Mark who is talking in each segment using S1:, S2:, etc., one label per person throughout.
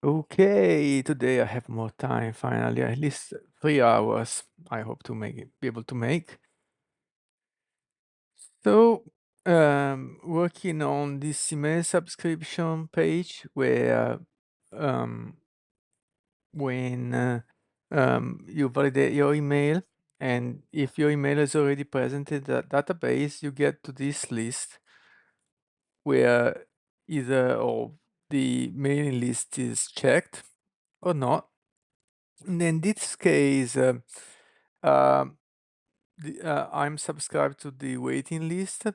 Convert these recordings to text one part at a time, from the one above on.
S1: Okay, today I have more time finally, at least 3 hours I hope to be able to make. So, working on this email subscription page where um, when you validate your email, and if your email is already present in the database, you get to this list where either of the mailing list is checked or not. And in this case, um, I'm subscribed to the waiting list,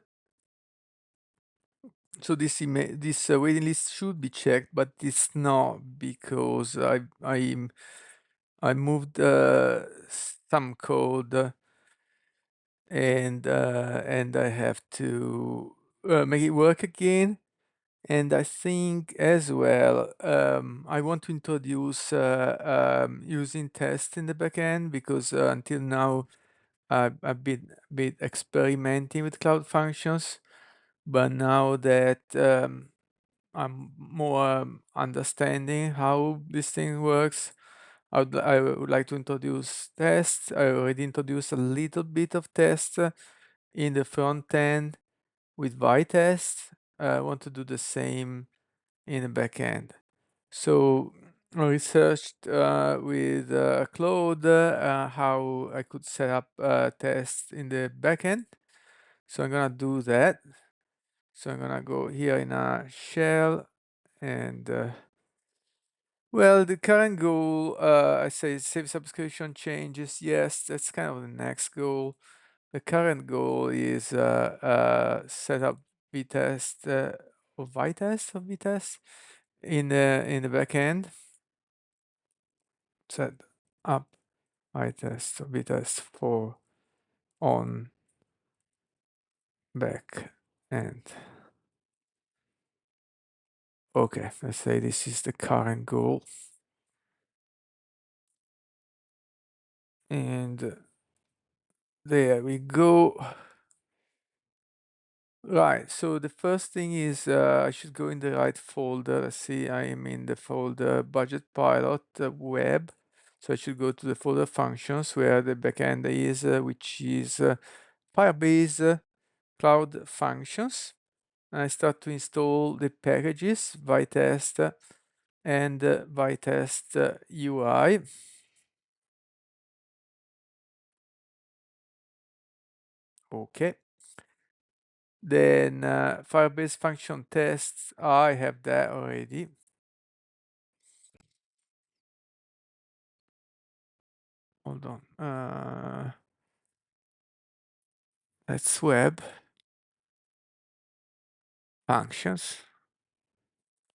S1: so this waiting list should be checked, but it's not because I moved some code and I have to make it work again. And I think as well, I want to introduce using tests in the backend because until now I've been experimenting with Cloud Functions, but now that I'm more understanding how this thing works, I would like to introduce tests. I already introduced a little bit of tests in the front end with Vitest. I want to do the same in the back end. So I researched with Claude how I could set up tests in the backend. So I'm gonna do that. So I'm gonna go here in a shell and well, the current goal, I say save subscription changes. Yes, that's kind of the next goal. The current goal is set up Vitest or Vitest in the backend. Set up Vitest for on back end. Okay, let's say this is the current goal. And there we go. Right, so the first thing is I should go in the right folder. Let's see, I am in the folder budget pilot web. So I should go to the folder functions where the backend is, which is Firebase Cloud Functions. And I start to install the packages, Vitest and Vitest UI. Okay. Then Firebase function tests, I have that already. Hold on. That's web functions.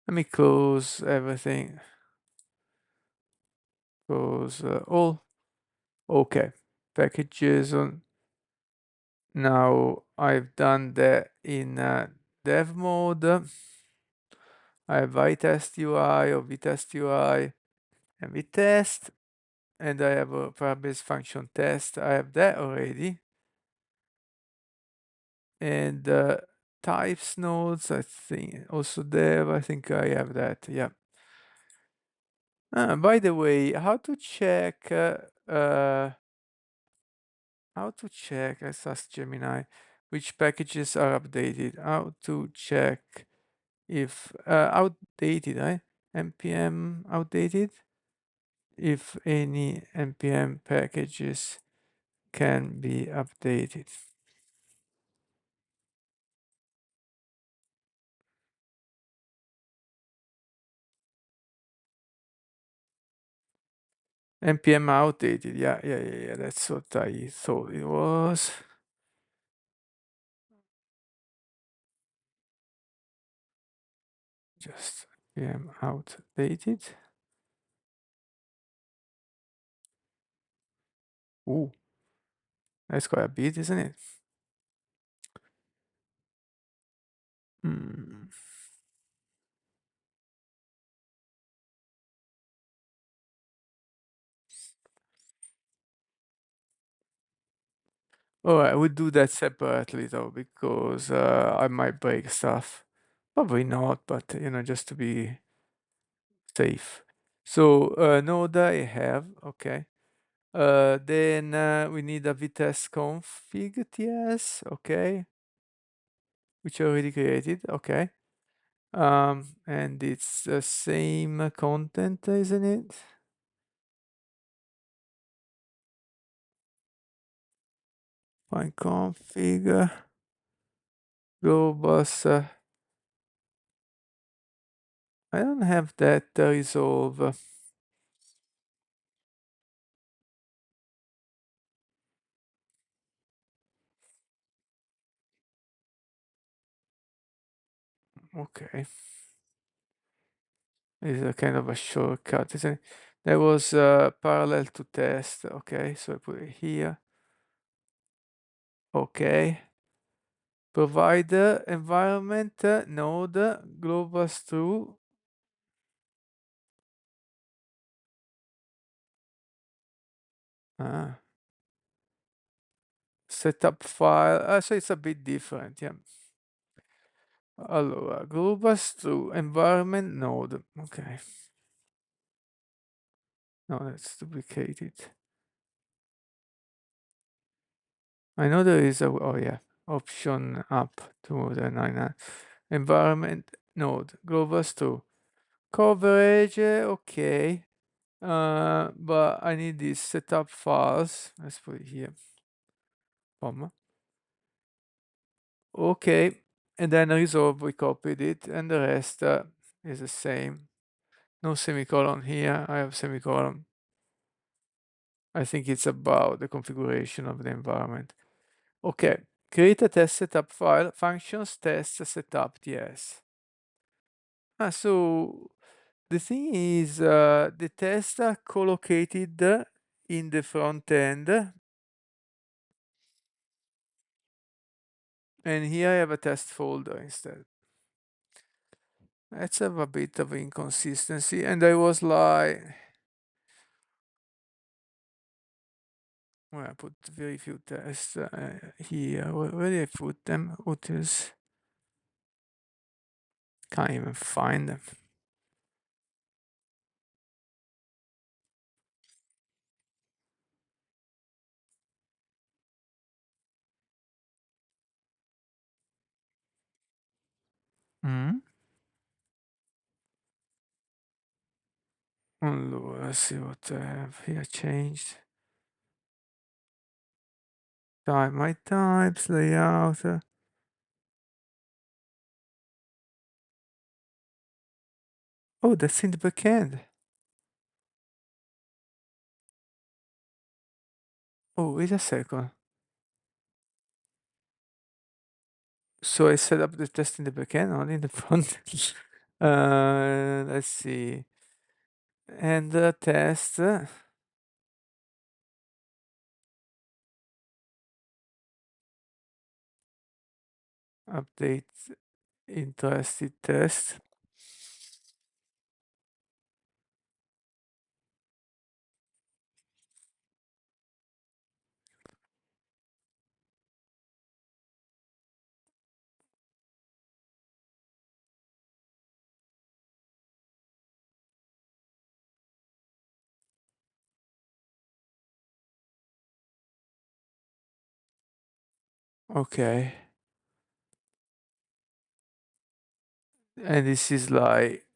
S1: Let me close everything. Close all. Okay. Packages on. Now I've done that in dev mode. I have Vitest UI or Vitest UI and Vitest. And I have a Firebase function test. I have that already. And types nodes, I think also dev. I think I have that. Yeah. By the way, how to check? Let's ask Gemini, which packages are updated. How to check if outdated? npm outdated. If any npm packages can be updated. npm outdated. Yeah. That's what I thought it was. Just npm outdated. Ooh, that's quite a bit, isn't it? Hmm. Oh, I would do that separately though, because I might break stuff. Probably not, but just to be safe. So node I have, okay. Then we need a vtest config ts, okay, which I already created, okay. And it's the same content, isn't it? Find config, globus. I don't have that resolve. Okay. It's a kind of a shortcut, isn't it? There was parallel to test. Okay, so I put it here. Okay. Provider environment node globus true. Ah, setup file. So it's a bit different. Yeah. Allora, globus true environment node. Okay. No, that's duplicated. I know there is a, oh yeah, option up to the 99. Environment node, globus true. Coverage, okay. But I need these setup files. Let's put it here. Boom. Okay. And then resolve, we copied it, and the rest is the same. No semicolon here. I have semicolon. I think it's about the configuration of the environment. Okay. Create a test setup file, functions test setup ts. So the thing is, the tests are collocated in the front end, and here I have a test folder instead. Let's have a bit of inconsistency, and I was like, well, I put very few tests here. Where did I put them? What is? Can't even find them. Mm. Allora, let's see what I have here changed. Type my types, layout. Oh, that's in the backend. Oh, wait a second. So I set up the test in the backend, not in the front. Let's see. And the test update interested test. Okay. And this is like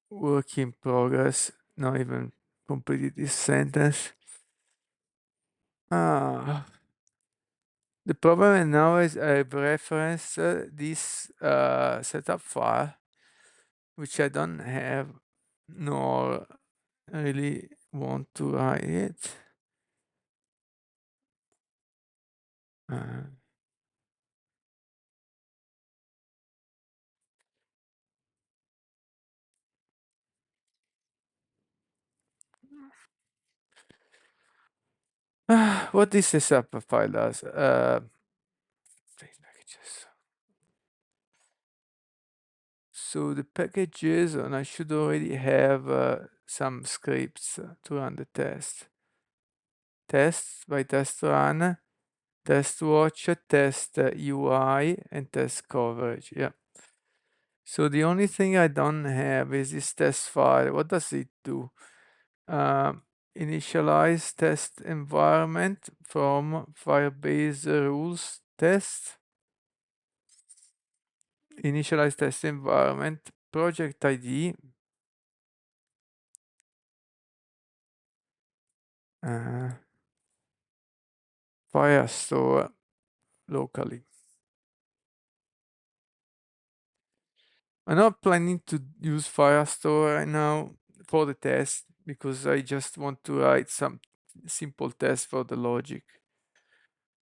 S1: work in progress. Not even completed this sentence. Ah. The problem now is I've referenced this setup file, which I don't have, nor really want to write it. Uh, what this setup file does? Packages. So the packages, and I should already have some scripts to run the test. Test by test run, test watch, test UI, and test coverage. Yeah. So the only thing I don't have is this test file. What does it do? Initialize test environment from Firebase rules test. Initialize test environment, project ID, Firestore locally. I'm not planning to use Firestore right now for the test because I just want to write some simple test for the logic,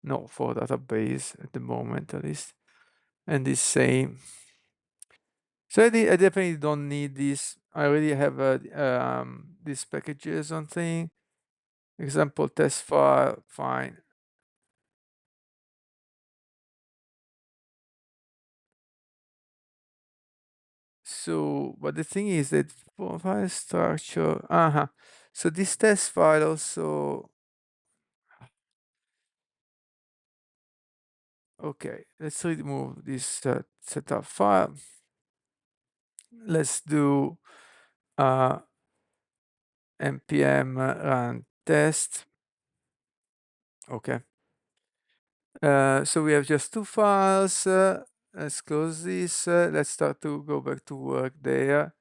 S1: not for database at the moment at least. And this same. So I definitely don't need this. I already have these packages on thing. Example test file, fine. So, but the thing is that for file structure, So this test file also, okay, let's remove this setup file. Let's do npm run test. Okay. So we have just two files. Let's close this. Let's start to go back to work there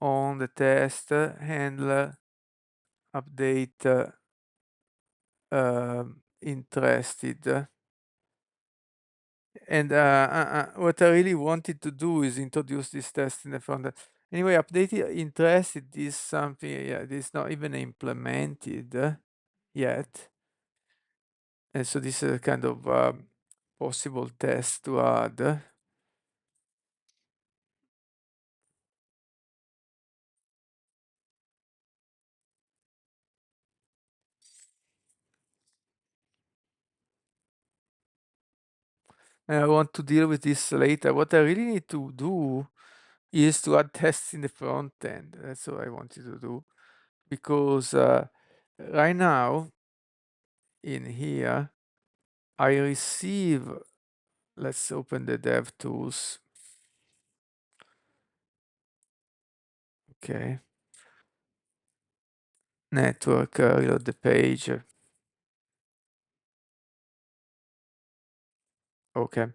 S1: on the test handler update interested. And what I really wanted to do is introduce this test in the front end. Anyway, updated interested is something, yeah, it is not even implemented yet. And so this is a kind of possible test to add. And I want to deal with this later. What I really need to do is to add tests in the front end. That's what I wanted to do. Because right now, in here, I receive, let's open the dev tools. Okay. Network, reload the page. Okay.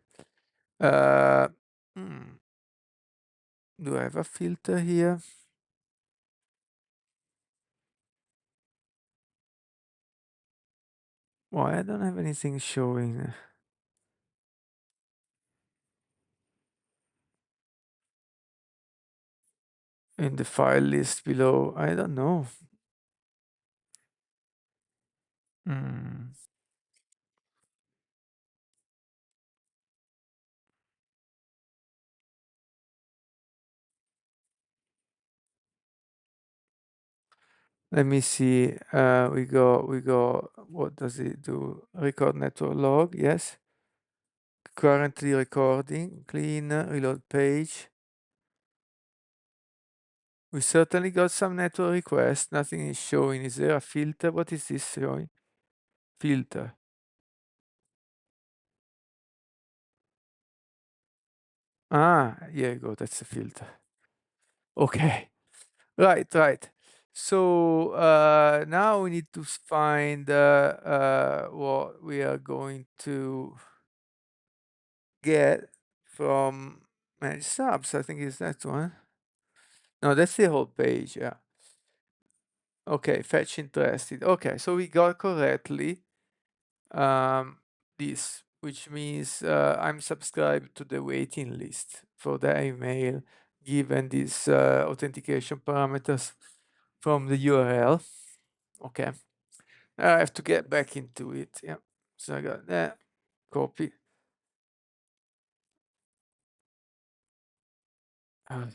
S1: Uh, hmm, do I have a filter here? Why I don't have anything showing in the file list below? I don't know. Hmm. Let me see. We go. What does it do? Record network log. Yes. Currently recording. Clean. Reload page. We certainly got some network requests. Nothing is showing. Is there a filter? What is this showing? Filter. Here you go. That's a filter. Okay. Right. So now we need to find what we are going to get from manage subs. I think is that one. No, that's the whole page. Yeah. Okay. Fetch interested. Okay. So we got correctly this, which means I'm subscribed to the waiting list for the email given these authentication parameters from the URL. Okay. I have to get back into it. Yeah. So I got that. Copy. Uh,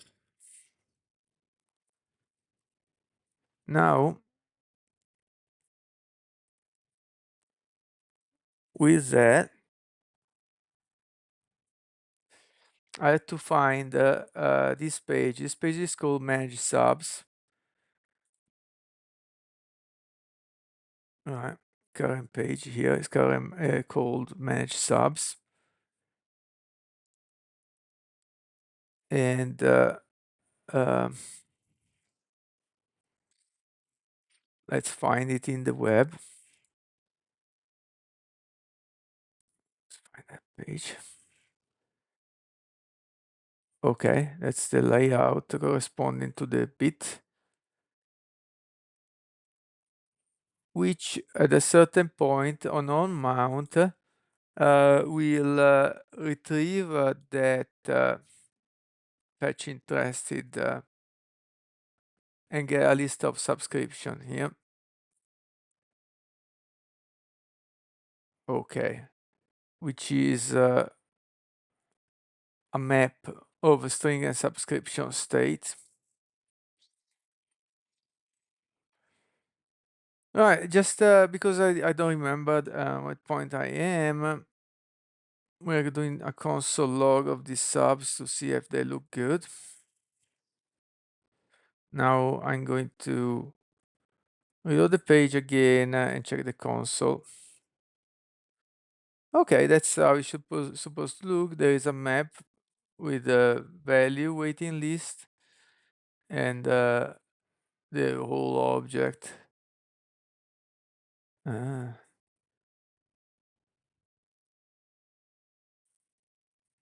S1: Now, with that, I have to find this page. This page is called Manage Subs. All right. Current page here is called Manage Subs. and um, let's find it in the web. Let's find that page. Okay, that's the layout corresponding to the bit, which at a certain point on mount will retrieve that fetch interested and get a list of subscription here. Okay, which is a map of string and subscription state. All right, just because I don't remember what point I am, we're doing a console log of these subs to see if they look good. Now I'm going to reload the page again and check the console. Okay, that's how it's supposed to look. There is a map with a value waiting list and the whole object. Ah.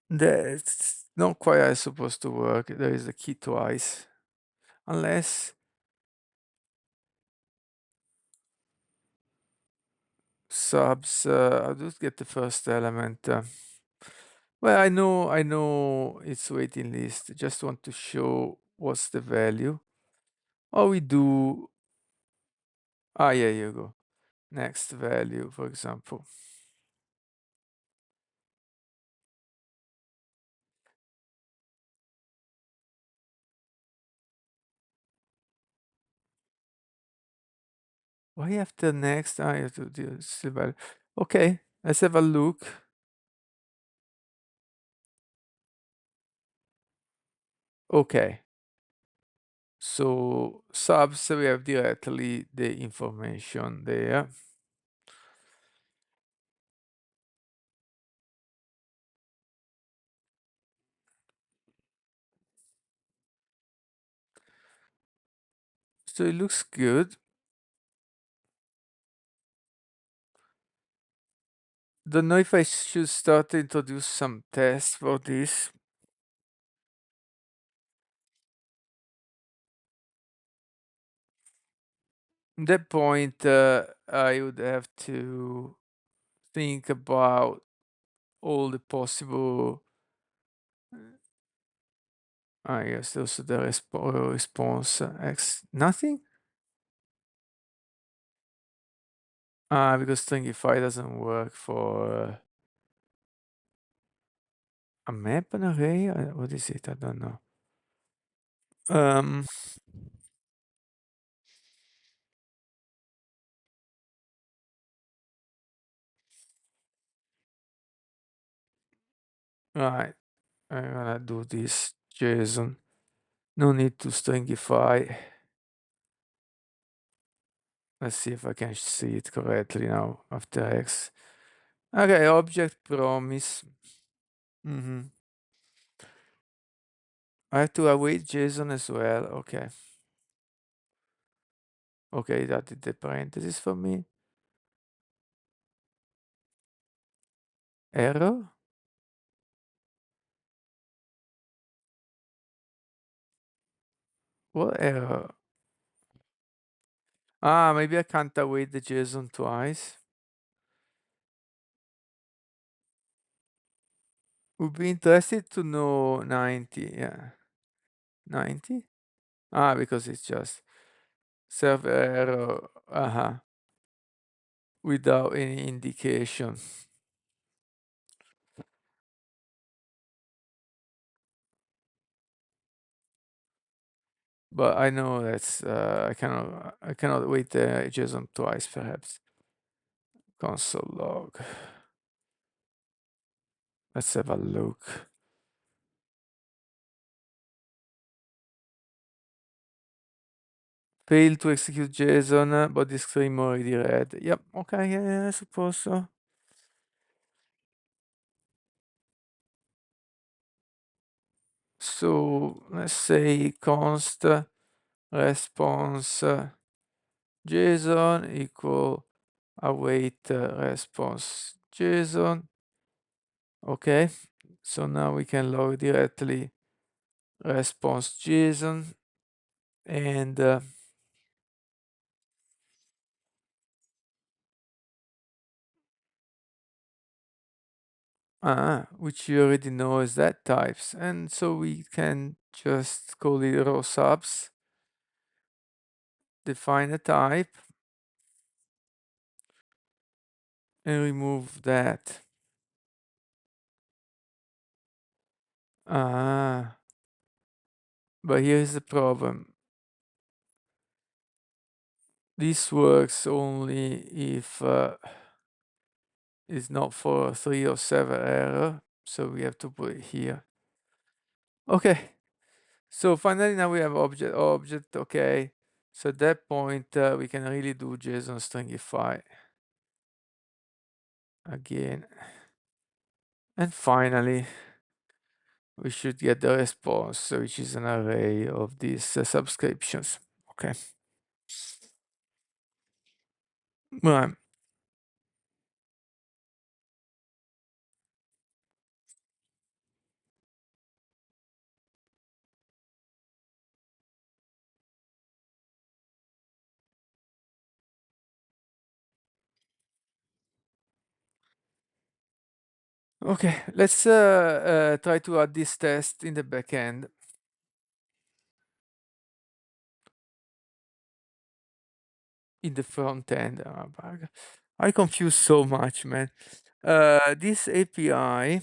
S1: That's not quite as supposed to work. There is a key twice. Unless subs, I'll just get the first element. Well, I know it's waiting list. Just want to show what's the value. Or we do, yeah, you go. Next value, for example. Why after next? I have to do this value. Okay, let's have a look. Okay. So subs, we have directly the information there. So it looks good. Don't know if I should start to introduce some tests for this. At that point, I would have to think about all the possible. I guess also the response X nothing. Because stringify doesn't work for a map and array. What is it? I don't know. Um, right. I'm gonna do this JSON. No need to stringify. Let's see if I can see it correctly now after X. Okay, object promise. I have to await JSON as well. Okay. Okay, that did the parentheses for me. Error? What error? Maybe I can't await the JSON twice. Would be interested to know 90. Yeah. 90? Because it's just server error. Without any indication. But I know that's I cannot wait the JSON twice perhaps. Console log. Let's have a look. Failed to execute JSON, but the screen already read. Yep, okay, yeah, I suppose so. So let's say const response JSON equal await response JSON. Okay, so now we can log directly response JSON and which you already know is that types, and so we can just call it row subs, define a type, and remove that. But here's the problem. This works only if it's not for 307 error, so we have to put it here. Okay, so finally now we have object, okay. So at that point we can really do JSON stringify again. And finally, we should get the response, which is an array of these subscriptions. Okay. Right. Okay, let's try to add this test in the backend. In the front end. I confuse so much, man. This API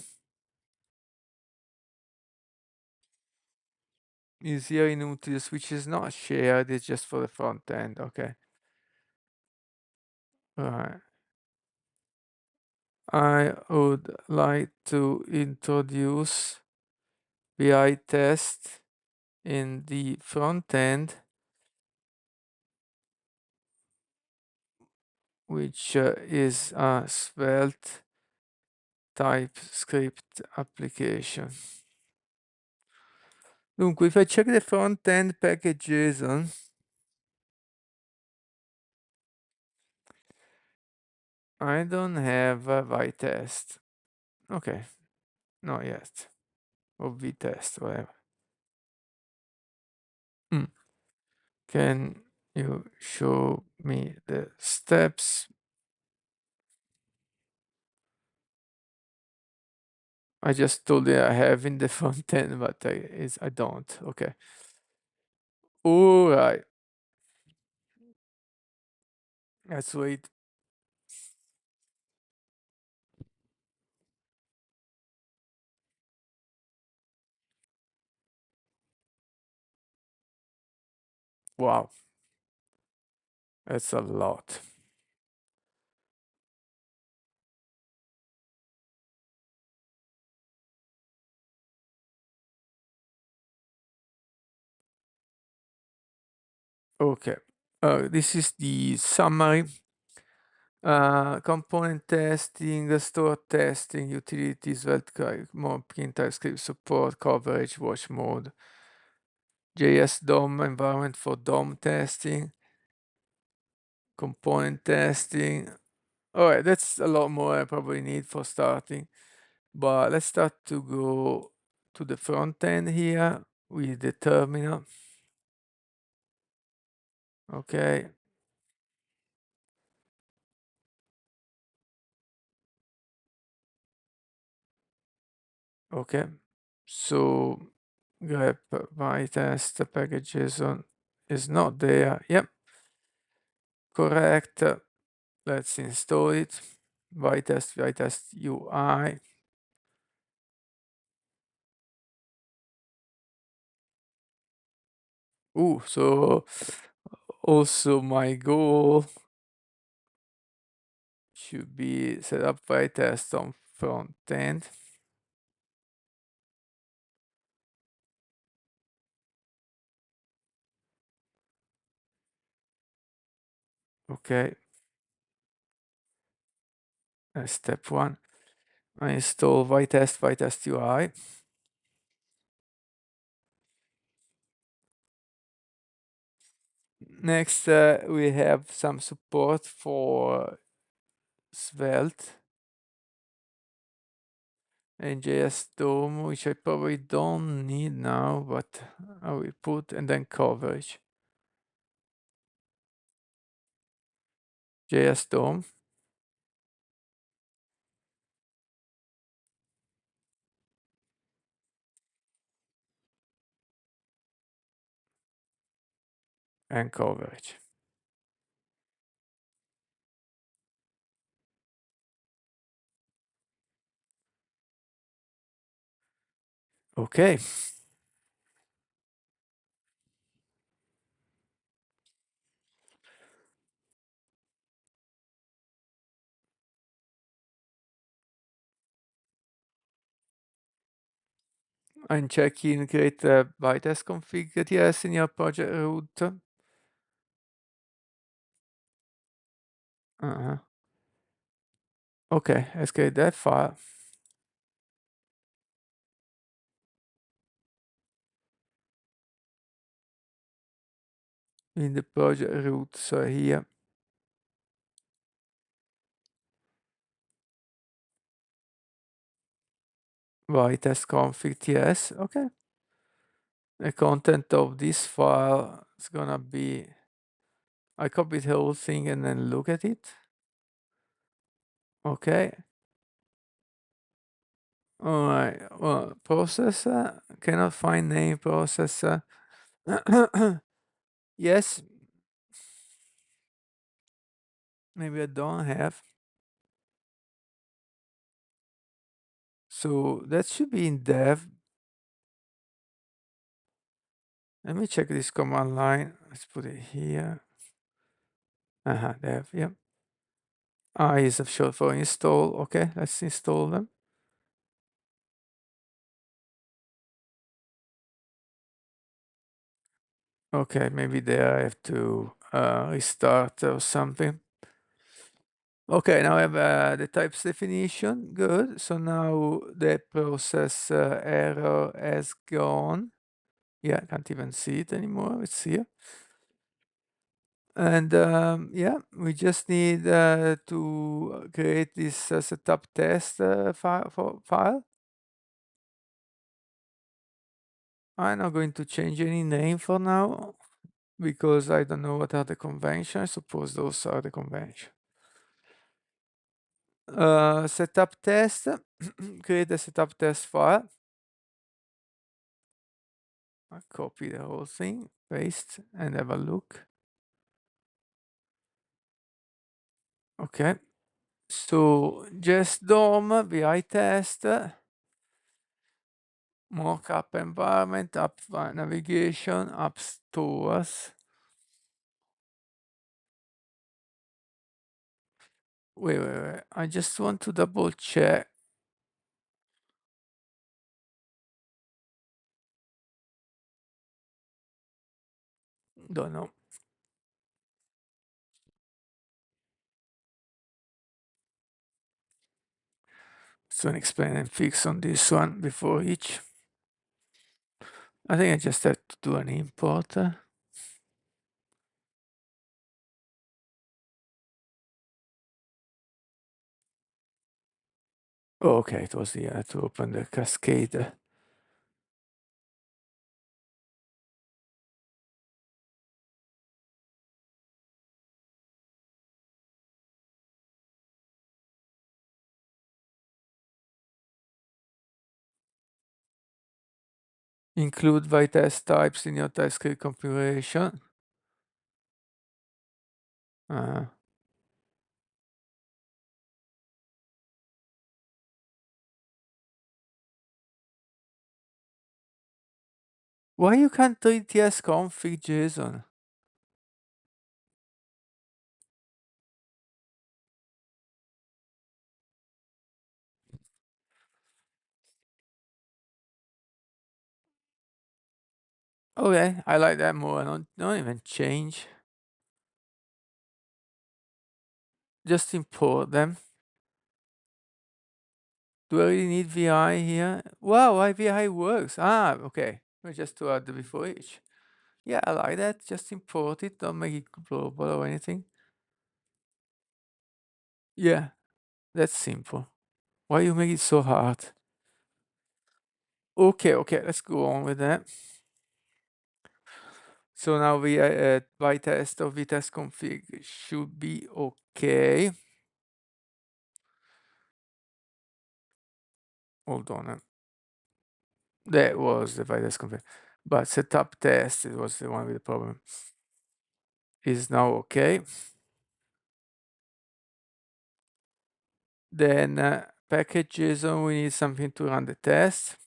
S1: is here in Utils, which is not shared, it's just for the front end. Okay. Right. I would like to introduce VI test in the front end, which is a Svelte TypeScript application. Dunque, if I check the front end package JSON, I don't have a VI-test. Okay, not yet. Or V-test, whatever. Can you show me the steps? I just told you I have in the front end, but I don't. Okay. All right. Let's wait. Wow, that's a lot. Okay. This is the summary. Component testing, store testing, utilities, Svelte, mopping, TypeScript support, coverage, watch mode, JS DOM environment for DOM testing, component testing. All right, that's a lot more I probably need for starting. But let's start to go to the front end here with the terminal. Okay. Okay. So grep my test package is not there. Yep. Correct. Let's install it. Vitest UI. So also my goal should be set up Vitest on front end. Okay. Step one. I install Vitest UI. Next, we have some support for Svelte and JS DOM, which I probably don't need now, but I will put, and then coverage. JS DOM. And coverage. Okay. I'm checking create bytest config yes in your project root. Okay, let's create that file in the project root. So here, bytest config yes. Okay. The content of this file is gonna be, I copy the whole thing and then look at it. Okay. All right. Well, processor cannot find name processor. Yes. Maybe I don't have. So that should be in dev. Let me check this command line. Let's put it here. Dev, yeah. I is short for install. Okay, let's install them. Okay, maybe there I have to restart or something. Okay, now I have the types definition. Good. So now the process error has gone. Yeah, I can't even see it anymore. It's here. And yeah, we just need to create this setup test file. I'm not going to change any name for now because I don't know what are the conventions. I suppose those are the conventions. Setup test, create a setup test file. I copy the whole thing, paste, and have a look. Okay. So just DOM, VI test, mockup environment, app navigation, app stores. Wait. I just want to double check. Don't know. So an explain and fix on this one before each. I think I just have to do an import. Oh, okay, it was the to open the cascade. Include by test types in your TypeScript configuration. Why you can't read tsconfig JSON? Okay, I like that more. Don't even change. Just import them. Do I really need VI here? Wow, why VI works? Okay. Just to add the before each. Yeah, I like that. Just import it. Don't make it global or anything. Yeah, that's simple. Why you make it so hard? Okay, okay, let's go on with that. So now we by test of VTest config should be okay. Hold on. That was the VTest config, but setup test it was the one with the problem. Is now okay. Then package JSON, we need something to run the test.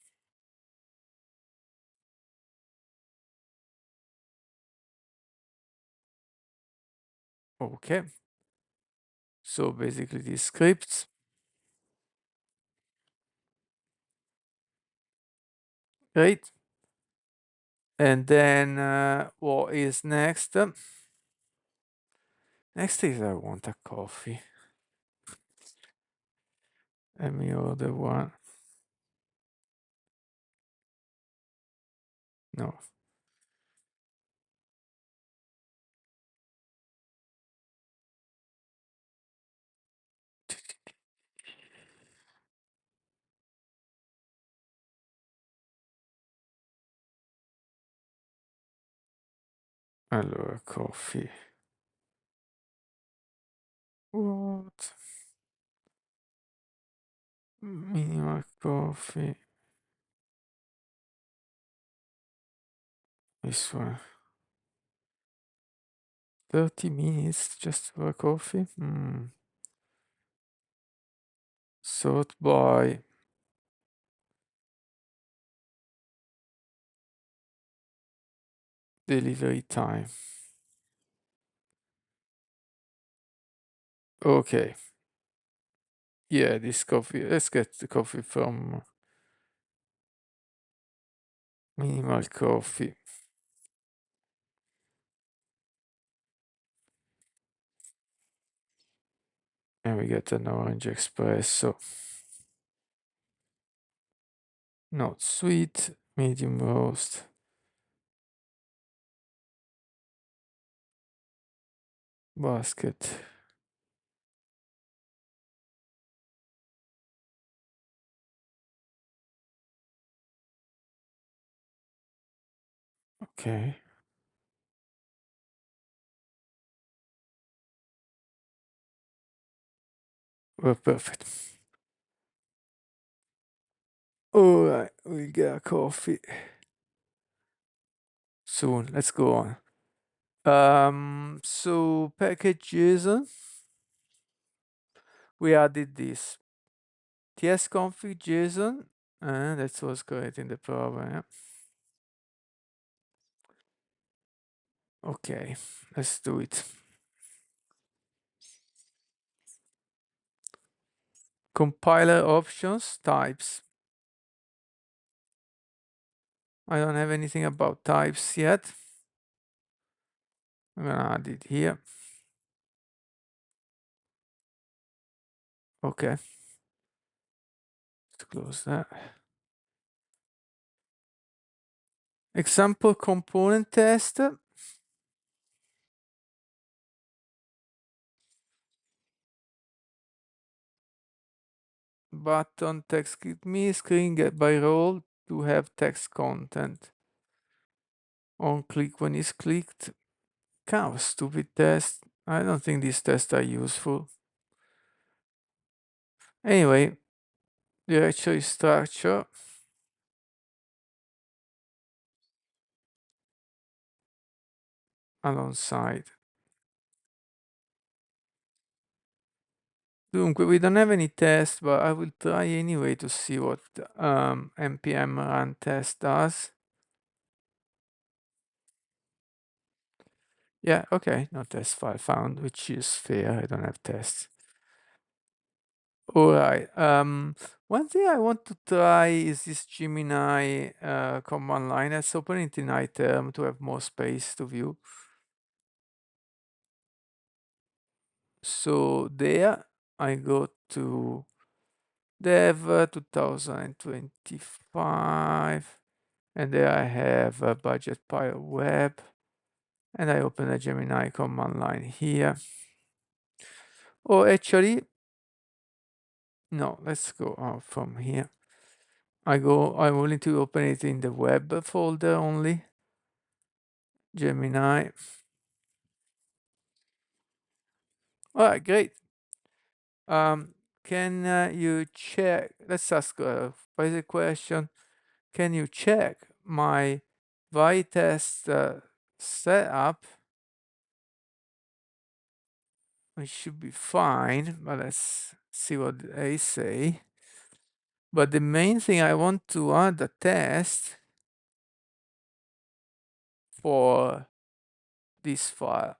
S1: Okay. So basically these scripts. Great. And then what is next? Next is I want a coffee. Let me order one. No. Allora, coffee. What? Minimal coffee. This one. 30 minutes just for a coffee? Sort by delivery time. Okay. Yeah, this coffee. Let's get the coffee from Minimal Coffee. And we get an orange espresso. Not sweet, medium roast. Basket. Okay. Well, perfect. All right, we get a coffee soon. Let's go on. So packages. We added this tsconfig JSON, and that was creating the problem. Yeah. Okay, let's do it. Compiler options, types. I don't have anything about types yet. I'm gonna add it here. Okay. Let's close that. Example component test. Button text click me screen get by role to have text content. On click when it's clicked. Kind of stupid test. I don't think these tests are useful. Anyway, directory structure. Alongside. Dunque, we don't have any test, but I will try anyway to see what npm run test does. Yeah, okay, no test file found, which is fair. I don't have tests. All right. One thing I want to try is this Gemini command line. Let's open it in item to have more space to view. So there I go to dev 2025. And there I have a budget pile web, and I open a Gemini command line here. Or actually, no, let's go out from here. I'm willing to open it in the web folder only. Gemini. All right, great. Can you check? Let's ask a basic question. Can you check my test setup? It should be fine, but let's see what they say. But the main thing, I want to add a test for this file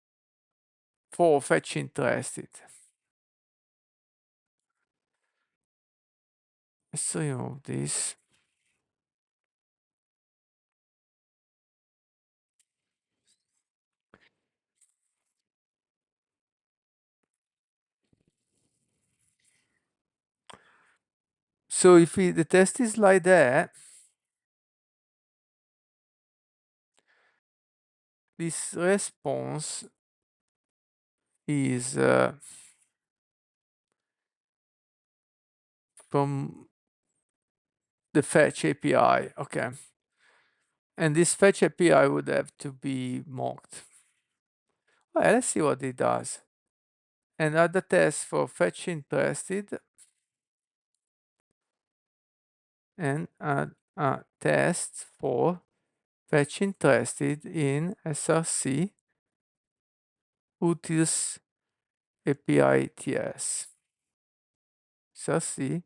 S1: for fetch interested. Let's remove this. So if the test is like that, this response is from the fetch API. Okay. And this fetch API would have to be mocked. Well, let's see what it does. And add the test for fetch interested and add a test for fetch interested in src utils API TS. src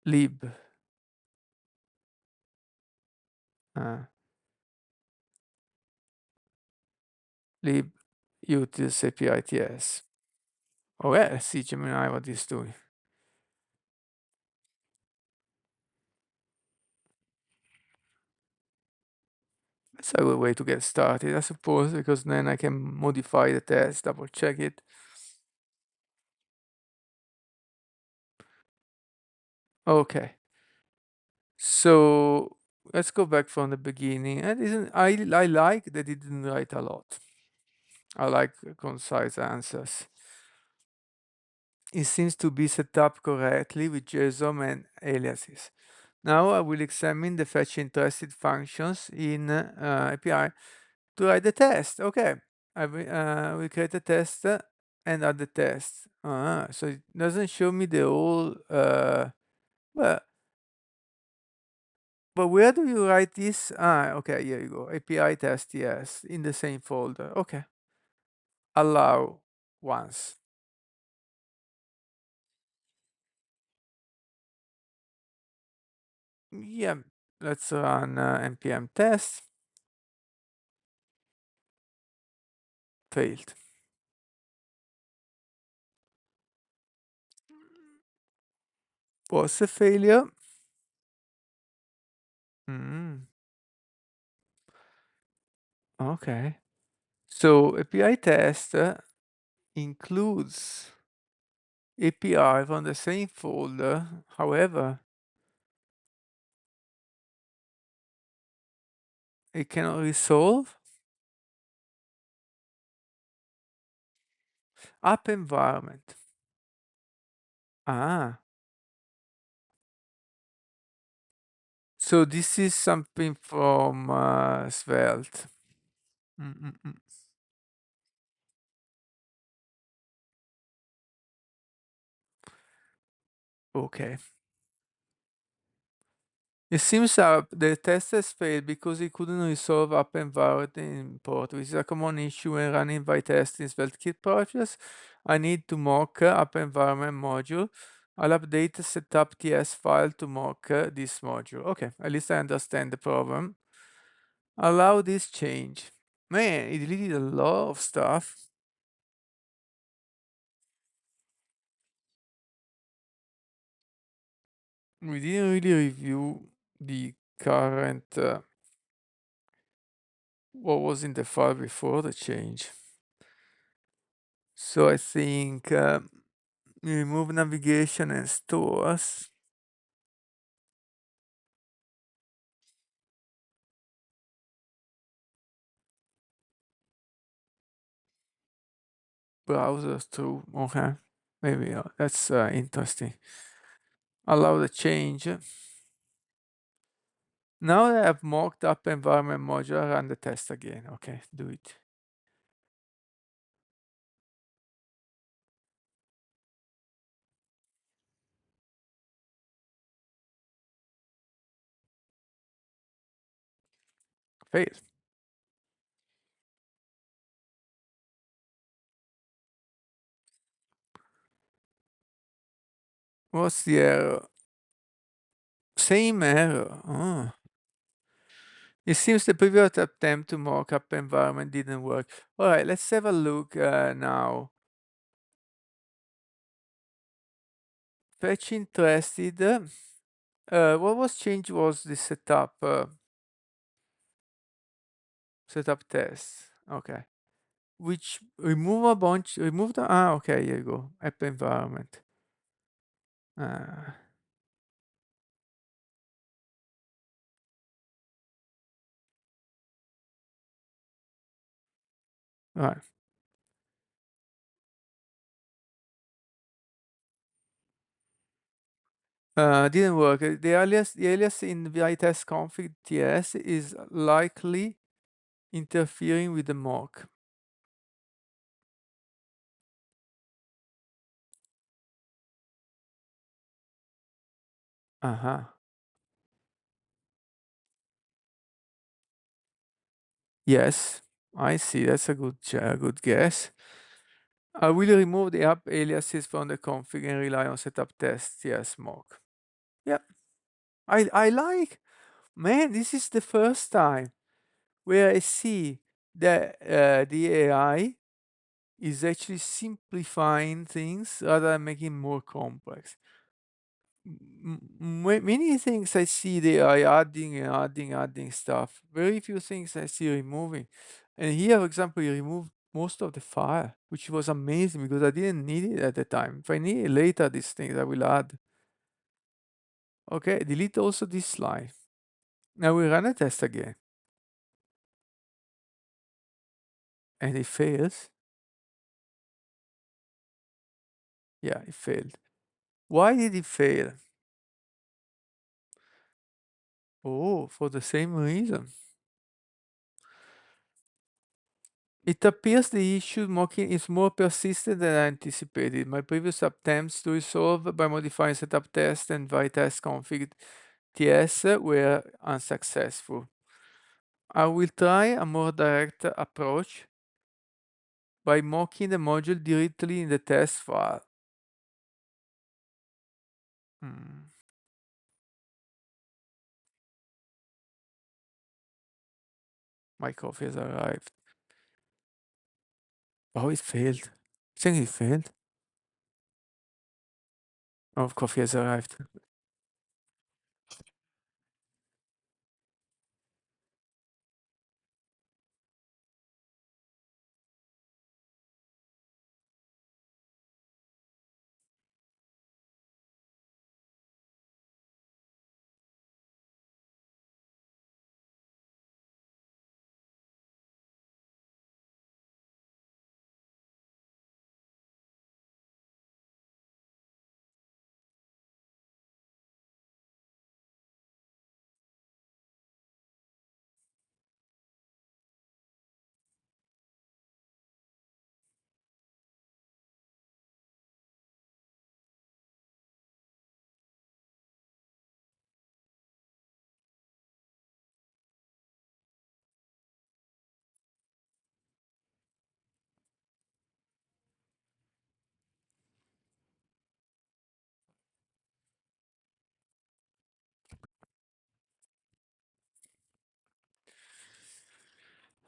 S1: lib uh, lib utils API TS. Okay, let's see Gemini what it's doing. That's a good way to get started, I suppose, because then I can modify the test, double check it. Okay. So let's go back from the beginning. And isn't I like that it didn't write a lot. I like concise answers. It seems to be set up correctly with JSON and aliases. Now I will examine the fetch interested functions in API to write the test. Okay, I will create a test and add the test. So it doesn't show me the whole, well, but where do you write this? Okay, here you go. API test, yes, in the same folder. Okay. Allow once. Yeah, let's run npm test. Failed. Was a failure. Okay. So API test includes API from the same folder. However, it cannot resolve app environment. Ah, so this is something from Svelte. Mm-mm-mm. Okay. It seems the test has failed because it couldn't resolve app environment import, which is a common issue when running by test in SvelteKit projects. I need to mock app environment module. I'll update the setup TS file to mock this module. Okay, at least I understand the problem. Allow this change. Man, it deleted a lot of stuff. We didn't really review the current, what was in the file before the change. So I think remove navigation and stores. browsers too. Okay, maybe that's interesting. Allow the change. Now that I've mocked up environment module, run the test again. Okay, do it. Fail. What's the error? Same error. Oh. It seems the previous attempt to mock up environment didn't work. All right, let's have a look now. Fetch interested. What was changed was the setup test. Okay. Which remove a bunch, remove the, okay, here you go. App environment. Uh, right. Didn't work. The alias in vitest config ts is likely interfering with the mock. Uh-huh. Yes, I see. That's a good guess. I will remove the app aliases from the config and rely on setup test. Yes, mock. Yep. I like, man, this is the first time where I see that the AI is actually simplifying things rather than making more complex. Many things I see they are adding and adding stuff. Very few things I see removing. And here, for example, you remove most of the file, which was amazing because I didn't need it at the time. If I need it later, these things I will add. Okay, delete also this line. Now we run a test again. And it fails. Yeah, it failed. Why did it fail? Oh, for the same reason. It appears the issue mocking is more persistent than anticipated. My previous attempts to resolve by modifying setup test and vitest config ts were unsuccessful. I will try a more direct approach by mocking the module directly in the test file. Hmm. My coffee has arrived. Oh, it failed. I think it failed. Oh, coffee has arrived.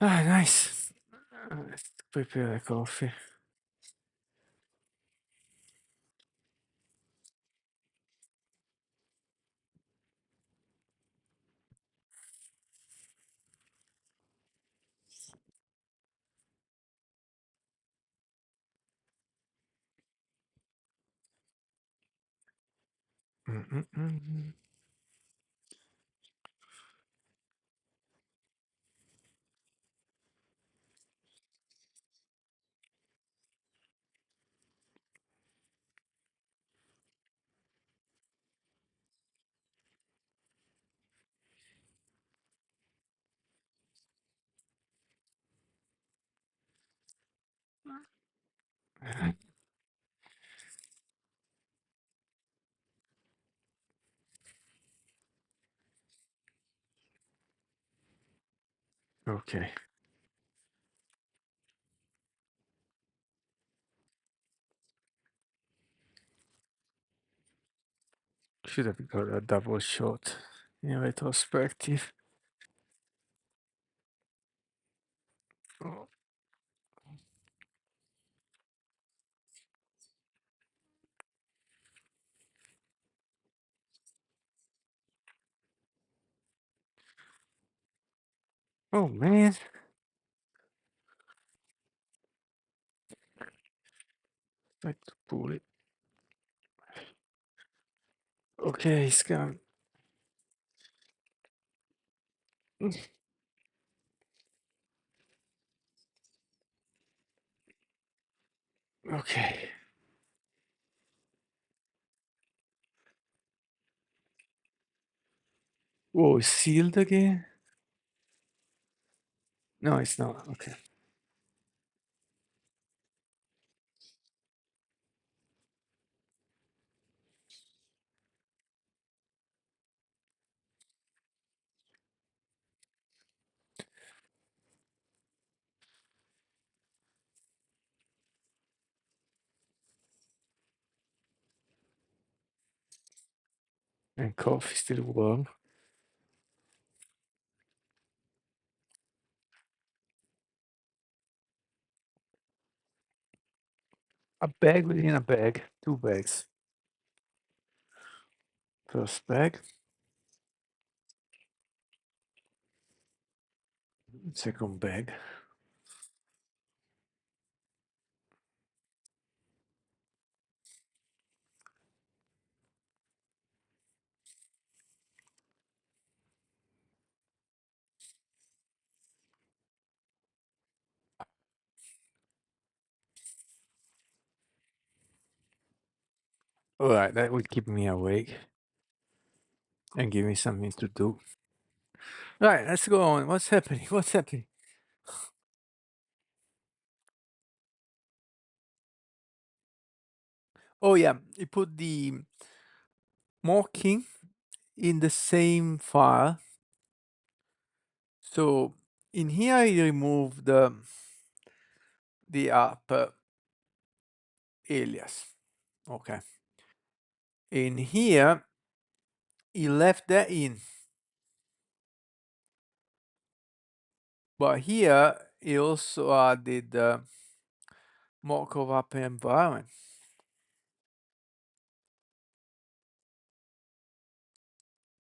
S1: Ah, nice. Let's prepare the coffee. Mm-mm-mm. Okay. Should have got a double shot in retrospective. Oh, oh man. Like to pull it. Okay, it's gone. Okay. Whoa, it's sealed again? No, it's not. Okay. And coffee still warm. A bag within a bag. 2 bags. First bag. Second bag. All right, that would keep me awake and give me something to do. Right, let's go on. What's happening? What's happening? Oh yeah, you put the mocking in the same file. So in here, I remove the app alias. Okay. In here, he left that in. But here, he also added mock of app environment.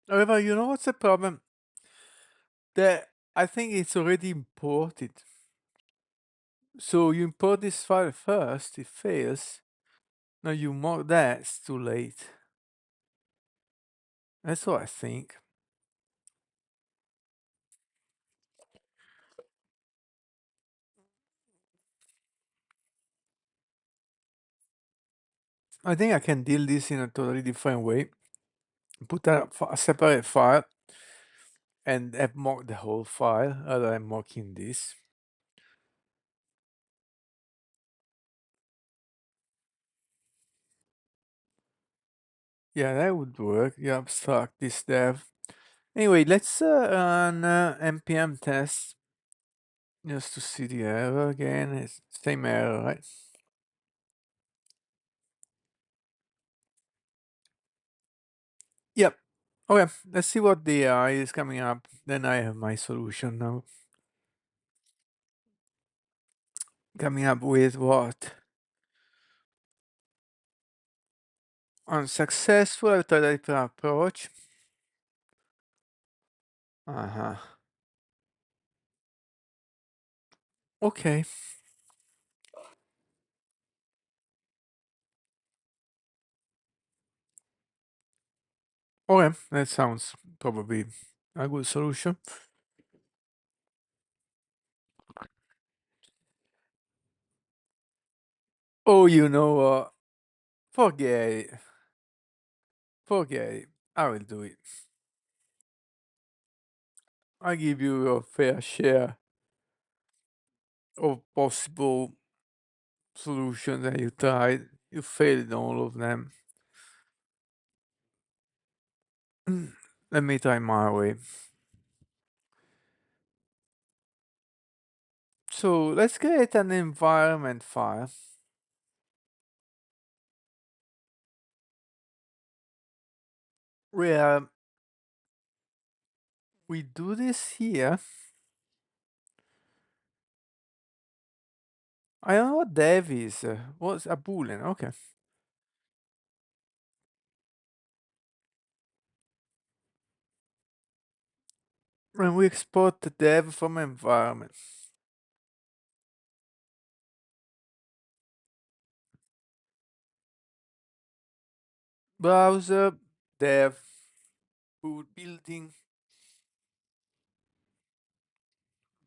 S1: However, you know what's the problem? That I think it's already imported. So you import this file first, it fails. Now you mock that, it's too late. That's what I think. I think I can deal this in a totally different way. Put a separate file and have mocked the whole file rather than mocking this. Yeah, that would work. You abstract this dev. Anyway, let's run npm test just to see the error again. It's same error, right? Yep. Okay, let's see what the AI is coming up. Then I have my solution now. Coming up with what? Unsuccessful alternative approach. Uh-huh. Okay. Okay, that sounds probably a good solution. Oh, you know what? Forget it. Forget it. I will do it. I give you your fair share of possible solutions that you tried, you failed in all of them. Let me try my way. So let's create an environment file where we do this here. I don't know what dev is. What's a boolean? Okay. And we export the dev from environment. Browser, dev, building,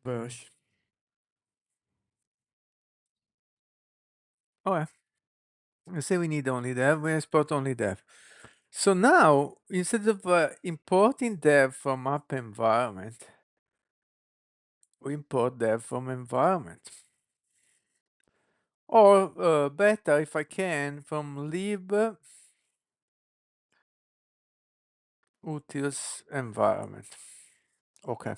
S1: version. Okay. We say we need only dev, we export only dev. So now, instead of importing dev from app environment, we import dev from environment. Or better, if I can, from lib utils environment. Okay.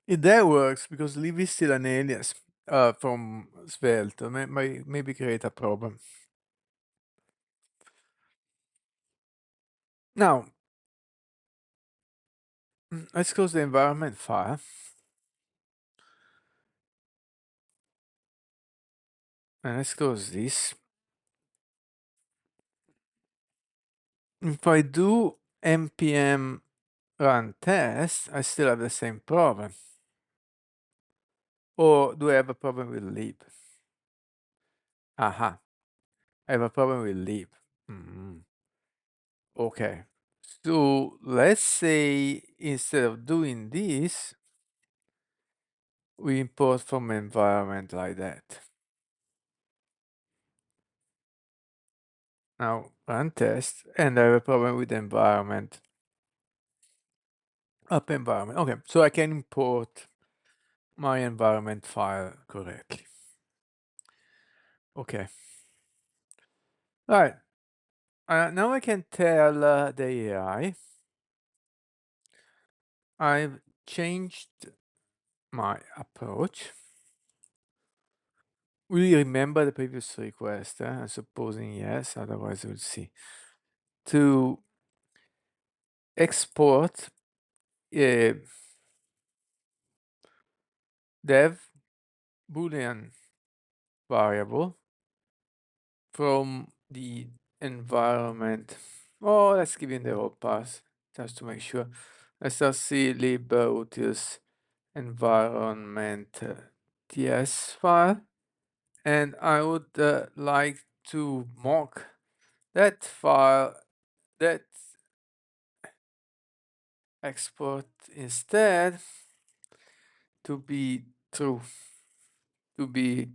S1: That works because lib is still an alias from Svelte. Maybe create a problem. Now, let's close the environment file. And let's close this. If I do npm run test, I still have the same problem. Or do I have a problem with lib? Aha, I have a problem with lib. Okay, so let's say instead of doing this, we import from environment like that. Now run test, and I have a problem with environment. Up environment. Okay, so I can import my environment file correctly. Okay. All right. Now I can tell the AI I've changed my approach. Will you remember the previous request? I'm supposing yes, otherwise we'll see. To export a dev boolean variable from the environment. Oh, let's give it the whole path just to make sure. Let's just see lib utils environment ts file. And I would like to mock that file, that export instead to be true, to be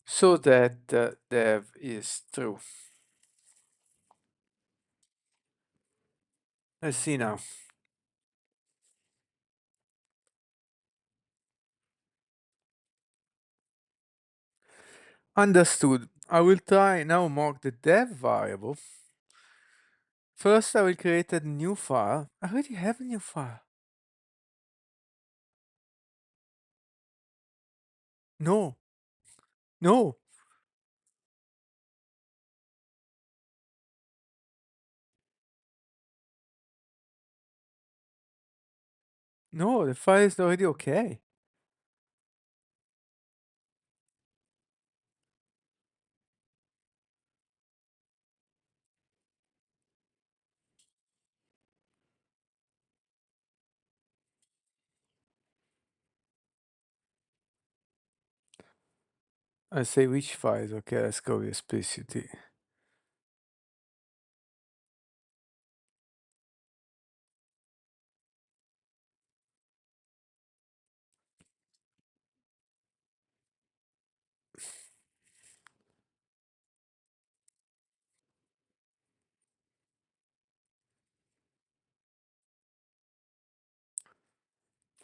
S1: so that dev is true. Let's see now. Understood. I will try now mock the dev variable. First, I will create a new file. I already have a new file. No, no, no, the file is already okay. I say which file is okay. Let's go with explicitly.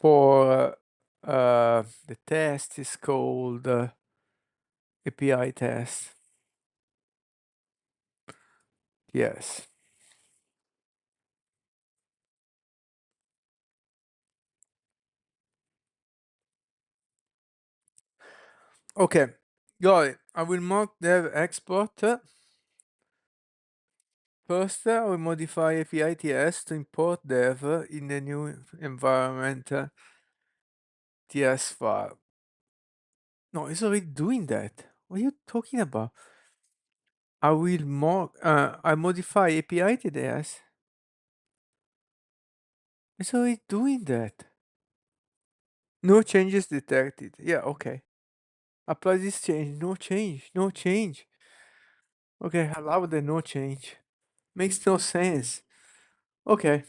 S1: for the test is called API test. Yes. Okay, got it. I will mark dev export. First, I will modify API TS to import dev in the new environment TS file. No, it's already doing that. What are you talking about? I will I modify API TS. It's already doing that. No changes detected. Yeah, okay. Apply this change. No change. No change. Okay, allow the no change. Makes no sense. Okay.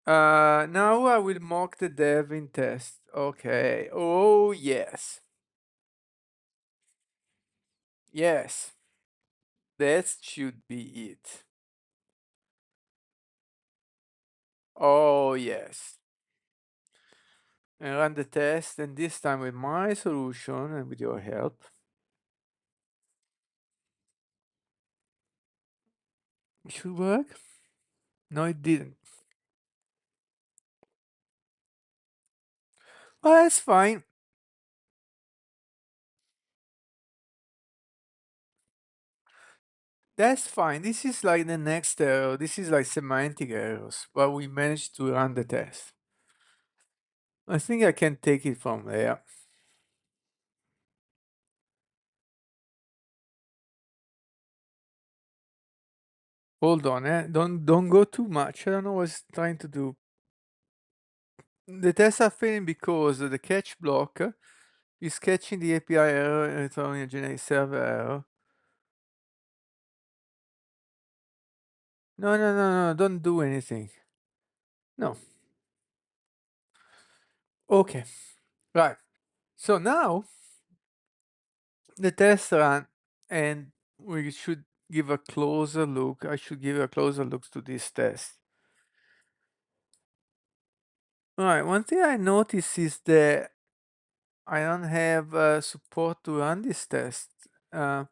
S1: Now I will mock the dev in test. Okay. Oh, yes. Yes. That should be it. Oh, yes. And run the test, and this time with my solution and with your help. It should work. No, it didn't. Well, that's fine. That's fine. This is like the next error. This is like semantic errors, but we managed to run the test. I think I can take it from there. Hold on, Don't go too much. I don't know what it's trying to do. The tests are failing because the catch block is catching the API error and returning a generic server error. No, don't do anything. No. Okay, right. So now the test run, and we should give a closer look. I should give a closer look to this test. All right, one thing I notice is that I don't have support to run this test. Oh,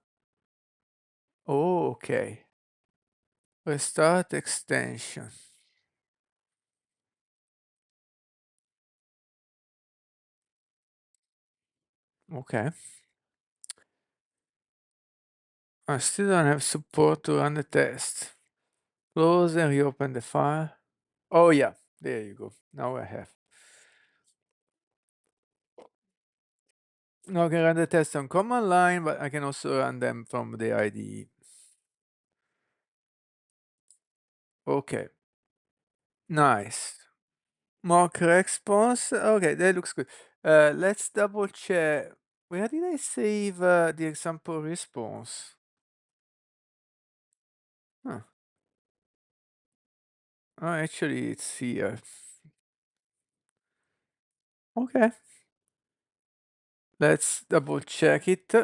S1: okay. Restart extension. Okay. I still don't have support to run the test. Close and reopen the file. Oh yeah, there you go. Now I have. Now I can run the test on command line, but I can also run them from the IDE. Okay. Nice. Mock response. Okay, that looks good. Let's double check. Where did I save the example response? Huh. Oh, actually, it's here. Okay. Let's double check it.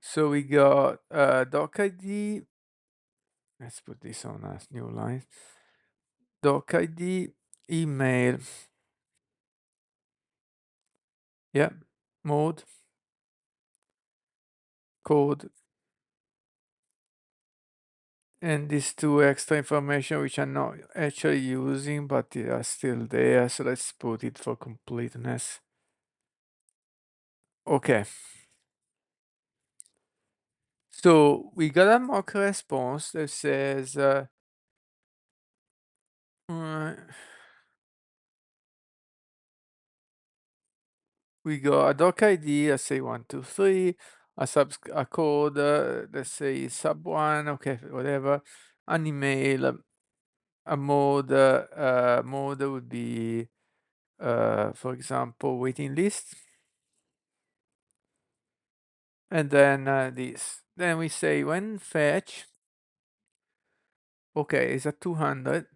S1: So we got doc ID. Let's put this on a new line. Doc ID, email. Yeah. Mode, code, and these two extra information which I'm not actually using, but they are still there. So let's put it for completeness. Okay. So we got a mock response that says, we got a doc ID, let's say 123, a code, let's say sub1, okay, whatever, an email, a mode, mode would be, for example, waiting list. And then this. Then we say when fetch, okay, it's a 200.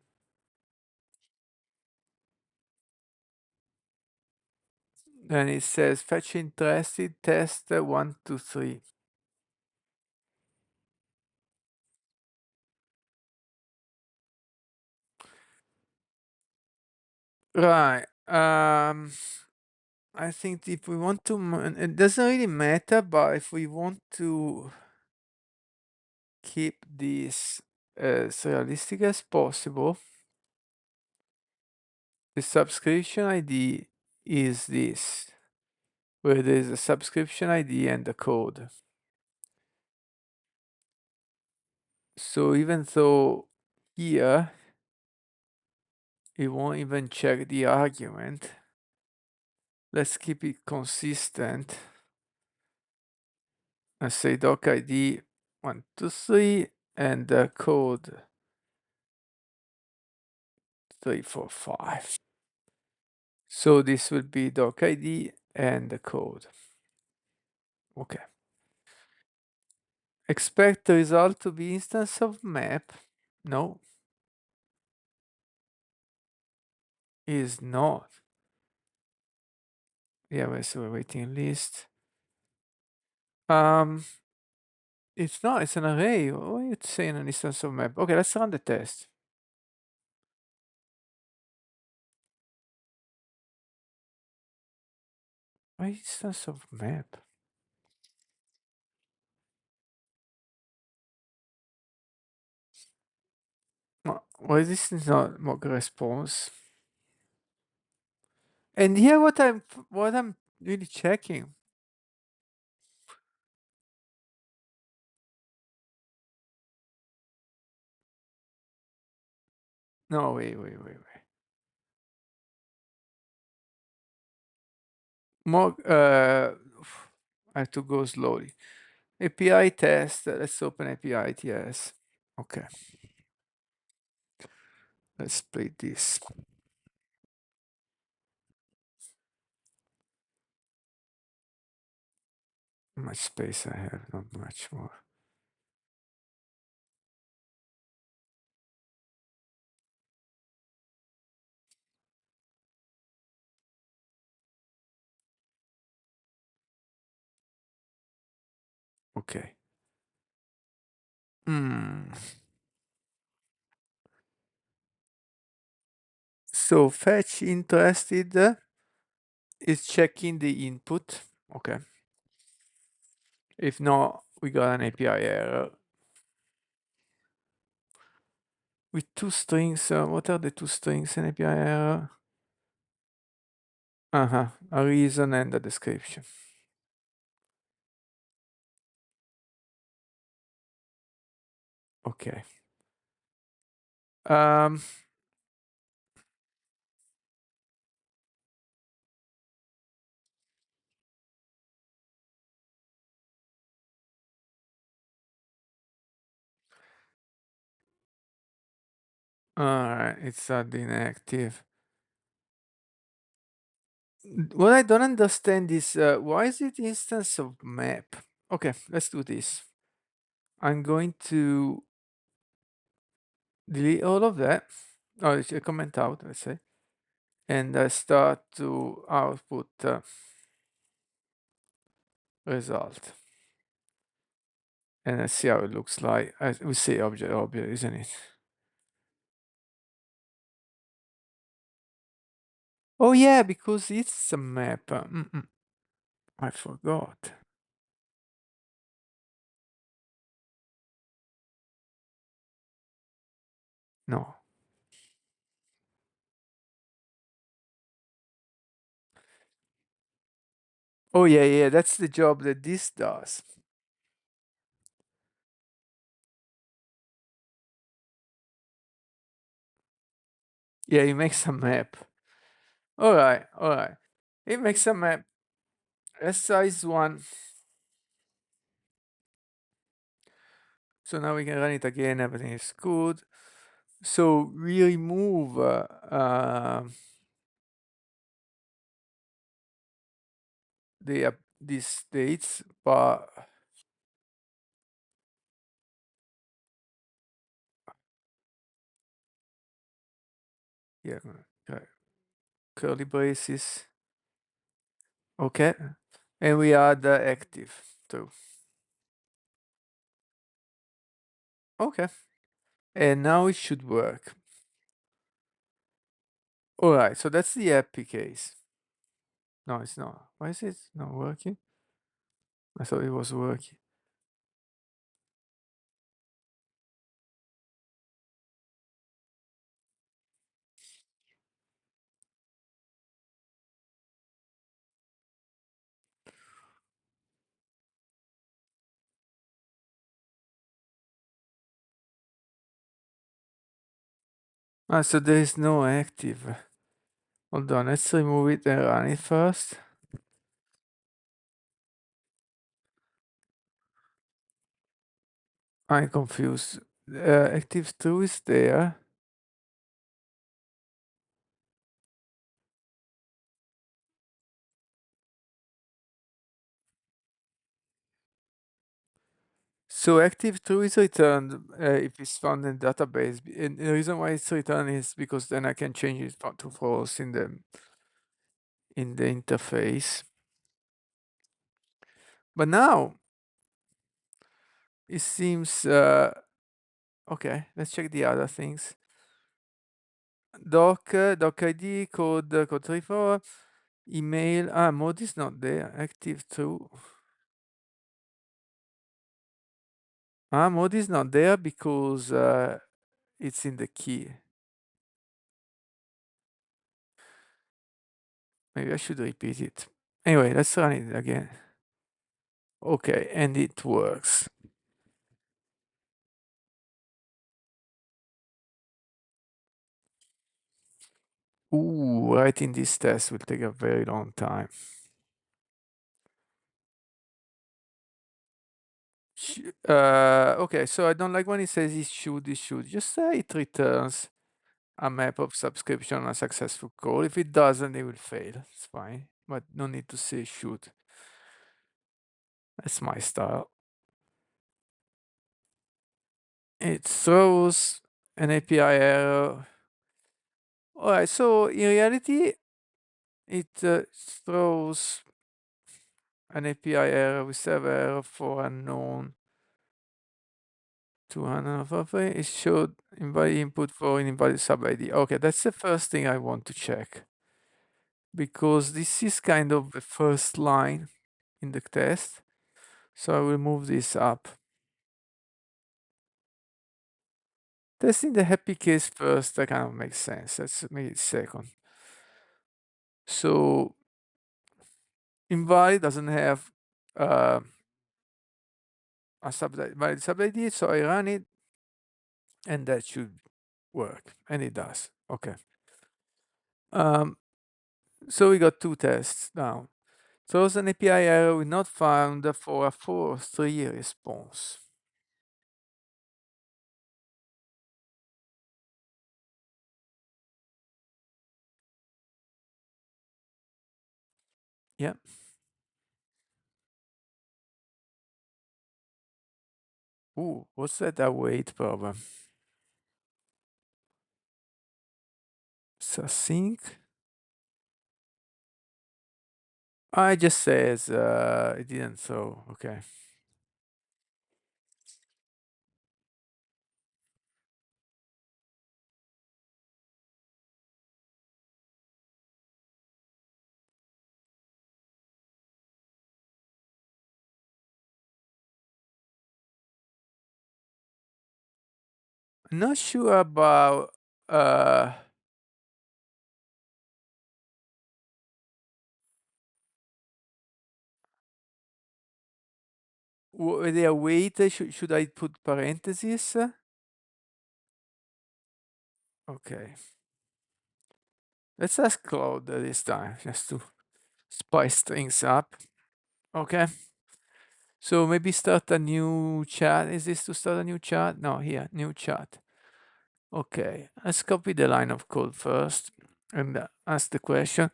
S1: Then it says fetch interested test 123. Right. I think if we want to, it doesn't really matter, but if we want to keep this as realistic as possible, the subscription ID is this, where there's a subscription ID and the code. So even though here it won't even check the argument, let's keep it consistent and say doc ID 123 and the code 345. So this will be doc ID and the code. Okay. Expect the result to be instance of map. No, is not. Yeah, we're waiting list. Um, it's not, it's an array. What are you saying an instance of map? Okay, let's run the test. Why instance of map? Why this is not mock response? And here what I'm really checking. No, wait. Mock I have to go slowly. API test. Let's open API TS. Okay. Let's play this. How much space I have, not much more. Okay. So fetch interested is checking the input. Okay. If not, we got an API error. With two strings, what are the two strings in API error? A reason and a description. Okay. Um, Alright, it's inactive. What I don't understand is why is it instance of map? Okay, let's do this. I'm going to delete all of that. Oh, it's a comment out, let's say. And I start to output result. And let's see how it looks like. We say object, isn't it? Oh yeah, because it's a map. I forgot. No. Oh yeah, that's the job that this does. Yeah, it makes a map. Alright. It makes a map. S size 1. So now we can run it again, everything is good. So we remove these states, but yeah, curly braces. Okay, and we add the active too. Okay, and now it should work. All right, so that's the happy case. No, it's not. Why is it not working? I thought it was working. Ah, so there is no active. Hold on, let's remove it and run it first. I'm confused. Active true is there. So active true is returned if it's found in database. And the reason why it's returned is because then I can change it to false in the interface. But now it seems okay. Let's check the other things. Doc ID, code 34, email. Ah, mode is not there. Active true. Ah, mode is not there because it's in the key. Maybe I should repeat it. Anyway, let's run it again. Okay, and it works. Ooh, writing this test will take a very long time. Okay, so I don't like when it says it should. Just say it returns a map of subscription on a successful call. If it doesn't, it will fail. It's fine, but no need to say should. That's my style. It throws an API error. All right, so in reality, it throws an API error with server error for unknown 200. It showed invalid input for an invalid sub ID. Okay, that's the first thing I want to check because this is kind of the first line in the test. So I will move this up. Testing the happy case first, that kind of makes sense. Let's make it second. So invalid doesn't have uh, a valid sub ID, so I run it and that should work, and it does. Okay. Um, so we got two tests now. Throws an API error we not found for a 403 response. Yeah. Ooh, what's that await problem? Async? I just says it didn't throw. Okay. I'm not sure about the await. Should I put parentheses? Okay. Let's ask Claude this time just to spice things up. Okay. So maybe start a new chat. Is this to start a new chat? No, here, new chat. Okay, let's copy the line of code first and ask the question.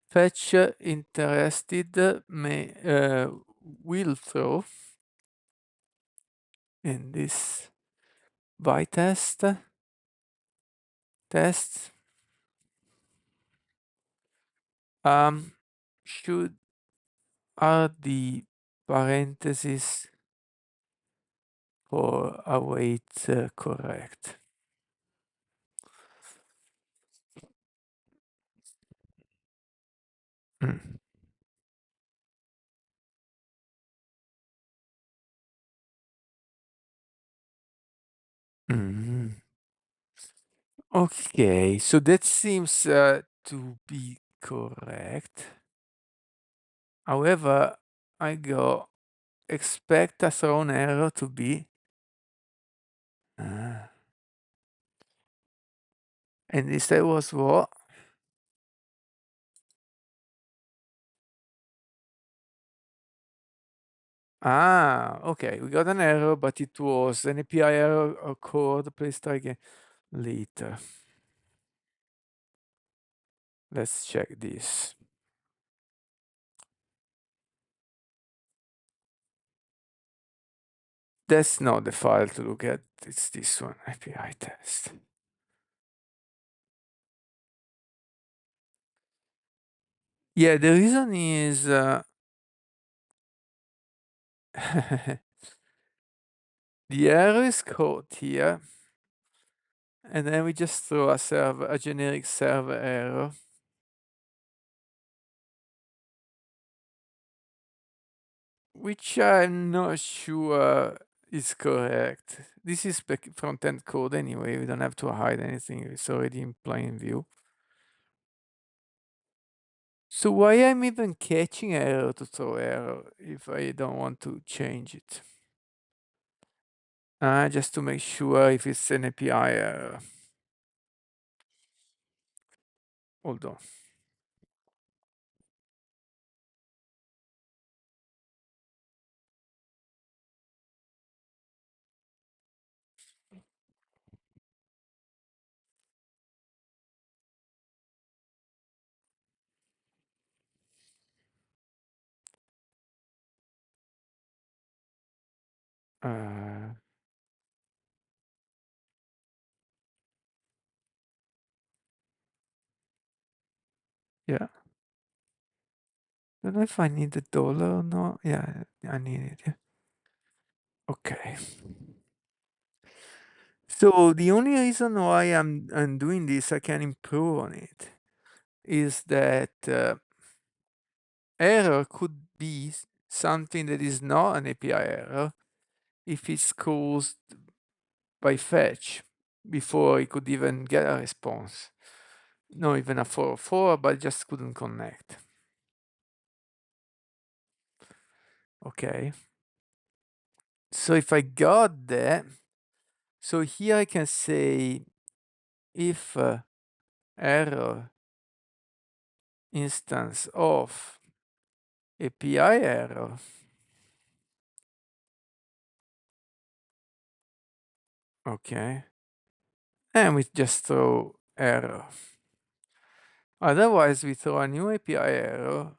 S1: Fetch interested may will throw in this by test should are the parentheses or await correct. Mm. Mhm. Okay, so that seems to be correct. However, I go expect a thrown error to be uh, and instead was what? Ah, okay, we got an error, but it was an API error occurred. Please try again later. Let's check this. That's not the file to look at. It's this one, API test. Yeah, the reason is the error is caught here, and then we just throw a generic server error. Which I'm not sure is correct. This is front-end code anyway. We don't have to hide anything. It's already in plain view. So why I'm even catching error to throw error if I don't want to change it? Just to make sure if it's an API error. Hold on. Uh, yeah. Don't know if I need the dollar or not. Yeah, I need it. Yeah. Okay. So the only reason why I'm doing this, I can improve on it, is that error could be something that is not an API error if it's caused by fetch before it could even get a response. Not even a 404, but just couldn't connect. Okay. So if I got that, so here I can say if error instance of API error. Okay. And we just throw error. Otherwise, we throw a new API error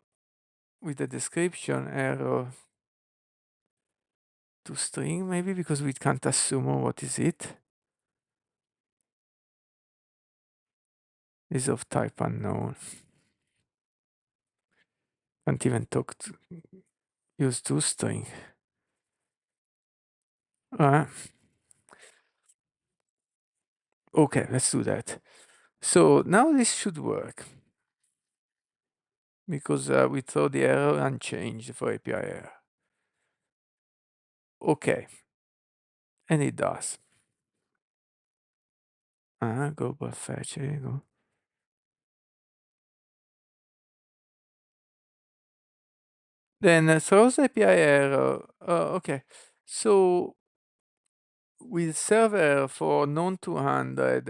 S1: with a description error to string, maybe because we can't assume what is it. Is of type unknown. Can't even use toString. Okay, let's do that. So now this should work because we throw the error unchanged for API error. Okay, and it does. Global fetch, here you go. Then throws API error. Okay, so with server for non 200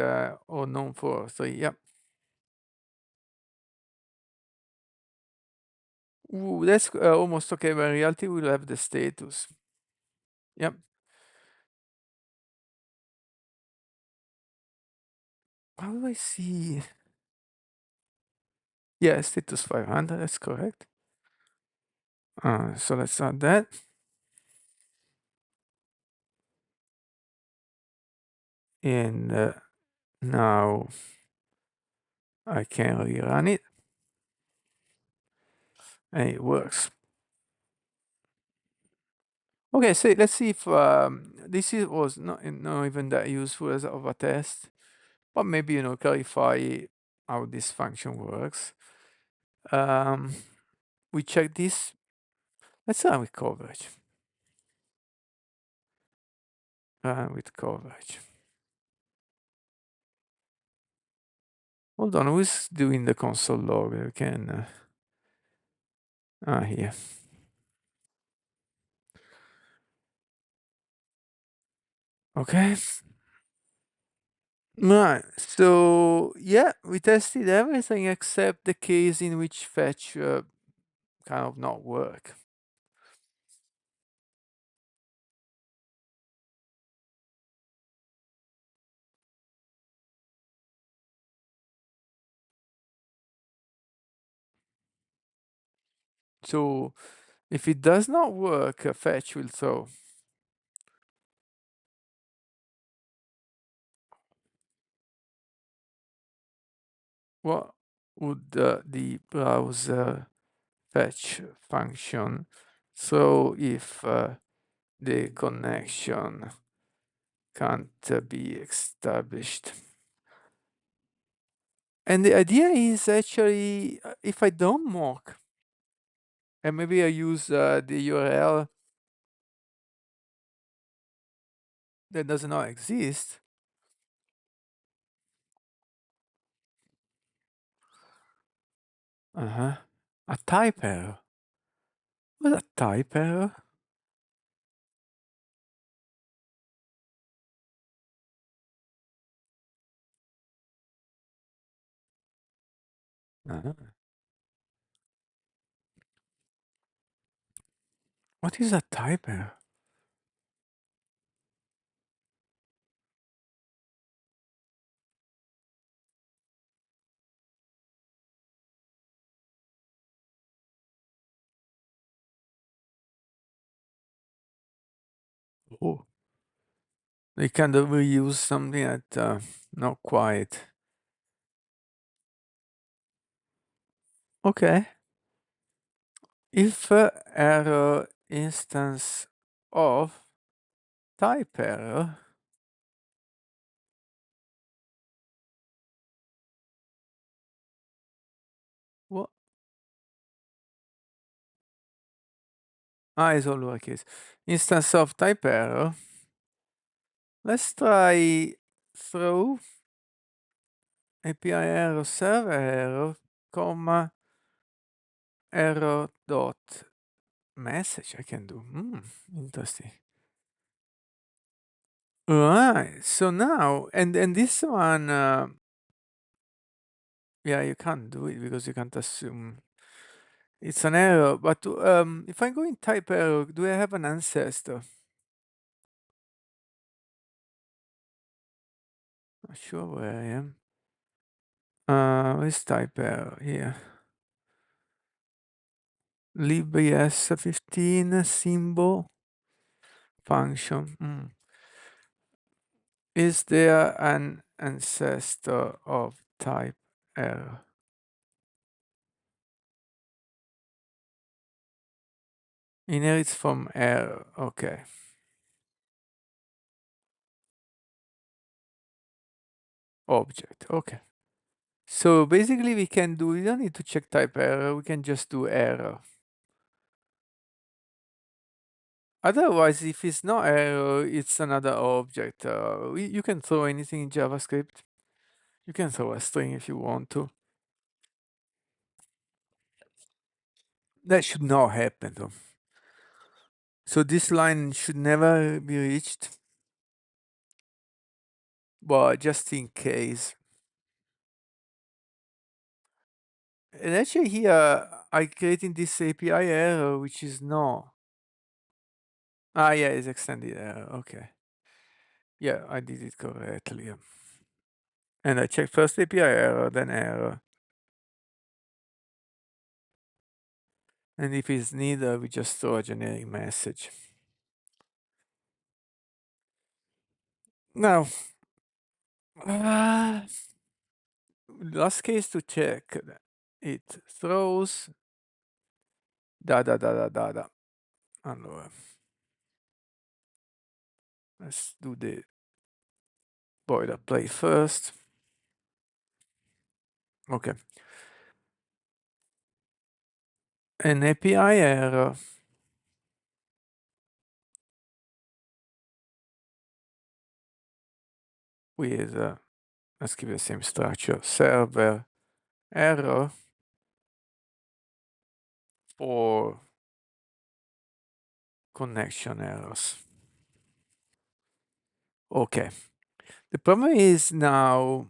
S1: or non 403, yeah. Ooh, that's almost okay, but in reality we'll have the status. Yep. How do I see? Yeah, status 500, that's correct. So let's add that. And now I can rerun it. And it works. Okay, so let's see if was not even that useful as of a test, but maybe clarify how this function works. Um, we check this. Let's start with coverage. With coverage. Hold on, who's doing the console log? We can. Here. Okay. Right. So yeah, we tested everything except the case in which fetch kind of not work. So if it does not work, fetch will throw. What would the browser fetch function throw if the connection can't be established? And the idea is actually if I don't mock, and maybe I use the URL that does not exist. Uh-huh. A type error. What a type error? Uh-huh. What is a type error? Oh, they kind of reuse something that not quite. Okay. If error instance of type error, what? Is all lowercase. Instance of type error. Let's try throw API error server error, comma error dot message. I can do. Interesting. Right. So now, and this one, yeah, you can't do it because you can't assume it's an error. But if I go in type error, do I have an ancestor? Not sure where I am. Where's type error here? libbs 15 symbol function. Is there an ancestor of type error? Inherits from error. Okay. Object. Okay. So basically we don't need to check type error, we can just do error. Otherwise, if it's not error, it's another object. You can throw anything in JavaScript. You can throw a string if you want to. That should not happen though. So this line should never be reached, but just in case. And actually here, I creating this API error, which is no. Yeah, it's extended error, okay. Yeah, I did it correctly. And I check first API error, then error. And if it's neither, we just throw a generic message. Now, uh, last case to check, it throws da da da da da da. Allora. Let's do the boilerplate first. Okay. An API error with, let's give it the same structure, server error for connection errors. Okay. The problem is now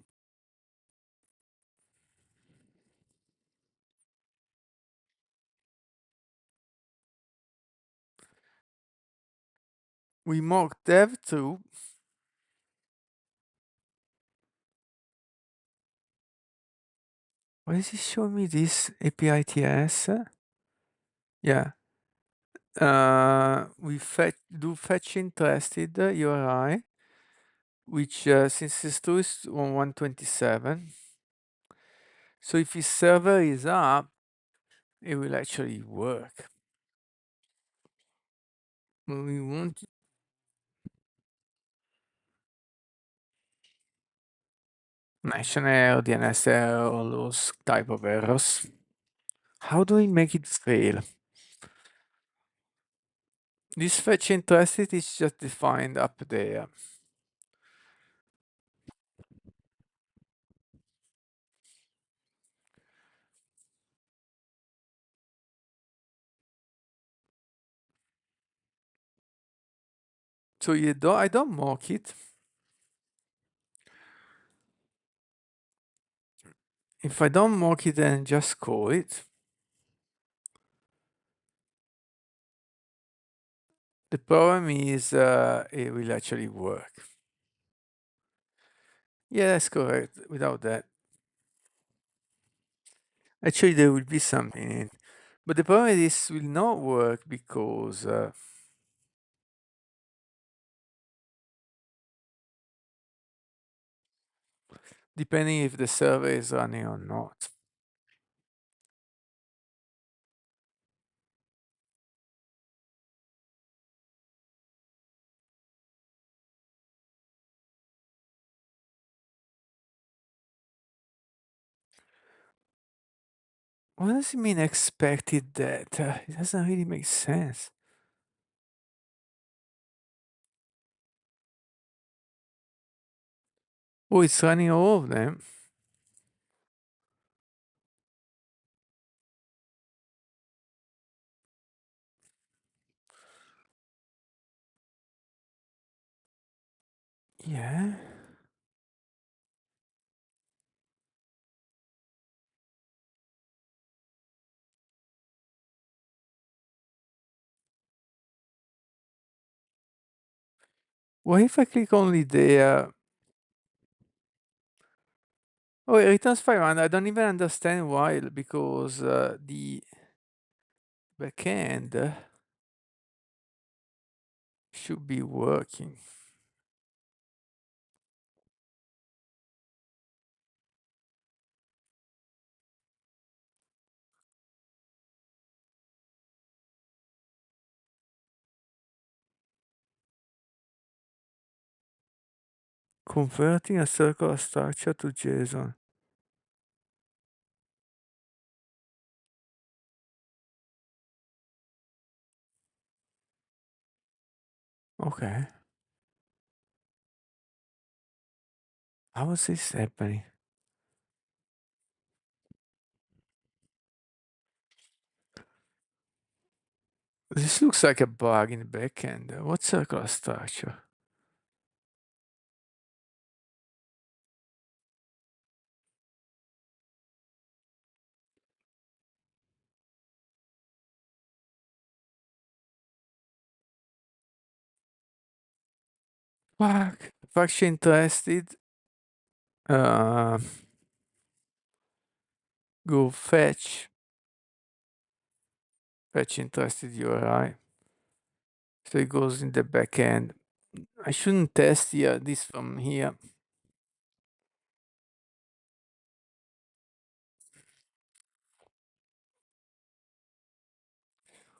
S1: we mock dev2. Why is it showing me this API TS? Yeah. We do fetch interested URI, which since it's true is on 127. So if his server is up, it will actually work. We want mention error, DNS error, all those type of errors. How do we make it fail? This fetch interested is just defined up there. So I don't mock it. If I don't mock it and just call it, the problem is it will actually work. Yeah, that's correct. Without that, actually there will be something in it. But the problem is this will not work because depending if the server is running or not. What does it mean expected data? It doesn't really make sense. Oh, it's running all of them. Yeah. What if I click only there? Oh, it returns 500. I don't even understand why, because the backend should be working. Converting a circular structure to JSON. Okay. How is this happening? This looks like a bug in the backend. What circular structure? Fuck. Function interested. Uh, go fetch. Fetch interested URI. So it goes in the backend. I shouldn't test here, this from here.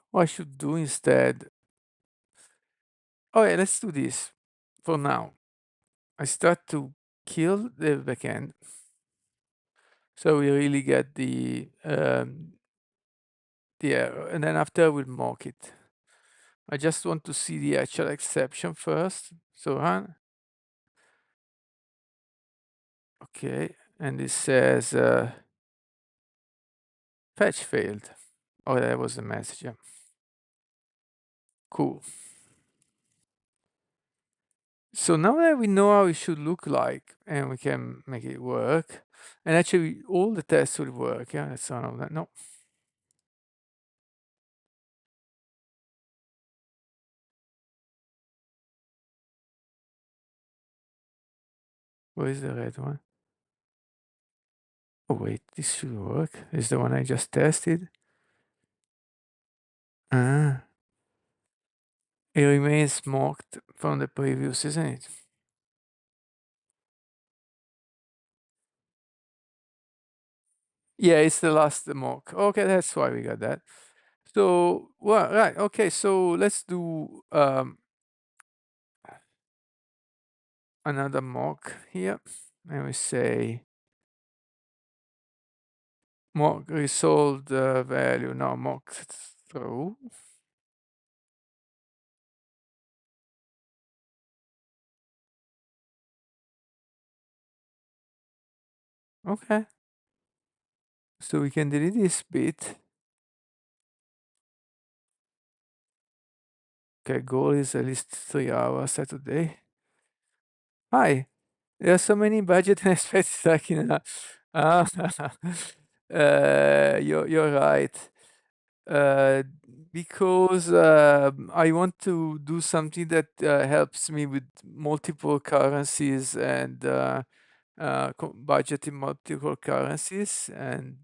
S1: What I should do instead. Oh yeah, let's do this. for now, I start to kill the backend. So we really get the error, and then after we'll mock it. I just want to see the actual exception first. So run. Okay, and it says fetch failed. Oh, that was the message. Yeah. Cool. So now that we know how it should look like and we can make it work, and actually all the tests will work. Yeah, that's one of that. No. Where is the red one? Oh wait, this should work. This is the one I just tested. Ah, it remains marked from the previous, isn't it? Yeah, it's the last mock. Okay, that's why we got that. So, well, right. Okay, so let's do another mock here. And we say mock resolved value, now mock through. Okay. So we can delete this bit. Okay, goal is at least 3 hours a day. Hi. There are so many budget and expenses I can. Ah, you're right. Uh, because I want to do something that helps me with multiple currencies and budgeting multiple currencies, and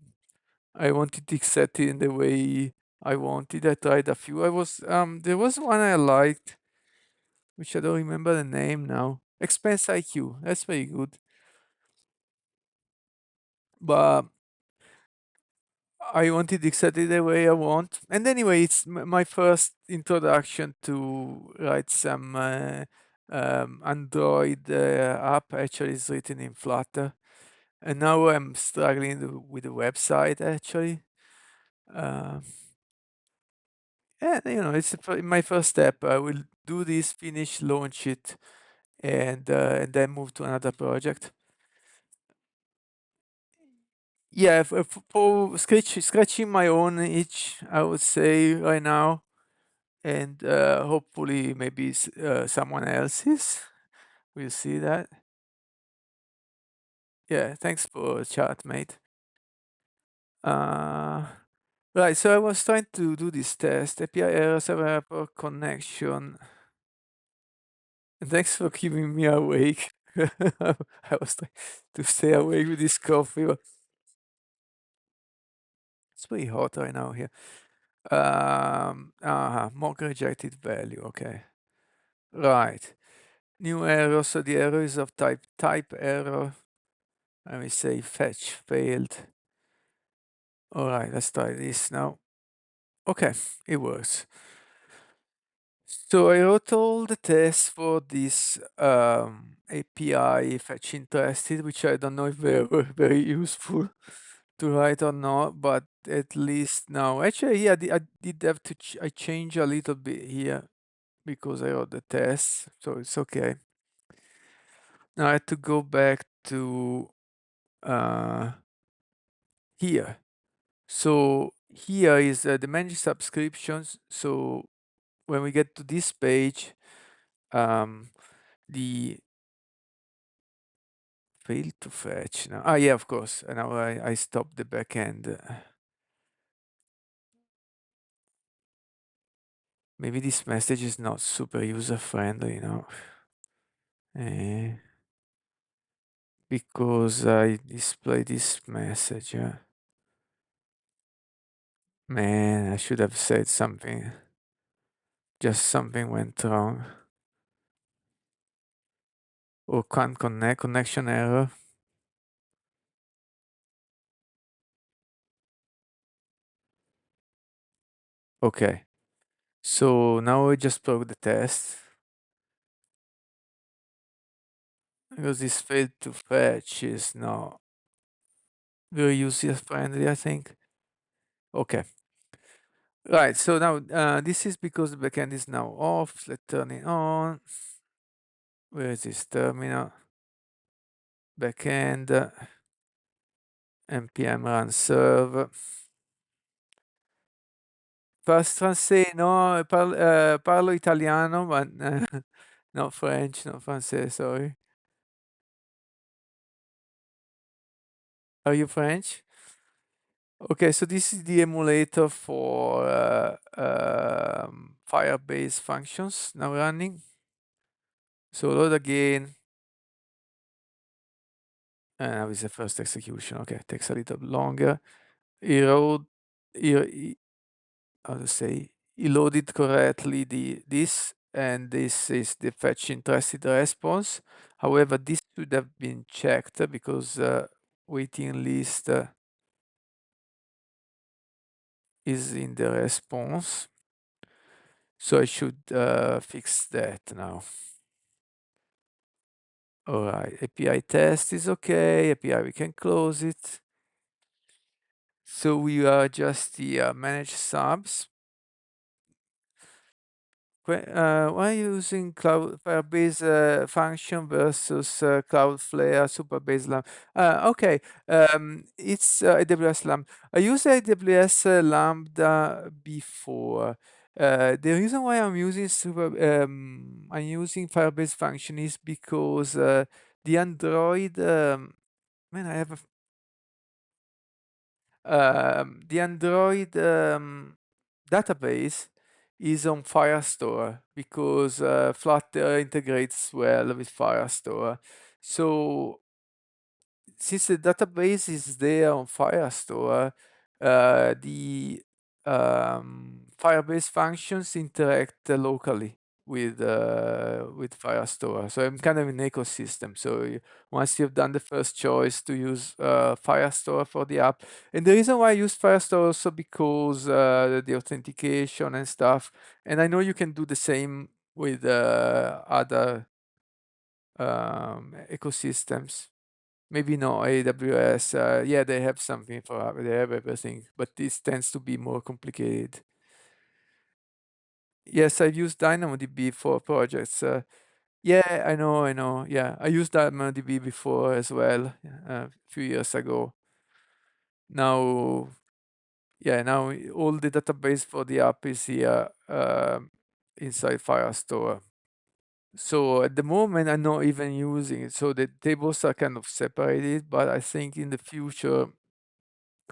S1: I wanted it set in the way I wanted. I tried a few. I was there was one I liked, which I don't remember the name now. Expense IQ. That's very good. But I wanted exactly the way I want. And anyway, it's my first introduction to write some Android app. Actually, it's written in Flutter. And now I'm struggling with the website actually. Uh, and it's my first step. I will do this, finish, launch it, and then move to another project. Yeah, for scratching my own itch, I would say right now, and hopefully maybe someone else's. We'll see that. Yeah, thanks for chat, mate. Uh, right, so I was trying to do this test. API errors, server connection. And thanks for keeping me awake. I was trying to stay awake with this coffee. But it's pretty hot right now here. Mock rejected value. Okay. Right. New error. So the error is of type error. Let me say fetch failed. All right, let's try this now. Okay, it works. So I wrote all the tests for this API fetch interested, which I don't know if they were very useful to write or not, but at least now, actually, yeah, I did have to I change a little bit here because I wrote the test, so it's okay. Now I have to go back to uh, here. So here is the manage subscriptions. So when we get to this page, um, the fail to fetch now. Ah, yeah, of course. And now I stopped the backend. Maybe this message is not super user friendly, eh, because I display this message. Man, I should have said something. Just something went wrong. Or can't connect, connection error. Okay. So now I just broke the test. because this failed to fetch is not very user friendly, I think. Okay. Right, so now this is because the backend is now off. Let's turn it on. Where is this terminal? Backend, npm run serve. First français, no, parlo italiano, but not French, not français, sorry. Are you French? Okay, so this is the emulator for Firebase functions now running. So load again. And now is the first execution. Okay, takes a little longer. He wrote, how to say, he loaded correctly this, and this is the fetch interested response. However, this should have been checked because waiting list is in the response. So I should fix that now. All right, API test is okay. API, we can close it. So we are just the manage subs. Why are you using Cloud Firebase function versus Cloudflare Superbase Lambda? Okay, it's AWS Lambda. I used AWS Lambda before. The reason why I'm using Firebase function is because the Android man, I have the Android database is on Firestore because Flutter integrates well with Firestore. So since the database is there on Firestore, the Firebase functions interact locally with Firestore. So I'm kind of an ecosystem. So once you've done the first choice to use Firestore for the app, and the reason why I use Firestore also because the authentication and stuff, and I know you can do the same with other ecosystems. Maybe not AWS. Yeah, they have something for app. They have everything, but this tends to be more complicated. Yes, I've used DynamoDB for projects. Yeah, I know, I know. Yeah, I used DynamoDB before as well, a few years ago. Now, yeah, now all the database for the app is here inside Firestore. So at the moment, I'm not even using it. So the tables are kind of separated, but I think in the future,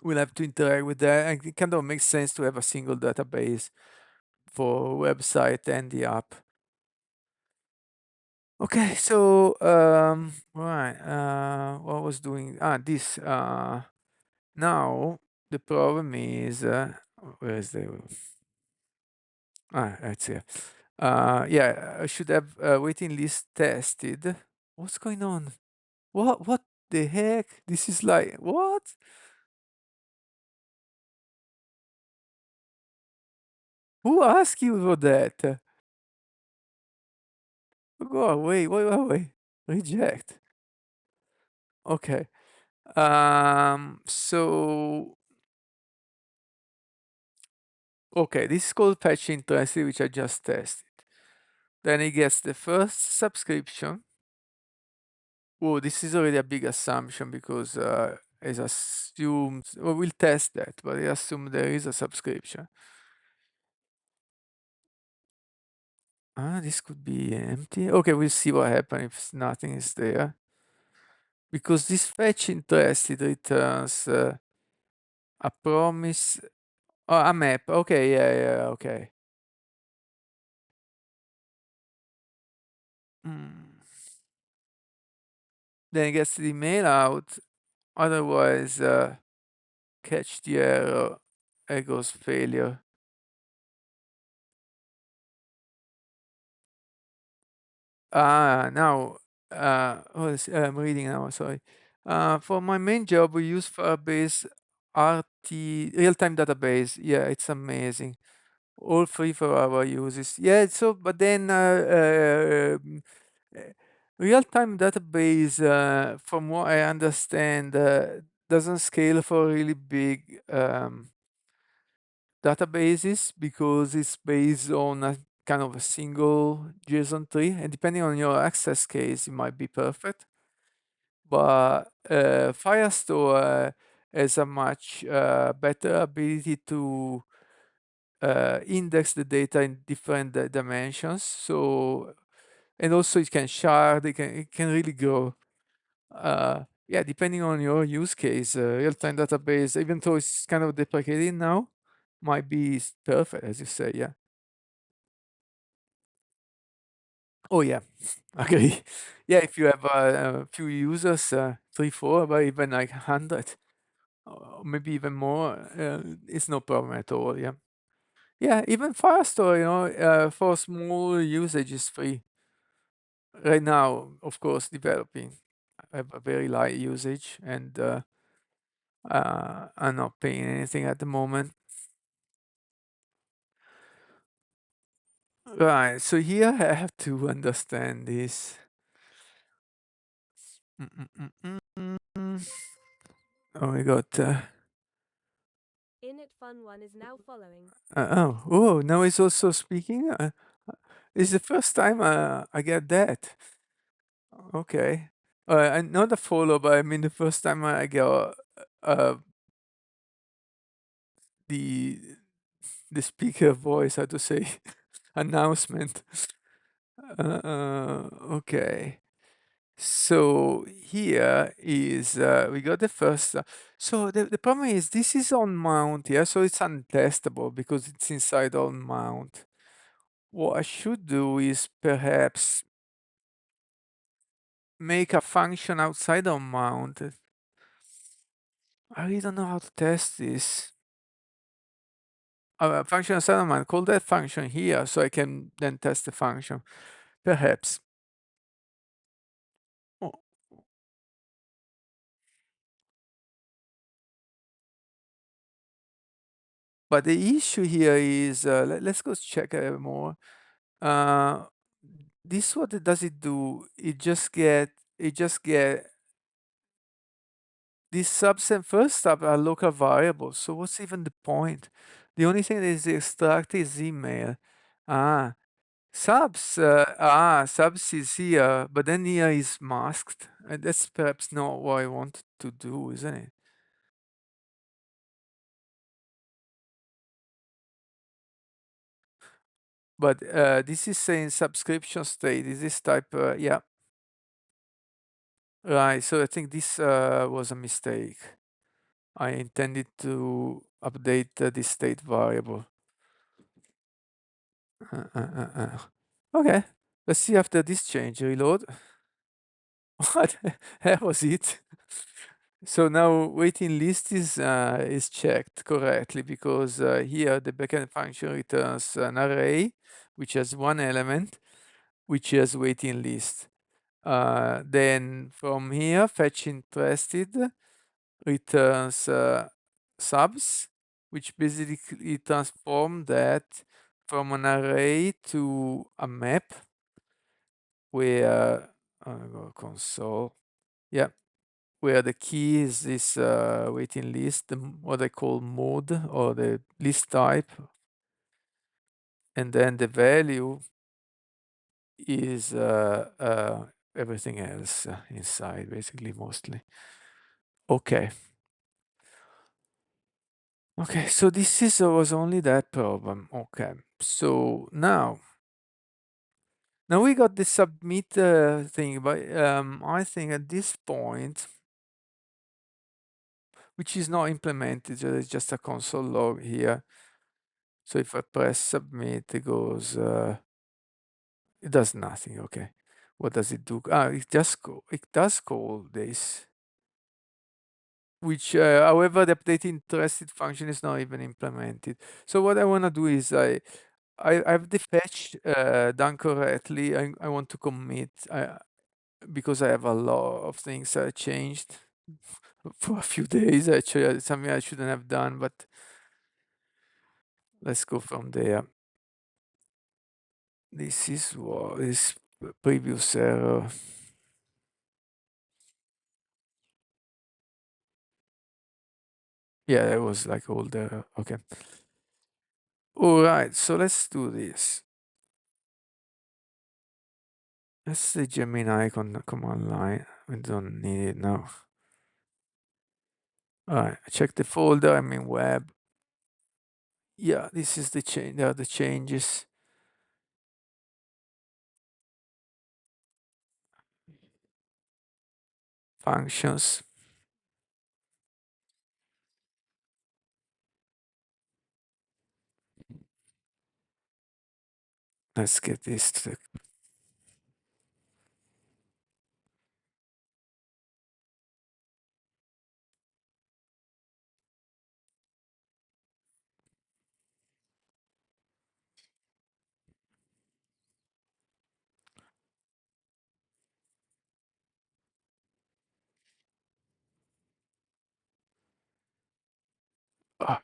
S1: we'll have to interact with that. And it kind of makes sense to have a single database for website and the app. Okay, so right, what was doing? This. Now the problem is where is the it's here. Yeah, I should have waiting list tested. What's going on? What the heck? This is like what? Who asked you for that? Go away. Wait. Reject. Okay. So okay, this is called fetch interested, which I just tested. Then he gets the first subscription. Oh, this is already a big assumption because it assumes, well, we'll test that, but I assume there is a subscription. This could be empty. Okay, we'll see what happens if nothing is there. Because this fetch interested returns a promise, a map. Okay, yeah, okay. Mm. Then it gets the email out. Otherwise, catch the error, equals failure. Now, I'm reading now, sorry. For my main job, we use Firebase RT, real-time database. Yeah, it's amazing. All free for our users. Yeah, so, but then real-time database, from what I understand, doesn't scale for really big databases because it's based on a kind of a single JSON tree, and depending on your access case, it might be perfect. But Firestore has a much better ability to index the data in different dimensions. So, and also it can shard, it can really grow. Yeah, depending on your use case, real-time database, even though it's kind of deprecated now, might be perfect, as you say. Yeah. Oh yeah, agree. Yeah, if you have a few users, three, four, but even like 100, or maybe even more, it's no problem at all. Yeah. Yeah, even Firestore, for small usage is free. Right now, of course, developing, I have a very light usage, and I'm not paying anything at the moment. Right, so here I have to understand this. Mm, mm, mm, mm. Oh, we got.
S2: Init Fun 1 is now following.
S1: Oh, now he's also speaking. It's the first time I get that. Okay. And not a follow, but I mean the first time I get uh, the the speaker voice, how to say, announcement. Okay. So here is we got the first. So the problem is this is on mount, yeah. So it's untestable because it's inside on mount. What I should do is perhaps make a function outside on mount. I really don't know how to test this. A function outside on mount. Call that function here, so I can then test the function. Perhaps. Oh, but the issue here is let's go check more. Uh, this what does it do? It just get these subs and first stub are local variables. So what's even the point? The only thing that is extract is email. Ah, subs is here, but then here is masked, and that's perhaps not what I want to do, isn't it? But this is saying subscription state. Is this type? Yeah, right. So I think this was a mistake. I intended to update this state variable. Okay, let's see after this change. Reload. What? That was it. So now waiting list is checked correctly because here the backend function returns an array which has one element which has waiting list. Then from here fetch interested returns subs, which basically transform that from an array to a map where go console, yeah, where the key is this waiting list, what I call mode or the list type, and then the value is everything else inside, basically mostly. Okay. Okay, so this is was only that problem. Okay, so now we got the submit thing, but I think at this point, which is not implemented, it's just a console log here. So if I press submit, it goes, it does nothing. Okay, what does it do? It does call this, which, however, the update interested function is not even implemented. So what I want to do is I have the fetch done correctly. I want to commit because I have a lot of things changed for a few days. Actually, something I shouldn't have done, but let's go from there. This is what is previous error. Yeah, that was like all the okay. All right, so let's do this. That's the Gemini icon, the command line. We don't need it now. All right, check the folder. I'm in web. Yeah, this is the change. There are the changes. Functions. Let's get this to the ah,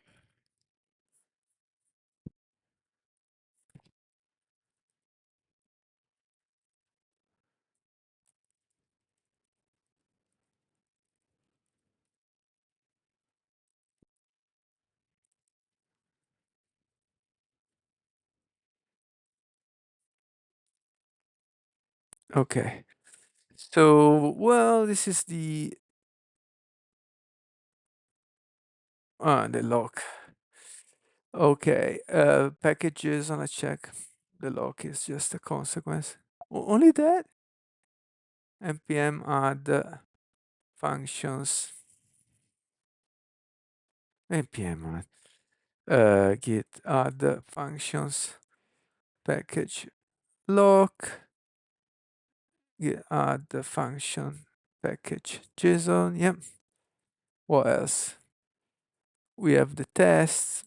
S1: okay. So well, this is the lock. Okay, packages on a check. The lock is just a consequence. Only that? npm add functions. npm add git add functions package lock git add the function package JSON. Yep. What else? We have the tests.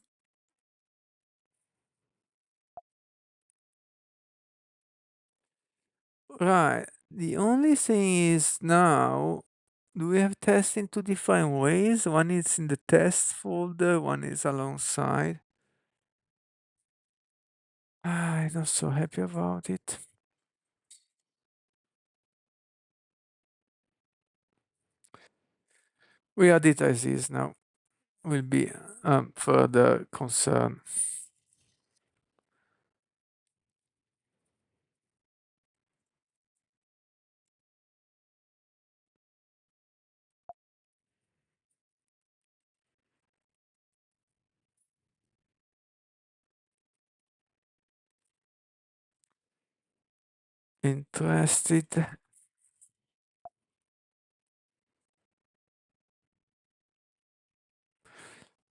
S1: Right. The only thing is now, do we have tests in two different ways? One is in the test folder, one is alongside. I'm not so happy about it. We add it as is now. Will be further concern. Interested.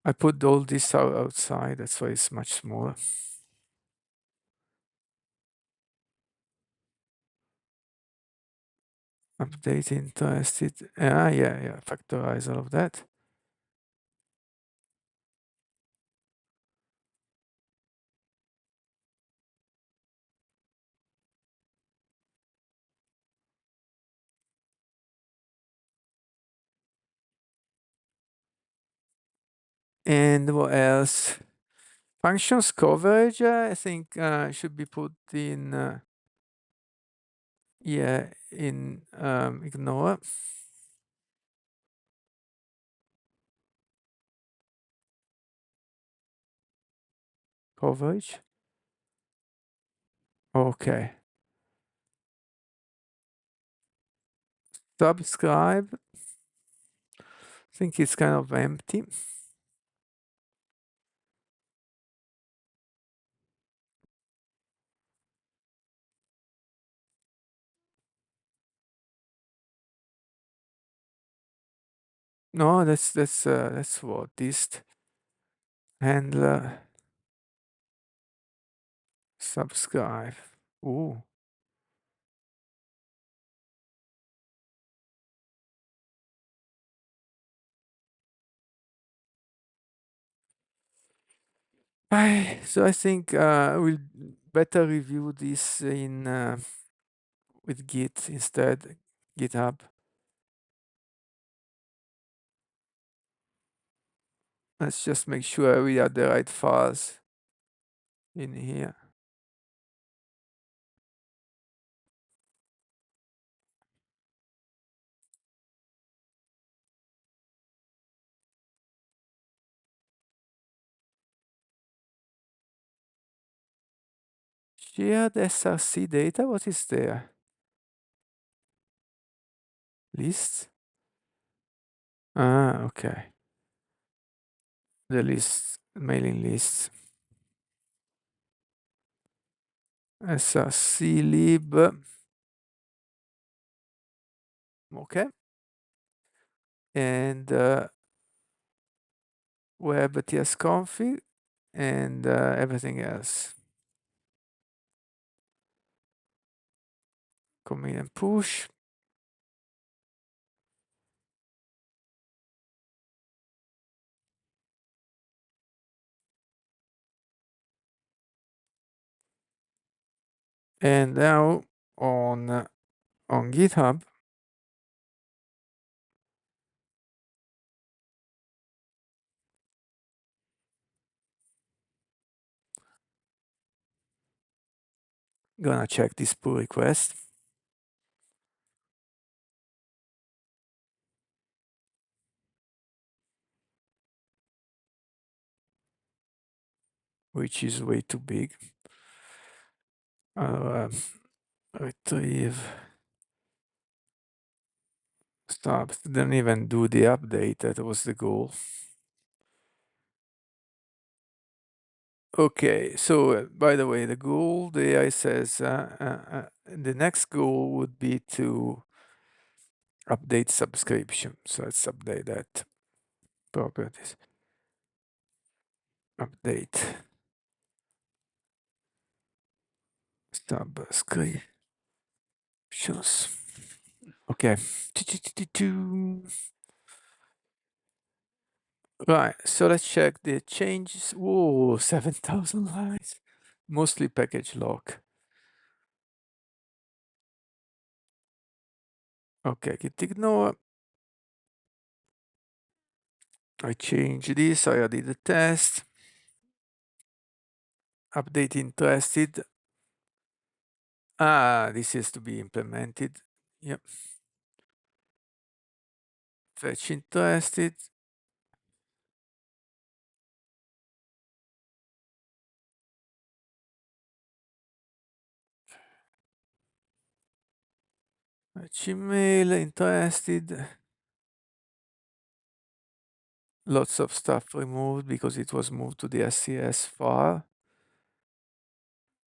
S1: I put all this outside, that's why it's much smaller. Update interested. Yeah, factorize all of that. And what else? Functions coverage, I think should be put in, yeah, in ignore coverage. Okay. Subscribe. I think it's kind of empty. No, that's what dist handler subscribe. Ooh. So I think we'll better review this in with Git instead, GitHub. Let's just make sure we have the right files in here. Shared SRC data, what is there? Lists? Ah, okay. The list, mailing lists. SRC lib. Okay. And web tsconfig and everything else. Commit and push. And now on GitHub, gonna check this pull request. Which is way too big. Retrieve stop. Didn't even do the update. That was the goal. Okay, so by the way, the goal the AI says the next goal would be to update subscription. So let's update that properties. Update subscriptions. Okay. Right, so let's check the changes. Whoa, 7,000 lines. Mostly package lock. Okay, git ignore. I change this, I added the test. Update interested. Ah, this is to be implemented. Yep. Fetch interested. Fetch email interested. Lots of stuff removed because it was moved to the SCS file.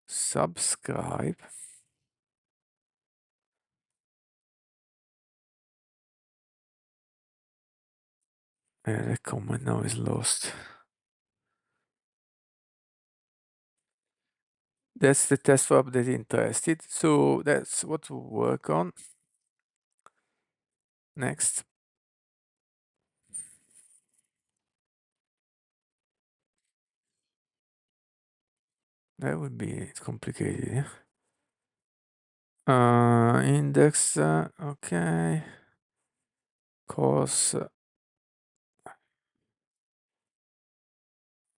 S1: Subscribe. And the comment now is lost. That's the test for update interested. So that's what we'll work on. Next. That would be complicated. Index, okay. Course,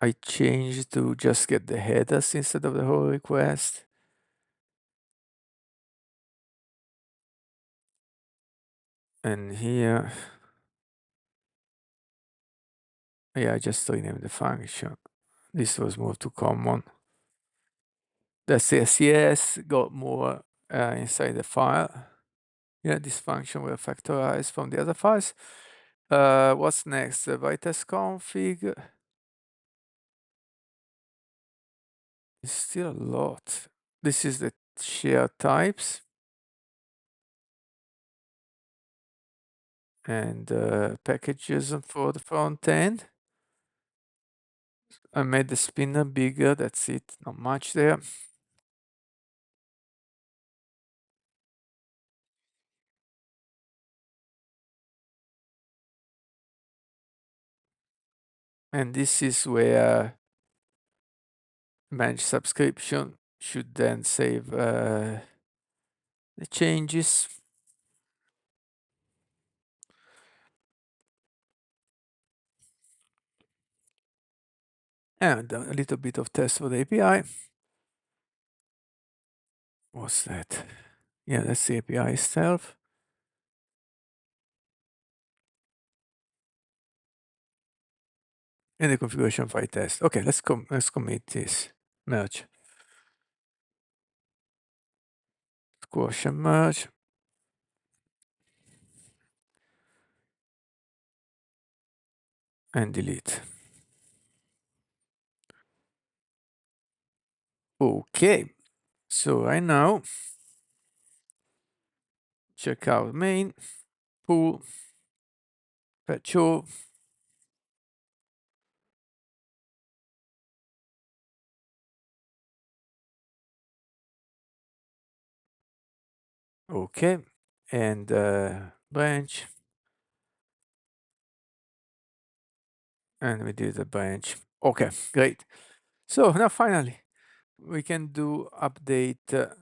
S1: I changed to just get the headers instead of the whole request. And here, yeah, I just renamed the function. This was moved to common. The CSS got more inside the file. Yeah, this function will factorize from the other files. What's next? Vitess config. It's still a lot. This is the share types and packages for the front end. I made the spinner bigger. That's it. Not much there. And this is where manage subscription should then save the changes. And a little bit of test for the API. What's that? Yeah, that's the API itself. And the configuration file test. Okay, let's commit this merge. Quotient merge. And delete. Okay, so right now, check out main, pool, fetch all. Okay, and branch, and we did a branch. Okay, great. So now finally, we can do update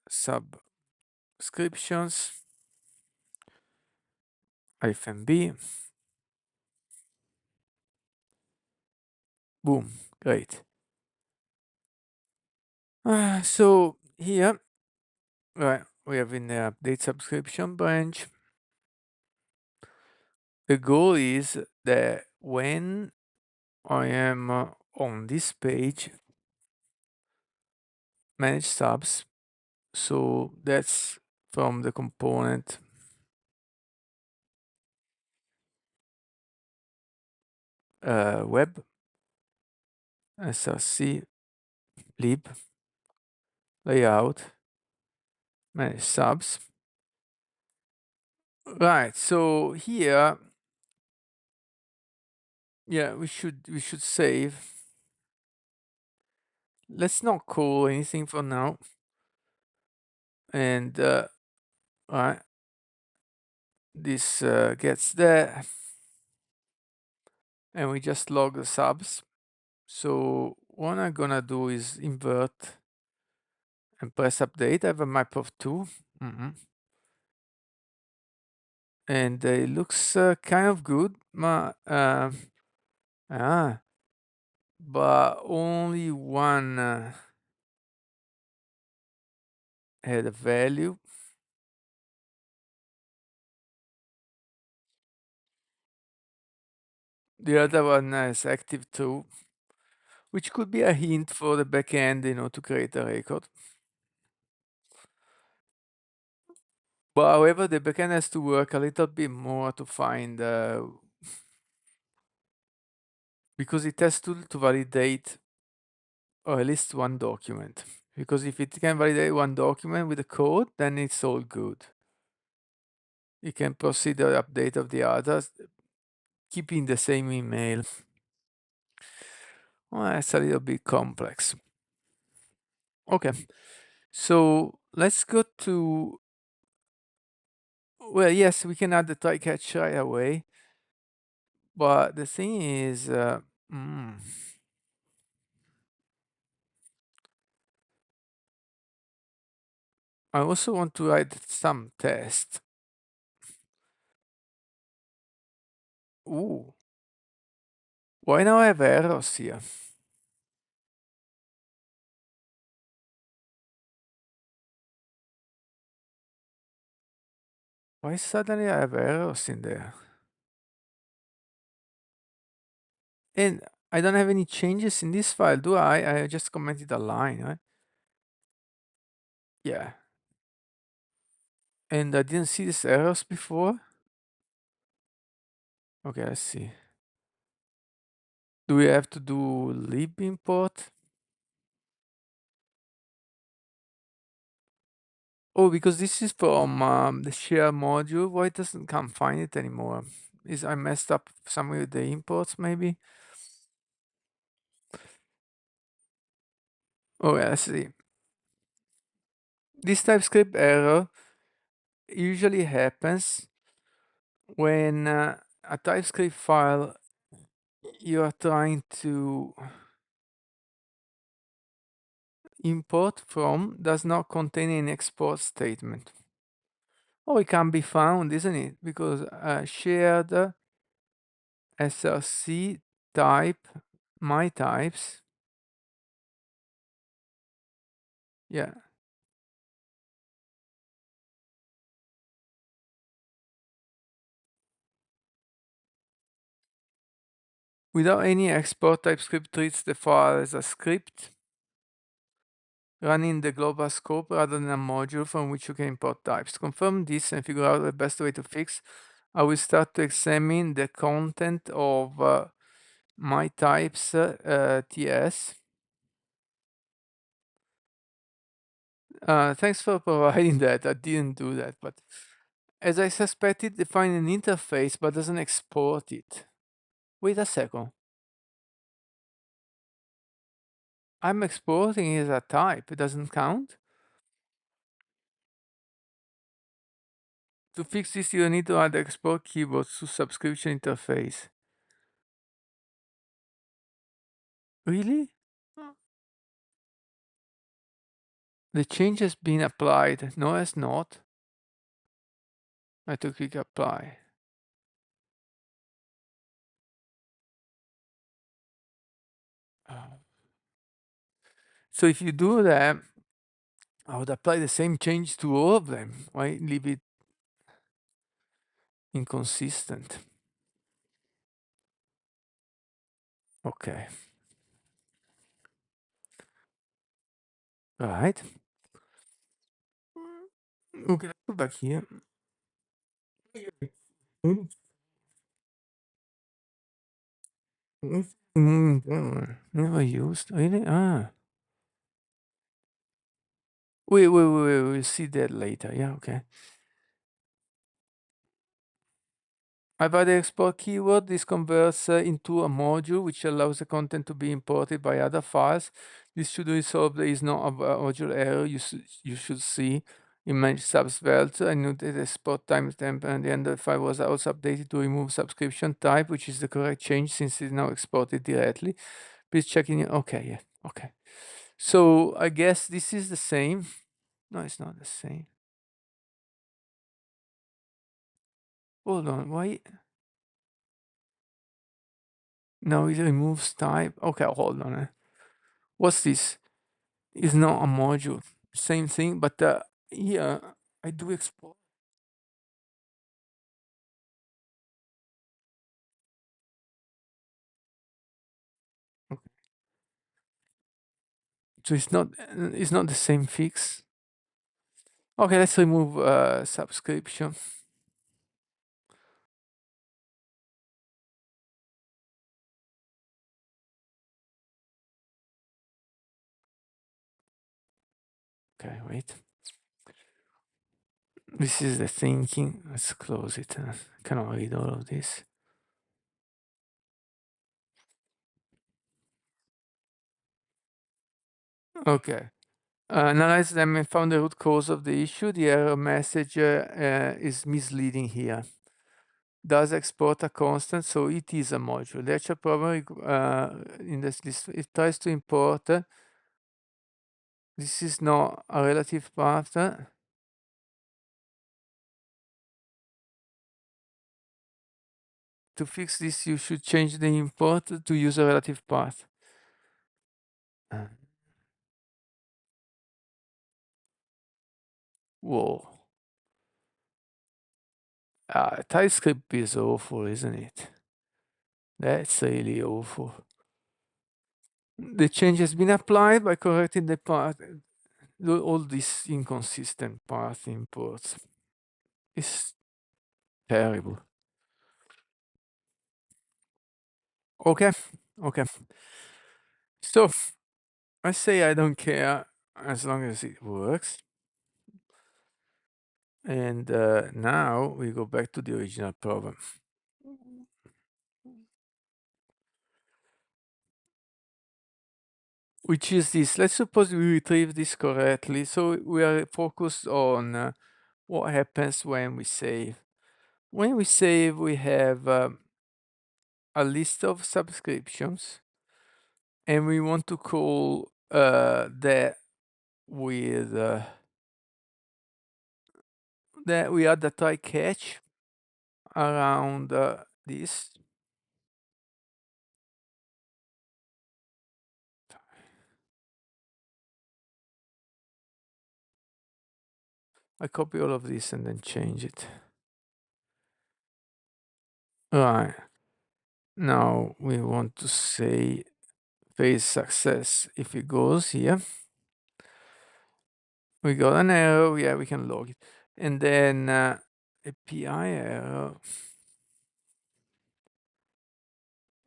S1: subscriptions, -b. Boom, great. So here, right, we have in the update subscription branch. The goal is that when I am on this page, manage subs, so that's from the component web, src, lib, layout, manage subs. Right, so here, yeah, we should save. Let's not call anything for now. And right, this gets there, and we just log the subs. So what I'm gonna do is invert and press update. I have a map of 2. And it looks kind of good, ah, but only one had a value. The other one is active too, which could be a hint for the backend, to create a record. But however, the backend has to work a little bit more to find, because it has to validate or at least one document. Because if it can validate one document with the code, then it's all good. You can proceed the update of the others, keeping the same email. Well, it's a little bit complex. Okay, so let's go to, well, yes, we can add the try catch right away. But the thing is, I also want to write some test. Ooh, why now I have errors here? Why suddenly I have errors in there? And I don't have any changes in this file, do I? I just commented a line, right? Yeah. And I didn't see these errors before. Okay, let's see. Do we have to do lib import? Oh, because this is from the share module. Why it doesn't come find it anymore? Is I messed up somewhere with the imports maybe? Oh, yeah, let's see. This TypeScript error usually happens when a TypeScript file you are trying to import from does not contain an export statement. Oh, it can be found, isn't it? Because shared src type my types. Yeah. Without any export, TypeScript treats the file as a script. running the global scope rather than a module from which you can import types. To confirm this and figure out the best way to fix, I will start to examine the content of my types TS. Thanks for providing that. I didn't do that, but as I suspected, define an interface but doesn't export it. Wait a second. I'm exporting it as a type. It doesn't count. To fix this, you need to add export keywords to subscription interface. Really? The change has been applied. No, it's not. I have to click apply. So if you do that, I would apply the same change to all of them. Why leave it inconsistent? Okay. Right. Okay, let's go back here. Never used. Really? Ah. Wait. We'll see that later. Yeah, okay. By the export keyword, this converts into a module which allows the content to be imported by other files. This should resolve there is no module error you should see in manage Svelte. I knew that the export timestamp and the end of the file was also updated to remove subscription type, which is the correct change since it's now exported directly. Please check in. Okay, yeah, okay. So I guess this is the same. No, it's not the same. Hold on, why? No, it removes type. Okay, hold on. What's this? Is not a module. Same thing, but here I do export. Okay. So it's not the same fix. Okay, let's remove subscription. Okay, wait. This is the thinking. Let's close it. Cannot read all of this. Okay. Analyze them and found the root cause of the issue. The error message is misleading here. Does export a constant, so it is a module. The actual problem in this list, it tries to import. This is not a relative path. To fix this, you should change the import to use a relative path. Whoa. TypeScript is awful, isn't it? That's really awful. The change has been applied by correcting the path. All these inconsistent path imports. It's terrible. Okay, okay. So I say I don't care as long as it works. And now we go back to the original problem. Which is this. Let's suppose we retrieve this correctly. So we are focused on what happens when we save. When we save, we have a list of subscriptions, and we want to call that with that we add the try catch around this. I copy all of this and then change it. Right. Now we want to say phase success if it goes here. We got an error. Yeah, we can log it. And then API error.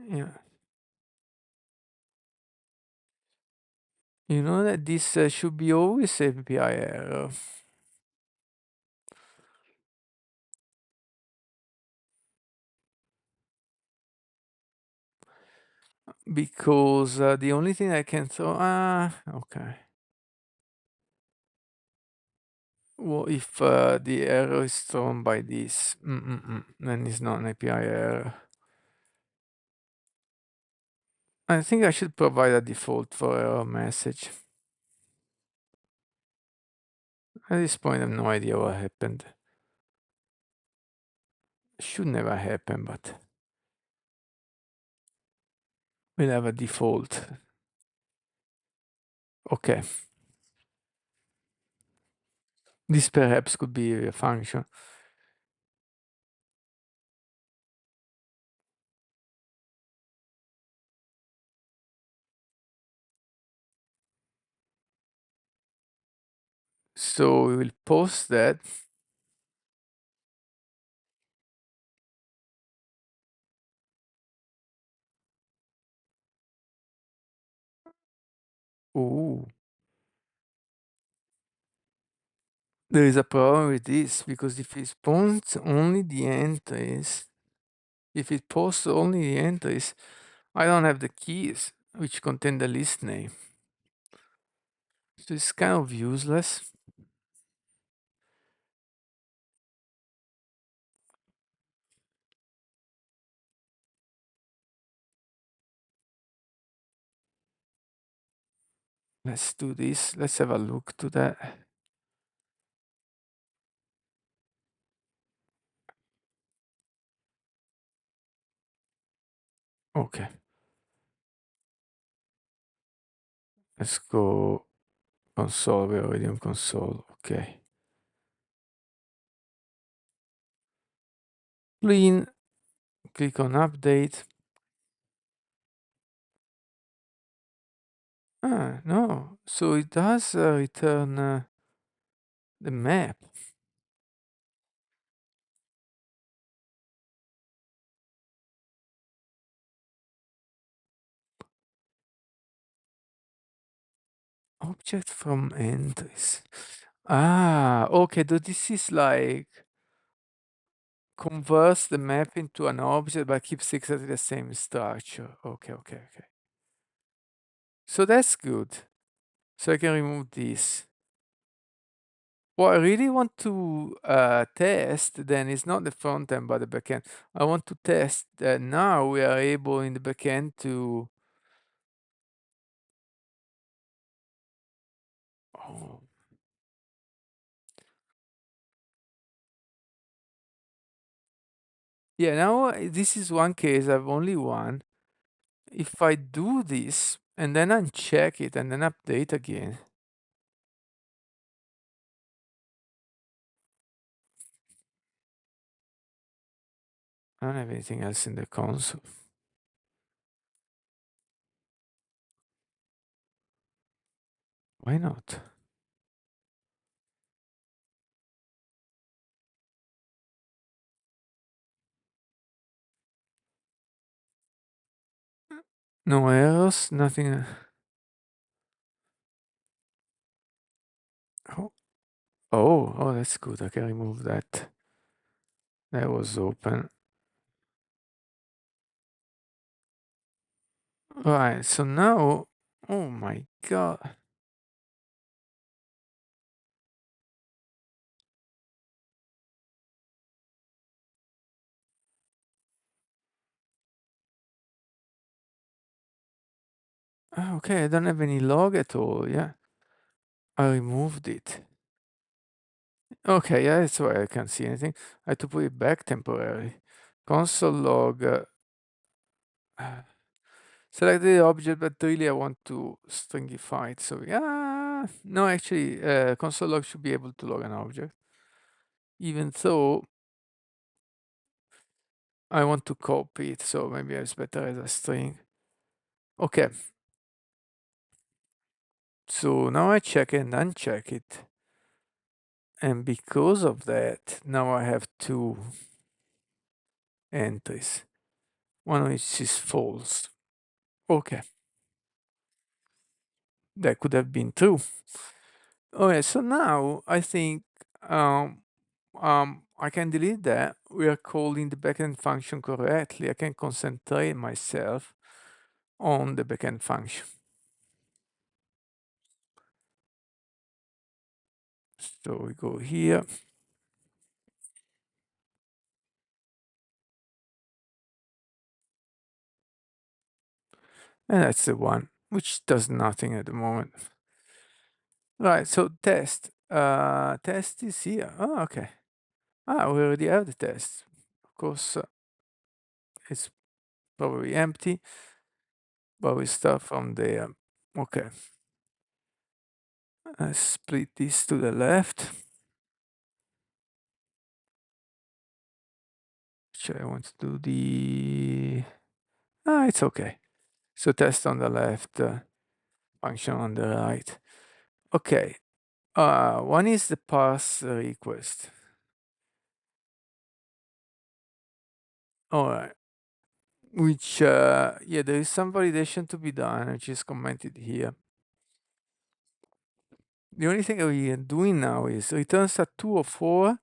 S1: Yeah. You know that this should be always API error. Because the only thing I can throw, okay. Well, if the error is thrown by this, then it's not an API error. I think I should provide a default for error message. At this point, I have no idea what happened. Should never happen, but we'll have a default. Okay. This perhaps could be a function. So we will post that. Ooh. There is a problem with this because if it posts only the entries, if it posts only the entries, I don't have the keys which contain the list name. So it's kind of useless. Let's do this. Let's have a look to that. Okay. Let's go console. We're already on console. Okay. Clean. Click on update. No. So it does return the map. Object from entries. Okay. So this is like converts the map into an object but keeps exactly the same structure. Okay, okay, okay. So that's good. So I can remove this. What I really want to test then is not the front end but the back end. I want to test that now we are able in the back end to. Oh. Yeah, now this is one case, I have only one. If I do this and then uncheck it and then update again. I don't have anything else in the console. Why not? No errors, nothing. Oh, oh, that's good. I can remove that. That was open. Right, so now, oh my God. Okay, I don't have any log at all. Yeah, I removed it. Okay, yeah, that's why I can't see anything. I had to put it back temporarily. Console log. Select the object, but really I want to stringify it. So yeah, no, actually, console log should be able to log an object, even though I want to copy it. So maybe it's better as a string. Okay. So now I check and uncheck it. And because of that, now I have two entries, one of which is false. Okay, that could have been true. Okay, so now I think I can delete that. We are calling the backend function correctly. I can concentrate myself on the backend function. So we go here. And that's the one which does nothing at the moment. Right, so test. Test is here. Oh, okay. Ah, we already have the test. Of course, it's probably empty, but we start from there. Okay. Let's split this to the left. Actually, I want to do the... it's okay. So test on the left, function on the right. Okay. One is the parse request. All right. Which, yeah, there is some validation to be done, which is commented here. The only thing we are doing now is returns a 2 or 4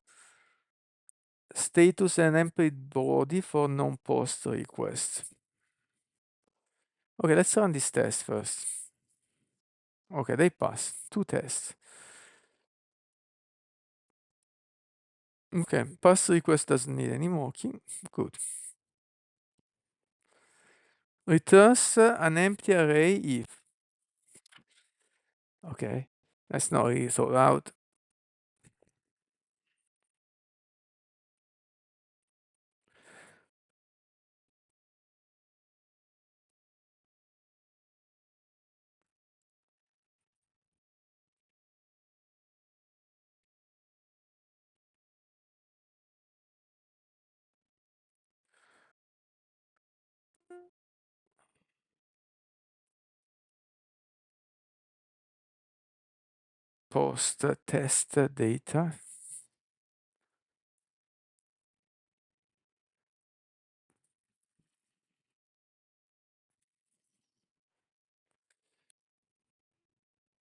S1: status and empty body for non-post request. Okay, let's run this test first. Okay, they pass. 2 tests. Okay, pass request doesn't need any mocking. Good. Returns an empty array if. Okay, that's not really thought out. Post test data.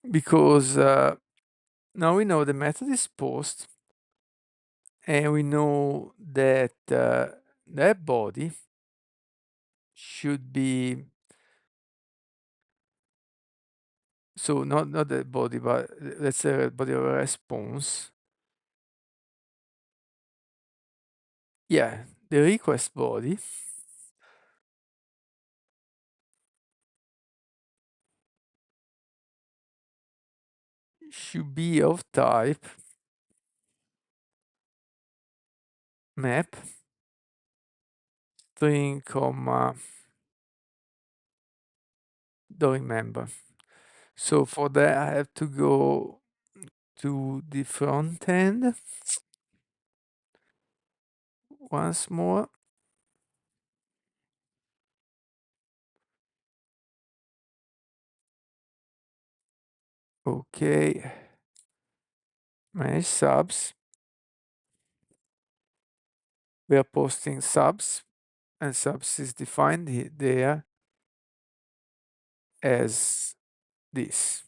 S1: Because now we know the method is post, and we know that that body should be, so not the body, but let's say body of a response. Yeah, the request body should be of type map string comma don't remember. So for that I have to go to the front end once more. Okay, manage subs. We are posting subs, and subs is defined there as this.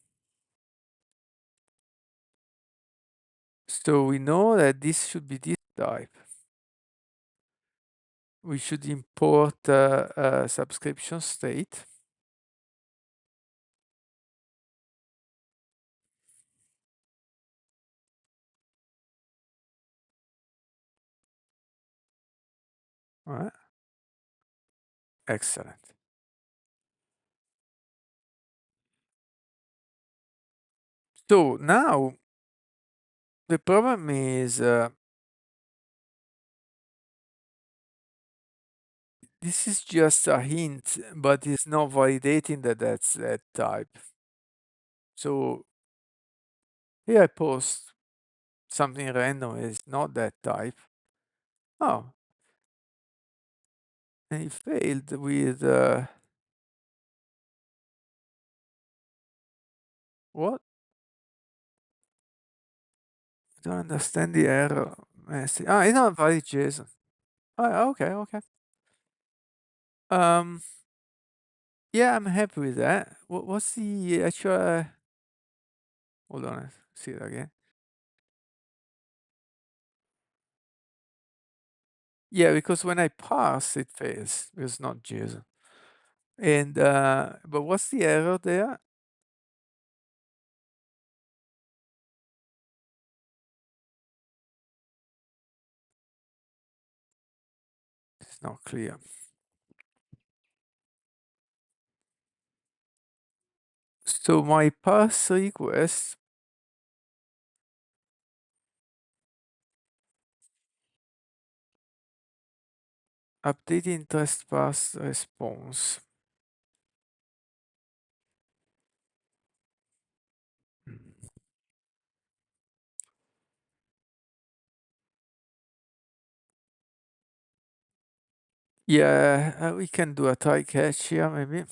S1: So we know that this should be this type. We should import a subscription state. All right. Excellent. So now the problem is this is just a hint, but it's not validating that that's that type. So here I post something random, it's not that type. Oh, and it failed with what? I don't understand the error message. Ah, it's not valid JSON. Okay, okay. Um, yeah, I'm happy with that. What's the actual? Hold on, let's see it again. Yeah, because when I pass, it fails. It's not JSON. And but what's the error there? It's not clear. So my pass request update interest pass response. Hmm. Yeah, we can do a try catch here maybe.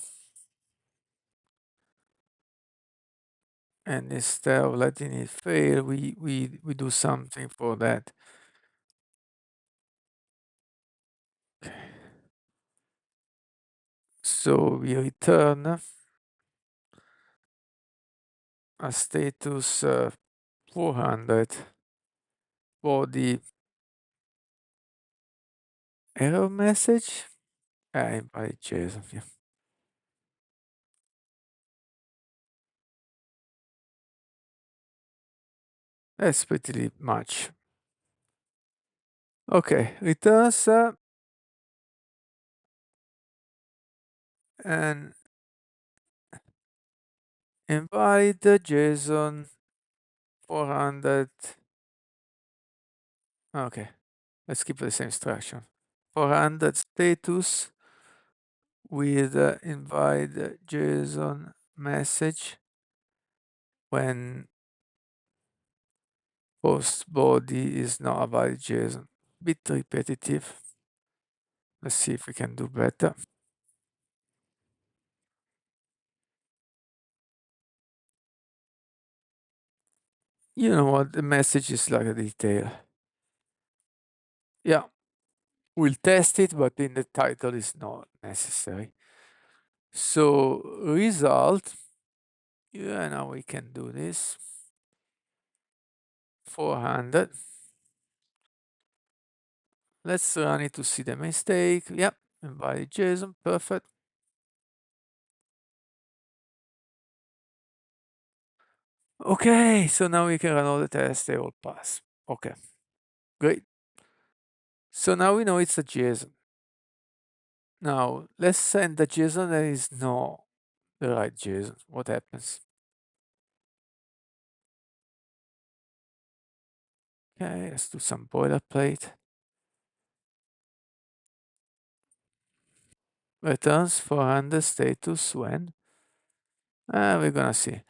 S1: And instead of letting it fail, we do something for that. Okay. So we return a status 400 body error message. By JSON. Yeah. That's pretty much. Okay, returns and invalid JSON 400. Okay, let's keep the same instruction. 400 status with invalid JSON message when post body is not a valid JSON. Bit repetitive. Let's see if we can do better. You know what? The message is like a detail. Yeah, we'll test it, but in the title is not necessary. So result, yeah, now we can do this. 400. Let's run it to see the mistake. Yep, invalid JSON, perfect. Okay, so now we can run all the tests, they all pass. Okay, great. So now we know it's a JSON. Now let's send the JSON that is not the right JSON. What happens? Okay, let's do some boilerplate. Returns 400 status when? We're gonna see.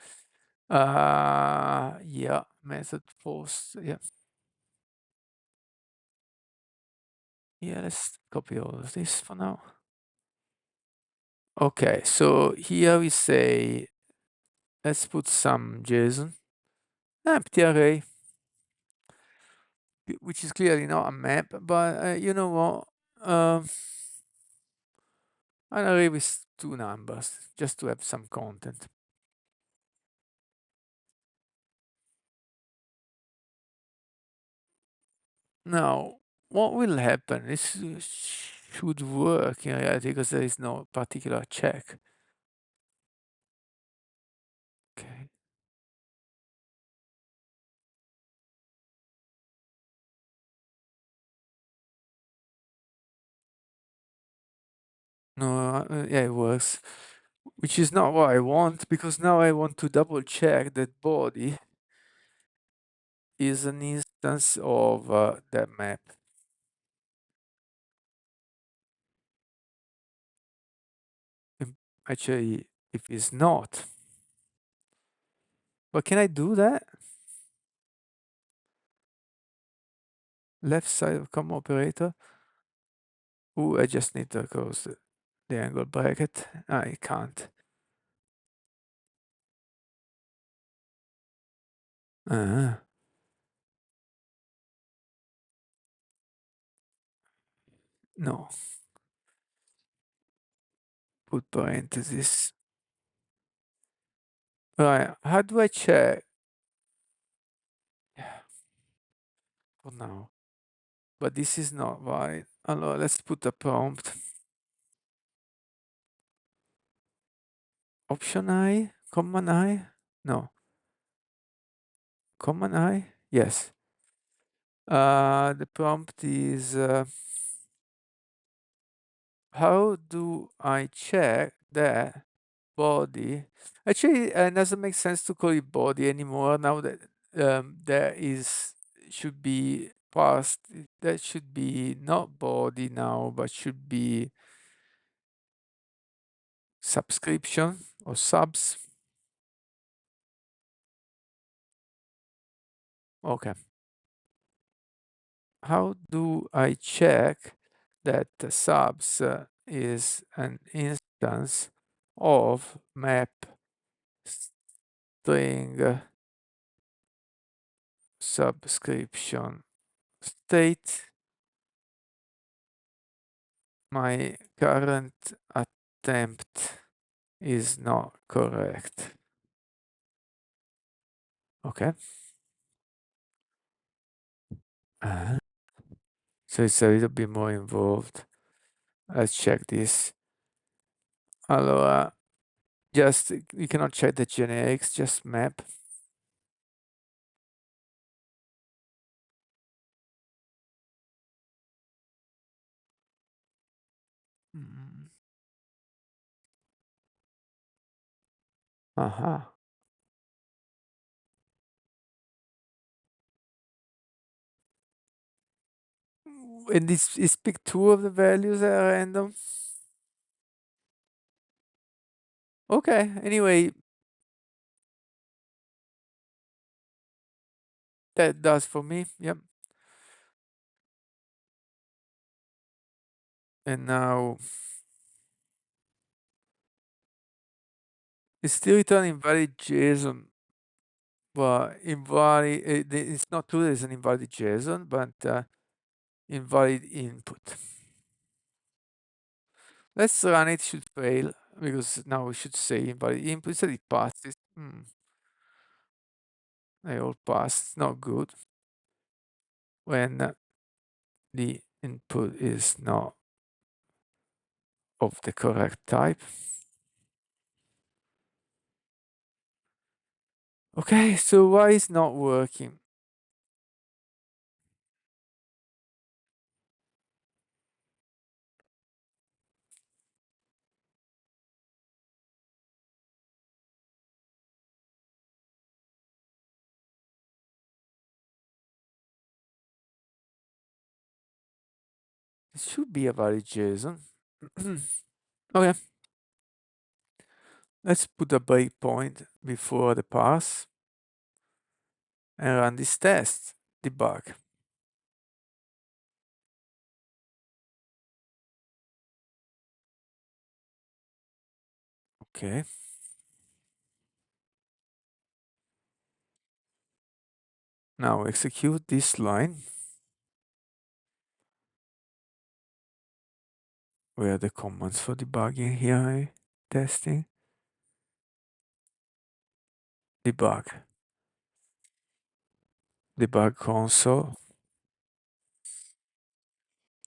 S1: Yeah, method post, yeah. Yeah, let's copy all of this for now. Okay, so here we say, let's put some JSON, empty array, which is clearly not a map, but you know what? An array with two numbers, just to have some content. Now, what will happen? This should work in reality because there is no particular check. Okay. No, yeah, it works. Which is not what I want because now I want to double check that body is an instance of that map. Actually, if it's not, but can I do that? Left side of comma operator. I just need to close the angle bracket. I can't. Uh, No, put parentheses. Right, how do I check? For now. But this is not right. Allora, let's put a prompt. Option I? Command I? No. Command I? Yes. The prompt is how do I check that body? Actually, it doesn't make sense to call it body anymore now that there is should be past. That should be not body now, but should be subscription or subs. Okay. How do I check that the subs is an instance of map string subscription state? My current attempt is not correct. Okay. Uh, so it's a little bit more involved. Let's check this. Allora, just you cannot check the generics, just map. Mm. Uh-huh. And this is pick two of the values that are random. Okay, anyway, that does for me. Yep. And now it's still return invalid JSON, but invalid, it's not true there's an invalid JSON, but invalid input. Let's run it, should fail, because now we should say invalid input, instead it passes. They all pass, it's not good when the input is not of the correct type. Okay, so why is not working? It should be a valid JSON. Okay, let's put a breakpoint before the pass and run this test, debug. Okay. Now execute this line where are the commands for debugging here, testing, debug, debug console.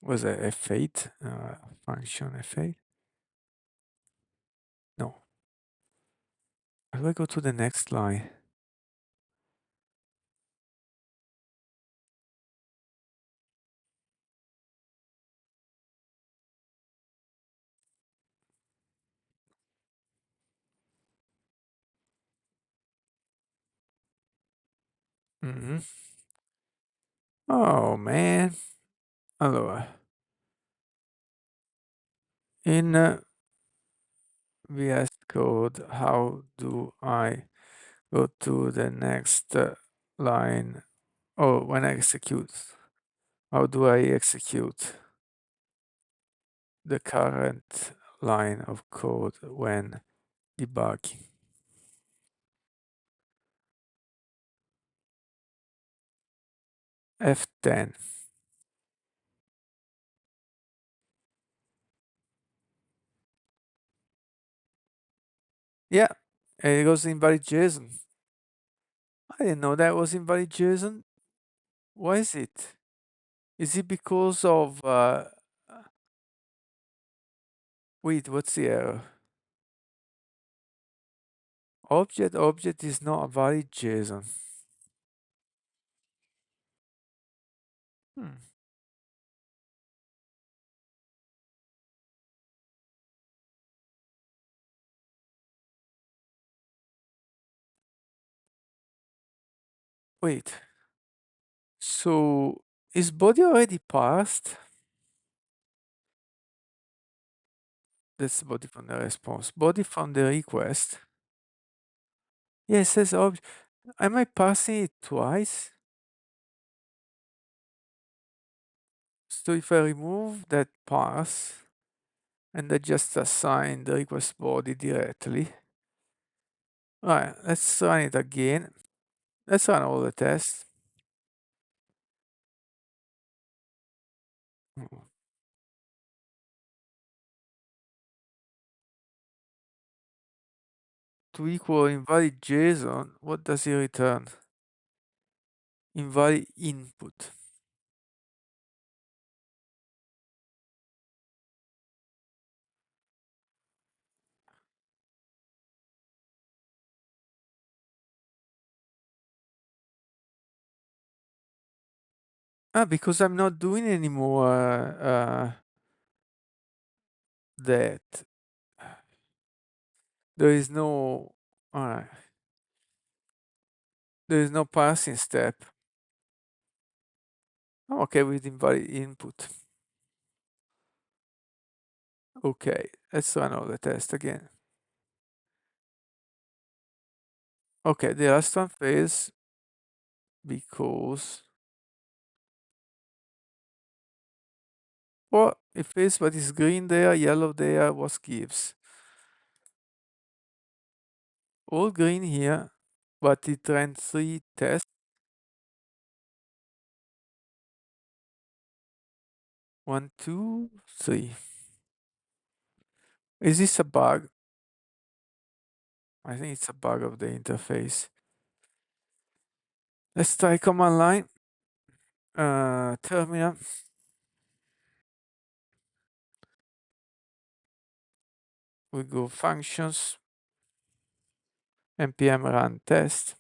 S1: Was it F8 function F8? No. How do I go to the next line? Oh man. Allora, in VS Code, how do I go to the next line? Oh, when I execute, how do I execute the current line of code when debugging? F10. Yeah, and it goes invalid JSON. I didn't know that was invalid JSON. Why is it? Is it because of wait, what's the error? Object is not a valid JSON. Hmm. Wait. So is body already passed? That's body from the response. Body from the request. Yeah, it says object. Am I passing it twice? So if I remove that pass and I just assign the request body directly. Alright, let's run it again. Let's run all the tests. Oh. To equal invalid JSON, what does it return? Invalid input. Ah, because I'm not doing anymore that. There is no alright. There is no passing step. I'm okay with invalid input. Okay, let's run all the test again. Okay, the last one fails because well, it fails, but it's green there, yellow there. What gives? All green here, but it ran 3 tests. 1, 2, 3. Is this a bug? I think it's a bug of the interface. Let's try command line. Terminal. We go functions, npm run test.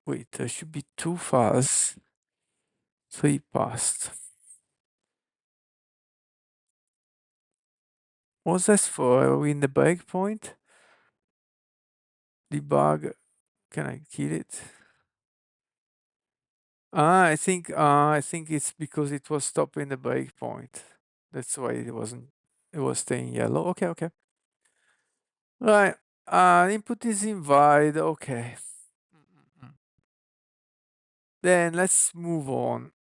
S1: Wait, there should be 2 files. 3 passed. What's this for? Are we in the breakpoint? Debug. Can I kill it? I think it's because it was stopping the breakpoint. That's why it wasn't. It was staying yellow. Okay, okay. Right. Input is invalid. Okay. Then let's move on.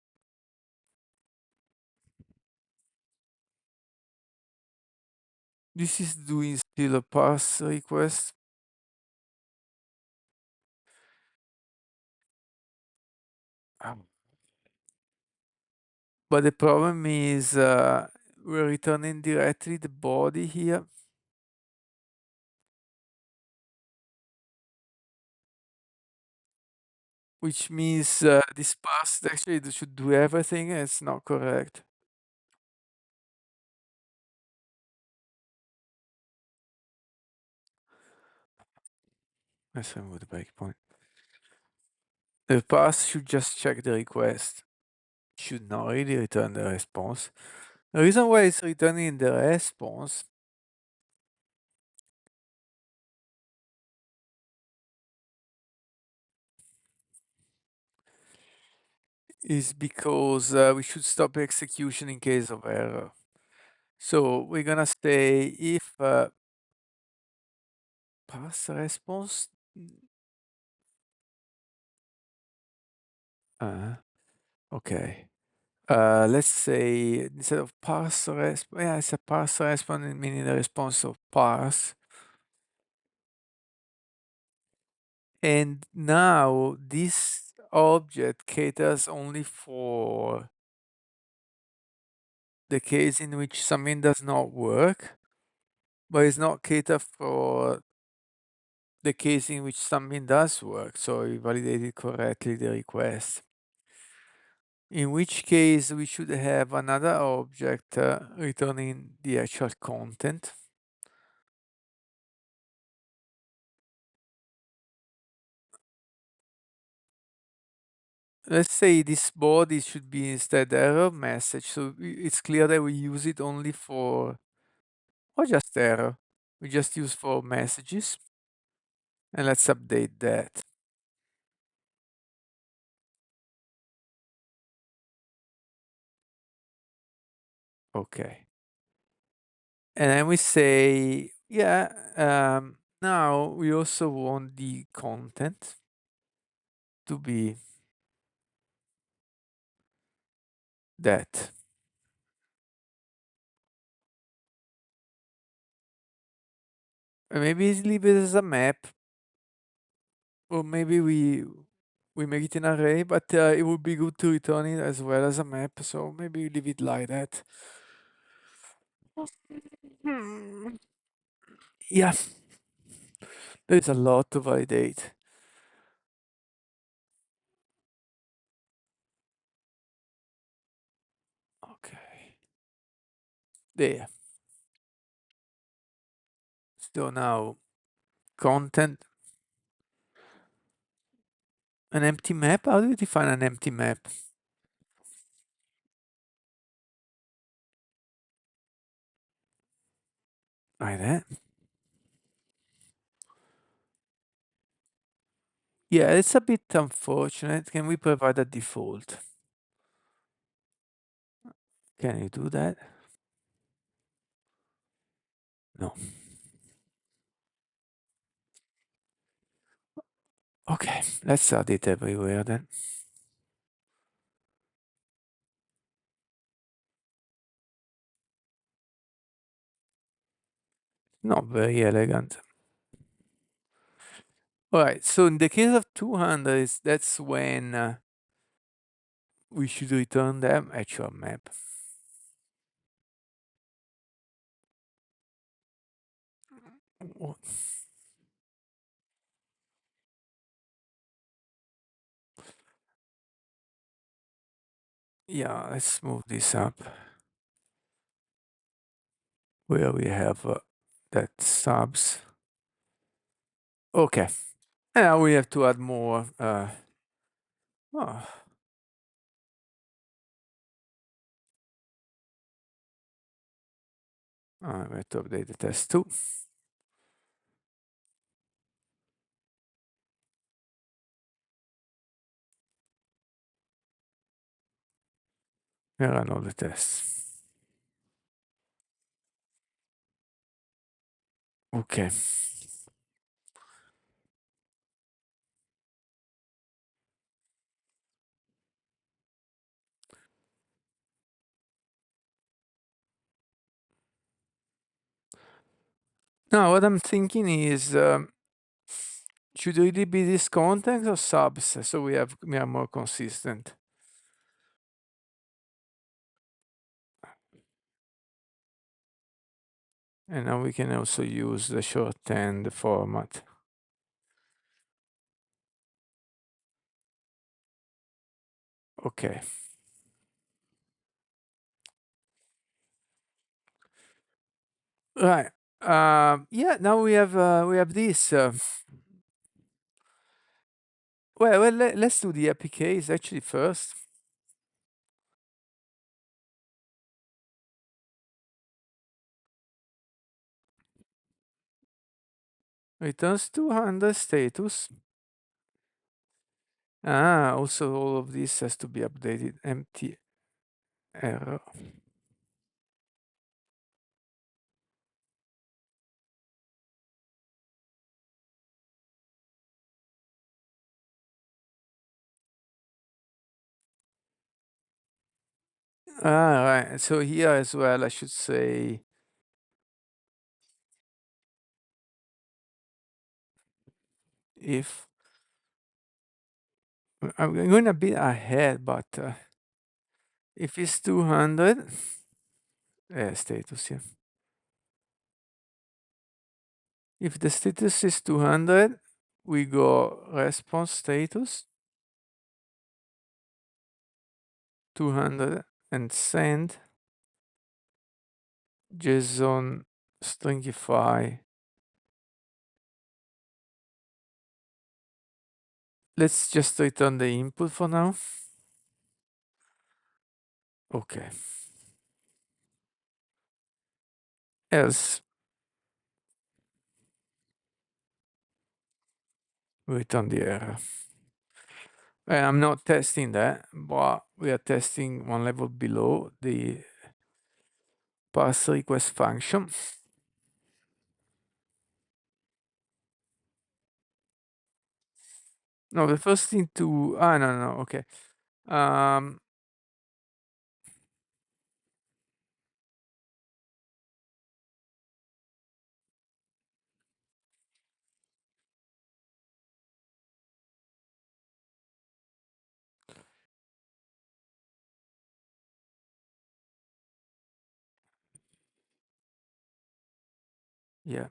S1: This is doing still a pass request. Um, But the problem is we're returning directly the body here. Which means this pass actually should do everything. It's not correct. Let's remove the breakpoint. The pass should just check the request. Should not really return the response. The reason why it's returning the response is because we should stop execution in case of error. So we're gonna say if pass response. Okay. Let's say instead of pass response, yeah, it's a pass response, meaning the response of pass. And now this object caters only for the case in which something does not work, but it's not catered for the case in which something does work, so we validated correctly the request. In which case we should have another object returning the actual content. Let's say this body should be instead error message, so it's clear that we use it only for, or just error. We just use for messages, and let's update that. Okay. And then we say, yeah, now we also want the content to be that. And maybe leave it as a map, or maybe we make it an array, but it would be good to return it as well as a map, so maybe we leave it like that. Hmm. Yeah, there's a lot to validate. Okay, there. So now content, an empty map. How do you define an empty map? Like that. Yeah, it's a bit unfortunate. Can we provide a default? Can you do that? No. Okay, let's add it everywhere then. Not very elegant. All right, so in the case of 200, that's when we should return the actual map. Oh, yeah, let's move this up where we have that subs. Okay, and now we have to add more. Oh, we have to update the test too. And run all the tests. Okay. Now what I'm thinking is, should really be this context or subs so we are more consistent? And now we can also use the shorthand format. Okay. Right. Yeah, now we have this. Well, let's do the APKs actually first. Returns 200 status. Also all of this has to be updated. Empty error. Right. So here as well, I should say if I'm going a bit ahead, but if it's 200, status, yeah. If the status is 200, we go response status 200 and send JSON stringify. Let's just return the input for now. Okay. Else, return the error. I'm not testing that, but we are testing one level below the parse request function. No, the first thing to, no, okay. Yeah,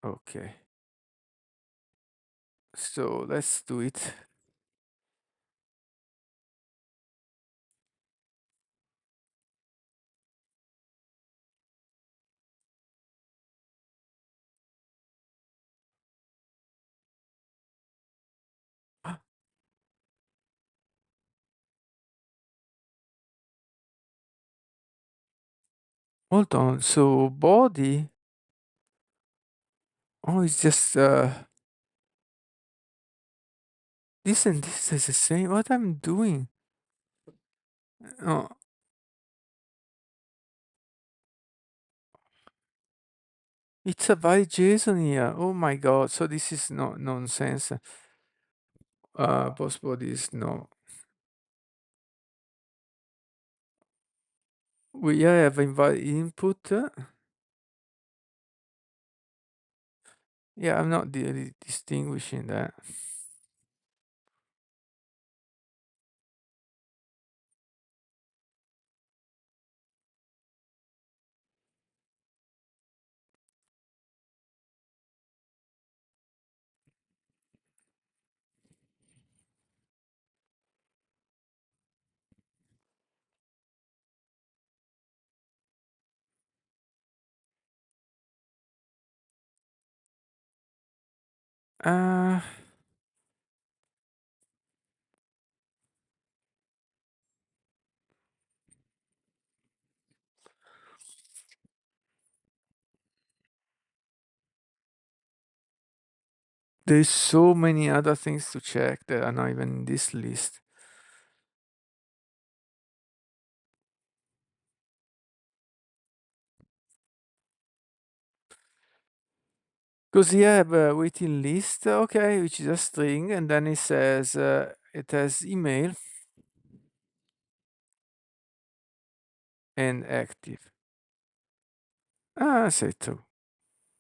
S1: okay. So let's do it. Hold on, so body, oh, it's just, this and this is the same, what I'm doing? Oh, it's a valid JSON here, oh my God, so this is no nonsense. Post body is no. We have invalid input. Yeah, I'm not really distinguishing that. Uh, there's so many other things to check that are not even in this list. Because you have a waiting list, okay, which is a string, and then it says it has email and active. Say true.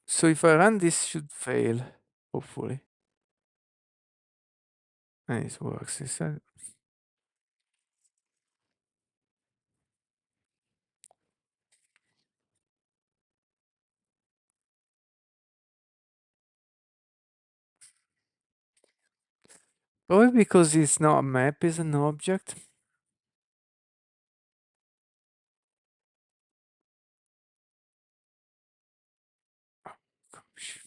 S1: So if I run this, should fail, hopefully. And it works. Probably because it's not a map, it's an object. Gosh.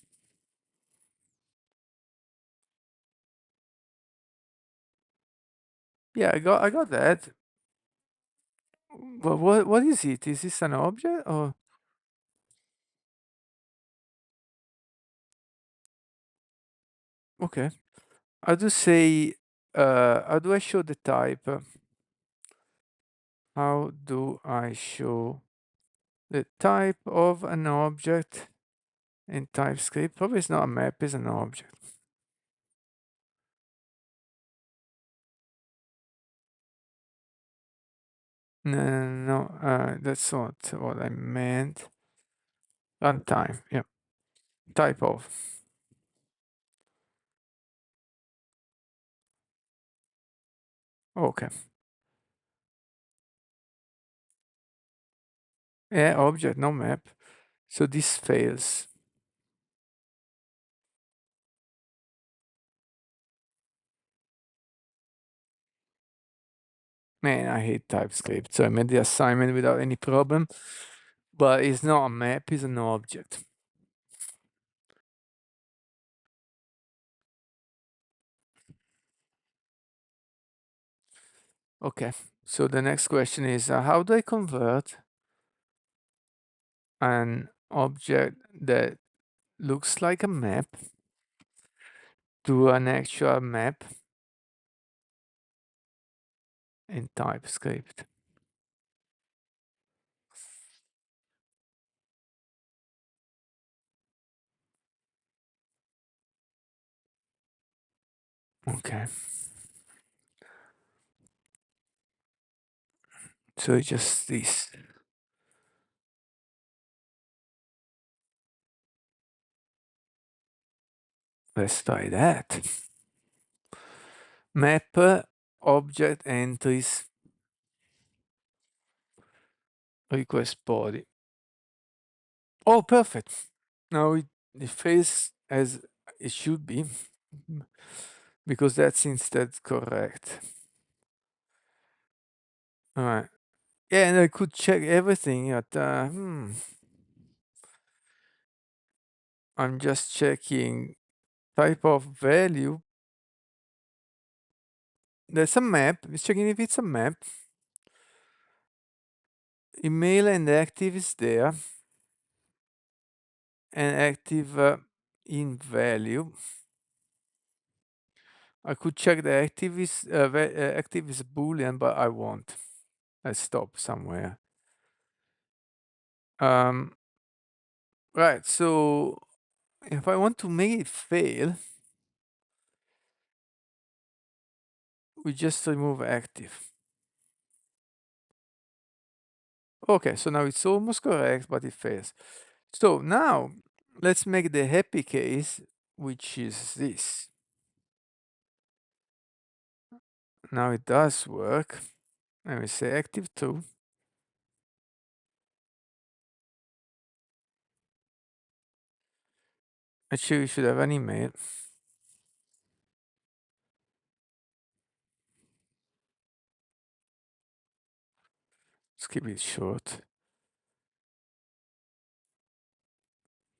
S1: Yeah, I got that. But what is it? Is this an object or okay? How do say how do I show the type? How do I show the type of an object in TypeScript? Probably it's not a map, it's an object. No, that's not what I meant. Runtime, yeah. Type of. Okay. Yeah, object, no map. So this fails. Man, I hate TypeScript. So I made the assignment without any problem, but it's not a map, it's an object. Okay, so the next question is how do I convert an object that looks like a map to an actual map in TypeScript? Okay, so it's just this. Let's try that. Map object entries request body. Oh, perfect. Now it fails as it should be because that's instead correct. All right. Yeah, and I could check everything at, I'm just checking type of value. There's a map. It's checking if it's a map. Email and active is there. And active in value. I could check the active is Boolean, but I won't. I stop somewhere. Right. So if I want to make it fail, we just remove active. Okay, so now it's almost correct, but it fails. So now let's make the happy case, which is this. Now it does work. And we say active true. Actually, we should have an email. Let's keep it short.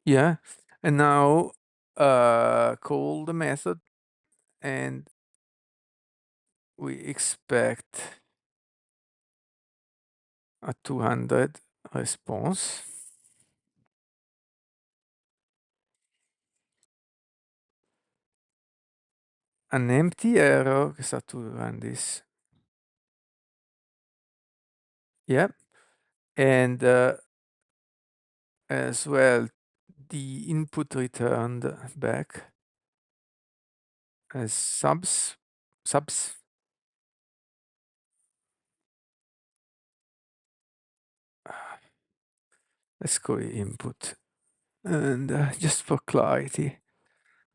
S1: Yeah. And now call the method and we expect a 200 response. An empty error che sta to run this. Yeah. And as well, the input returned back as subs. Let's go input. And just for clarity,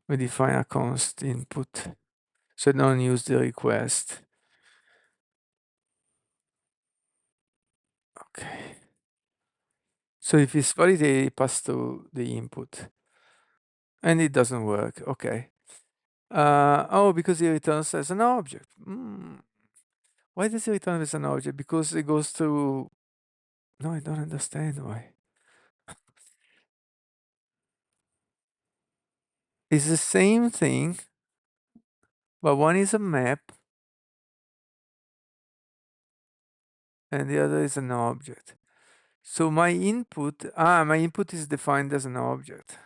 S1: we define a const input. So don't use the request. Okay. So if it's validated, pass to the input. And it doesn't work. Okay. Oh, because it returns as an object. Why does it return as an object? Because it goes to... No, I don't understand why. It's the same thing, but one is a map and the other is an object. So my input is defined as an object.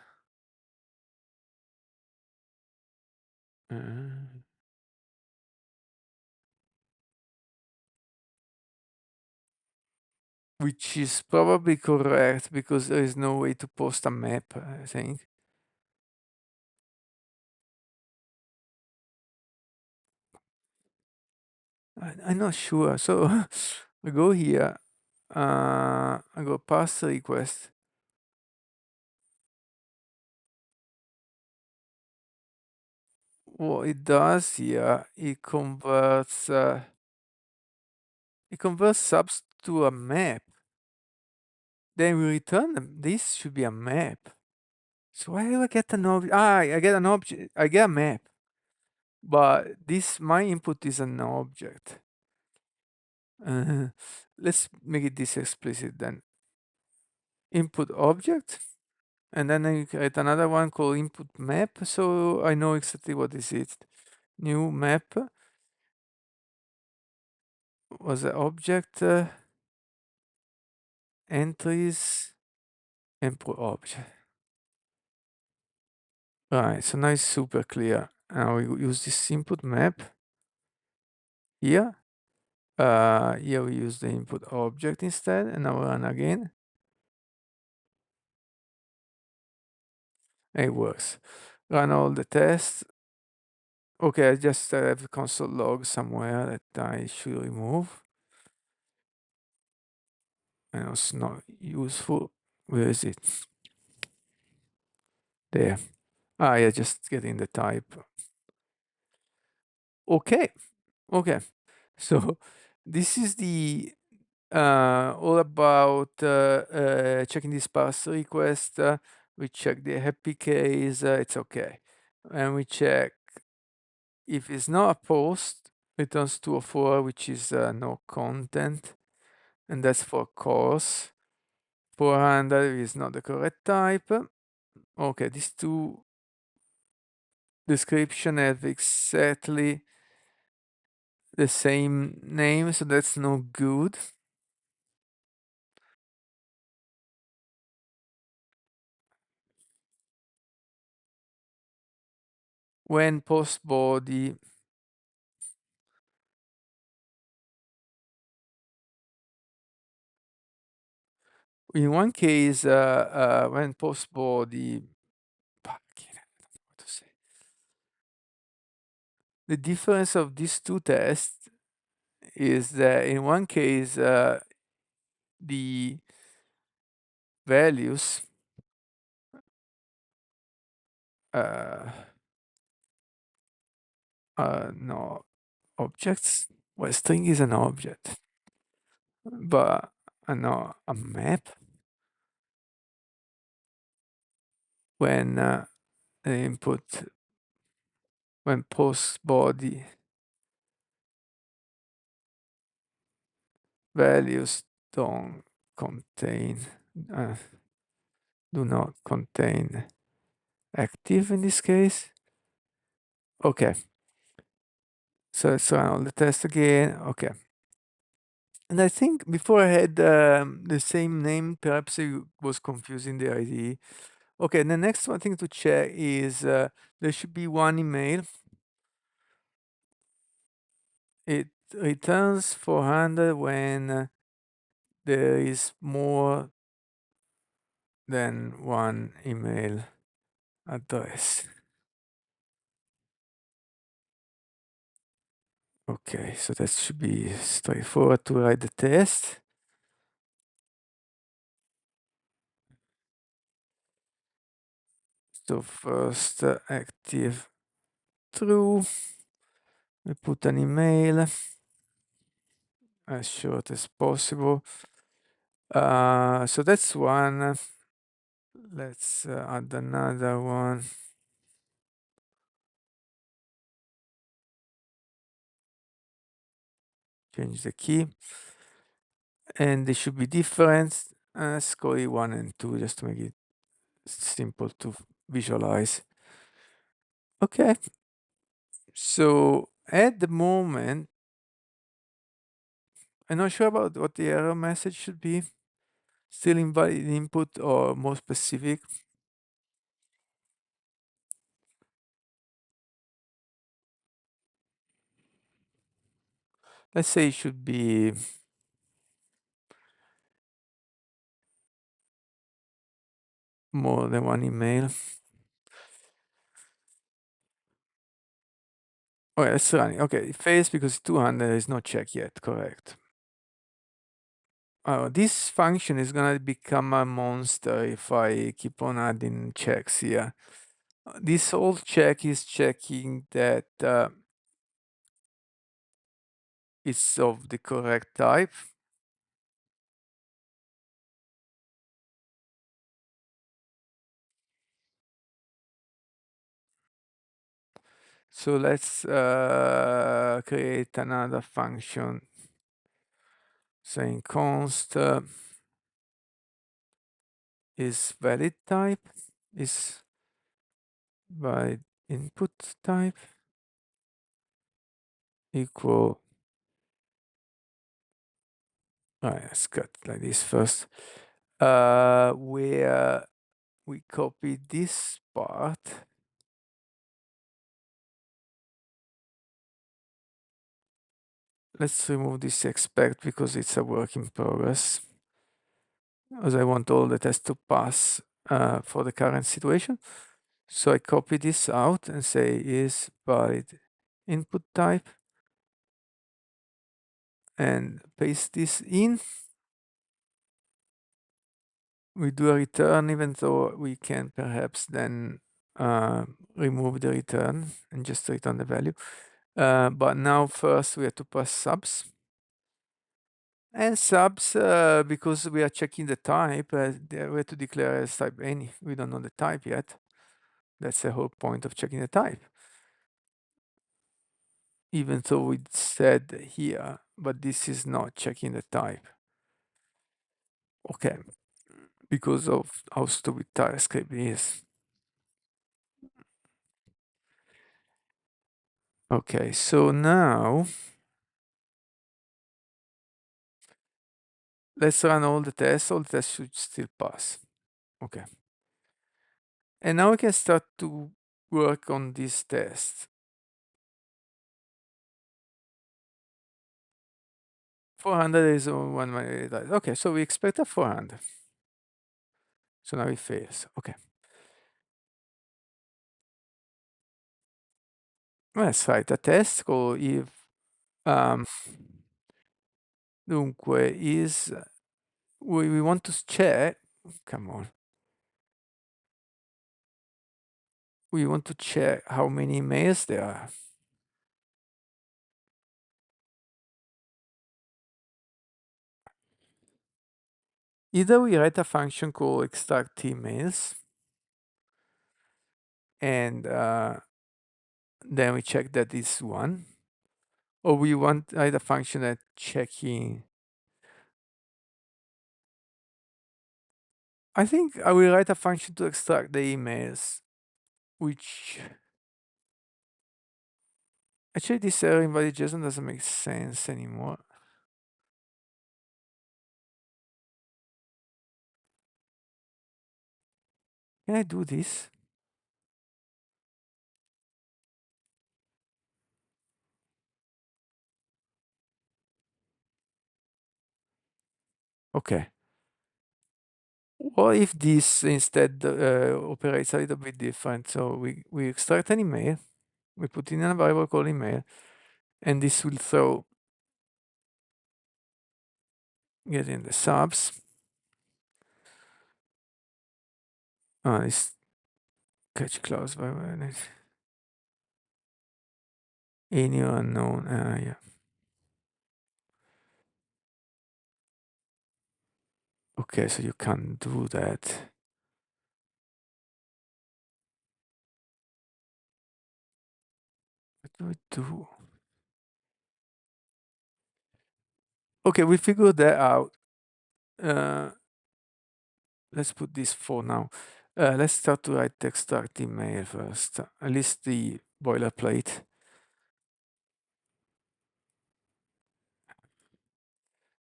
S1: Uh, which is probably correct because there is no way to post a map, I think. I'm not sure. So I go here, I go pass request. What it does here, it converts It converts subs to a map. Then we return them. This should be a map. So why do I get an object? I get an object. I get a map. But this, my input is an object. Uh, let's make it this explicit then. Input object. And then I create another one called input map. So I know exactly what this is. New map was the object entries input object. Right, so now it's super clear. Now we use this input map here. Here we use the input object instead, and now run again. And it works. Run all the tests. Okay, I just have console log somewhere that I should remove. And it's not useful. Where is it? There. Yeah, just getting the type. Okay. Okay. So this is the all about checking this parse request. We check the happy case, it's okay. And we check if it's not a post, returns 2 or 4, which is no content. And that's for course. 400 is not the correct type. Okay, these two description have exactly the same name, so that's no good. When post body in one case, when post body, what to say? The difference of these two tests is that in one case, the values are no objects. Well, string is an object, but no, a map when the input when post body values don't contain do not contain active in this case. Okay, so let's run all the tests again. Okay, and I think before I had the same name, perhaps it was confusing the ID. Okay, the next one thing to check is there should be one email. It returns 400 when there is more than one email address. Okay, so that should be straightforward to write the test. So first active true. We put an email as short as possible. So that's one. Let's add another one. Change the key. And they should be different. Let's call it 1 and 2 just to make it simple to visualize. Okay. So at the moment, I'm not sure about what the error message should be. Still invalid input or more specific. Let's say it should be more than one email. Okay, it's running. Okay, it fails because 200 is not checked yet, correct. This function is gonna become a monster if I keep on adding checks here. This old check is checking that it's of the correct type. So let's create another function saying const is valid type, is valid input type equal. Let's cut like this first. Where we copy this part. Let's remove this expect because it's a work in progress, as I want all the tests to pass for the current situation. So I copy this out and say is valid input type and paste this in. We do a return, even though we can perhaps then remove the return and just return the value. But now first we have to pass subs. And subs, because we are checking the type, we have to declare as type any. We don't know the type yet. That's the whole point of checking the type. Even though we said here, but this is not checking the type. Okay, because of how stupid TypeScript is. Okay, so now let's run all the tests. All the tests should still pass. Okay. And now we can start to work on this test. 400 is one minute. Okay, so we expect a 400. So now it fails. Okay. Let's write a test called if dunque is we want to check, come on. We want to check how many emails there are. Either we write a function called extract emails and then we check that it's one, or we want write a function that checking. I think I will write a function to extract the emails, which actually this error invalid JSON doesn't make sense anymore. Can I do this? Okay. What if this instead operates a little bit different? So we extract an email, we put in a variable called email, and this will throw get in the subs. This catch clause by any unknown. Yeah. Okay, so you can't do that. What do we do? Okay, we figured that out. Let's put this for now. Let's start to write the extract email first, at least the boilerplate.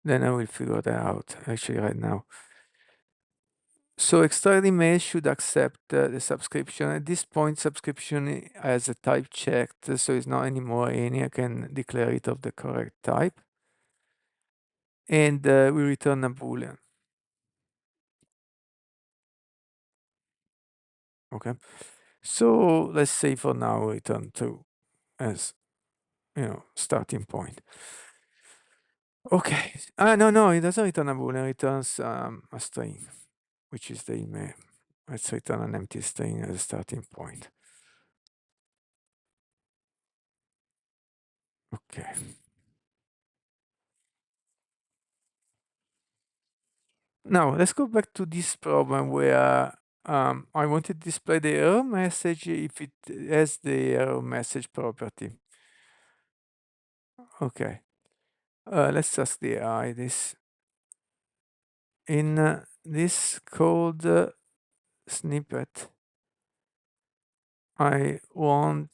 S1: Then I will figure that out actually right now. So extract email should accept the subscription. At this point, subscription has a type checked, so it's not anymore any. I can declare it of the correct type. And we return a boolean. Okay. So let's say for now return 2 as starting point. Okay. No, it doesn't return a boolean. It returns a string, which is the email. Let's return an empty string as a starting point. Okay. Now let's go back to this problem where I want to display the error message if it has the error message property. Okay, let's ask the AI this. In this code snippet, I want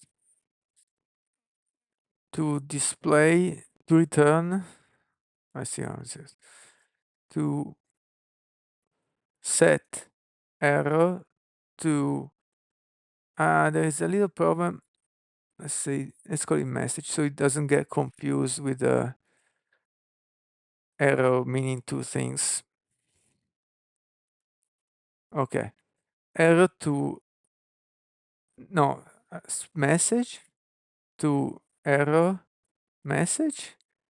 S1: to display, to return, I see how it says, to set error to, there is a little problem. Let's say, let's call it message so it doesn't get confused with the error meaning two things. Okay, error to, no, message to error message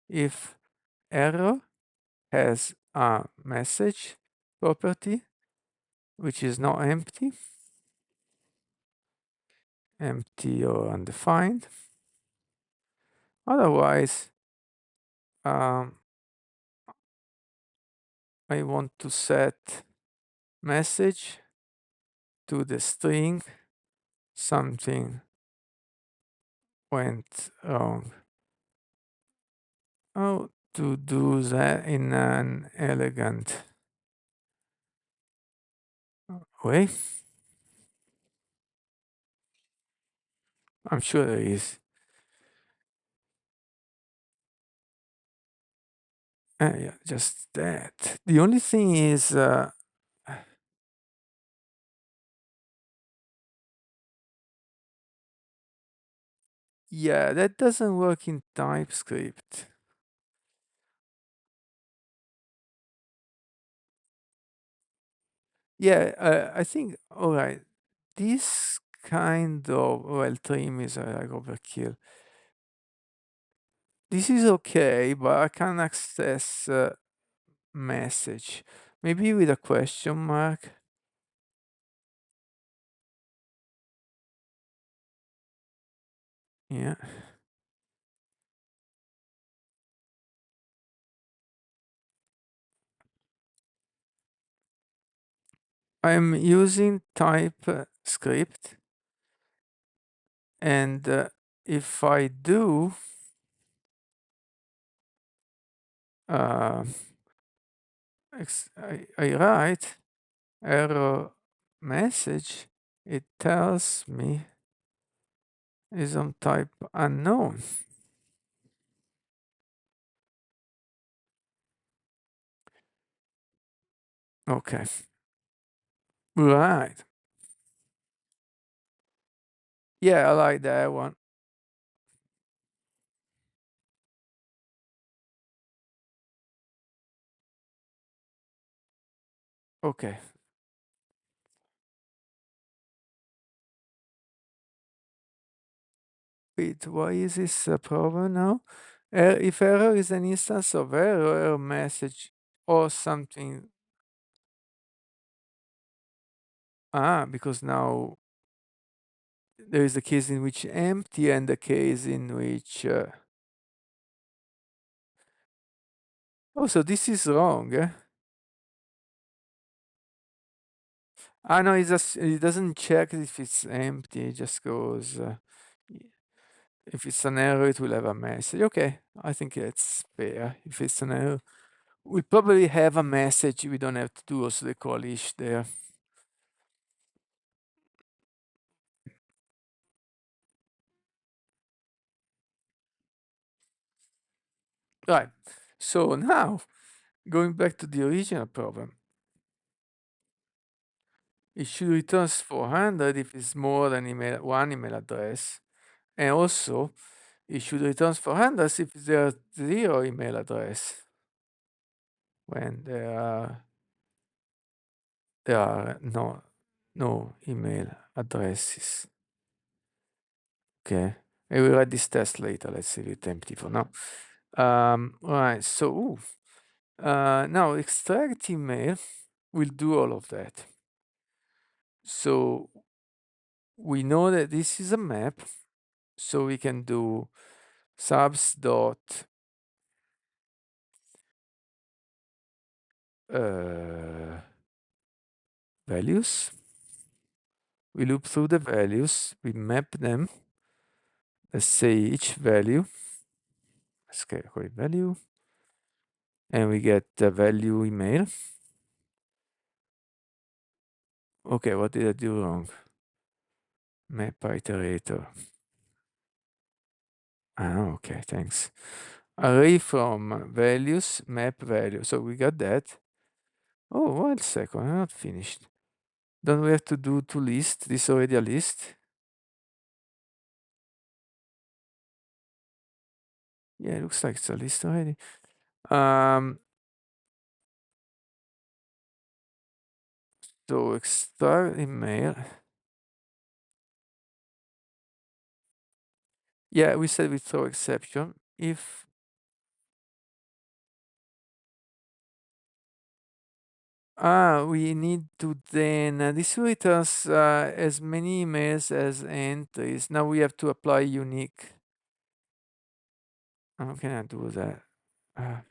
S1: if error has a message property which is not empty or undefined. Otherwise, I want to set message to the string something went wrong. How to do that in an elegant way? I'm sure there is. Yeah, just that. The only thing is, yeah, that doesn't work in TypeScript. Yeah, I think, all right, this kind of, well, trim is like overkill. This is okay, but I can access message. Maybe with a question mark. Yeah. I'm using TypeScript, and if I do uh, I write error message, it tells me is on type unknown. Okay, right. Yeah, I like that one. Okay. Wait, why is this a problem now? If error is an instance of error message or something. Because now there is a case in which empty and a case in which. Oh, so this is wrong. No, it doesn't check if it's empty. It just goes. If it's an error, it will have a message. Okay, I think it's fair. If it's an error, we'll probably have a message. We don't have to do also the call-ish there. Right. So now, going back to the original problem, it should return 400 if it's more than one email address. And also, it should return 400 if there are 0 email address when there are no email addresses. Okay, I will write this test later. Let's leave it empty for now. Right, so now extract email will do all of that. So we know that this is a map, so we can do subs dot values. We loop through the values, we map them. Let's say each value, let's calculate value, and we get the value email. Okay, what did I do wrong? Map iterator. Ah, okay, thanks. Array from values, map value. So we got that. Oh, 1 second, I'm not finished. Don't we have to do to list? This is already a list. Yeah, it looks like it's a list already. So extract email. Yeah, we said we throw exception if we need to then this returns as many emails as entries. Now we have to apply unique. How can I do that? Uh,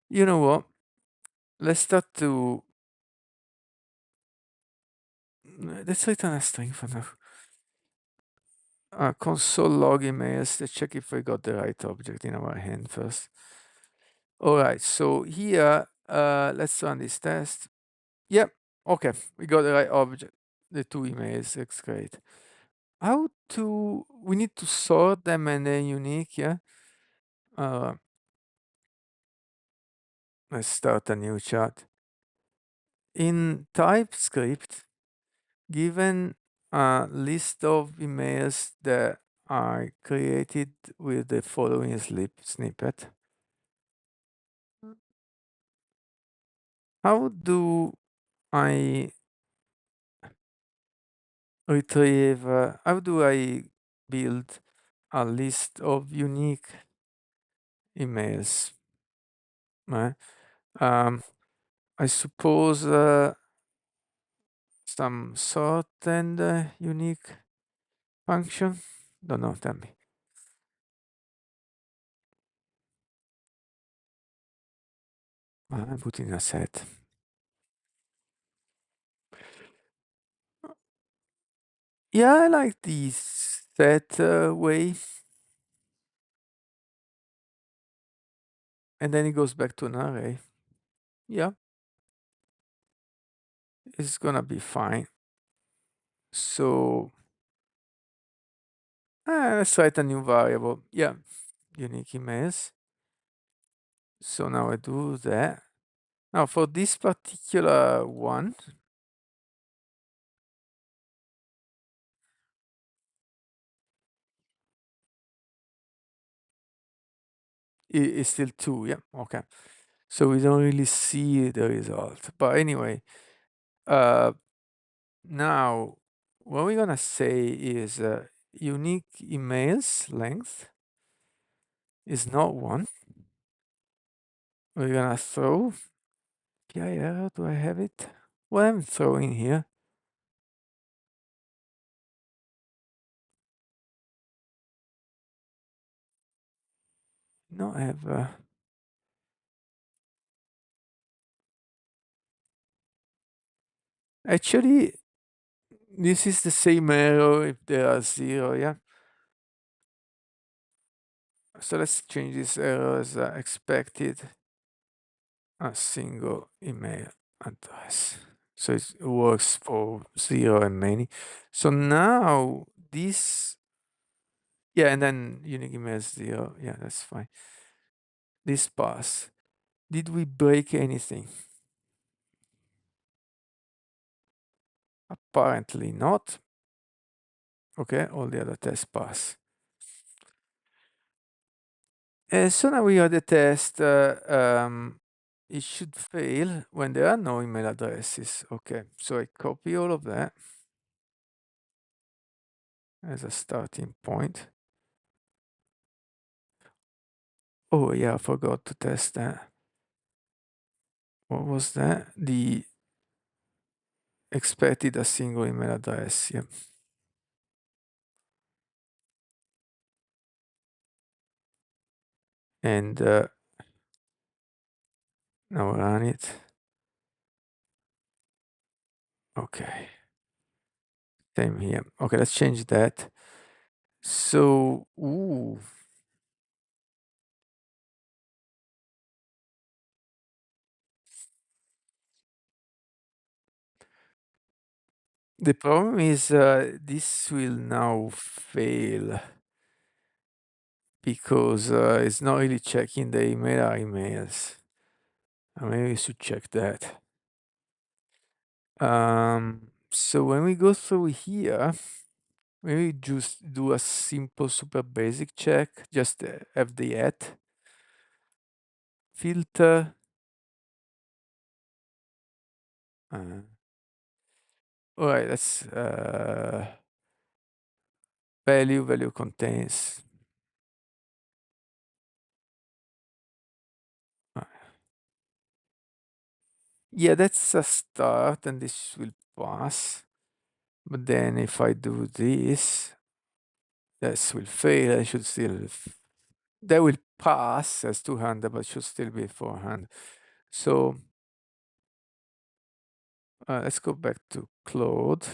S1: you know what? Let's start to let's return a string for now. Console log emails. Let's check if we got the right object in our hand first. All right. So here, let's run this test. Yep. Okay, we got the right object. The two emails. That's great. How to? We need to sort them and then unique. Yeah. Uh, let's start a new chat. In TypeScript, given a list of emails that are created with the following snippet, how do I retrieve, how do I build a list of unique emails? Right? I suppose some sort and unique function. Don't know, tell me. I put in a set. Yeah, I like this set way. And then it goes back to an array. Yeah, it's gonna be fine. So let's write a new variable. Yeah, unique emails. So now I do that. Now for this particular one, it's still 2. Yeah, okay. So we don't really see the result. But anyway, uh, now what we're gonna say is unique emails length is not 1. We're gonna throw PI error. Do I have it? What I'm throwing here? No, I have. Actually, this is the same error if there are 0. Yeah. So let's change this error as expected a single email address. So it works for 0 and many. So now this, yeah, and then unique email 0. Yeah, that's fine. This pass. Did we break anything? Apparently not. Okay, all the other tests pass. So now we got the test. It should fail when there are no email addresses. Okay, so I copy all of that as a starting point. Oh yeah, I forgot to test that. What was that? The expected a single email address. Yeah. And Now run it. Okay. Same here. Okay, let's change that. So, ooh, the problem is this will now fail because it's not really checking the email or emails. Maybe we should check that. So when we go through here, maybe just do a simple, super basic check. Just have the at filter. Uh, all right, let's value contains. Uh, yeah, that's a start, and this will pass. But then if I do this, this will fail. I should still that will pass as 200, but should still be 400. So let's go back to Claude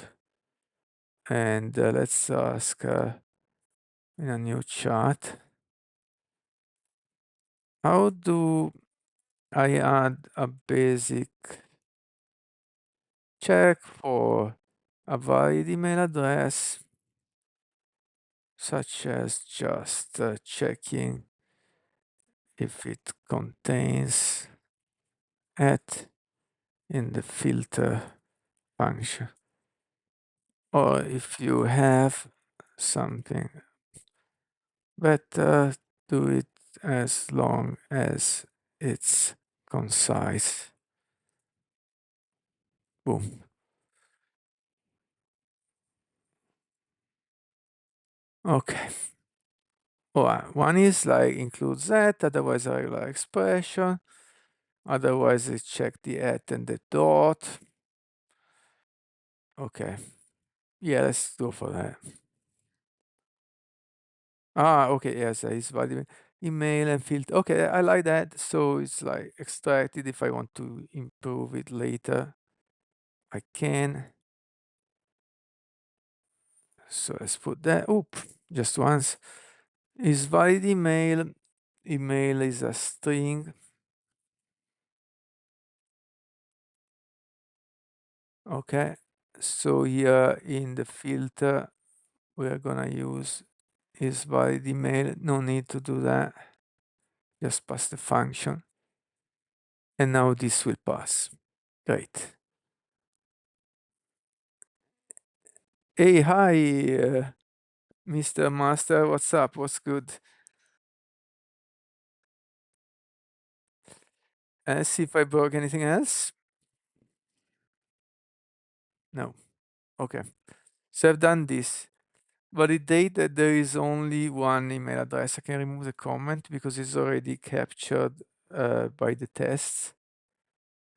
S1: and let's ask in a new chat, how do I add a basic check for a valid email address, such as just checking if it contains at in the filter function, or if you have something better, do it as long as it's concise. Boom. Okay. One is like includes that, otherwise a regular expression. Otherwise, I check the at and the dot. Okay. Yeah, let's go for that. Okay. Yes, it's valid email and filter. Okay, I like that. So it's like extracted. If I want to improve it later, I can. So let's put that. Oop, just once. Is valid email. Email is a string. Okay. So here in the filter, we are gonna use is valid email. No need to do that. Just pass the function. And now this will pass. Great. Hey, hi, Mr. Master. What's up? What's good? Let's see if I broke anything else. No. Okay. So I've done this. Validate that there is only one email address. I can remove the comment because it's already captured by the test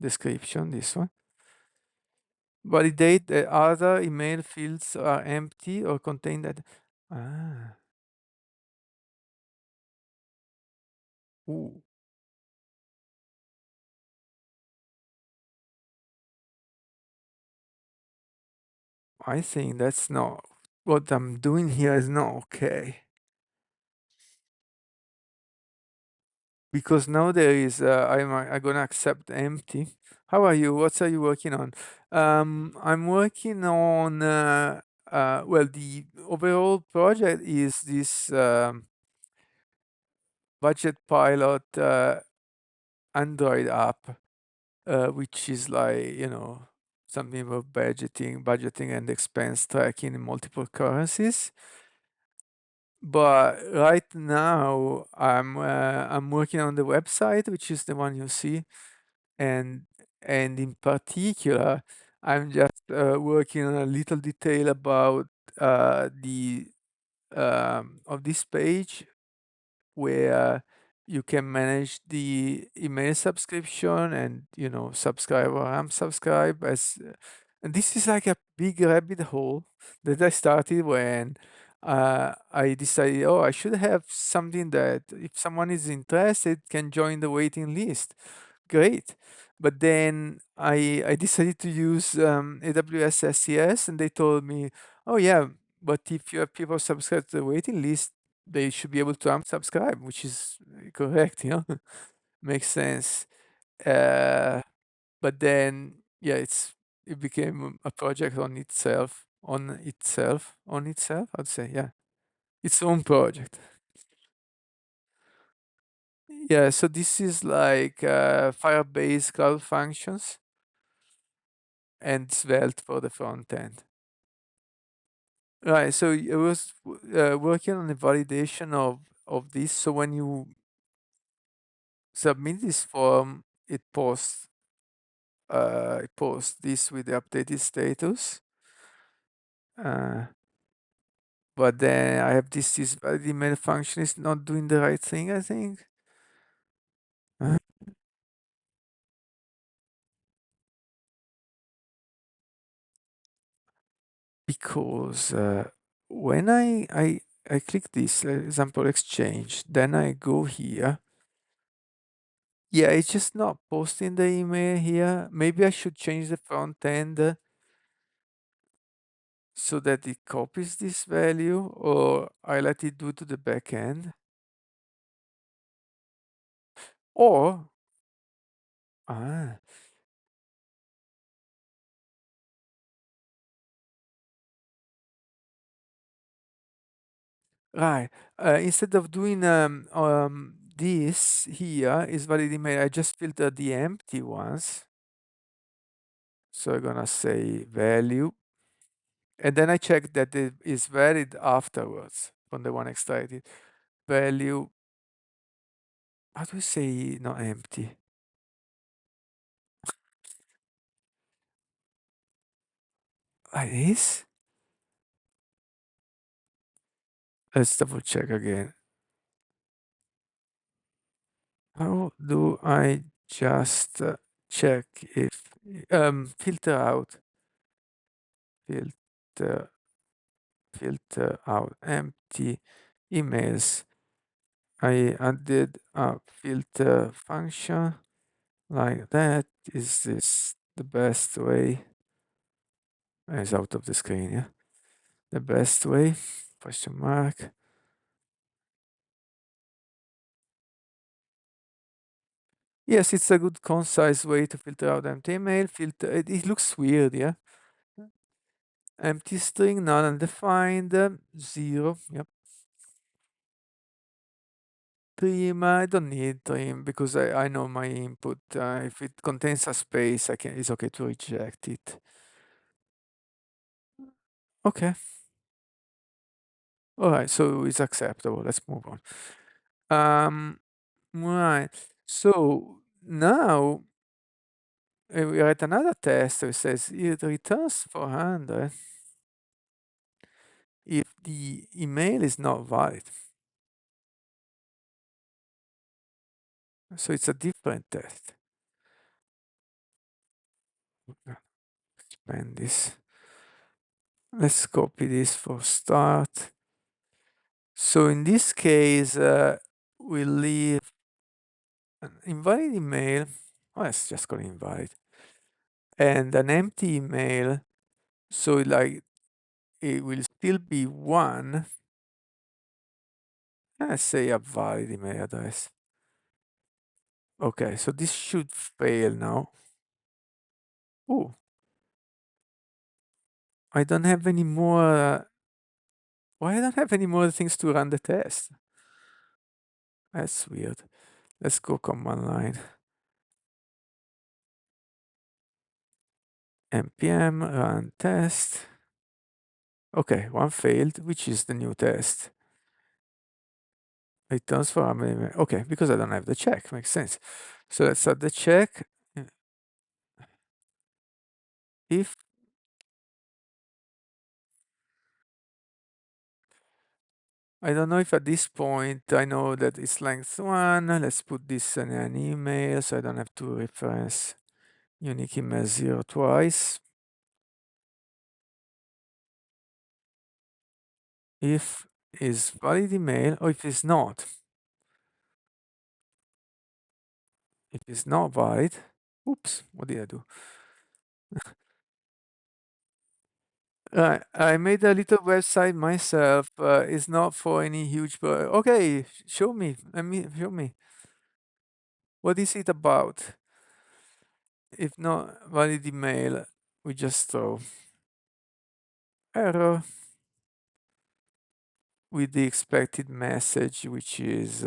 S1: description, this one. Validate that other email fields are empty or contain that. Ah. Ooh. I think that's not what I'm doing here is not okay. Because now there is I'm gonna accept empty. How are you? What are you working on? I'm working on well, the overall project is this budget pilot Android app, which is like, something about budgeting and expense tracking in multiple currencies. But right now I'm working on the website, which is the one you see, and in particular, I'm just working on a little detail about the of this page where you can manage the email subscription and subscribe or unsubscribe as and this is like a big rabbit hole that I started when I decided, oh, I should have something that if someone is interested can join the waiting list, great. But then I decided to use AWS SES, and they told me, oh yeah, but if you have people subscribe to the waiting list, they should be able to unsubscribe, which is correct, makes sense. Uh, but then yeah, it became a project on itself. I'd say yeah, its own project. Yeah, so this is like Firebase Cloud Functions and Svelte for the front end. Right, so I was working on the validation of this. So when you submit this form, it posts this with the updated status. Uh, but then I have this valid email function is not doing the right thing, I think. Uh, because when I click this example exchange, then I go here. Yeah, it's just not posting the email here. Maybe I should change the front end so that it copies this value, or I let it do to the back end. Or, ah, right. Instead of doing this here is valid email, I just filter the empty ones. So I'm gonna say value, and then I check that it is valid afterwards from the one extracted. Value, how do we say not empty? Like this? Let's double check again. How do I just check if filter out, filter, filter out empty emails? I added a filter function like that. Is this the best way? It's out of the screen, yeah. The best way? Question mark. Yes, it's a good concise way to filter out empty email. Filter. It looks weird, yeah. Empty string, none undefined, 0. Yep. Trim, I don't need trim because I know my input. If it contains a space, it's okay to reject it. Okay. All right. So it's acceptable. Let's move on. Right. So now we write another test that says it returns 400 if the email is not valid. So it's a different test. Expand this. Let's copy this for start. So in this case, we leave an invalid email. Oh, let's just call it invalid. And an empty email. So like it will still be one. Let's say a valid email address. Okay, so this should fail now. Oh, I don't have any more. Why I don't have any more things to run the test? That's weird. Let's go command line. npm run test. Okay, one failed, which is the new test. It turns for how many? Okay, because I don't have the check. Makes sense. So let's add the check. If I don't know if at this point I know that it's length 1. Let's put this in an email so I don't have to reference unique email 0 twice. If is valid email or if it's not. If it's not valid, oops, what did I do? I made a little website myself. It's not for any huge, but okay, show me. Let me show me. What is it about? If not valid email, we just throw error with the expected message, which is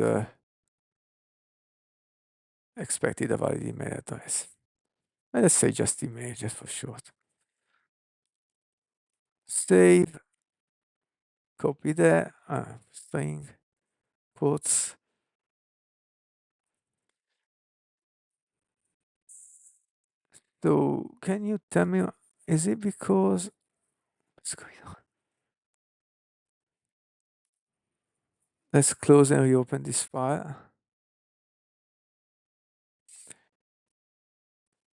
S1: expected a valid email address. Let's say just email, just for short. Save, copy that, string, quotes. So can you tell me, is it because, what's going on? Let's close and reopen this file.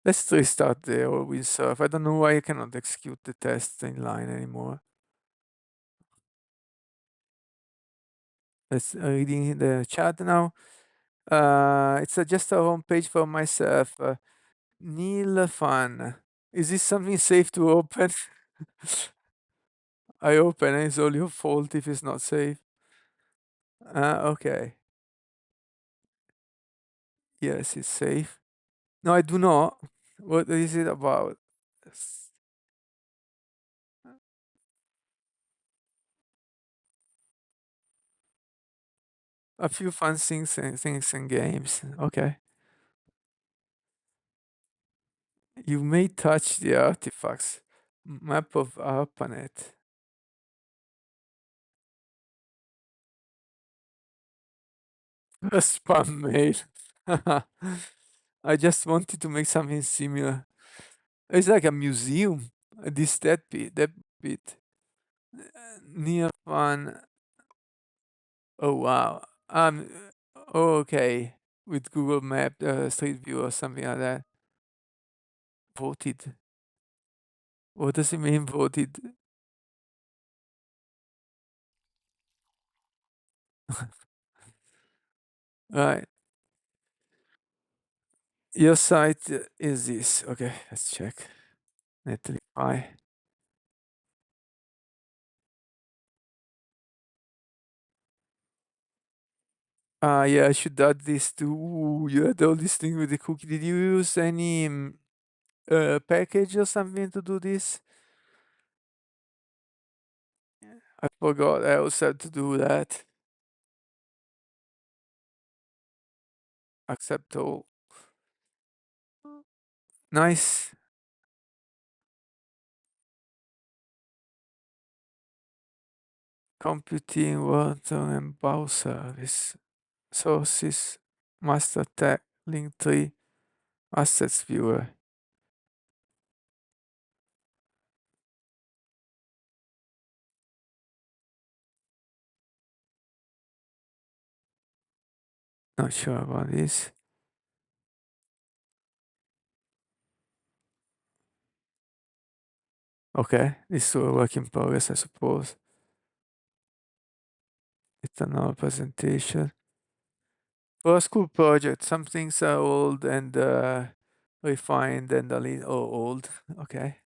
S1: Let's restart the old WinSurf. I don't know why I cannot execute the test in line anymore. Let's reading the chat now. It's just a home page for myself. Neil Fun. Is this something safe to open? I open and it's all your fault if it's not safe. Okay. Yes, it's safe. No, I do not. What is it about? S- A few fun things and games. Okay. You may touch the artifacts. Map of ARPANET. A spam mail. I just wanted to make something similar. It's like a museum. That bit. Near fun. Oh wow. Oh, okay. With Google Map, Street View or something like that. Voted. What does it mean voted? Right. Your site is this. Okay, let's check. Netlify. Yeah, I should add this too. Ooh, you had all this thing with the cookie. Did you use any package or something to do this? I forgot. I also had to do that. Accept all. Nice. Computing, water, and bow service. Sources, master tag, link tree, assets viewer. Not sure about this. Okay, this is a work in progress, I suppose. It's another presentation. For a school project, some things are old and refined and a little old. Okay.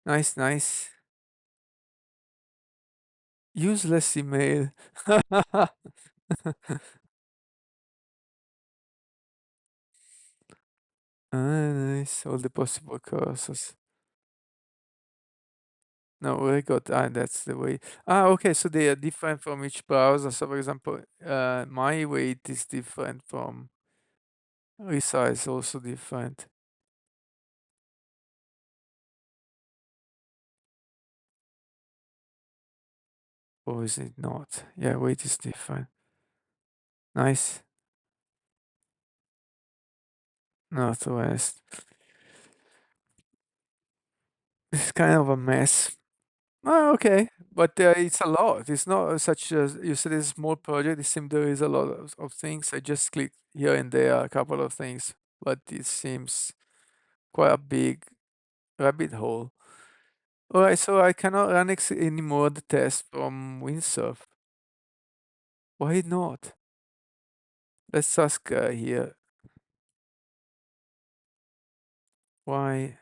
S1: Nice, nice. Useless email. Nice. All the possible courses. No, we got that's the way. Okay, so they are different from each browser. So for example, my weight is different from resize also different. Or is it not? Yeah, weight is different. Nice. Northwest. It's kind of a mess. Oh, okay, but it's a lot. It's not such as you said. It's a small project. It seems there is a lot of things. I just click here and there a couple of things, but it seems quite a big rabbit hole. All right, so I cannot run anymore the test from Windsurf. Why not? Let's ask here. why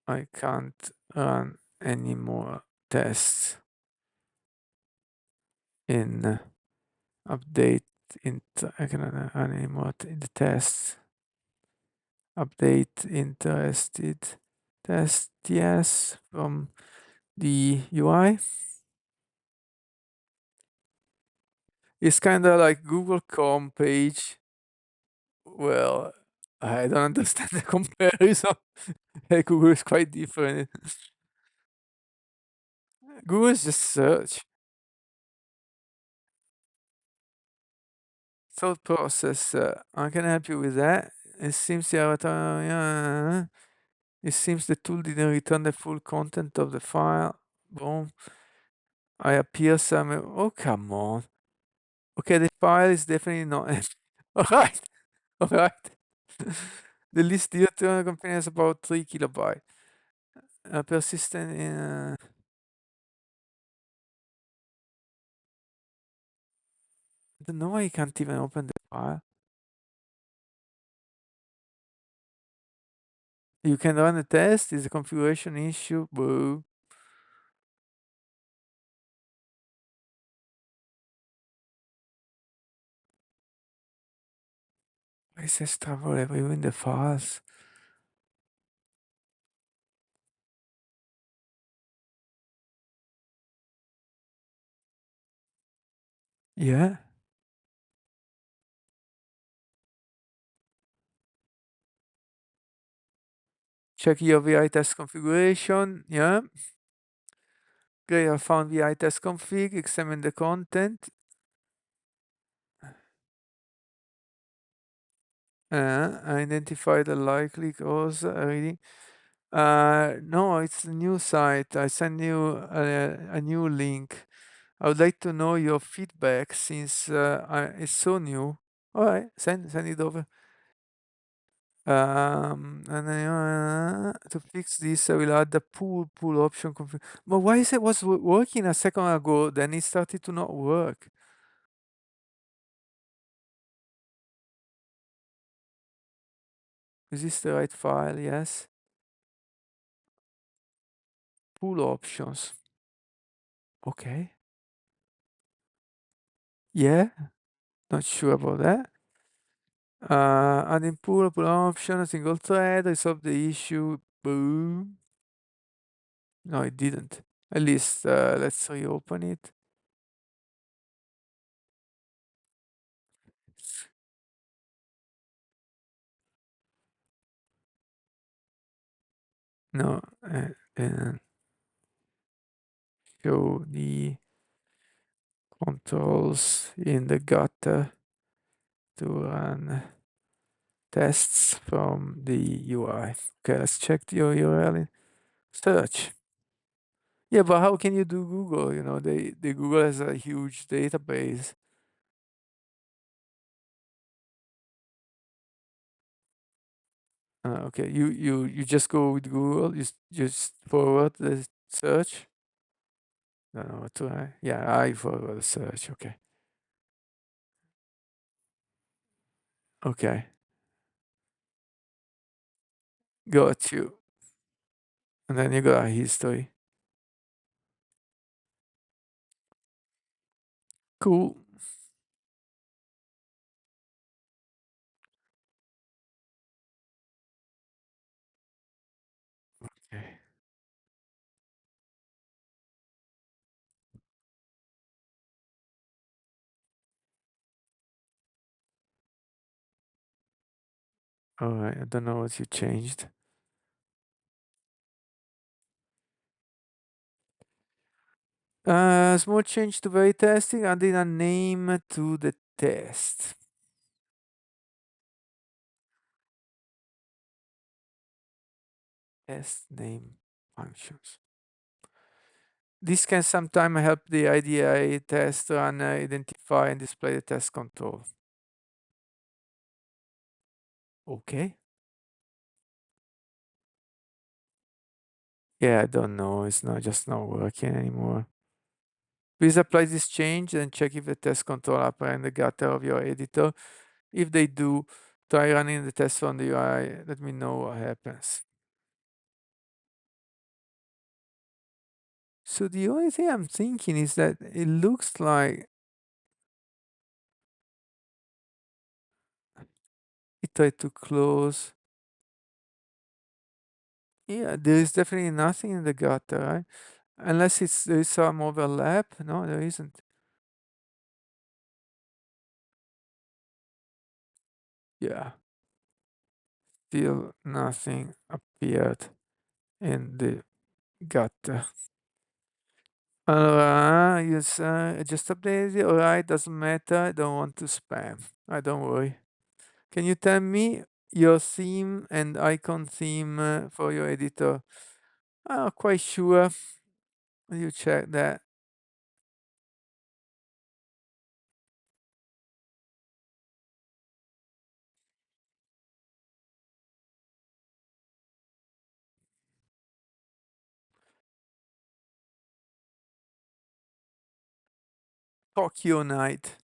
S1: I can't run any more tests in update I cannot run any more in the tests. Update interested test yes from the UI. It's kind of like Google Chrome page. Well, I don't understand the comparison. Google is quite different. Google is just search. Thought process. I can help you with that. It seems the avatar. Yeah. It seems the tool didn't return the full content of the file. Boom. I appear somewhere. Oh, come on. Okay, the file is definitely not. All right. All right. The list here to contains about 3 kilobyte. Persistent in. I don't know why you can't even open the file. You can run a test. It's a configuration issue. Boo. Why is this trouble everywhere in the files? Yeah. Check your VI test configuration. Yeah. Okay, I found VI test config. Examine the content. Identify the likely cause reading. No, it's a new site. I send you a new link. I would like to know your feedback since it's so new. All right, send it over. And then, to fix this, I will add the pull option config. But why is it was working a second ago? Then it started to not work. Is this the right file? Yes. Pull options. Okay. Yeah. Not sure about that. Adding pull option, a single thread, resolve the issue. Boom. No, it didn't. At least let's reopen it. No, and show the controls in the gutter to run tests from the UI. Okay, let's check your URL in search. Yeah, but how can you do Google? You know, the Google has a huge database. Okay, you just go with Google. You just forward the search. No, no, try. Yeah, I forward the search. Okay, okay, got you. And then you got a history. Cool. Okay. All right. I don't know what you changed. Small change to very testing. Adding a name to the test. Test name functions. This can sometimes help the IDEA test run, identify and display the test control. Okay. Yeah, I don't know. It's not just not working anymore. Please apply this change and check if the test control appear in the gutter of your editor. If they do, Try running the test on the UI. Let me know what happens. So the only thing I'm thinking is that it looks like it tried to close. Yeah, there is definitely nothing in the gutter, right? Unless there is some overlap. No, there isn't. Yeah, still nothing appeared in the gutter. Yes, I just updated it. Alright, doesn't matter. I don't want to spam. I don't worry. Can you tell me your theme and icon theme for your editor? I'm quite sure. You check that. Tokyo Night.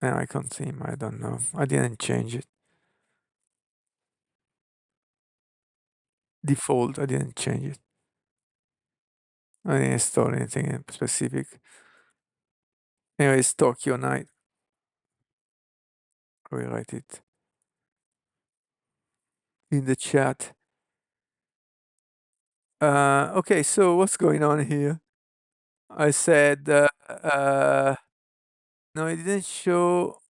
S1: Icon theme, I don't know. I didn't change it. Default, I didn't change it. I didn't install anything in specific. Anyway, it's Tokyo Night. Rewrite it in the chat. Okay, so what's going on here? I said, no, it didn't show.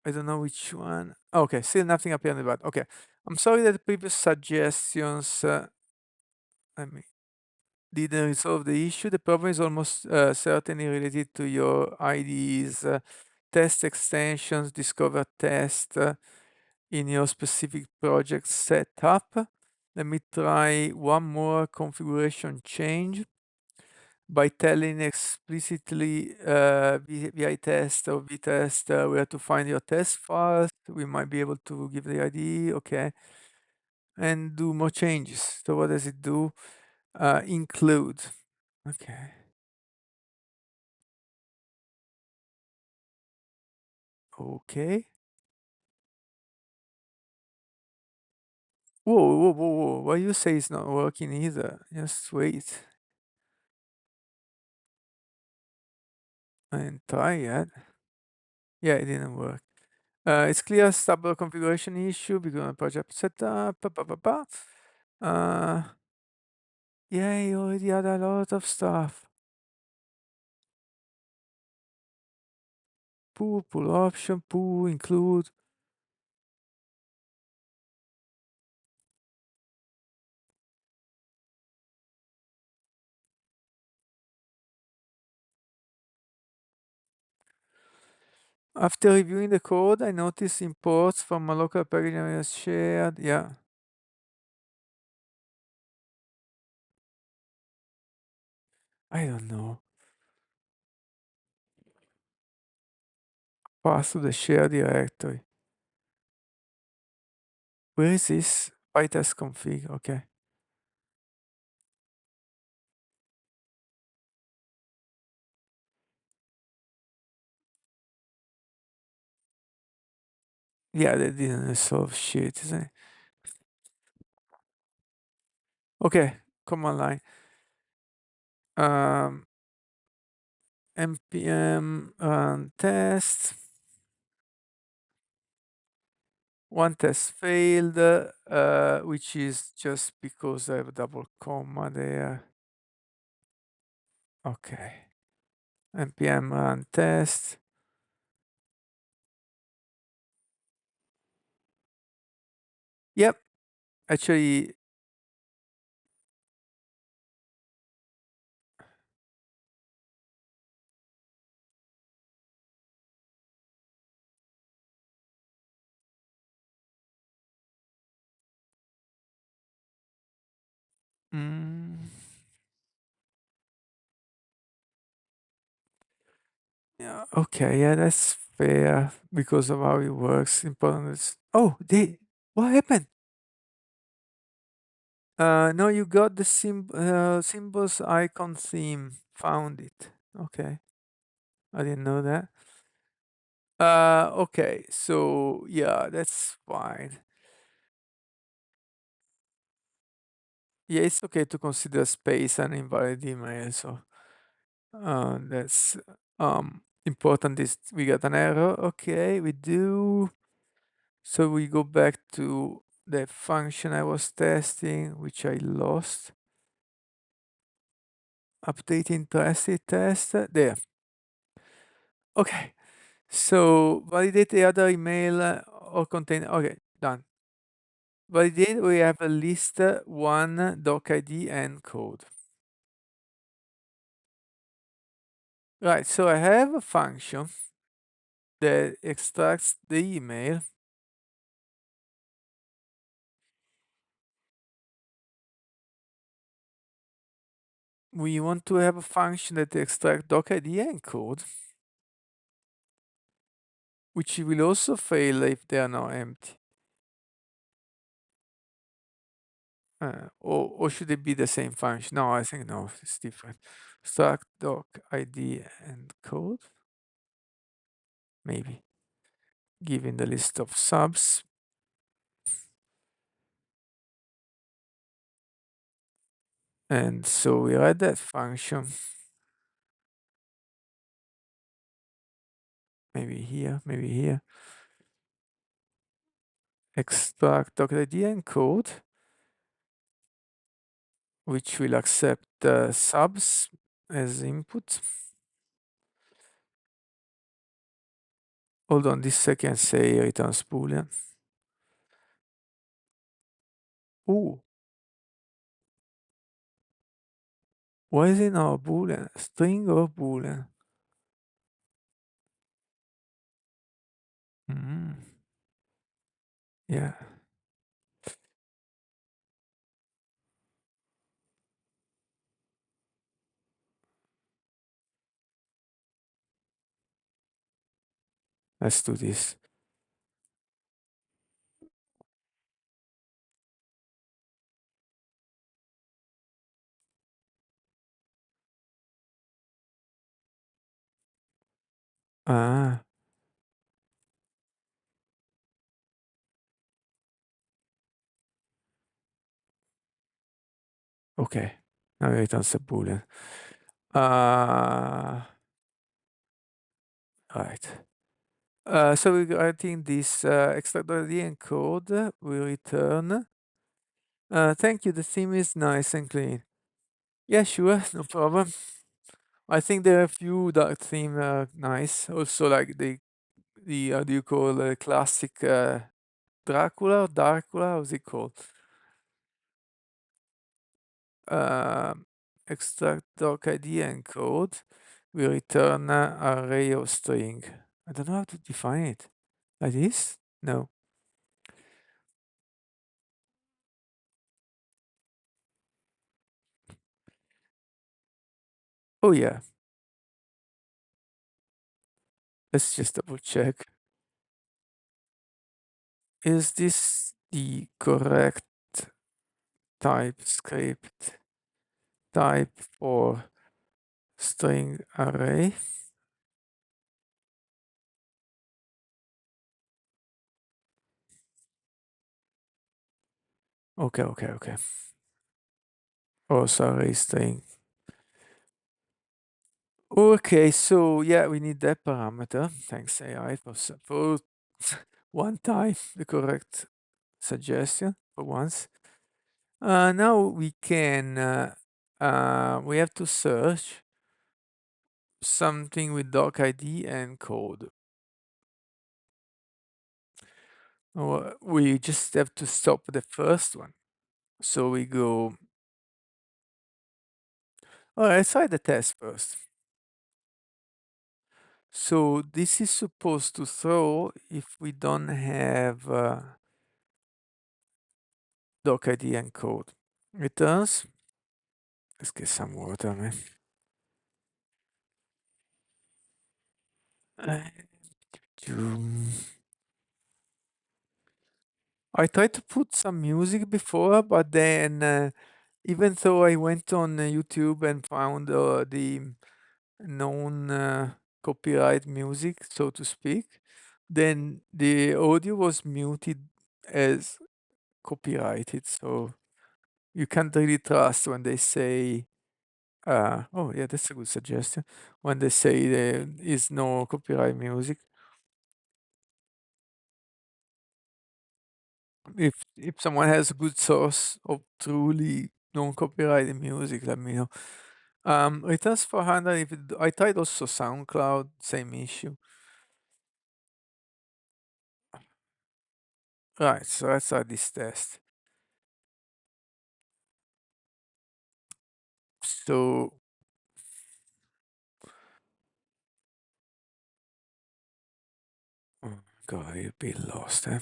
S1: I don't know which one. Okay, still nothing appeared in the bot. Okay, I'm sorry that the previous suggestions let me didn't resolve the issue. The problem is almost certainly related to your IDs, test extensions, discover test in your specific project setup. Let me try one more configuration change by telling explicitly VI test or vtest where to find your test files. We might be able to give the ID, okay, and do more changes. So what does it do? Include, okay. Okay. Whoa, whoa, whoa, whoa. Why you say it's not working either? Just wait. I didn't try yet. Yeah, it didn't work. It's clear stable configuration issue because of project setup. Yeah, you already had a lot of stuff. Pull option, pull, include. After reviewing the code, I noticed imports from a local package area shared. Yeah. I don't know. Pass to the shared directory. Where is this? PyTest config. Okay. Yeah, they didn't resolve shit, isn't it? Okay, command line. npm run test. One test failed, which is just because I have a double comma there. Okay. npm run test. Yep. Actually, mm, yeah, okay, yeah, that's fair because of how it works. Important is, oh, what happened? No, you got the symbols icon theme. Found it. Okay. I didn't know that. Okay, so yeah, that's fine. Yeah, it's okay to consider space an invalid email. So that's important. Is we got an error? Okay, we do. So we go back to the function I was testing, which I lost. Update interested test. There. Okay. So validate the other email or container. Okay, done. Validate, we have a list one doc ID and code. Right, so I have a function that extracts the email. We want to have a function that extracts doc ID and code, which will also fail if they are not empty. Or should it be the same function? No, I think no, it's different. Struct doc ID and code, maybe. Given the list of subs. And so we write that function. Maybe here, maybe here. Extract doc ID and code, which will accept subs as input. Hold on, this I can say returns boolean. Ooh, why is it now boolean? String or boolean? Mm, yeah, let's do this. Ah, okay. Now it returns a boolean. Right. So we're writing this extract ID and code. We return. Thank you. The theme is nice and clean. Yeah, sure, no problem. I think there are a few dark theme nice. Also, like the how do you call classic Dracula, how's it called? Um, extract doc ID and code. We return array of string. I don't know how to define it. Like this? No. Oh yeah. Let's just double check. Is this the correct TypeScript type for string array? Okay, okay, okay. Oh, sorry, string. Okay, so yeah, we need that parameter. Thanks AI for one time the correct suggestion for once. Now we can we have to search something with doc ID and code. We just have to stop the first one. So we go. All right, let's try the test first. So this is supposed to throw if we don't have doc ID and code. Returns. Let's get some water, man. Uh, doom. I tried to put some music before, but then even though I went on YouTube and found the known copyright music, so to speak, then the audio was muted as copyrighted, so you can't really trust when they say, oh yeah, that's a good suggestion. When they say there is no copyright music, if someone has a good source of truly non-copyrighted music, let me know. Returns 400. If I tried also SoundCloud, same issue. Right, so let's start this test. So, oh God, you've been lost, eh?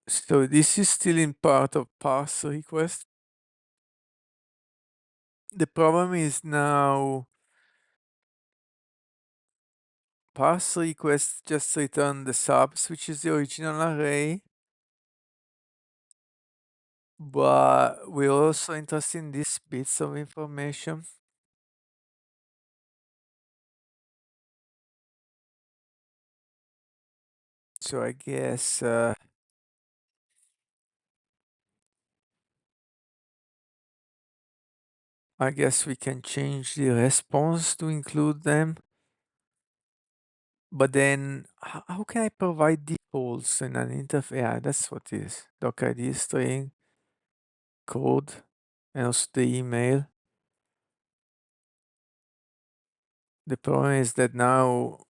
S1: So this is still in part of parse request. The problem is now parse request just return the subs, which is the original array. But we're also interested in these bits of information. So I guess we can change the response to include them. But then how can I provide defaults in an interface? Yeah, that's what it is. Doc ID string, code, and also the email. The problem is that now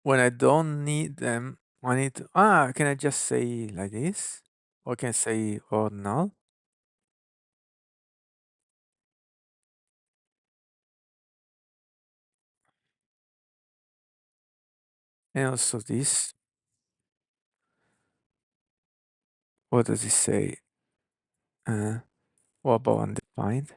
S1: when I don't need them, I need to, can I just say like this? Or can I say or null? And also this. What does it say? What about undefined?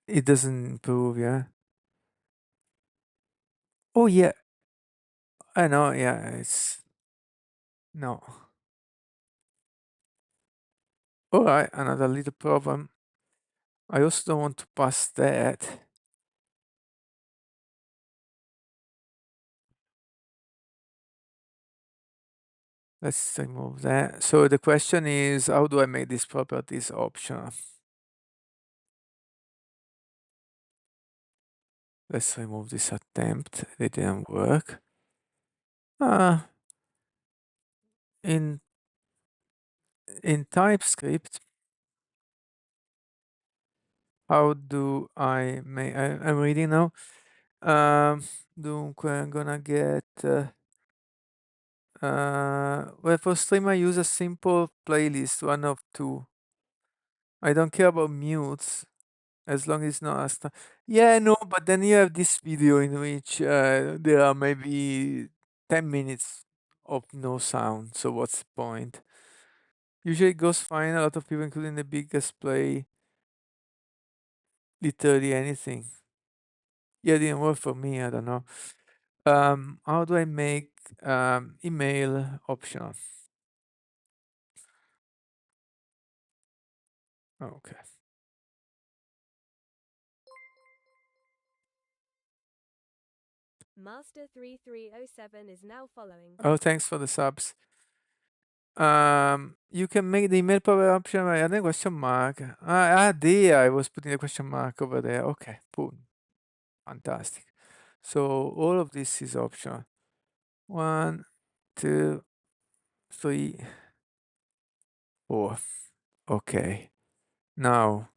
S1: It doesn't improve, yeah. Oh yeah, I know, yeah, it's no. Alright, another little problem. I also don't want to pass that. Let's remove that. So the question is, how do I make these properties optional? Let's remove this attempt. It didn't work. Uh, in in TypeScript, how do I make? I'm reading now. Dunque, I'm gonna get. Well, for stream, I use a simple playlist, one of two. I don't care about mutes as long as it's not yeah, no, but then you have this video in which there are maybe 10 minutes of no sound. So what's the point? Usually it goes fine. A lot of people, including the biggest, play literally anything. Yeah, it didn't work for me. I don't know. How do I make email optional? Okay.
S2: Master 3307 is now following.
S1: Oh, thanks for the subs. You can make the email power option by adding a question mark. There, I was putting a question mark over there. Okay, boom. Fantastic. So all of this is optional. 1, 2, 3, 4. Okay. Now,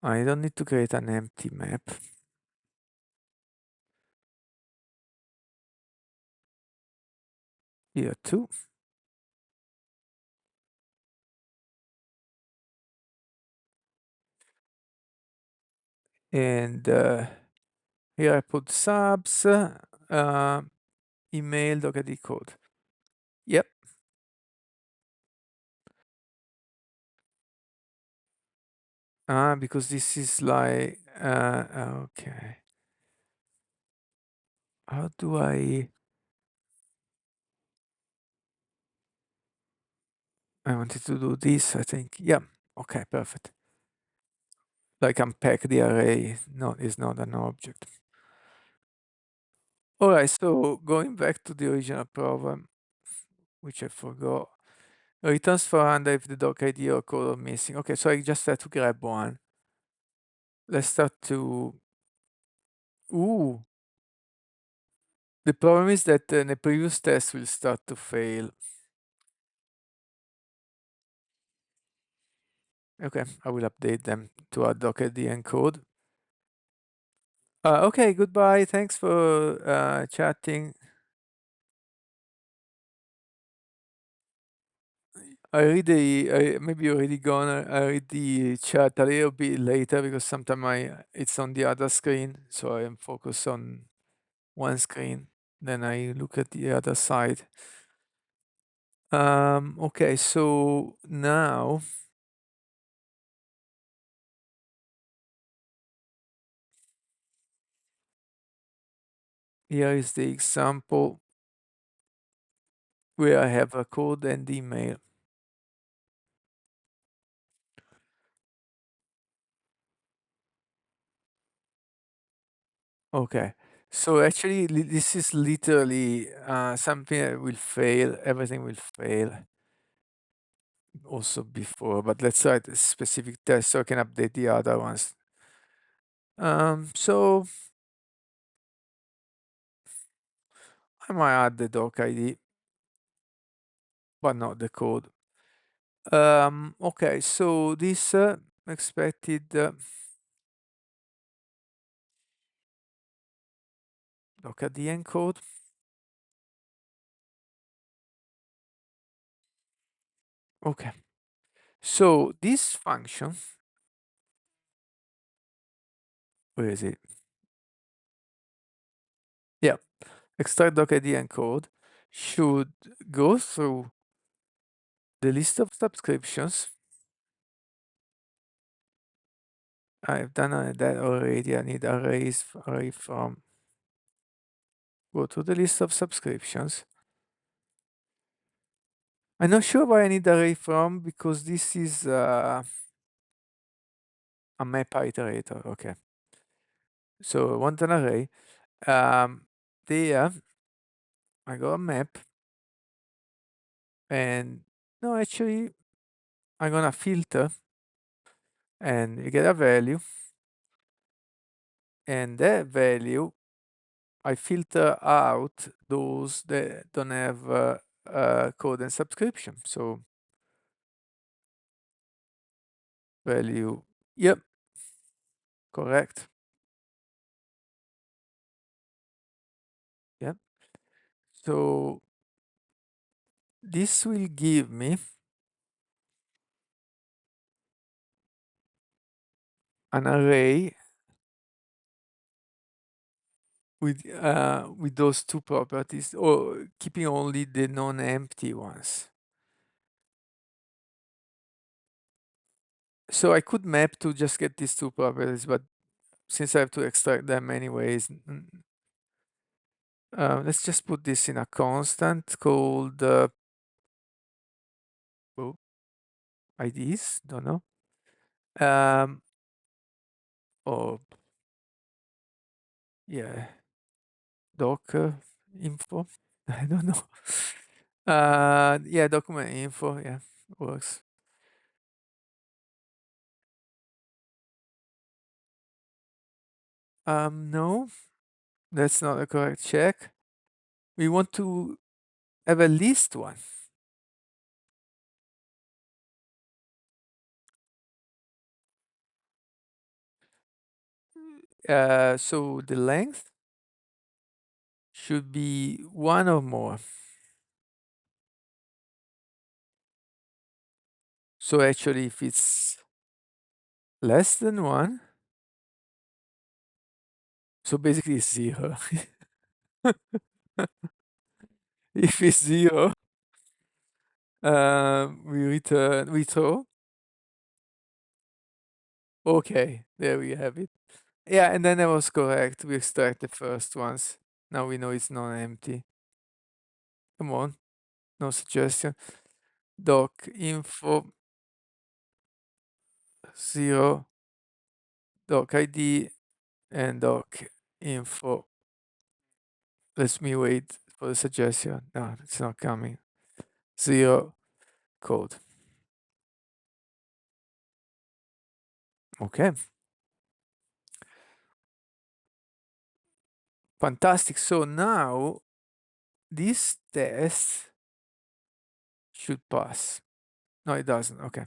S1: I don't need to create an empty map. Here too. And here I put subs, email, docker code. Yep. Because this is like, okay. How do I? I wanted to do this, I think. Yeah. Okay, perfect. Like unpack the array, no, is not an object. All right, so going back to the original problem, which I forgot. Returns 400 if the doc ID or code are missing. Okay, so I just had to grab one. Let's start to... Ooh, the problem is that the previous test will start to fail. Okay, I will update them to our doc ID encode. Okay, goodbye. Thanks for chatting. Maybe already gone. I read the chat a little bit later because sometimes it's on the other screen, so I am focused on one screen. Then I look at the other side. Okay, so now here is the example where I have a code and email. Okay, so actually this is literally something that will fail. Everything will fail also before, but let's write a specific test so I can update the other ones. So I might add the doc ID, but not the code. Okay, so this expected doc ID encode. Okay, so this function, where is it? Yeah, extract doc ID encode should go through the list of subscriptions. I've done that already. I need array from. Go to the list of subscriptions. I'm not sure why I need array from because this is a map iterator. Okay, so I want an array. There I got a map, and no, actually I'm gonna filter, and you get a value, and that value I filter out those that don't have code and subscription. So value, yep, correct. Yep. So this will give me an array with those two properties, or keeping only the non-empty ones. So I could map to just get these two properties, but since I have to extract them anyways, let's just put this in a constant called oh, IDs, don't know. Or yeah, docker info. I don't know. Yeah, document info. Yeah, works. No, that's not a correct check. We want to have a list one. So the length should be one or more. So actually, if it's less than one, so basically it's zero. If it's zero, we throw. Okay, there we have it. Yeah, and then I was correct. We extract the first ones. Now we know it's non-empty. Come on, no suggestion. doc info 0 doc ID and doc info. Let me wait for the suggestion. No, it's not coming. 0 code. Okay, fantastic. So now this test should pass. No, it doesn't. Okay.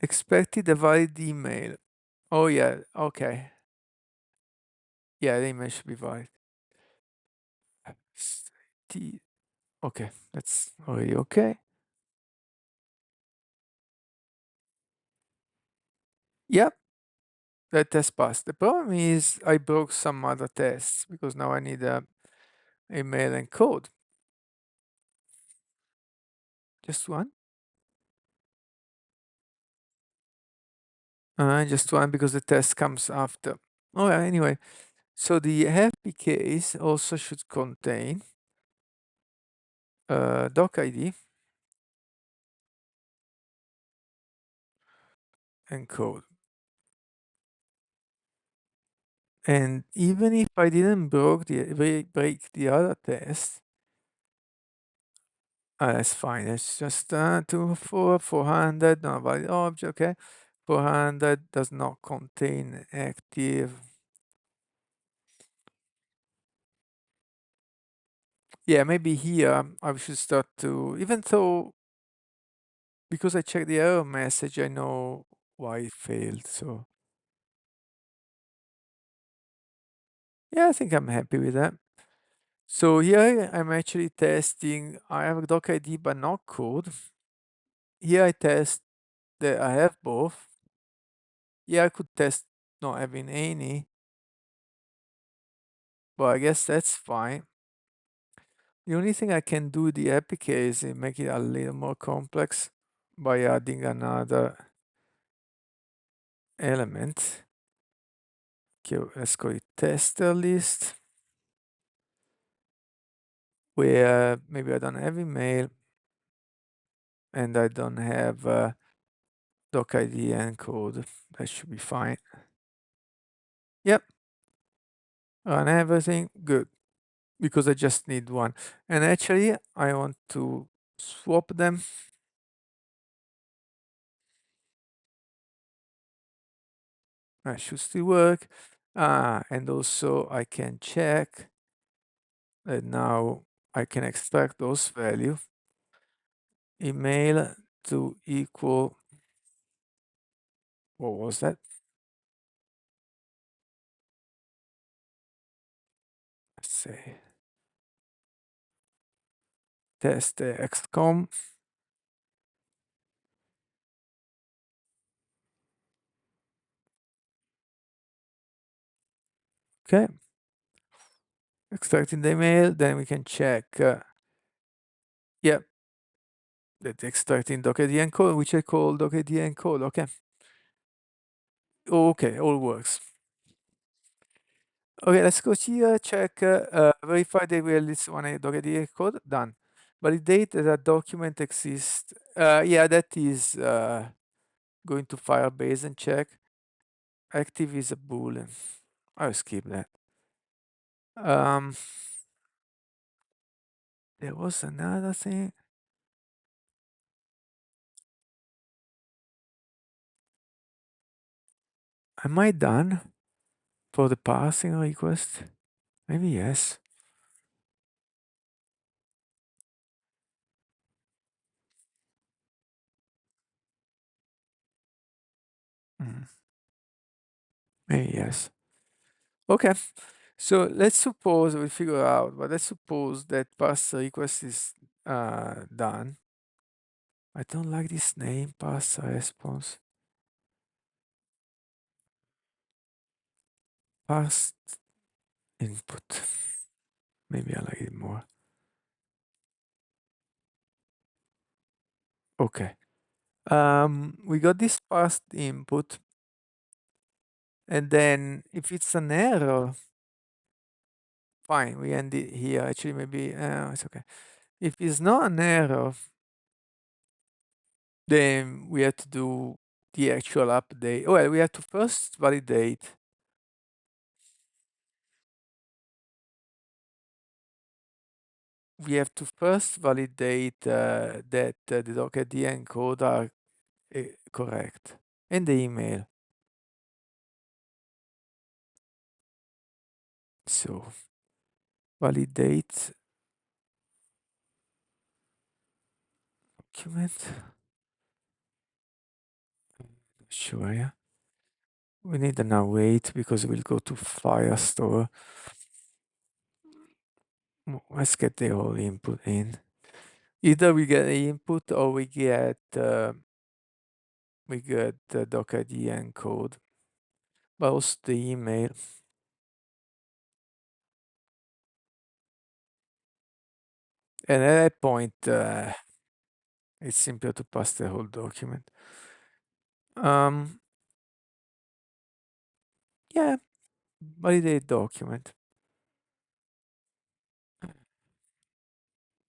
S1: Expected a valid email. Oh yeah, okay. Yeah, the email should be valid. Okay, that's already okay. Yep, that test passed. The problem is I broke some other tests because now I need a email and code. Just one? Just one because the test comes after. Oh, yeah, anyway, so the happy case also should contain doc ID and code. And even if I didn't break the other test, that's fine. It's just 400, not valid object, okay? 400 does not contain active. Yeah, maybe here I should start to, even though, because I checked the error message, I know why it failed. So yeah, I think I'm happy with that. So here I'm actually testing, I have a doc ID but not code. Here I test that I have both. Yeah, I could test not having any, but I guess that's fine. The only thing I can do with the APK is make it a little more complex by adding another element. Okay, let's call it tester list, where maybe I don't have email and I don't have doc ID and code. That should be fine. Yep, run everything, good, because I just need one. And actually, I want to swap them. That should still work. And also I can check that now I can extract those value. Email to equal, what was that? Let's say test xcom. Okay, extracting the email, then we can check, yeah, that extracting docker encode, which I call docker encode. Okay, okay, all works. Okay, let's go here, check, verify that we at least one docker code, done. Validate that a document exists. Yeah, that is going to Firebase and check. Active is a boolean. I'll skip that. Um, there was another thing. Am I done for the parsing request? Maybe yes. Mm, maybe yes. Okay. So let's suppose we figure out, but let's suppose that parse request is done. I don't like this name, parse response. Parse input. Maybe I like it more. Okay. We got this parsed input, and then if it's an error, fine, we end it here. Actually, maybe it's okay. If it's not an error, Then we have to do the actual update. Well, we have to first validate. We have to first validate that the dockerd and code are correct, and the email. So validate document. Sure, yeah. We need to now wait because we'll go to Firestore. Let's get the whole input in. Either we get the input or we get the dockerd and code, but also the email. And at that point, it's simpler to pass the whole document. Yeah, validate document.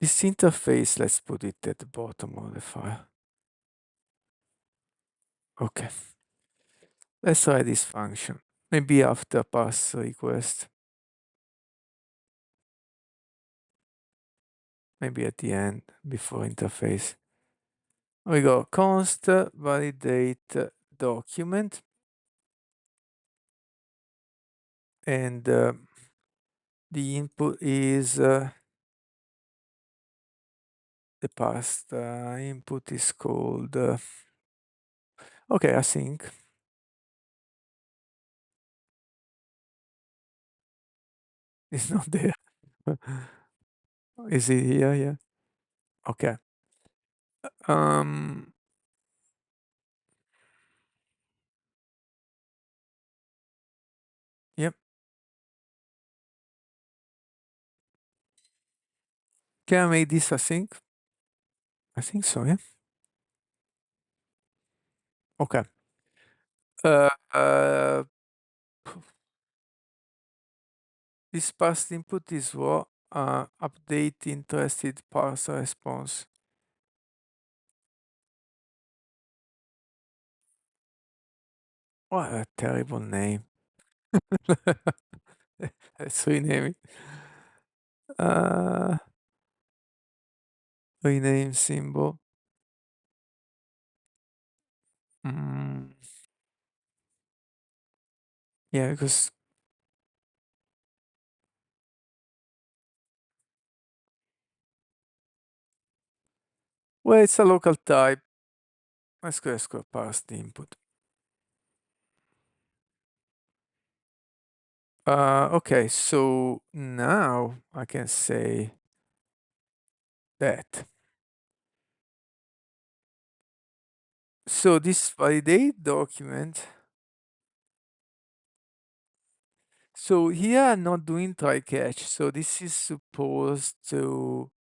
S1: This interface, let's put it at the bottom of the file. Okay. Let's try this function. Maybe after pass request. Maybe at the end, before interface. We go const validate document. And the input is the past input is called okay, async. It's not there. Is it here? Yeah. Okay. Um. Yep. Can I make this async? I think so. Yeah. Okay. Uh. Uh. This past input is what update interested parser response. What a terrible name. Let's rename it. Uh, rename symbol. Mm, yeah, because well, it's a local type. Let's go past the input. Okay, so now I can say that. So this validate document. So here I'm not doing try catch. So this is supposed to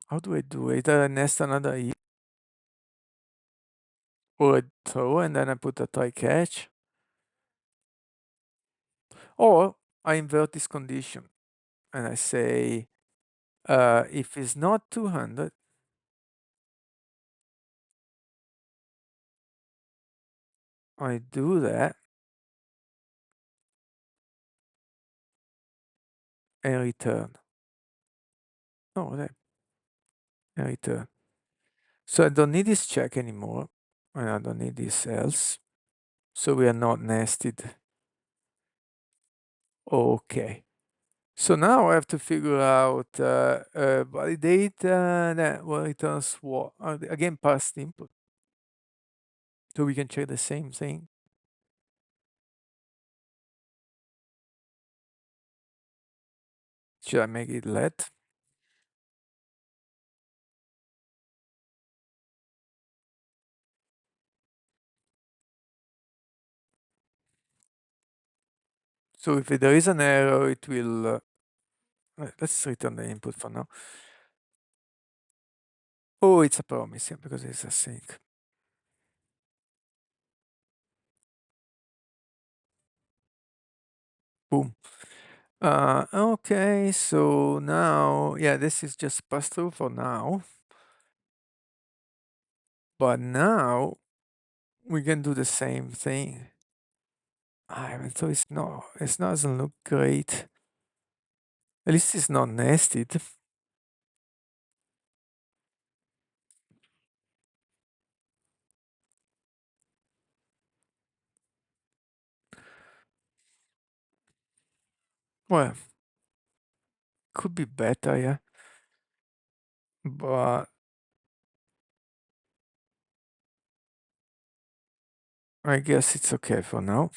S1: how do I do it? I nest another if or a throw and then I put a try catch. Or I invert this condition and I say if it's not 200, I do that and return. Oh, that and return. So I don't need this check anymore, and I don't need this else. So we are not nested. Okay. So now I have to figure out validate that what returns what again past input. So we can check the same thing. Should I make it let? So if there is an error, it will. Let's return the input for now. Oh, it's a promise, yeah, because it's a sync. Boom. Okay, so now, yeah, this is just pass through for now. But now we can do the same thing. So it's not doesn't look great. At least it's not nested. Well, could be better, yeah. But I guess it's okay for now.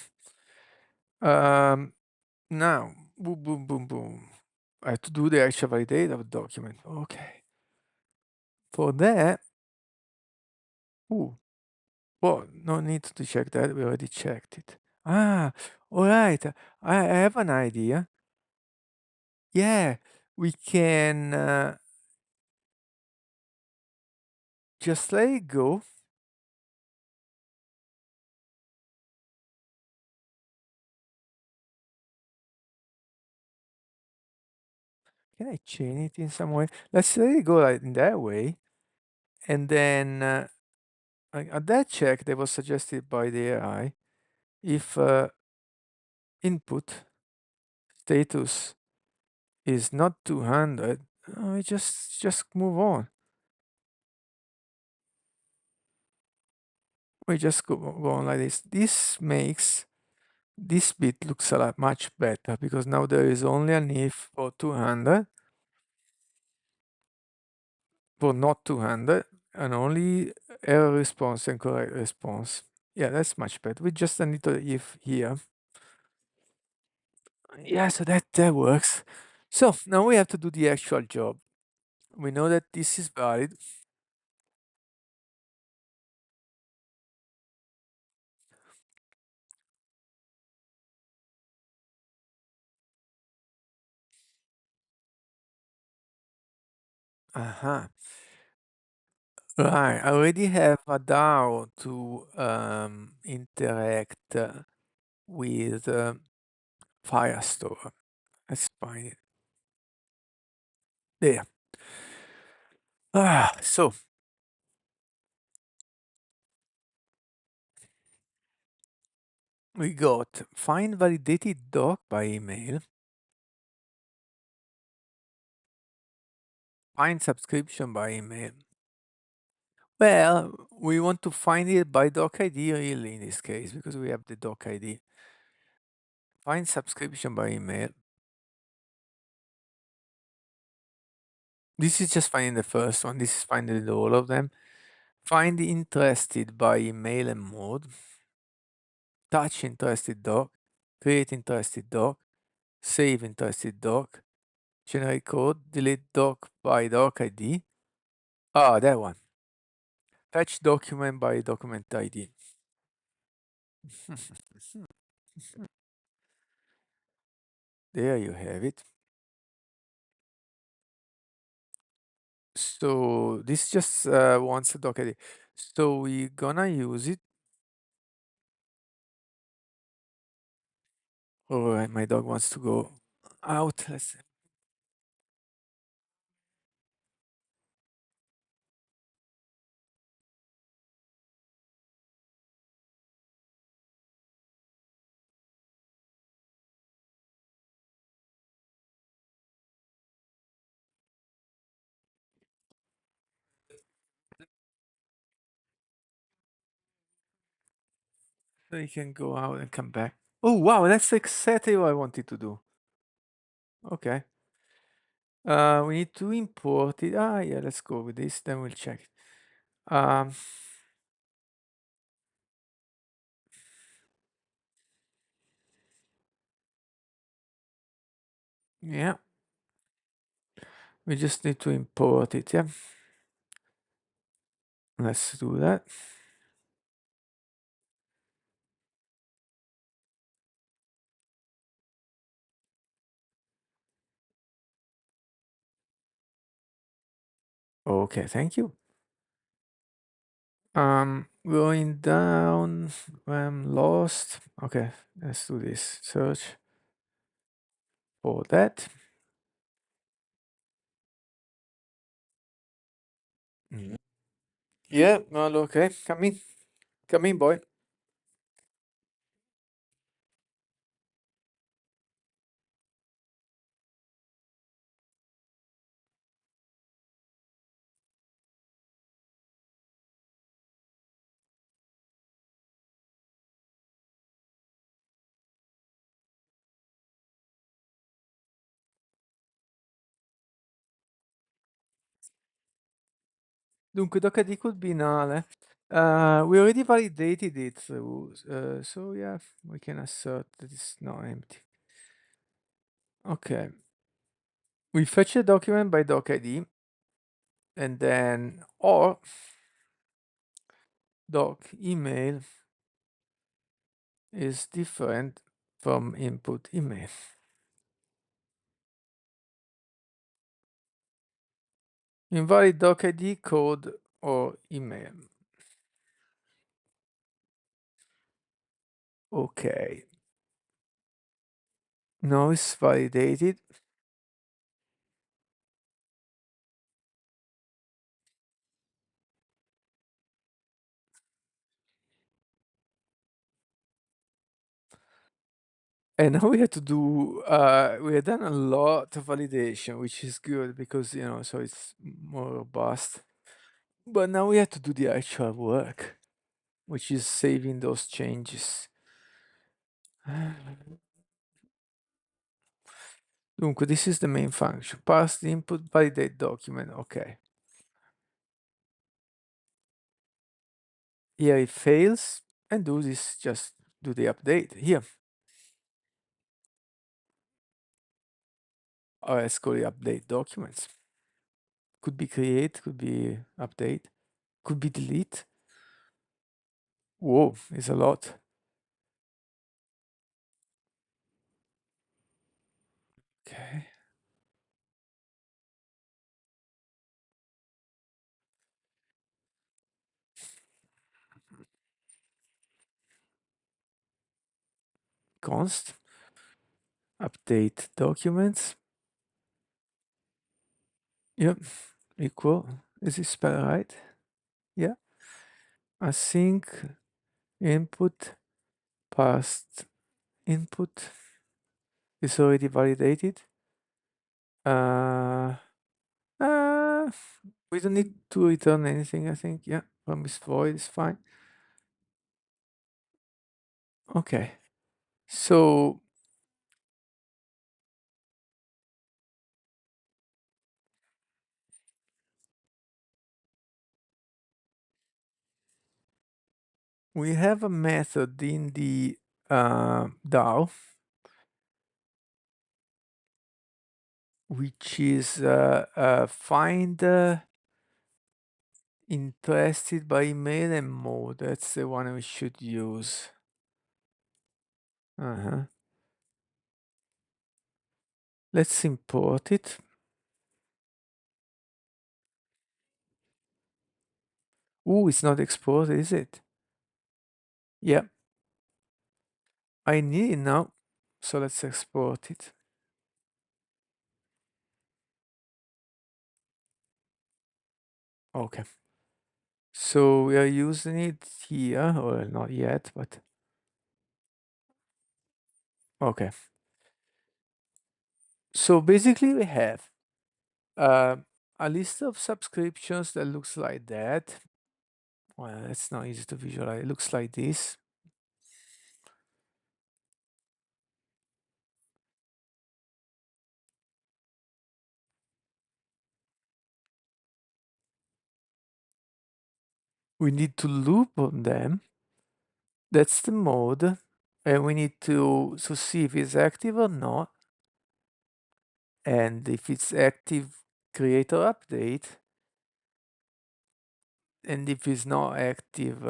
S1: Um, Now, boom, boom, boom, boom. I have to do the actual validate of the document. Okay. For that, ooh, well, no need to check that. We already checked it. All right. I have an idea. Yeah, we can just let it go. Can I change it in some way? Let's let it go like in that way. And then at that check that was suggested by the AI, if input status is not 200, we just move on. We just go on like this. This makes this bit looks a lot much better because now there is only an if for 200, for not 200, and only error response and correct response. Yeah, that's much better. We just a little if here. Yeah, so that works. So now we have to do the actual job. We know that this is valid. Uh-huh. Right. I already have a DAO to interact with Firestore. Let's find it. There. So we got find validated doc by email, find subscription by email. Well, we want to find it by doc ID really in this case because we have the doc ID. Find subscription by email. This is just finding the first one. This is finding all of them. Find interested by email and mode. Touch interested doc. Create interested doc. Save interested doc. Generate code. Delete doc by doc ID. Ah, that one. Fetch document by document ID. There you have it. So this just wants a doc ID. So we're gonna use it. All right, my dog wants to go out. Let's. So you can go out and come back. Oh wow, that's exactly what I wanted to do. Okay. We need to import it. Yeah, let's go with this. Then we'll check it. Um, yeah, we just need to import it. Yeah, let's do that. Okay, thank you. Going down. I'm lost. Okay, let's do this. Search. for that. Mhm. Yeah, well, okay. Come in. Come in, boy. Dunque, Docker could be null. We already validated it, so yeah, we can assert that it's not empty. Okay. We fetch a document by docid, and then or doc email is different from input email. Invalid docid code or email. Okay. Now it's validated. And now we have to do, we have done a lot of validation, which is good because, so it's more robust. But now we have to do the actual work, which is saving those changes. Dunque, this is the main function. Pass the input, validate document. Okay. Here it fails, and do this, just do the update here. Or let's go to update documents. Could be create, could be update, could be delete. Whoa, it's a lot. Okay. Const, update documents. Yep, equal. Is this spelled right? Yeah. Async input past input is already validated. Uh, uh, we don't need to return anything, I think. Yeah, promise void is fine. Okay. So we have a method in the DAO, which is find interested by email and mode. That's the one we should use. Uh-huh. Let's import it. Ooh, it's not exported, is it? Yeah, I need it now. So let's export it. Okay. So we are using it here, or not yet, but okay. So basically we have uh, a list of subscriptions that looks like that. Well, it's not easy to visualize. It looks like this. We need to loop on them. That's the mode. And we need to see if it's active or not. And if it's active, create or update. And if it's not active,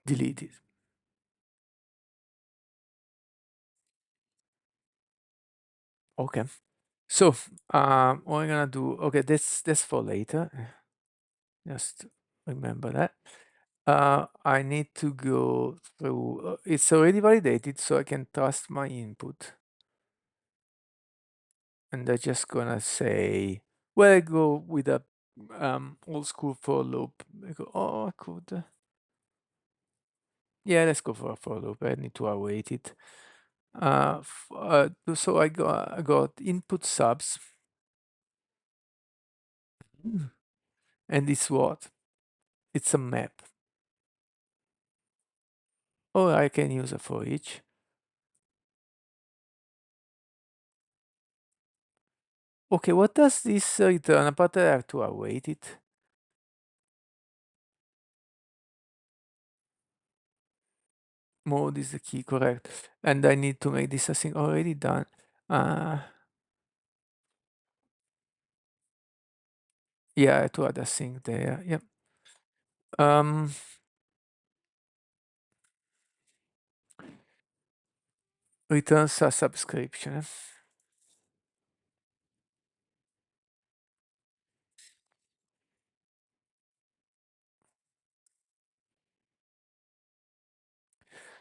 S1: delete it. Okay. So what I'm gonna do, okay, that's for later. Just remember that. I need to go through, it's already validated, so I can trust my input. And I'm just gonna say, well, I go with a old school for loop. I go, oh, I could. Yeah, let's go for a for loop. I need to await it. So I got input subs, and it's what? It's a map. Or I can use a for each. Okay, what does this return? But I have to await it. Mode is the key, correct. And I need to make this a thing already done. Uh, yeah, to add a thing there. Yep. Um, returns a subscription.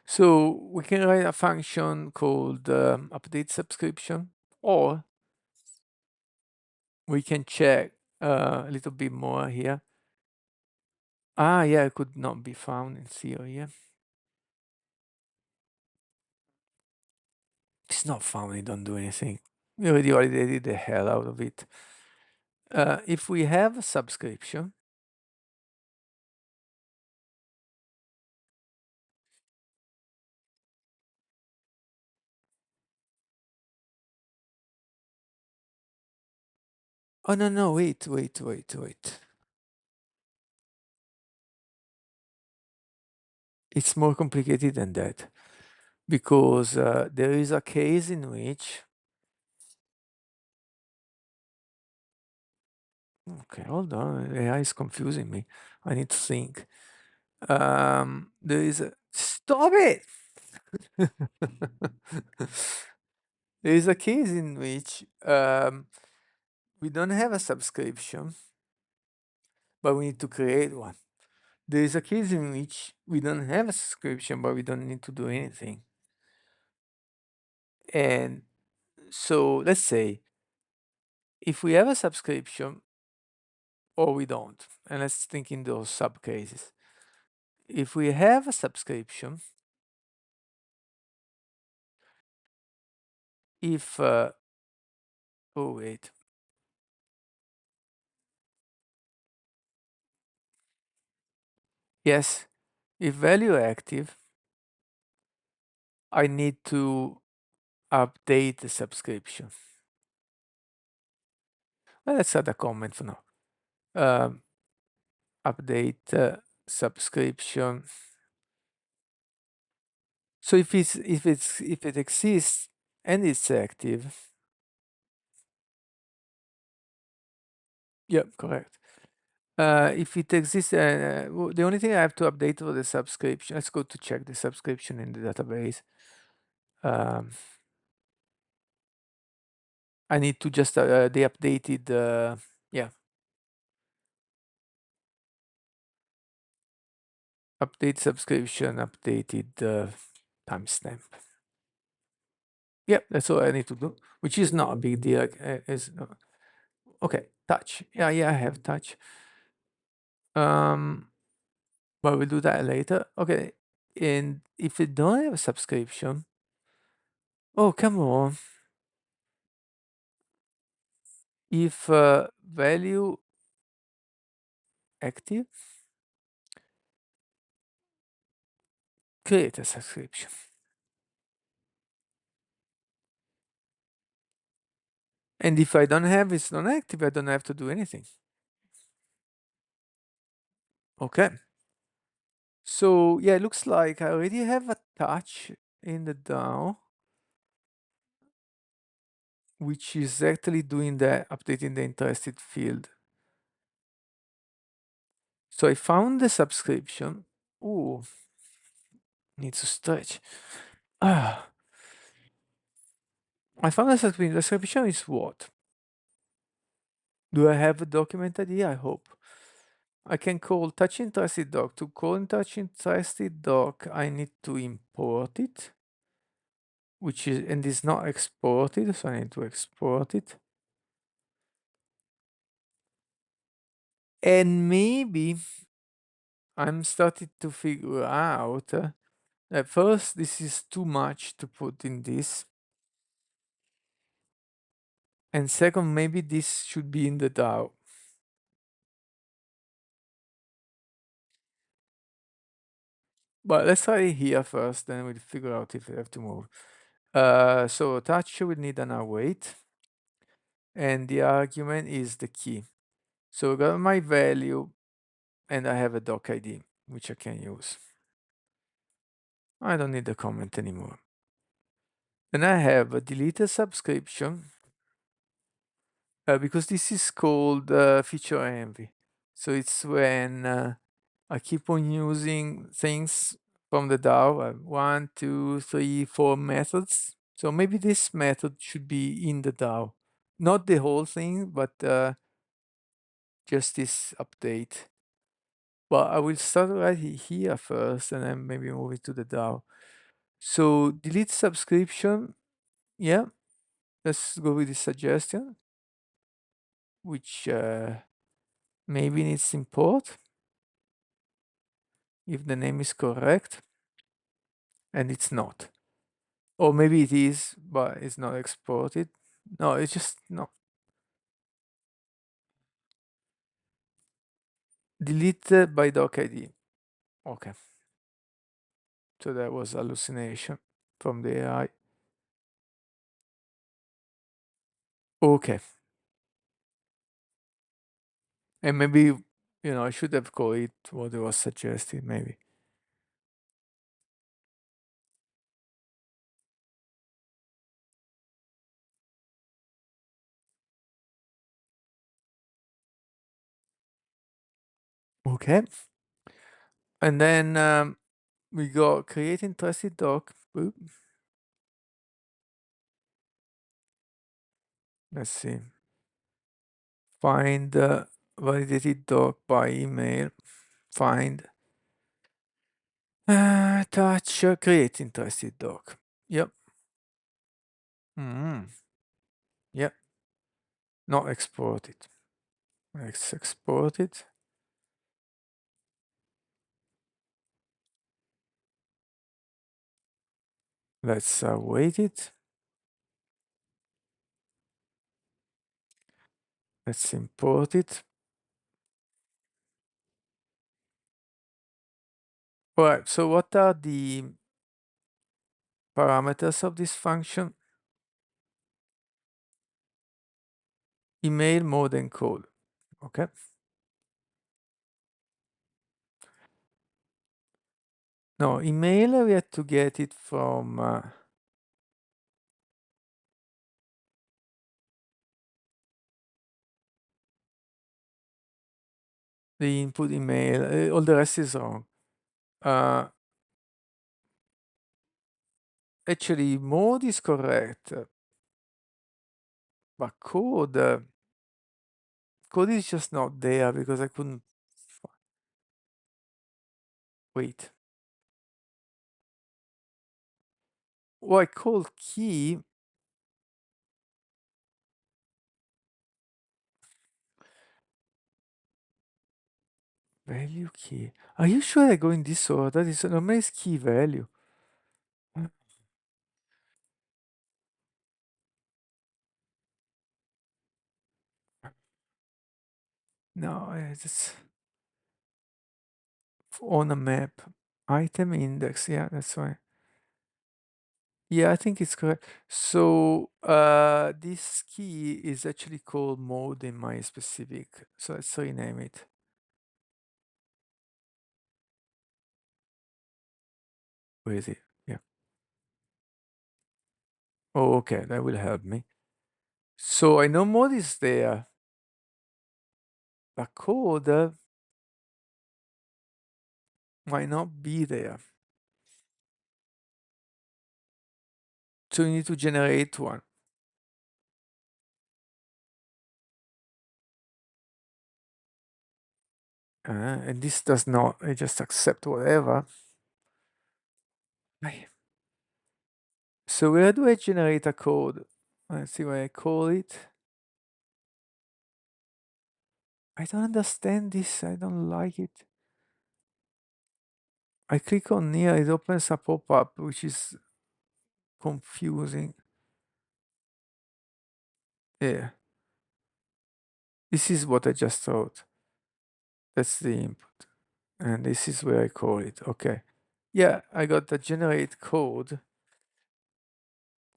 S1: So we can write a function called update subscription, or we can check a little bit more here. Ah, yeah, it could not be found in theory. Yeah. It's not found, it don't do anything. We already validated the hell out of it. If we have a subscription, oh no, no, wait. It's more complicated than that because there is a case in which, okay, hold on, AI is confusing me. I need to think. There is a, stop it! There is a case in which we don't have a subscription, but we need to create one. There is a case in which we don't have a subscription, but we don't need to do anything. And so let's say if we have a subscription or we don't, and let's think in those sub cases. If we have a subscription, if, oh wait, yes, if value active, I need to update the subscription. Well, let's add a comment for now. Update subscription. So if it exists and it's active, yep, correct. If it exists, the only thing I have to update for the subscription. Let's go to check the subscription in the database. Um, I need to just the updated, yeah, update subscription, updated timestamp. Yep, that's all I need to do, which is not a big deal. Okay, touch. Yeah, I have touch. Um, but we'll do that later. Okay, and if you don't have a subscription, oh come on. If value active, create a subscription. And if I don't have it's not active, I don't have to do anything. Okay. So yeah, it looks like I already have a touch in the DAO, which is actually doing the updating the interested field. So I found the subscription. Ooh, needs to stretch. Ah, I found the subscription. The subscription is what? Do I have a document ID? I hope. I can call touch interested doc. To call touch interested doc, I need to import it. which is, and it's not exported, so I need to export it. And maybe I'm starting to figure out at first this is too much to put in this. And second, maybe this should be in the DAO. But let's try it here first, then we'll figure out if we have to move. So touch will need an await, and the argument is the key. So I got my value, and I have a doc ID, which I can use. I don't need the comment anymore. Then I have a deleted subscription, because this is called feature envy. So it's when I keep on using things from the DAO, 1, 2, 3, 4 methods. So maybe this method should be in the DAO. Not the whole thing, but just this update. But I will start right here first and then maybe move it to the DAO. So delete subscription. Yeah, let's go with this suggestion, which maybe needs import if the name is correct, and it's not. Or maybe it is, but it's not exported. No, it's just no. Deleted by doc ID. Okay. So that was hallucination from the AI. Okay. And maybe, I should have called it what it was suggested, maybe. Okay. And then we got create interested doc. Boop. Let's see. Find validated doc by email. Find touch create interested doc. Yep. Yep. Not exported. Let's export it. Let's wait it. Let's import it. All right, so what are the parameters of this function? Email, mode, and code. Okay. No, email, we have to get it from the input email. All the rest is wrong. Actually, mode is correct, but code is just not there because I couldn't wait. What I call key. Value key. Are you sure I go in this order? This normally is key value. Uh, No, it's on a map. Item index. Yeah, that's right. Yeah, I think it's correct. So this key is actually called mode in my specific. So let's rename it. Where is it? Yeah. Oh, okay. That will help me. So I know mode is there. But code might not be there. So you need to generate one. And this does not, I just accept whatever. So where do I generate a code? Let's see what I call it. I don't understand this. I don't like it. I click on here, it opens a pop-up, which is confusing. Yeah. This is what I just wrote. That's the input. And this is where I call it. Okay. Yeah, I got the generate code.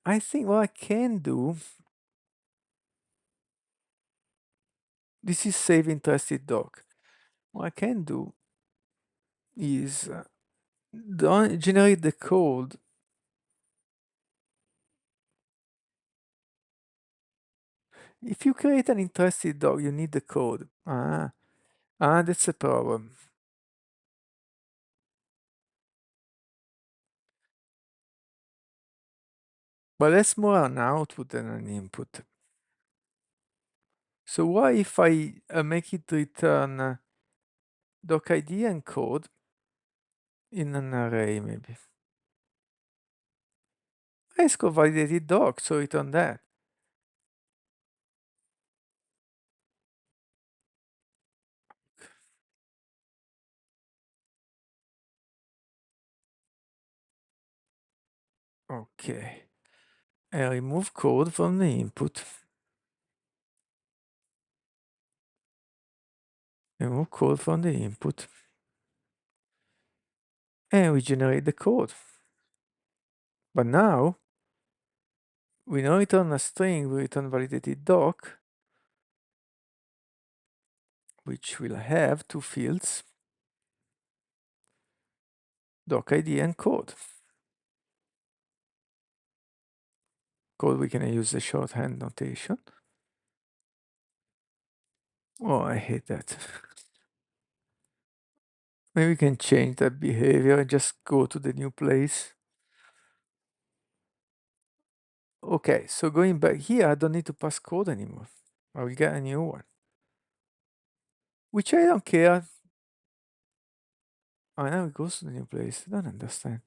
S1: I think what I can do, this is save interested doc. What I can do is don't generate the code. If you create an interested doc, you need the code. That's a problem. But that's more an output than an input. So what if I make it return doc ID and code in an array maybe? Let's go validated doc, so return that. Okay. I remove code from the input. Remove code from the input. And we generate the code. But now, we don't return a string, we return validated doc, which will have two fields, doc ID and code. Code, we can use the shorthand notation. Oh, I hate that. Maybe we can change that behavior and just go to the new place. Okay, so going back here, I don't need to pass code anymore. I will get a new one. Which I don't care. Oh, now it goes to the new place. I don't understand.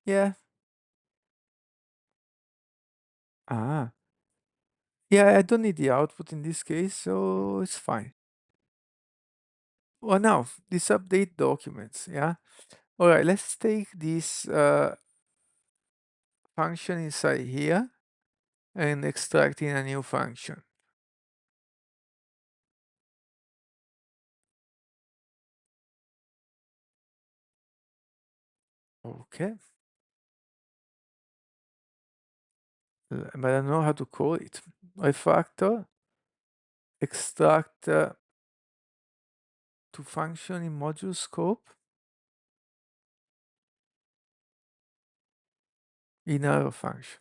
S1: Yeah. Ah. Yeah, I don't need the output in this case, so it's fine. Well, now, this update documents, yeah? All right, let's take this function inside here and extract in a new function. Okay. But I don't know how to call it. Refactor, extract to function in module scope, in arrow function.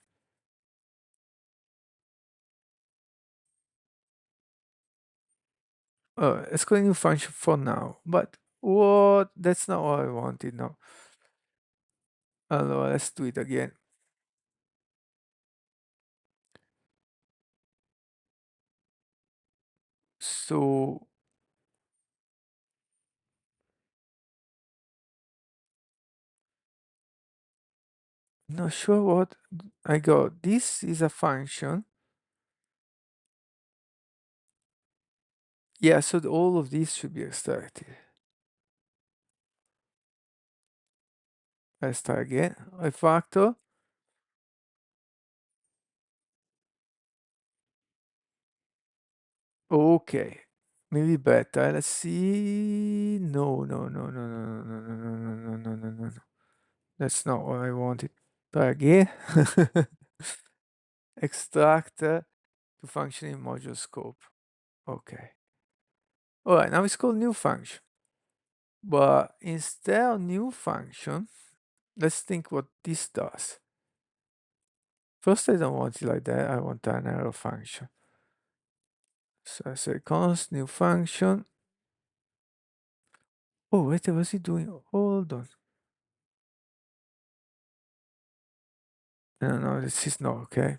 S1: Let's call a new function for now, but what? That's not what I wanted now. Let's do it again. So not sure what I got. This is a function. Yeah, so all of these should be extracted. Let's try again. Refactor. Okay. Maybe better. Let's see. No, no, no, no, no, no, no, no, no, no, no, no, no, no. That's not what I wanted. Try again. Extract to function in module scope. Okay. All right, now it's called new function. But instead of new function, let's think what this does. First, I don't want it like that. I want an arrow function. So I say const new function. Oh, wait, what was he doing? Hold on. No, no, this is not okay.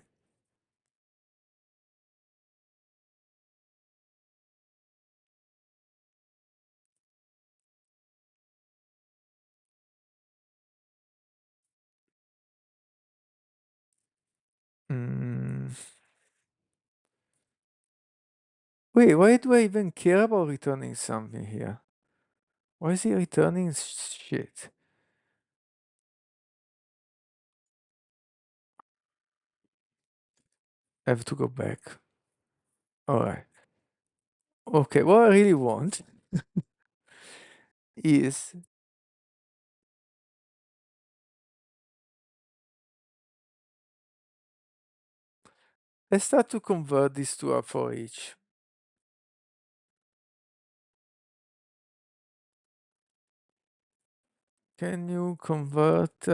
S1: Wait, why do I even care about returning something here? Why is he returning shit? I have to go back. Alright. Okay, what I really want is let's start to convert this to a for each. Can you convert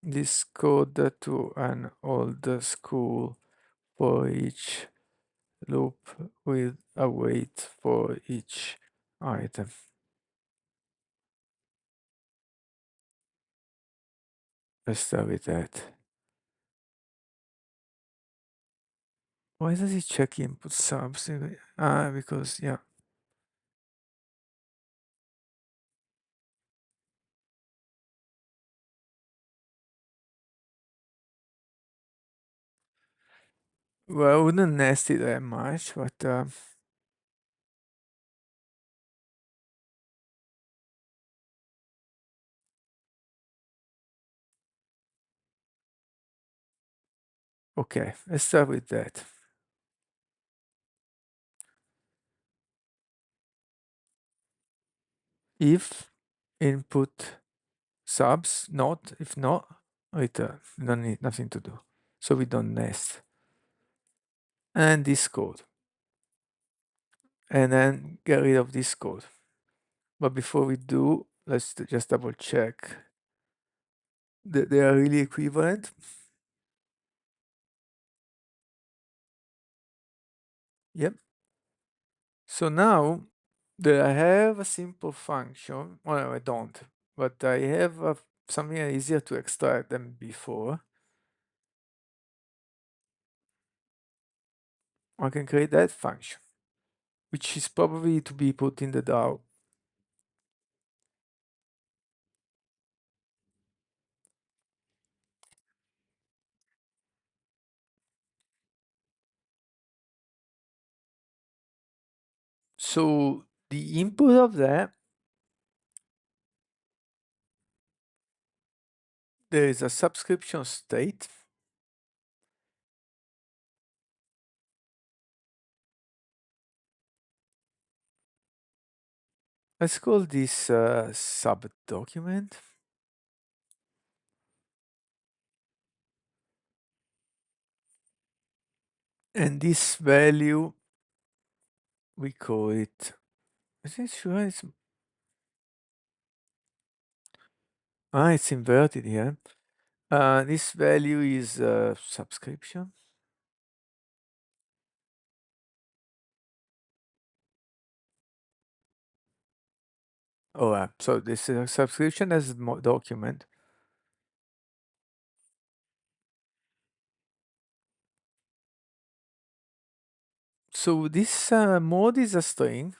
S1: this code to an old school for each loop with a wait for each item? Let's start with that. Why does he check input subs? Because, yeah. Well, I wouldn't nest it that much, but okay, let's start with that. If input subs, not, if not, return. We don't need nothing to do. So we don't nest. And this code. And then get rid of this code. But before we do, let's just double check that they are really equivalent. Yep. So now that I have a simple function, well, I don't, but I have something easier to extract than before. I can create that function, which is probably to be put in the DAO. So the input of that, there is a subscription state. Let's call this sub document. And this value, we call it, is it sure it's inverted here. This value is subscription. Oh, so this is a subscription as a document. So this mode is a string,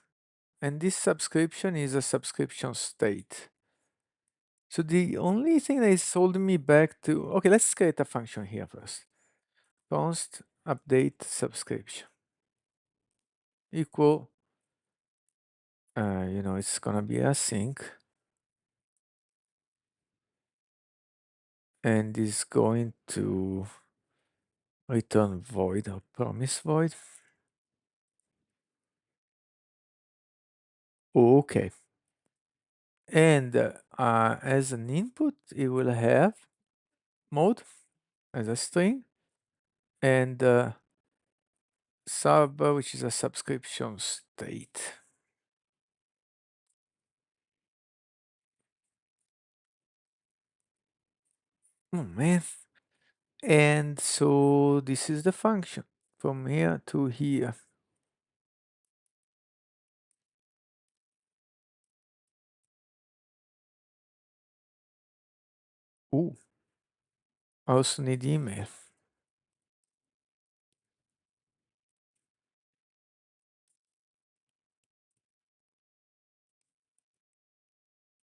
S1: and this subscription is a subscription state. So the only thing that is holding me back to, okay, let's create a function here first. Const update subscription equal, it's gonna be async, and is going to return void or promise void. Okay. And as an input, it will have mode as a string and sub, which is a subscription state. Oh man. And so this is the function from here to here. Ooh, I also need email.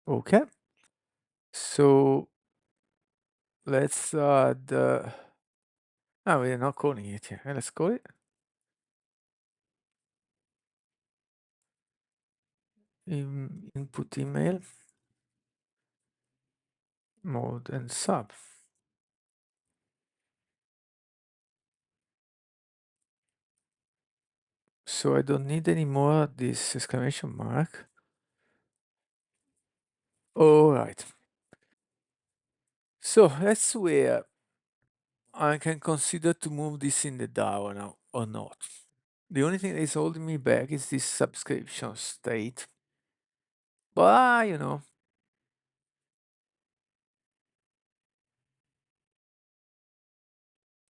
S1: Okay. So let's add Oh, we're not calling it yet. Let's call it. Input email, mode and sub. So I don't need any more this exclamation mark. All right. So that's where I can consider to move this in the DAO now or not. The only thing that is holding me back is this subscription state. But,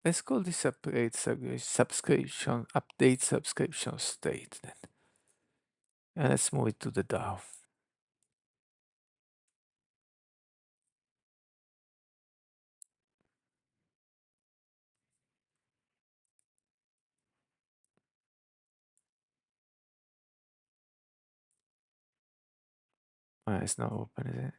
S1: let's call this update subscription state then. And let's move it to the DAO. It's not open, is it?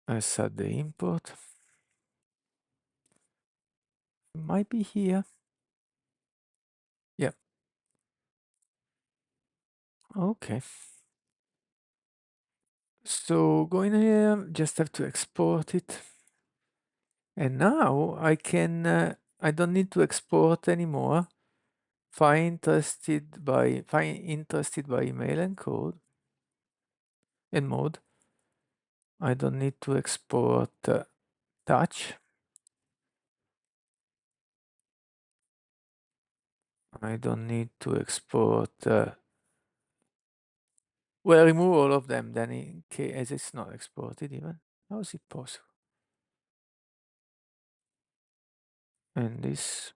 S1: Let's add the import. Might be here. Yep. Okay. So going here, just have to export it. And now I don't need to export anymore. Find interested by email and code and mode. I don't need to export touch. I don't need to export, well, remove all of them then in case it's not exported even. How is it possible? And this,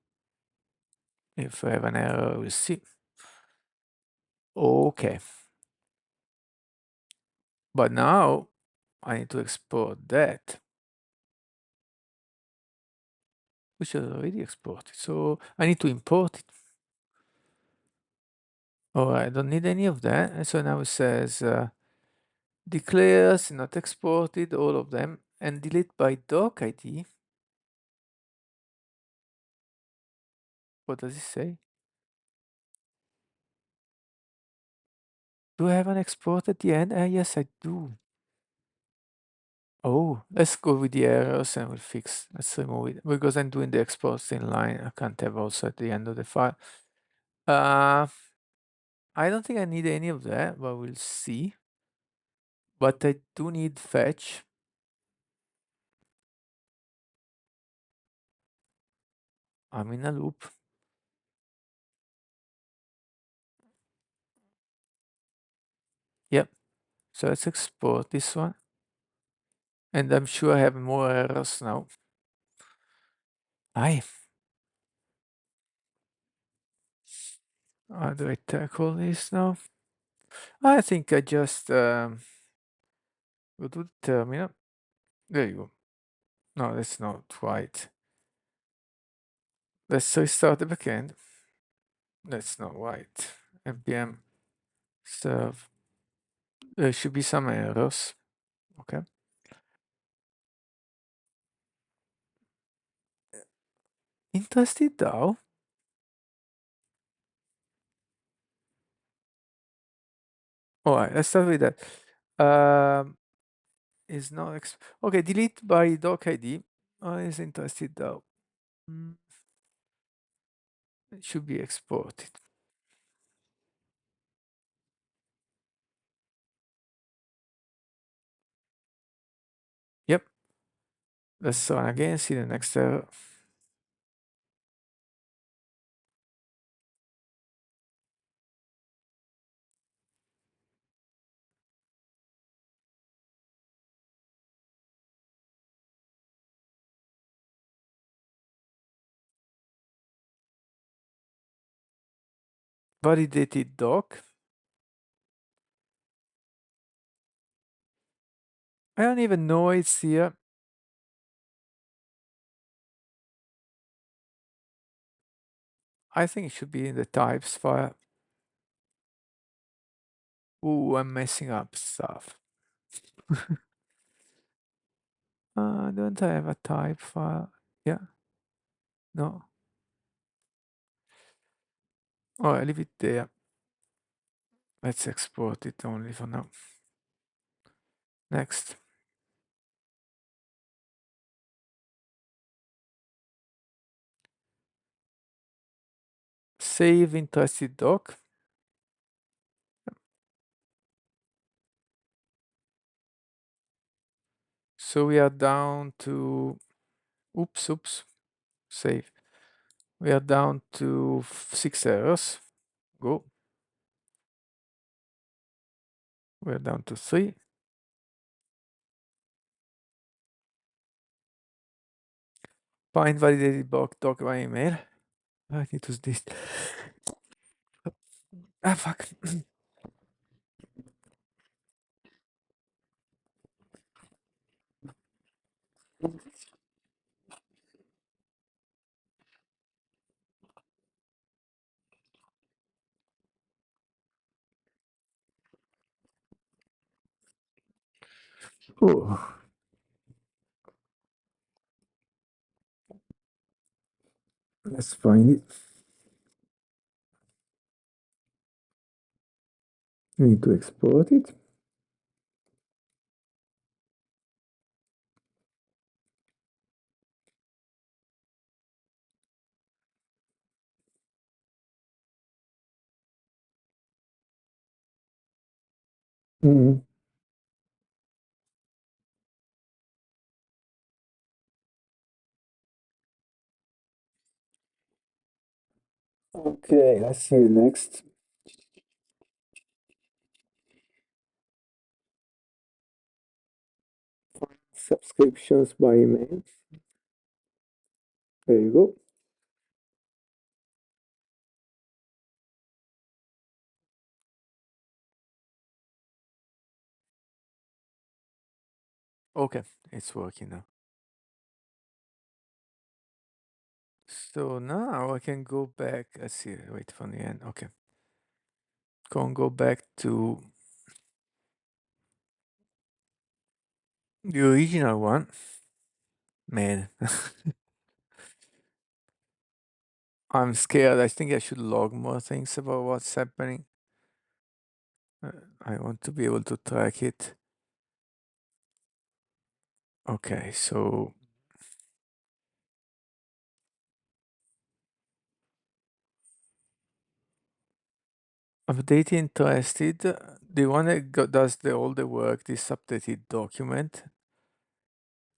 S1: if I have an error, we'll see. Okay. But now I need to export that, which is already exported. So I need to import it. Oh, I don't need any of that. And so now it says declares not exported, all of them, and delete by doc ID. What does it say? Do I have an export at the end? Yes, I do. Oh, let's go with the errors and we'll fix. Let's remove it because I'm doing the exports in line. I can't have also at the end of the file. I don't think I need any of that, but we'll see. But I do need fetch. I'm in a loop. Yep. So let's export this one. And I'm sure I have more errors now. How do I tackle this now? I think I just go to the terminal. There you go. No, that's not right. Let's restart the backend. That's not right. npm serve. There should be some errors. Okay. Interested though. All right, let's start with that. Is not okay. Delete by doc ID. Is interested though. It should be exported. Yep. Let's run again. See the next error. Validated doc. I don't even know it's here. I think it should be in the types file. Ooh, I'm messing up stuff. Don't I have a type file? Yeah, no. Oh, I leave it there. Let's export it only for now. Next. Save interested doc. So we are down to, oops, save. We are down to 6 errors. Go. We're down to 3. Find validated doc by email. I need to do this. Ah, fuck. Oh, let's find it. We need to export it. Mm. Okay, let's see next. Subscriptions by email. There you go. Okay, it's working now. So now I can go back. Let's see, wait for the end. Okay. Go back to the original one. Man, I'm scared. I think I should log more things about what's happening. I want to be able to track it. Okay, so update interested. The one that does all the work, this updated document.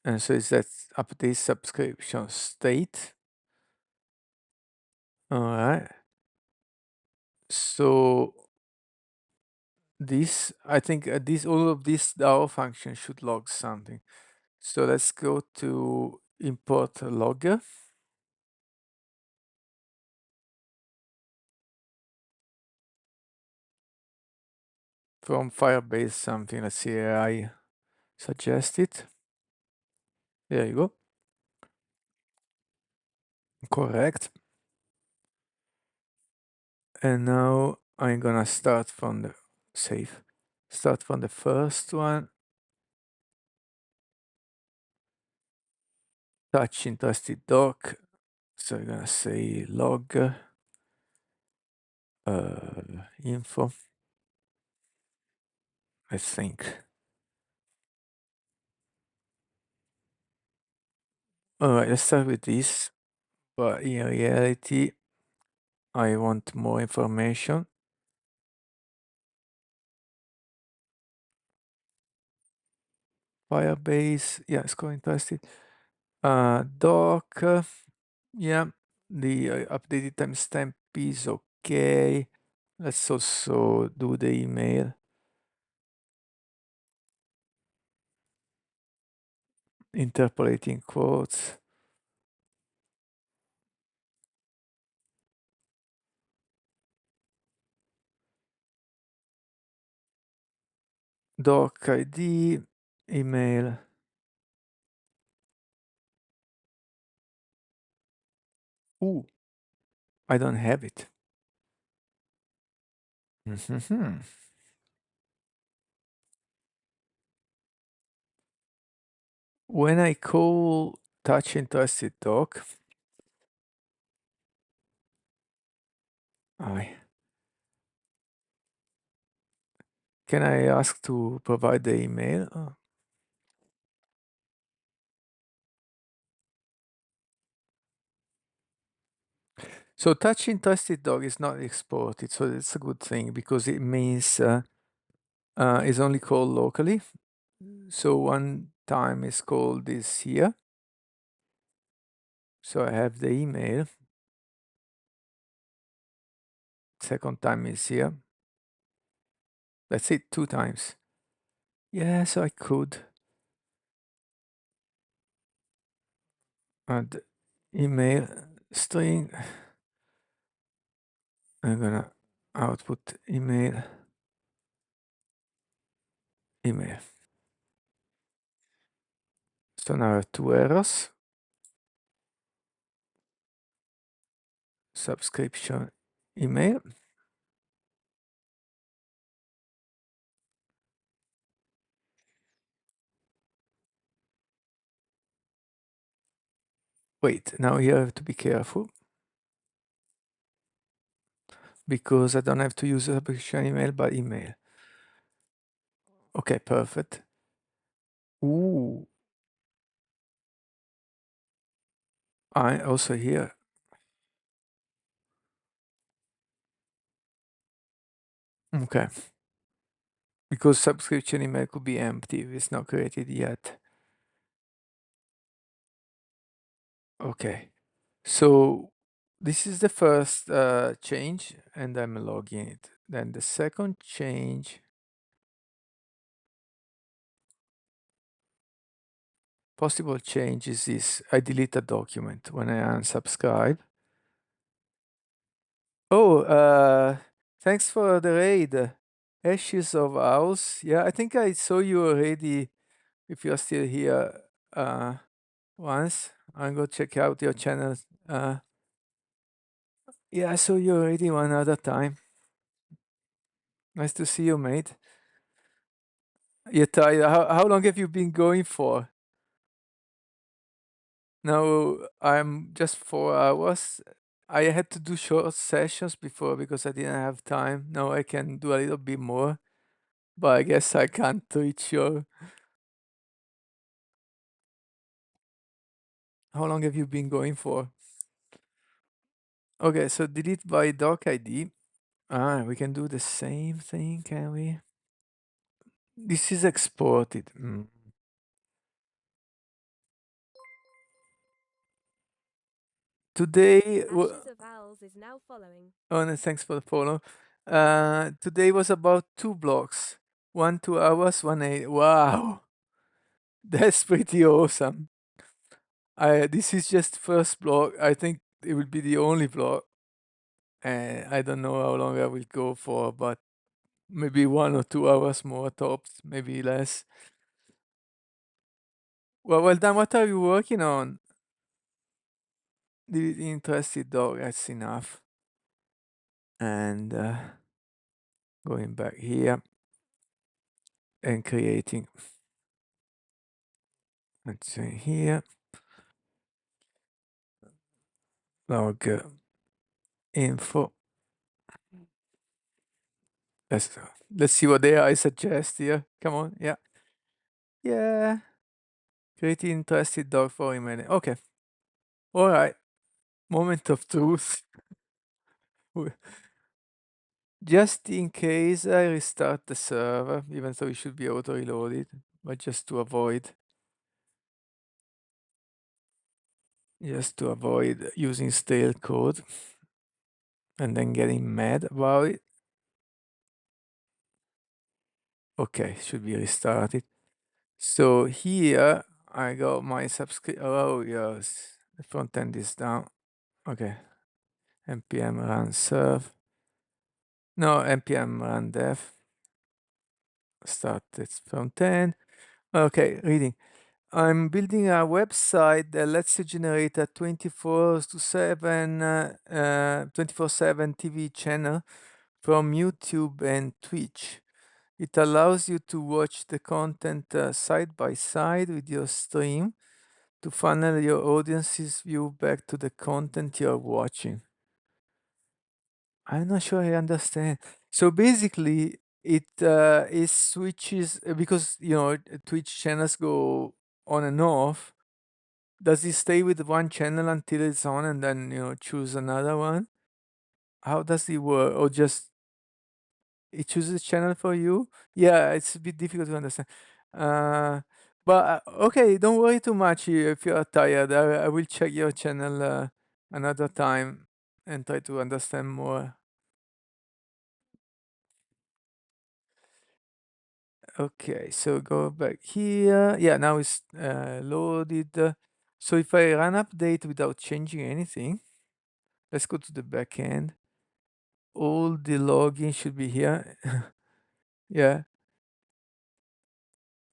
S1: And so it's that update subscription state. All right. So this, I think all of this DAO function should log something. So let's go to import logger. From Firebase something, let's see, I suggest it. There you go. Correct. And now I'm gonna start from the save. Start from the first one. Touch interested doc. So I'm gonna say log info. I think. All right, let's start with this. But in reality, I want more information. Firebase, yeah, it's going interested. Doc, yeah, the updated timestamp is okay. Let's also do the email. Interpolating quotes. Doc ID, email. Ooh, I don't have it. Mhm. When I call touch interested doc, I can I ask to provide the email? So touch interested dog is not exported, so it's a good thing because it means it's only called locally. So one time is called this here. So I have the email. Second time is here. That's it, 2 times. Yes, I could. And email string. I'm gonna output email. Email. So now I have 2 errors. Subscription email. Wait, now here I have to be careful because I don't have to use subscription email but email. Okay, perfect. Ooh, I also here. Okay, because subscription email could be empty if it's not created yet. Okay, so this is the first change and I'm logging it. Then the second change, possible change is this. I delete a document when I unsubscribe. Oh, thanks for the raid. Ashes of Owls. Yeah, I think I saw you already. If you're still here, once I'm gonna check out your channel. Yeah, I saw you already one other time. Nice to see you, mate. You're tired. How long have you been going for? Now I'm just 4 hours. I had to do short sessions before because I didn't have time. Now I can do a little bit more, but I guess I can't reach your. How long have you been going for? Okay, so delete by doc ID. We can do the same thing, can we? This is exported. Today,
S2: Ashes of Owls is now following.
S1: oh, no, thanks for the follow. Today was about 2 blocks. One 2 hours, one 8. Wow, that's pretty awesome. This is just first block. I think it will be the only block. I don't know how long I will go for, but maybe 1 or 2 hours more tops, maybe less. Well done. What are you working on? The interested dog. That's enough. And going back here and creating. Let's say here. Log info. Let's see what AI suggest here. Come on. Yeah. Yeah. Creating interested dog for a minute. Okay. All right. Moment of truth. Just in case I restart the server, even though it should be auto reloaded, but just to avoid using stale code and then getting mad about it. Okay, should be restarted. So here I got my subscript. Oh yes, the front end is down. Okay, npm run serve. No, npm run dev. Start its front end. Okay, reading. I'm building a website that lets you generate a 24/7 TV channel from YouTube and Twitch. It allows you to watch the content side by side with your stream to funnel your audience's view back to the content you're watching. I'm not sure I understand. So basically, it switches because Twitch channels go on and off. Does it stay with one channel until it's on and then choose another one? How does it work? Or just it chooses channel for you? Yeah, it's a bit difficult to understand. Uh, but okay, don't worry too much if you are tired. I will check your channel another time and try to understand more. Okay, so go back here. Yeah, now it's loaded. So if I run update without changing anything, let's go to the back end. All the login should be here. Yeah,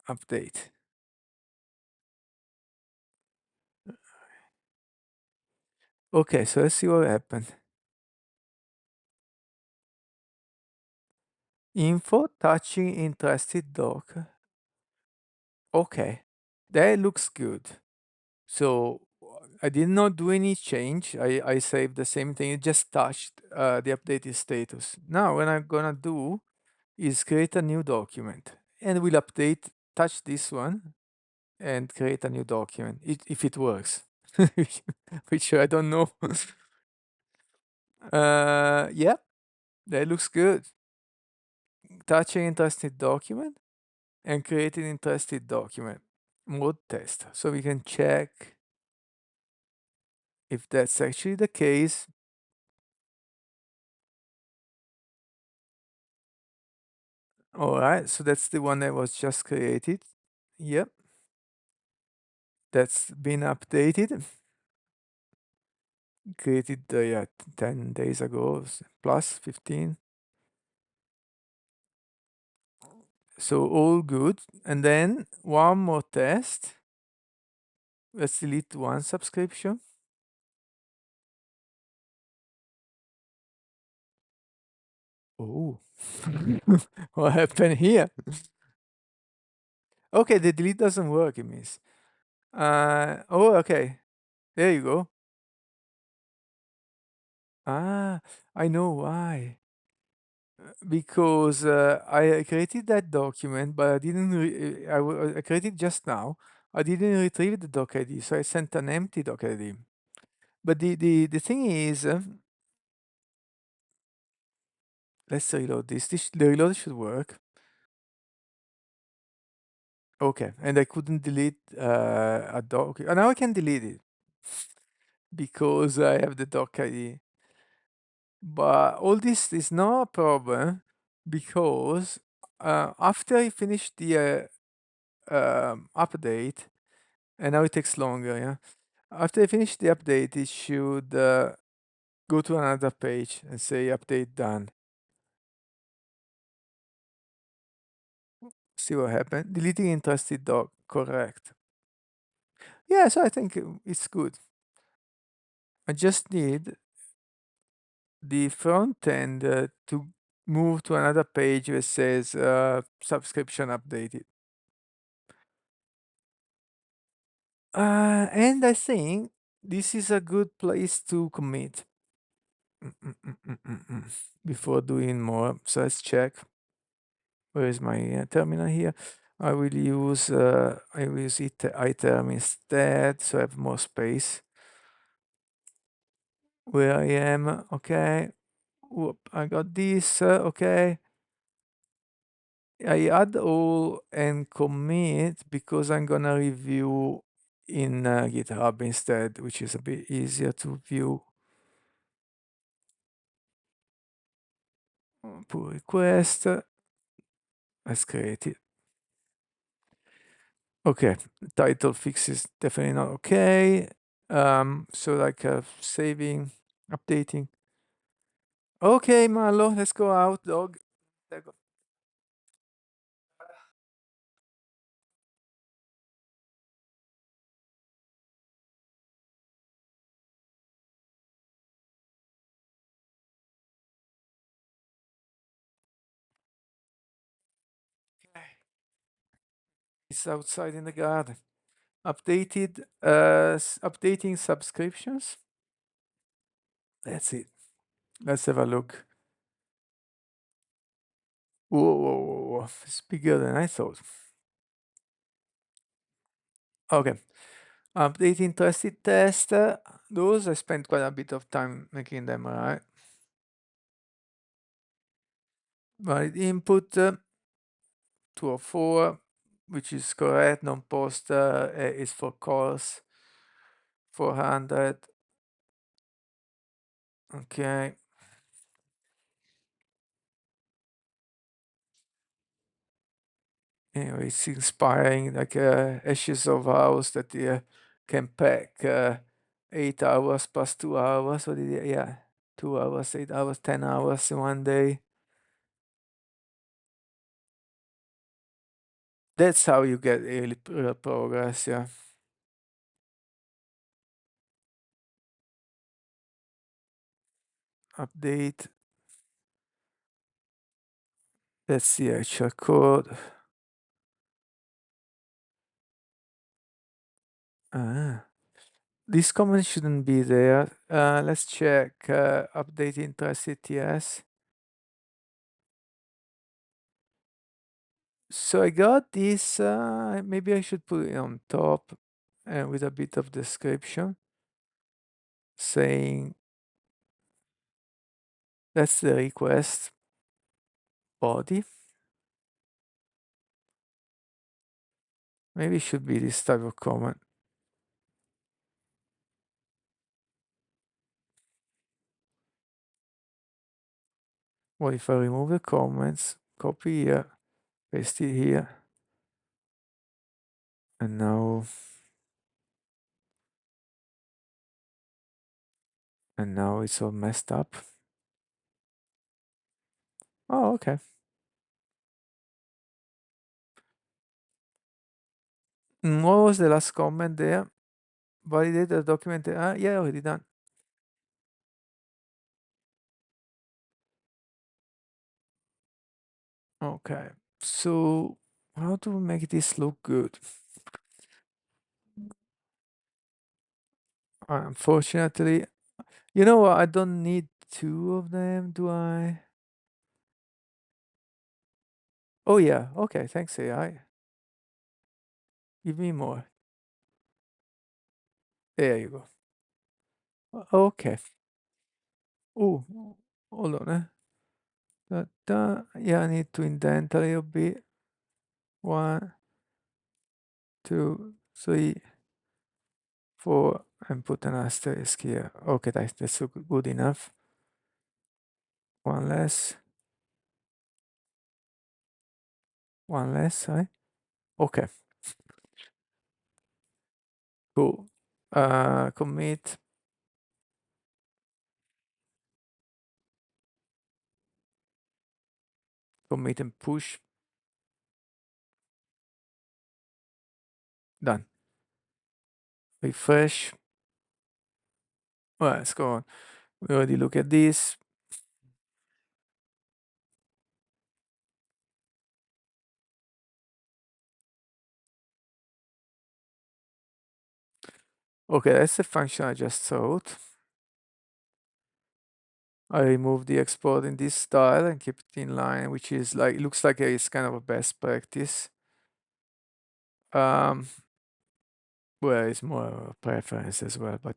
S1: update. Okay, so let's see what happened. Info touching interested doc. Okay, that looks good. So I did not do any change. I saved the same thing. It just touched the updated status. Now what I'm gonna do is create a new document and we'll update, touch this one and create a new document if it works, which I don't know. Yeah, that looks good. Touching interested document and creating interested document. Mode test. So we can check if that's actually the case. All right, so that's the one that was just created. Yep, that's been updated. Created yeah, 10 days ago, plus 15. So all good. And then one more test. Let's delete one subscription. Oh, what happened here? Okay, the delete doesn't work, it means. Oh, okay. There you go. Ah, I know why. Because I created that document, but I didn't. I created just now. I didn't retrieve the doc ID, so I sent an empty doc ID. But the thing is, let's reload this. The reload should work. Okay, and I couldn't delete a doc. Now I can delete it because I have the doc ID. But all this is not a problem because after I finish the update, and now it takes longer, yeah. After I finish the update, it should go to another page and say update done. See what happened. Deleting interested doc, correct. Yeah, so I think it's good. I just need the front end to move to another page that says subscription updated. And I think this is a good place to commit. Before doing more. So let's check. Where is my terminal here? I will use it item instead, so I have more space. Where I am, okay. Whoop, I got this, okay. I add all and commit because I'm gonna review in GitHub instead, which is a bit easier to view. Pull request. Let's create it. Okay, title fix is definitely not okay. So like saving, updating. Okay, Marlo, let's go out, dog. There go. It's outside in the garden. Updating subscriptions. That's it. Let's have a look. Whoa, whoa, whoa, whoa. It's bigger than I thought. Okay. Updating trusted test. Those I spent quite a bit of time making them, right? Valid input 204, which is correct. Non-post is for course 400. Okay. Anyway, it's inspiring, like ashes of house that can pack 8 hours plus 2 hours. What did it? Yeah, 2 hours, 8 hours, 10 hours in one day. That's how you get real progress. Yeah. Update. That's the actual code. Ah, this comment shouldn't be there. Let's check update interest CTS. So I got this. Maybe I should put it on top with a bit of description saying that's the request body. Maybe it should be this type of comment. What if I remove the comments, copy here, paste it here, and now it's all messed up. Oh, okay. What was the last comment there? Validate the document. Yeah, already done. Okay. So how to make this look good? Unfortunately, you know what? I don't need two of them, do I? Oh yeah. Okay. Thanks, AI. Give me more. There you go. Okay. Oh, hold on. Yeah, I need to indent a little bit. One, two, three, four, and put an asterisk here. Okay, that's good enough. One less. One less, right? Okay, cool. Commit, commit and push. Done. Refresh. Well, let's go on. We already look at this. Okay, that's the function I just wrote. I remove the export in this style and keep it in line, which is like, it looks like it's kind of a best practice. Um, well, it's more a preference as well, but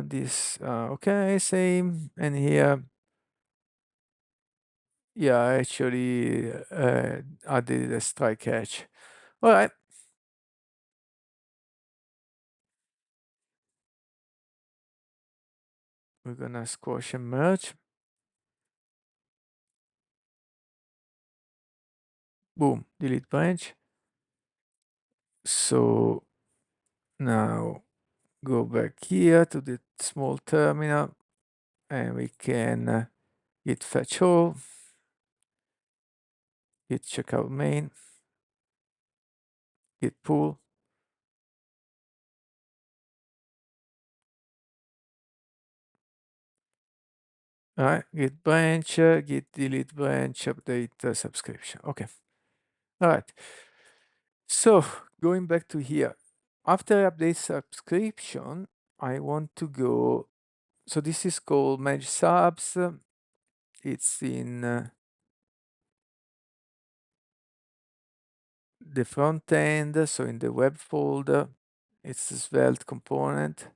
S1: this, okay, same. And here, yeah, I actually added a strike catch. All right. We're gonna squash and merge. Boom, delete branch. So now go back here to the small terminal and we can git fetch all, git checkout main, git pull. All right, git branch, git delete branch, update subscription. Okay. All right. So going back to here, after I update subscription, I want to go. So this is called manage subs. It's in the front end, so in the web folder. It's the Svelte component.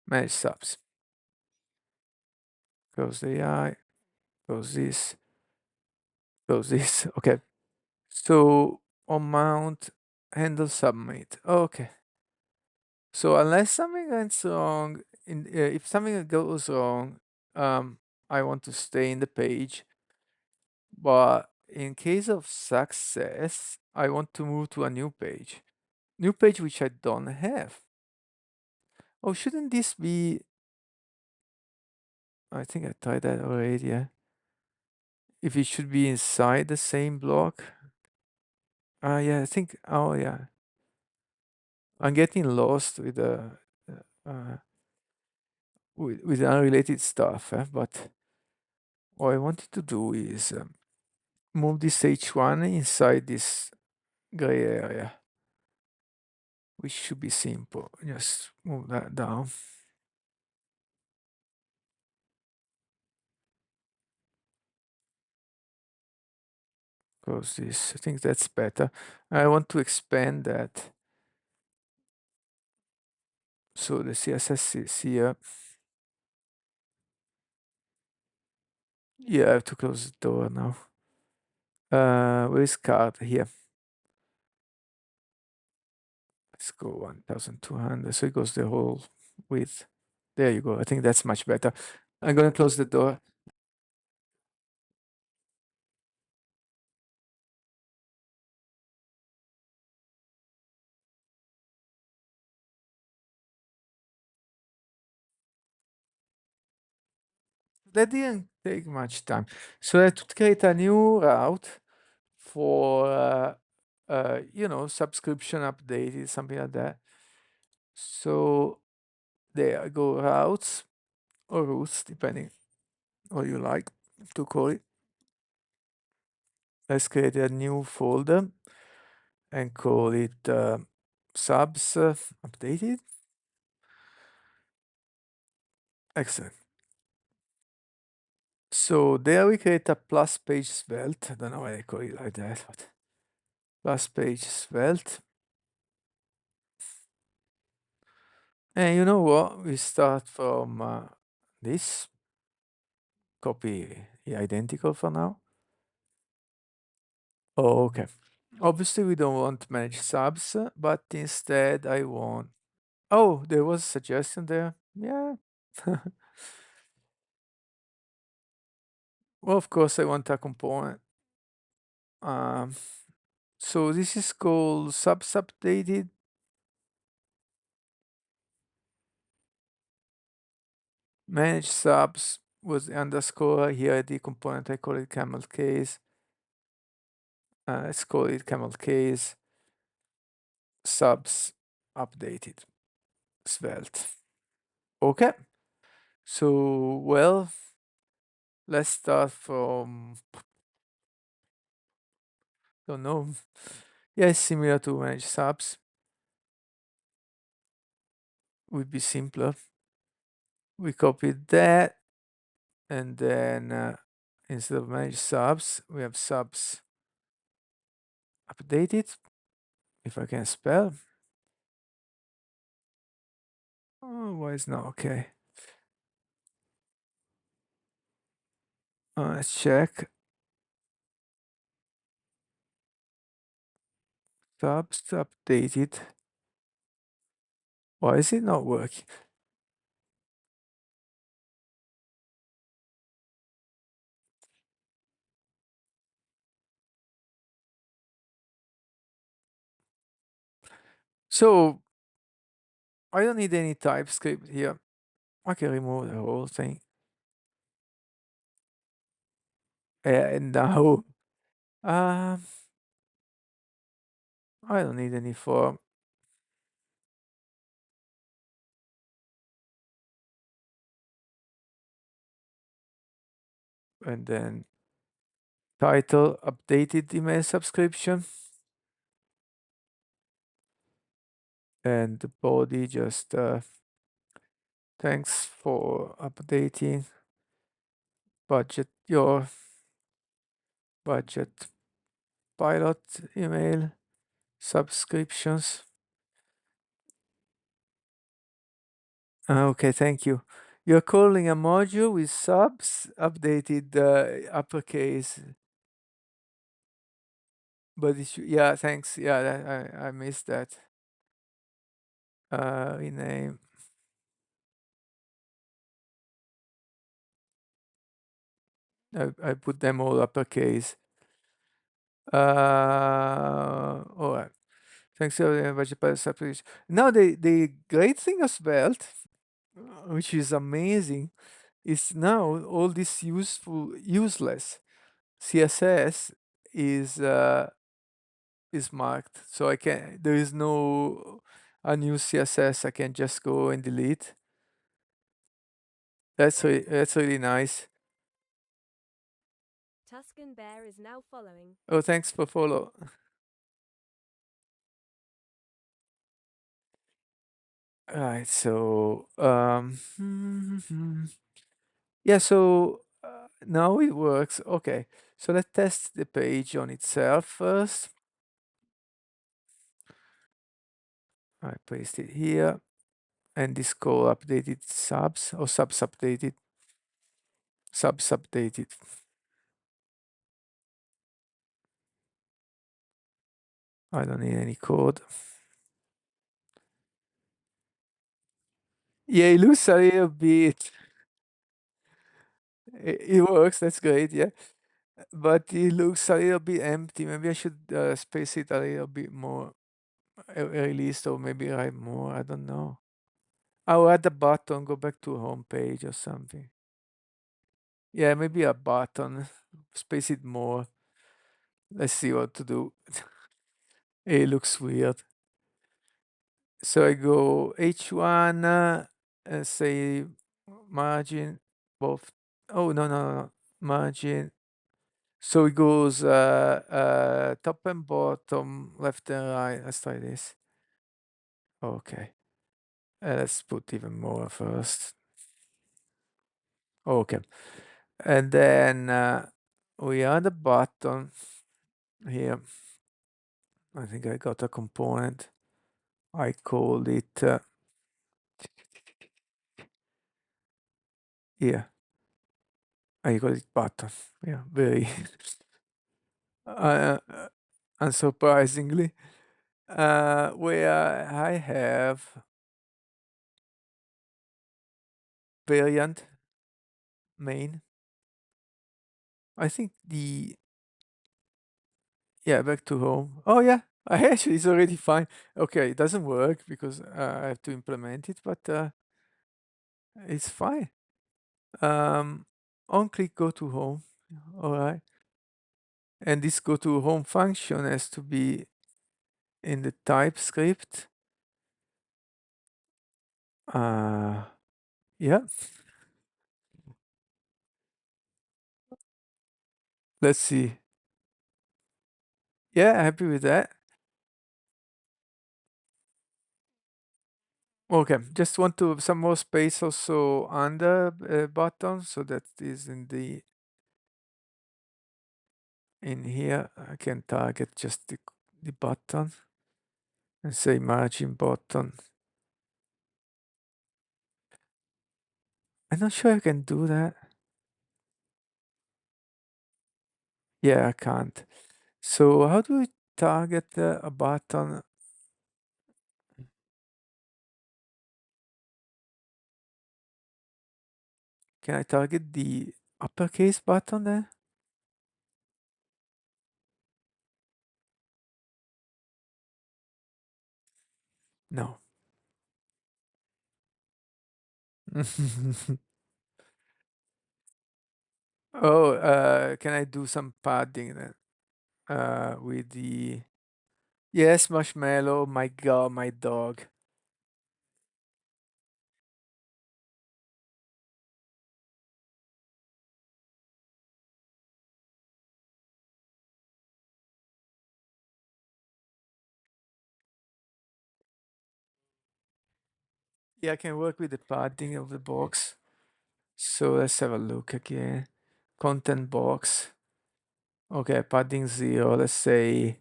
S1: Manage subs. Close the AI. Close this. Close this. Okay. So on mount, handle submit. Okay. So unless something goes wrong, if something goes wrong, I want to stay in the page. But in case of success, I want to move to a new page. New page which I don't have. Oh, shouldn't this be? I think I tried that already. Yeah. If it should be inside the same block. Yeah, I think. Oh, yeah. I'm getting lost with the uh, with unrelated stuff. But what I wanted to do is move this H1 inside this gray area, which should be simple. Just move that down. Close this. I think that's better. I want to expand that. So the CSS is here. Yeah, I have to close the door now. Where is card? Here. Let's go 1200. So it goes the whole width. There you go. I think that's much better. I'm gonna close the door. That didn't take much time. So I had to create a new route for subscription updated, something like that. So there I go, routes or routes, depending what you like to call it. Let's create a new folder and call it subs updated. Excellent. So there we create a plus page svelte. I don't know why I call it like that, but plus page svelte. And you know what? We start from this. Copy identical for now. Oh, okay. Obviously, we don't want manage subs, but instead I want. Oh, there was a suggestion there. Yeah. Well, of course, I want a component. Um, so this is called subs updated. Manage subs with underscore. Here, the component I call it camel case. Let's call it camel case subs updated svelte. Okay. So, well, let's start from, don't know. Yeah, similar to manage subs. Would be simpler. We copy that, and then instead of manage subs, we have subs updated. If I can spell. Oh, why is not okay? Let's check. Subs updated. Why is it not working? So I don't need any TypeScript here. I can remove the whole thing. And now, um, I don't need any form. And then Title, updated email subscription. And the body just thanks for updating your budget pilot email subscriptions. Okay, thank you. You're calling a module with subs updated uppercase, but yeah, thanks. Yeah, I missed that. Rename. I put them all uppercase. All right. Thanks very much for the Now the great thing of Svelte, which is amazing, is now all this useless CSS is marked. So I can there is no unused CSS. I can just go and delete. That's really nice.
S2: Tuscan Bear is now following.
S1: Oh, thanks for follow. Alright, so yeah, so now it works. Okay, so let's test the page on itself first. I paste it here, and this call updated subs or subs updated. Subs updated. I don't need any code. Yeah, it looks a little bit. It works. That's great. Yeah, but it looks a little bit empty. Maybe I should space it a little bit more, at least, or maybe write more. I don't know. I'll add a button. Go back to home page or something. Yeah, maybe a button. Space it more. Let's see what to do. It looks weird. So I go H1 and say margin both. Oh, no. Margin. So it goes top and bottom, left and right. Let's try this. Okay. Let's put even more first. Okay. And then we add a button here. I think I got a component. I called it yeah. I call it button. Yeah, very uh, unsurprisingly. Where I have variant main. I think yeah, back to home. Oh yeah, I actually it's already fine. Okay, it doesn't work because I have to implement it, but it's fine. On click go to home. All right, and this go to home function has to be in the TypeScript. Yeah. Let's see. Yeah, happy with that. Okay, just want to some more space also under button so that is in here. I can target just the button and say margin button. I'm not sure I can do that. Yeah, I can't. So how do we target a button? Can I target the uppercase button then? No. Oh, can I do some padding then? With the yes, marshmallow. My God, my dog. Yeah, I can work with the padding of the box. So let's have a look again. Content box. Okay, padding 0. Let's say,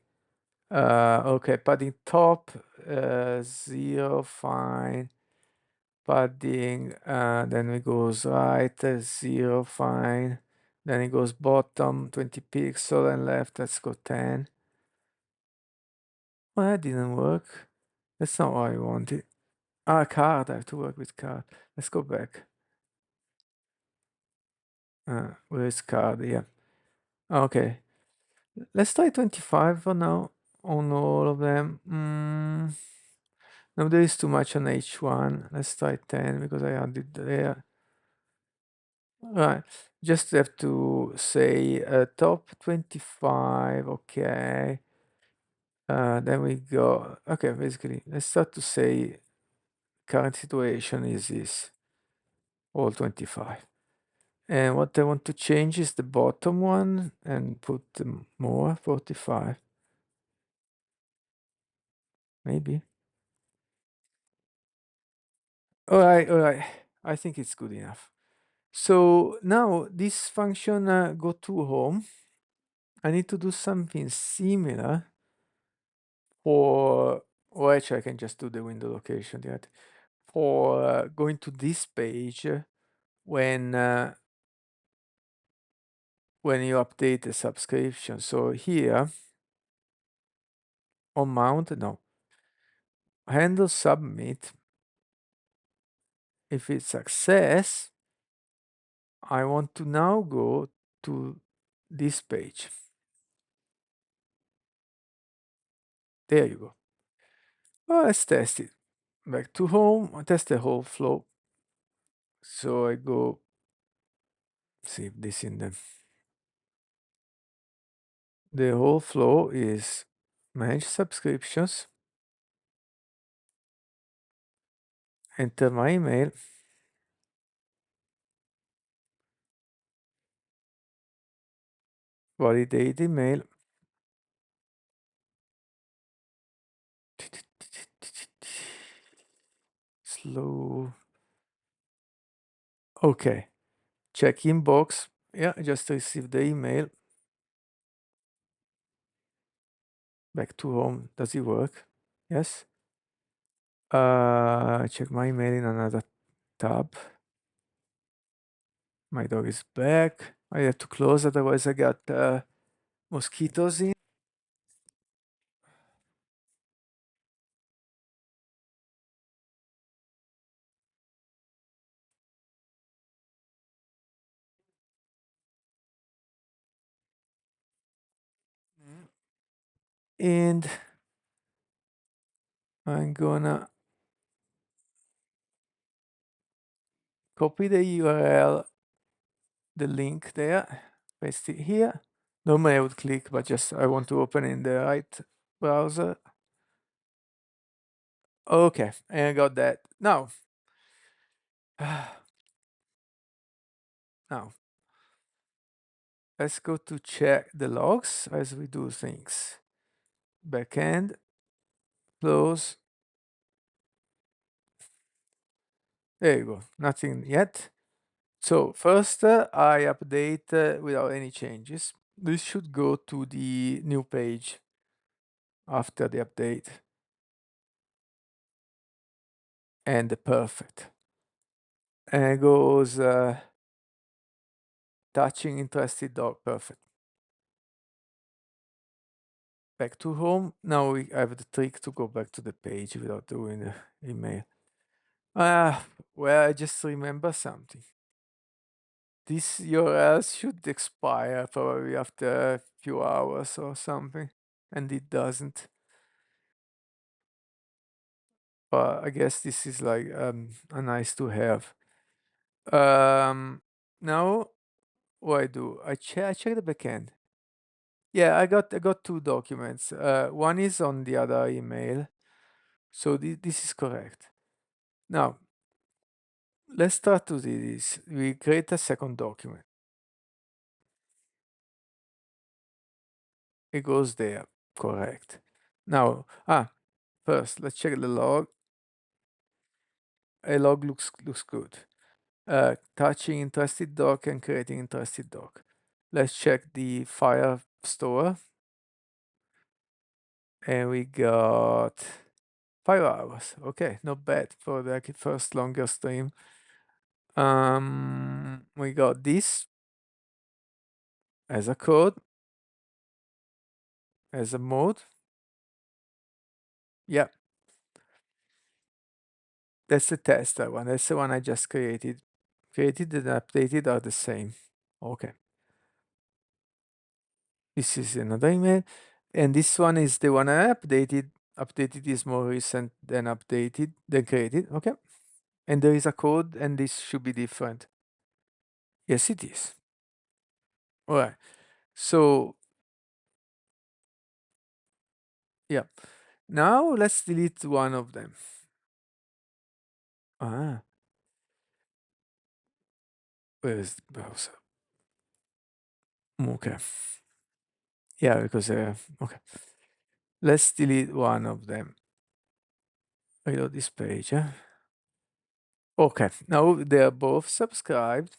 S1: okay, padding top, 0, fine. Padding, then it goes right, 0, fine. Then it goes bottom, 20 pixel, and left, let's go 10. Well, that didn't work. That's not what I wanted. Ah, card, I have to work with card. Let's go back. Where is card? Yeah. Okay. Let's try 25 for now on all of them. No, there is too much on H1. Let's try 10 because I added there. Right. Just have to say top 25. Okay. Then we go. Okay, basically, let's start to say current situation is this all 25. And what I want to change is the bottom one and put more 45. Maybe. All right, all right. I think it's good enough. So now this function go to home. I need to do something similar for, or actually I can just do the window location yet. For going to this page when you update the subscription. So here on mount, no, handle submit. If it's success, I want to now go to this page. There you go. Well, let's test it. Back to home, I test the whole flow. So I go save this in the whole flow is manage subscriptions, enter my email, validate email. Slow. Okay. Check inbox. Yeah, I just received the email. Back to home. Does it work? Yes. Check my email in another tab. My dog is back. I have to close, otherwise I got mosquitoes in. And I'm gonna copy the URL, the link there, paste it here. Normally I would click, but just I want to open in the right browser. Okay, and I got that. Now, now let's go to check the logs as we do things. Backend, close. There you go. Nothing yet. So first, I update without any changes. This should go to the new page after the update. And perfect. And it goes touching interested dog. Perfect. Back to home. Now we have the trick to go back to the page without doing the email. Well, I just remember something. This URL should expire probably after a few hours or something, and it doesn't. But I guess this is like a nice to have. Now what I do? I check the backend. Yeah, I got two documents. One is on the other email, so this is correct. Now let's start to do this. We create a second document. It goes there, correct. Now, first let's check the log. a log looks good. Touching interested doc and creating interested doc. Let's check the fire store. And we got 5 hours. Okay, not bad for the first longer stream. We got this as a code, as a mode. Yeah, that's the tester one. That's the one I just created. Created and updated are the same. Okay. This is another email. And this one is the one I updated. Updated is more recent than updated, than created. Okay. And there is a code, and this should be different. Yes, it is. All right. So, yeah. Now let's delete one of them. Ah, where is the browser? Okay. Yeah, because, okay. Let's delete one of them. Reload this page. Okay. Now they are both subscribed.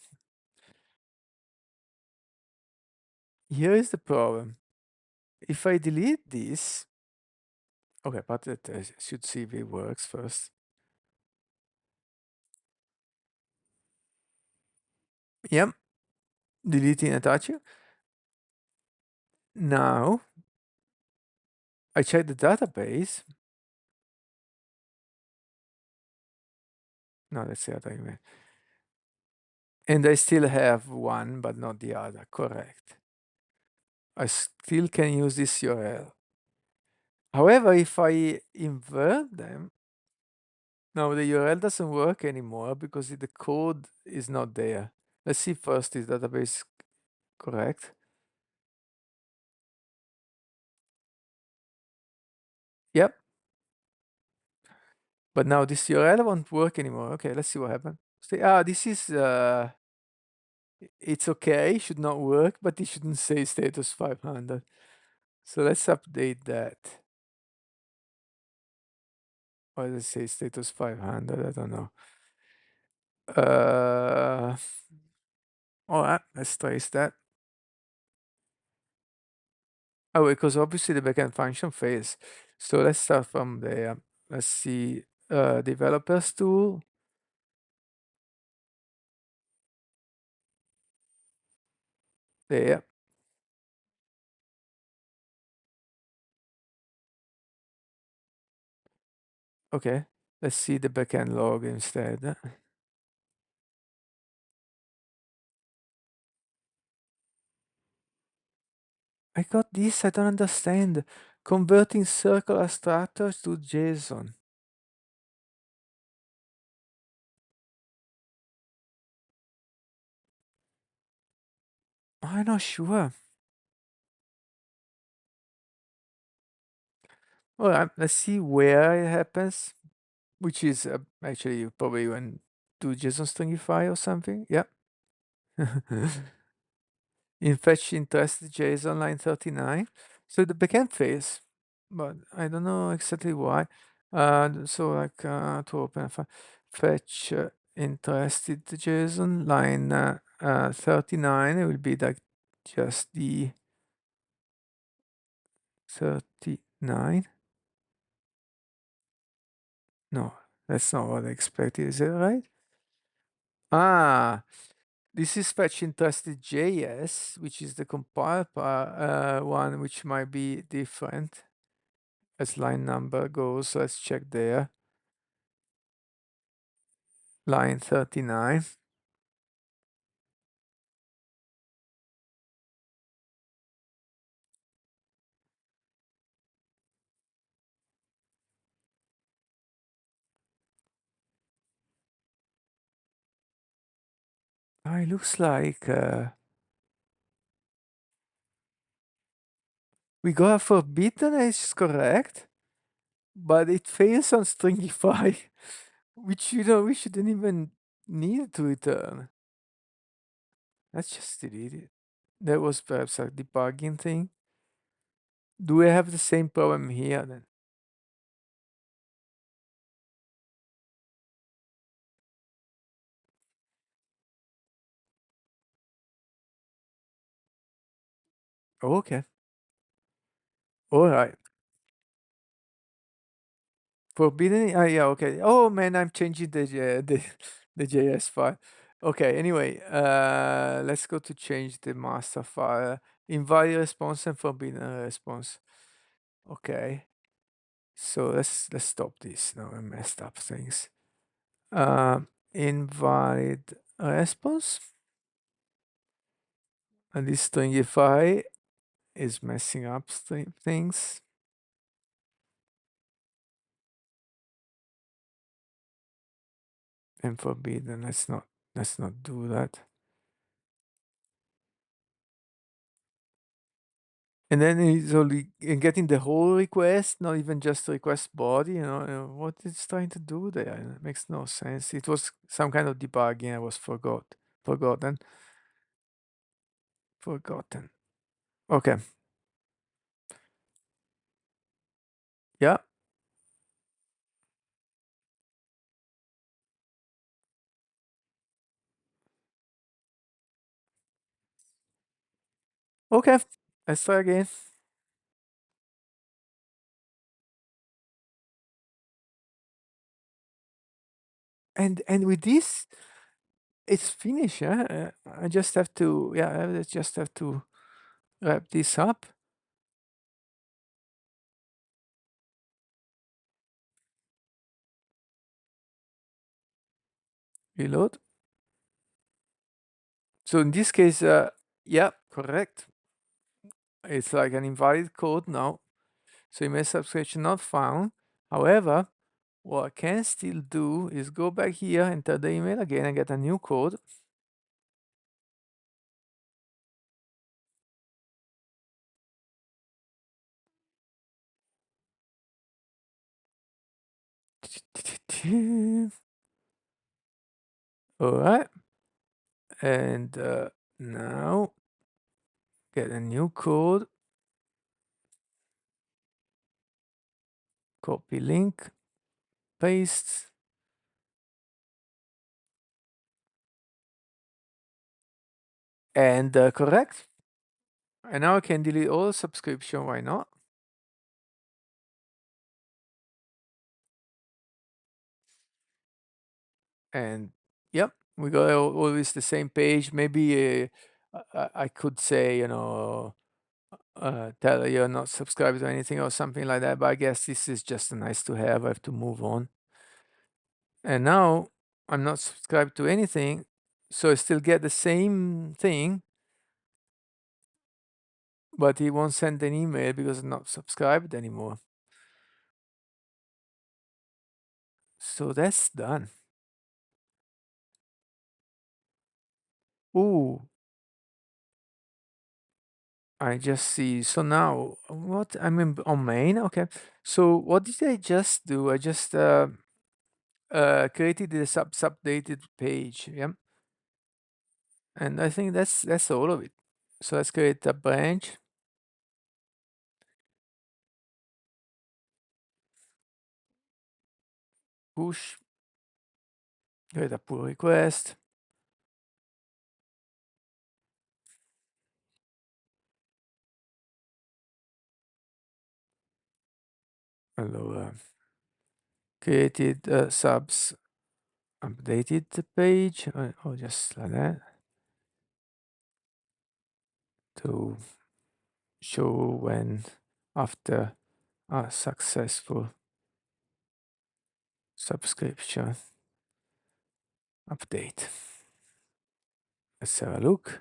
S1: Here is the problem. If I delete this, okay, but it should see if it works first. Yep. Deleting attaching. Now I check the database. No, that's the other email. And I still have one, but not the other. Correct. I still can use this URL. However, if I invert them, now the URL doesn't work anymore because the code is not there. Let's see first is database correct. Yep. But now this URL won't work anymore. Okay, let's see what happened. This is it's okay, should not work, but it shouldn't say status 500. So let's update that. Why does it say status 500? I don't know. All right, let's trace that. Oh, because obviously the backend function fails. So let's start from there. Let's see, developers tool. There. Okay. Let's see the backend log instead. I got this. I don't understand. Converting circle abstractors to JSON. I'm not sure. All right, let's see where it happens, which is actually probably when do JSON stringify or something. Yeah. In fetch interest JSON line 39. So the backend fails, but I don't know exactly why. So like to open a file, fetch interested JSON line 39. It will be like just the 39. No, that's not what I expected. Is it right? Ah, this is fetch interested JS, which is the compile one, which might be different as line number goes. So let's check there. Line 39. It looks like we got a forbidden is correct, but it fails on stringify, which we shouldn't even need to return. Let's just delete it. That was perhaps a debugging thing. Do we have the same problem here then? Okay. All right. Forbidden. Yeah. Okay. Oh man, I'm changing the JS file. Okay. Anyway, let's go to change the master file. Invalid response and forbidden response. Okay. So let's stop this. Now I messed up things. Invalid response. And this stringify is messing up things. And forbidden. Let's not do that. And then he's only getting the whole request, not even just the request body. What it's trying to do there? It makes no sense. It was some kind of debugging. I was forgotten. Okay. Yeah. Okay. Let's try again. And with this, it's finished. I just have to. Yeah. I just have to wrap this up. Reload. So in this case, yeah, correct. It's like an invalid code now. So email subscription not found. However, what I can still do is go back here, enter the email again, and get a new code. All right. And now get a new code. Copy link, paste. And correct. And now I can delete all subscription. Why not? And yep, we got always the same page. Maybe I could say, tell you're not subscribed to anything or something like that. But I guess this is just a nice to have. I have to move on. And now I'm not subscribed to anything, so I still get the same thing, but he won't send an email because I'm not subscribed anymore. So that's done. Ooh, I just see. So now what I'm on main. Okay. So what did I just do? I just created this updated page. Yeah. And I think that's all of it. So let's create a branch, push, create a pull request. Allora, created subs, updated the page, or just like that to show when after a successful subscription update. Let's have a look.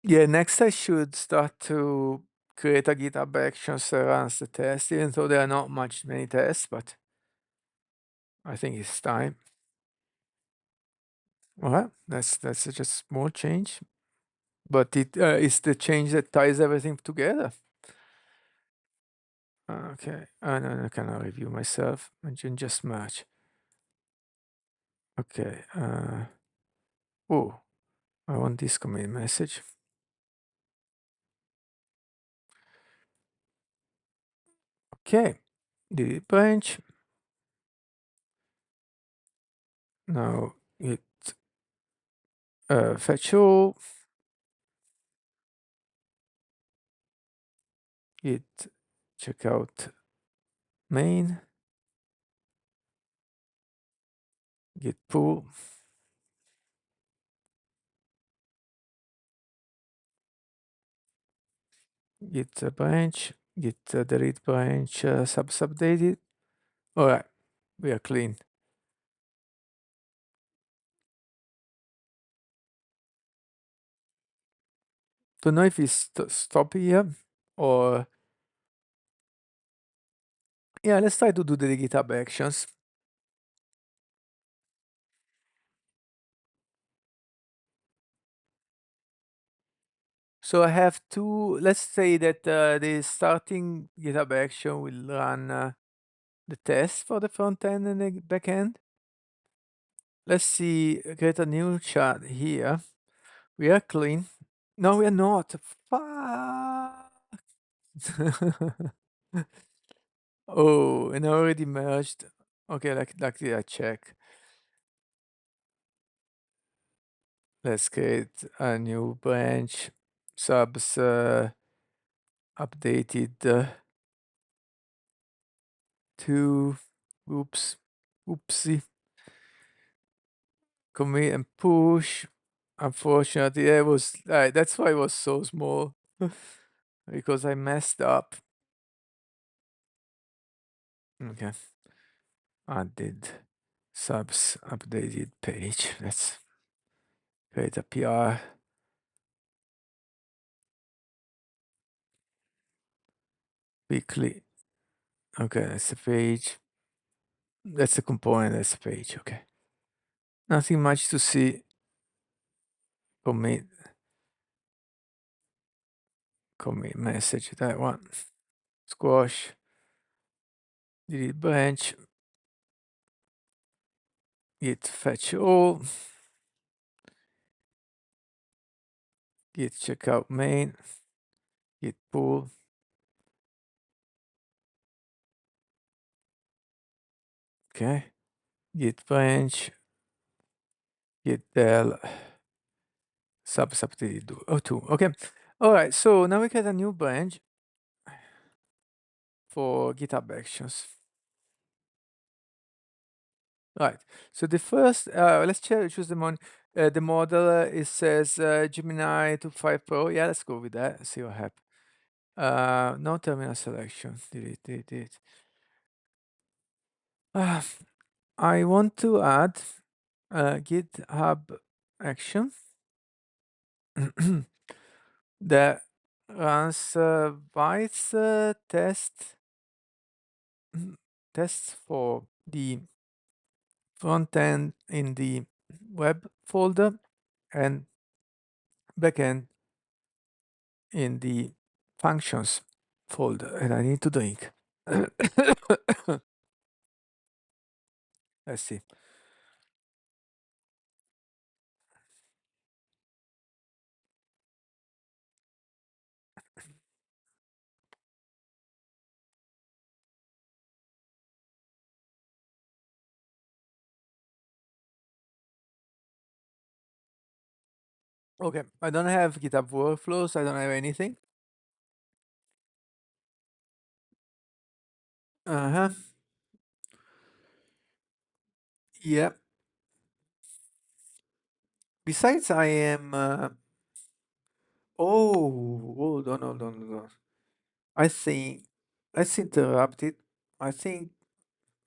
S1: Yeah, next I should start to create a GitHub Actions that runs the test, even though there are not many tests, but I think it's time. All right, that's just a small change, but it is the change that ties everything together. Okay, and I cannot review myself. I can just merge. Okay. Oh, I want this commit message. Okay, delete branch. Now git fetch all, git checkout main, git pull, git branch, git delete branch subdated. All right, we are clean. Don't know if we stop here or yeah, let's try to do the GitHub actions. So I have two, let's say that the starting GitHub action will run the test for the front end and the back end. Let's see, create a new chat here. We are clean. No, we are not. Fuck. Oh, and I already merged. Okay, luckily I check. Let's create a new branch. Subs updated to, oops, oopsie. Commit and push. Unfortunately, it was that's why it was so small because I messed up. Okay, added subs updated page. Let's create a PR. Weekly. Okay, that's the page. That's the component. That's the page. Okay, nothing much to see. Commit. Commit message. That one. Squash. Delete branch. Git fetch all. Git checkout main. Git pull. Okay. Git branch. Git del. Substitute. Oh, two. Okay. All right. So now we get a new branch for GitHub Actions. Right. So the first, let's choose the model. It says Gemini 2.5 Pro. Yeah, let's go with that. See what happens. No terminal selection. Delete, delete, delete. I want to add GitHub action that runs bytes tests for the front end in the web folder and backend in the functions folder. And I need to drink. Let's see. Okay, I don't have GitHub workflows. I don't have anything. Uh-huh. Yeah. Besides, I am. Oh, hold on, hold on, hold on. I think. Let's interrupt it. I think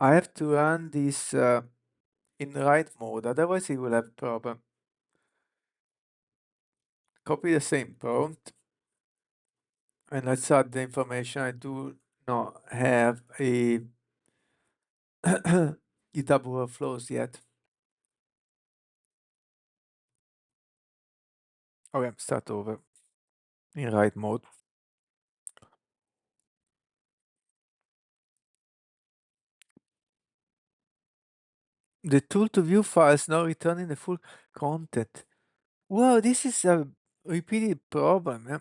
S1: I have to run this in write mode. Otherwise, it will have problem. Copy the same prompt and let's add the information. I do not have a GitHub workflows yet. Okay, start over in write mode. The tool to view files now returning the full content. Wow, this is a repeated problem. Yeah.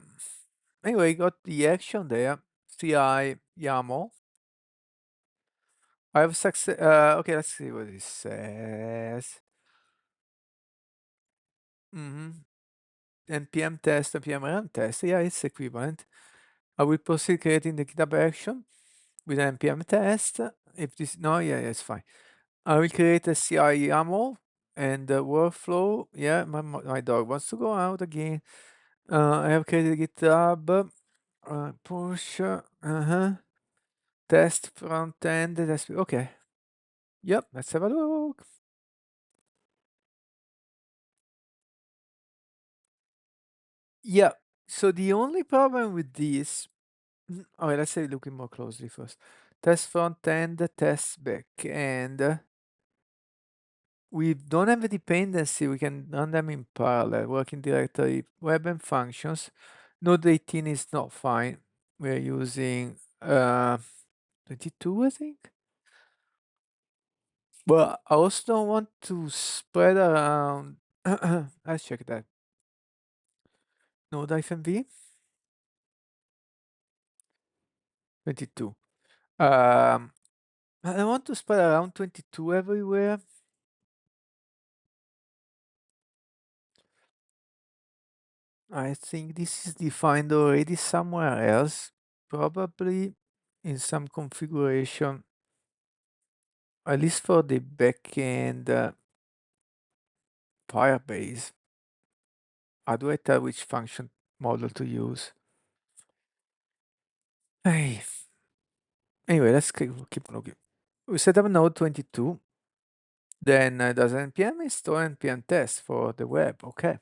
S1: Anyway, got the action there. CI YAML. I have success. Okay, let's see what it says. Mhm. npm test, npm run test. Yeah, it's equivalent. I will proceed creating the GitHub action with an npm test. If this, no, yeah, it's fine. I will create a CI YAML and the workflow. Yeah, my dog wants to go out again. I have created GitHub, push, test front end, test, okay. Yep, let's have a look. Yeah, so the only problem with this, okay, let's say looking more closely first. Test front end, test back end. We don't have a dependency, we can run them in parallel, working directory, web and functions. Node 18 is not fine. We're using 22, I think. But I also don't want to spread around. Let's check that. Node-v 22. I don't want to spread around 22 everywhere. I think this is defined already somewhere else, probably in some configuration, at least for the backend Firebase. How do I tell which function model to use? Hey. Anyway, let's keep looking. We set up node 22. Then does npm install npm test for the web? Okay.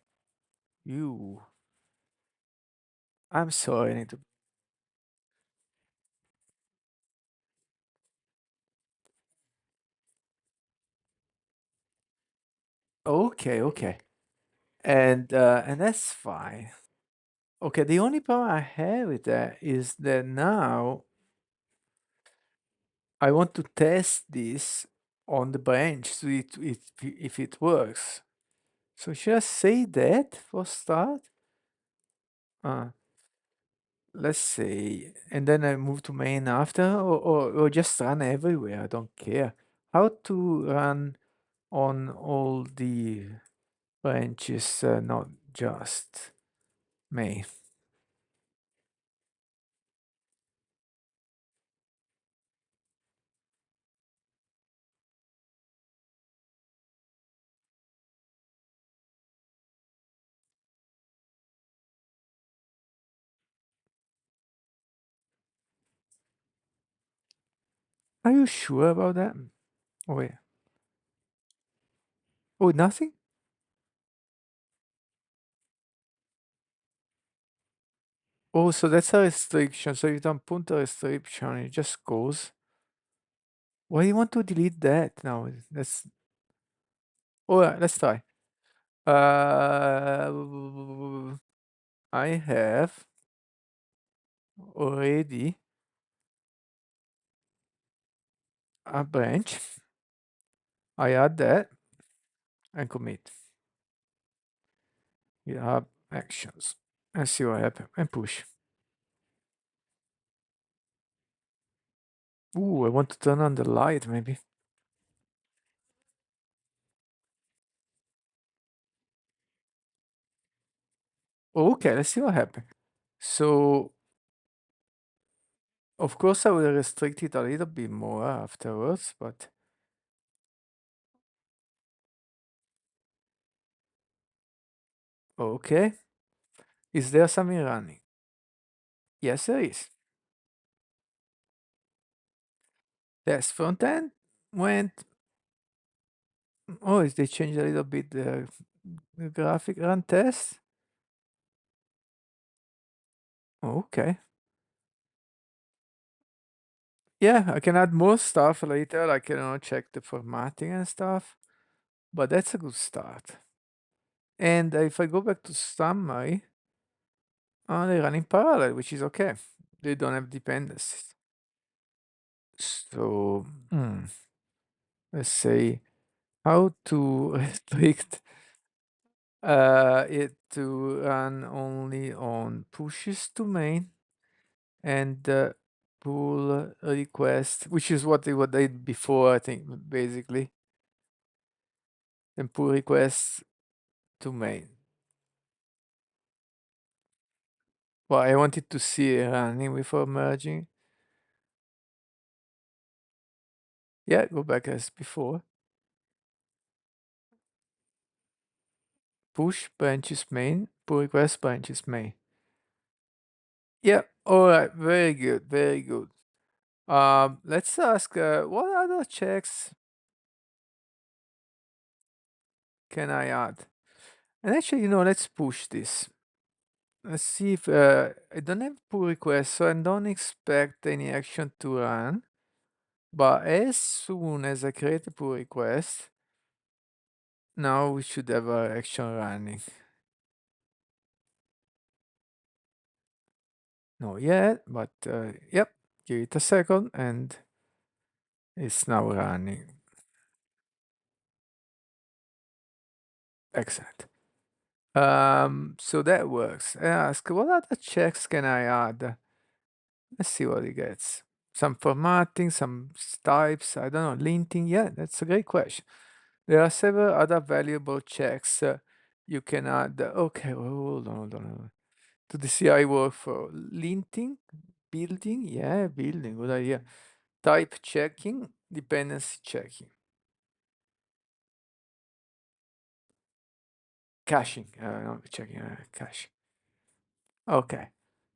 S1: I'm sorry. I need to. Okay. And that's fine. Okay, the only problem I have with that is that now I want to test this on the branch so if it works. So should I say that for start? Uh, let's say, and then I move to main after, or just run everywhere. I don't care. How to run on all the branches, not just main. Are you sure about that? Oh, wait. Oh, nothing? Oh, so that's a restriction. So you don't put a restriction, it just goes. Why do you want to delete that now? That's. Oh, yeah, let's try. I have already a branch. I add that and commit. You have actions. And see what happens. And push. Ooh, I want to turn on the light maybe. Okay, let's see what happens. So, of course, I will restrict it a little bit more afterwards, but okay. Is there something running? Yes, there is. Test front end went. Oh, is they changed a little bit the graphic run test? Okay. Yeah, I can add more stuff later, like, check the formatting and stuff, but that's a good start. And if I go back to summary, they run in parallel, which is okay. They don't have dependencies. So, let's say how to restrict it to run only on pushes to main and pull request, which is what they did before, I think, basically, and pull requests to main. Well, I wanted to see it running before merging. Yeah, go back as before. Push branches main, pull request branches main. Yeah, all right, very good, very good. Let's ask, what other checks can I add? And actually, let's push this. Let's see if I don't have pull request, so I don't expect any action to run. But as soon as I create a pull request, now we should have our action running. Not yet, but yep, give it a second and it's now running. Excellent. So that works. I ask, what other checks can I add? Let's see what it gets. Some formatting, some types, I don't know, linting. Yeah, that's a great question. There are several other valuable checks you can add. Okay, hold on. To the CI workflow. Linting, building, yeah, building, good idea. Type checking, dependency checking. Caching, not checking, caching. Okay.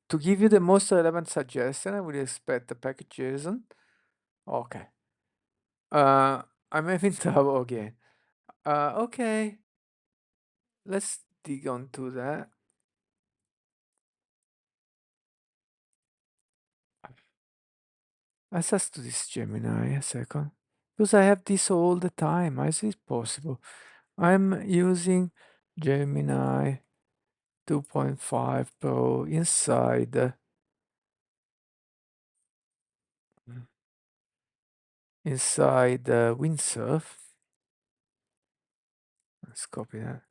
S1: To give you the most relevant suggestion, I would expect the package JSON. Okay. I'm having trouble again. Okay. Let's dig onto that. Let's just do this Gemini a second. Because I have this all the time. How is it possible? I'm using Gemini 2.5 Pro inside Windsurf. Let's copy that.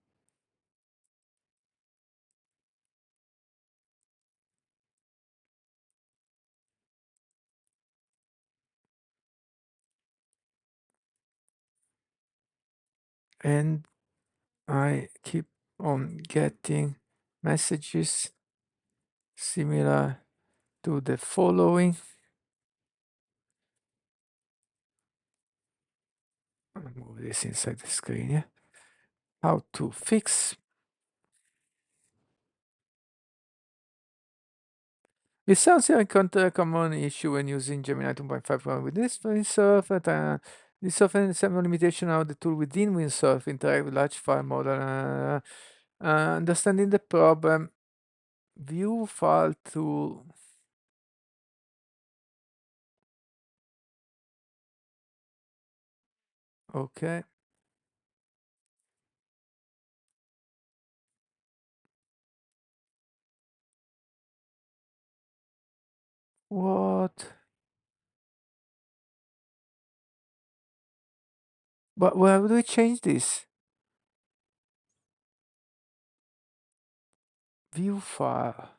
S1: And I keep on getting messages similar to the following. I'll move this inside the screen. Yeah. How to fix. It sounds like a common issue when using Gemini 2.5 with this Windsurf. This often some limitation how the tool within Windsurf interact with large file model. Understanding the problem, view file tool. Okay. What? But where do we change this? View file.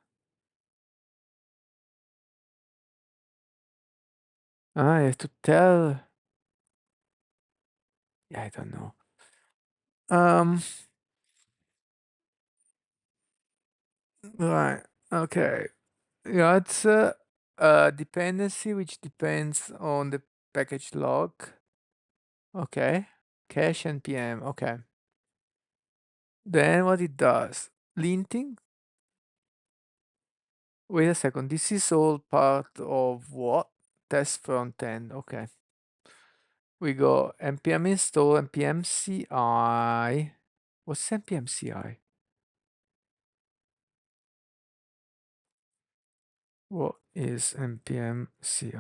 S1: I have to tell. Yeah, I don't know. Um. Right. Okay. Yeah, it's a dependency which depends on the package log. Okay. Cache npm. Okay. Then what it does? Linting. Wait a second. This is all part of what? Test front end. Okay. We go npm install npm ci. What's npm ci? What is npm ci?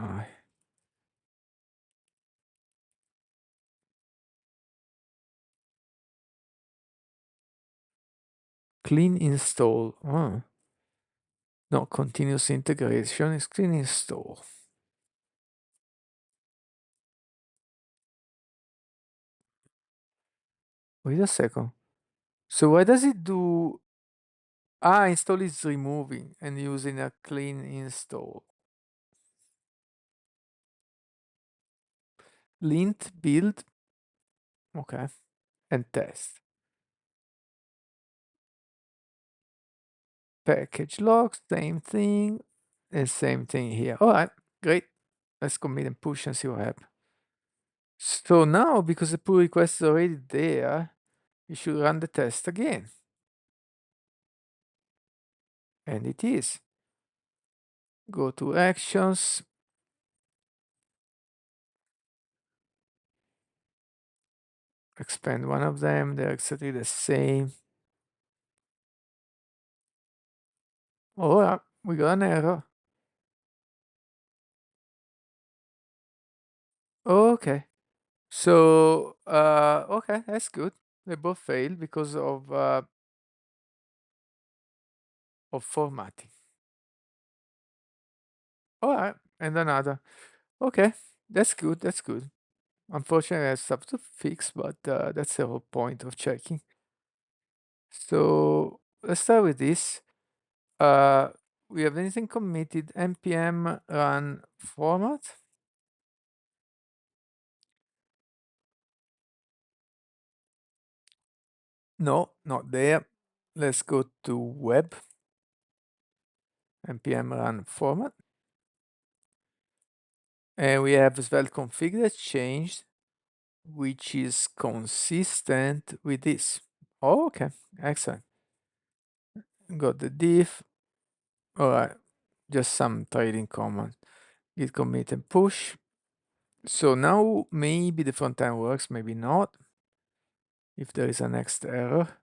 S1: Clean install. Oh. No, continuous integration is clean install. Wait a second. So why does it do? Install is removing and using a clean install. Lint build. Okay. And test. package log, same thing, and same thing here. All right, great. Let's commit and push and see what happens. So now, because the pull request is already there, you should run the test again. And it is. Go to actions. Expand one of them. They're exactly the same. Oh, yeah, we got an error. Okay. So, okay, that's good. They both failed because of formatting. All right, and another. Okay, that's good. That's good. Unfortunately, I have stuff to fix, but that's the whole point of checking. So let's start with this. Uh, we have anything committed npm run format. No, not there. Let's go to web npm run format. And we have Svelte config that changed, which is consistent with this. Oh, okay, excellent. Got the diff. All right, just some trading command. Git commit and push. So now maybe the front end works, maybe not. If there is a next error.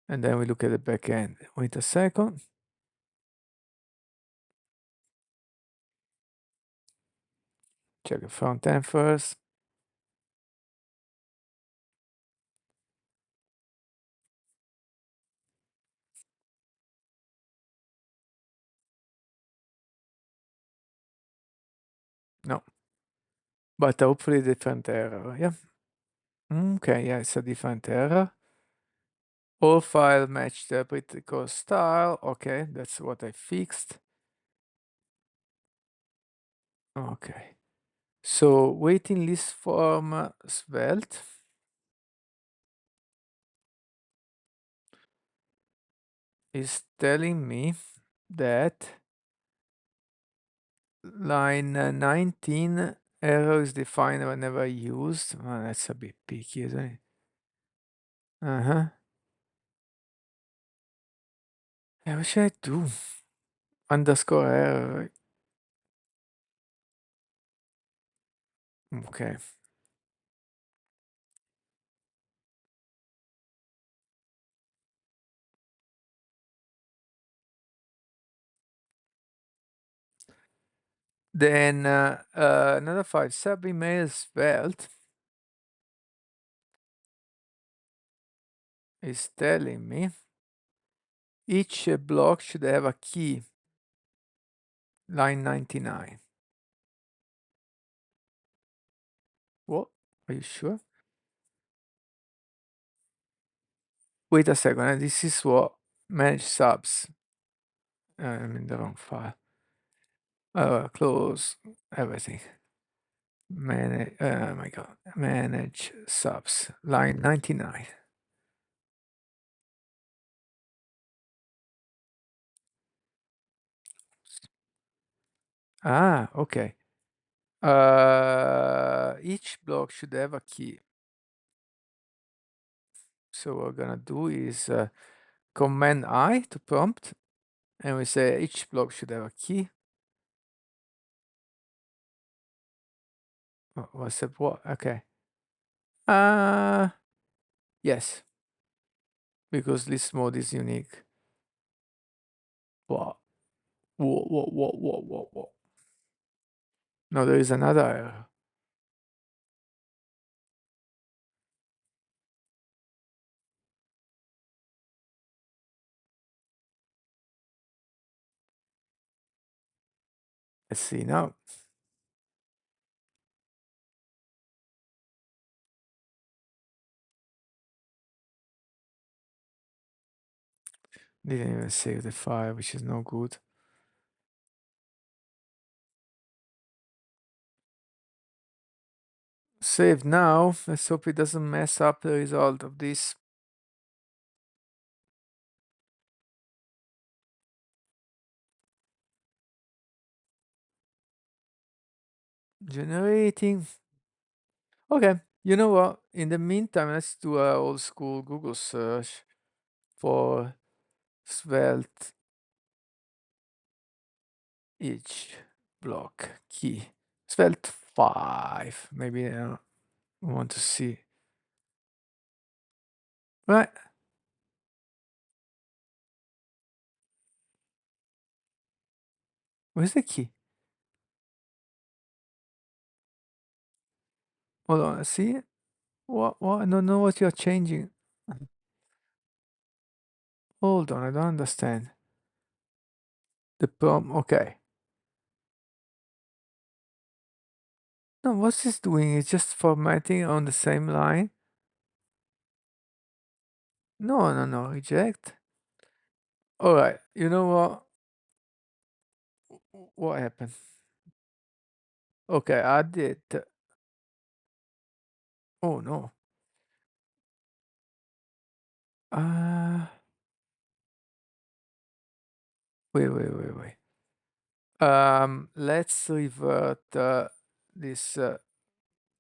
S1: And then we look at the back end. Wait a second. Check the front end first. No, but hopefully different error. Yeah. Okay, yeah, it's a different error. All file match the critical style. Okay, that's what I fixed. Okay. So waiting list from Svelte is telling me that line 19 error is defined whenever used. Oh, that's a bit picky, isn't it? Uh-huh. Yeah, what should I do? Underscore error. Okay. Then another file, sub email Svelte is telling me each block should have a key, line 99. What? Are you sure? Wait a second, this is what manage subs. I'm in the wrong file. Close everything. Manage, oh my god, manage subs, line 99. Ah, okay. Each block should have a key. So what we're gonna do is Command I to prompt, and we say each block should have a key. What's that? What? Okay. Uh, yes, because list mode is unique. What? Whoa. No, there is another error. Let's see now. Didn't even save the file, which is no good. Save now. Let's hope it doesn't mess up the result of this. Generating. Okay, you know what? In the meantime, let's do a old school Google search for Svelte each block key. Svelte 5. Maybe I want to see. Right. Where's the key? Hold on. See? What? I don't know what you're changing. Hold on. I don't understand. The problem. Okay. No, what's this doing? It's just formatting on the same line. No, no, no. Reject. All right. You know what? What happened? Okay, I did. Oh no. Uh, wait. Let's revert this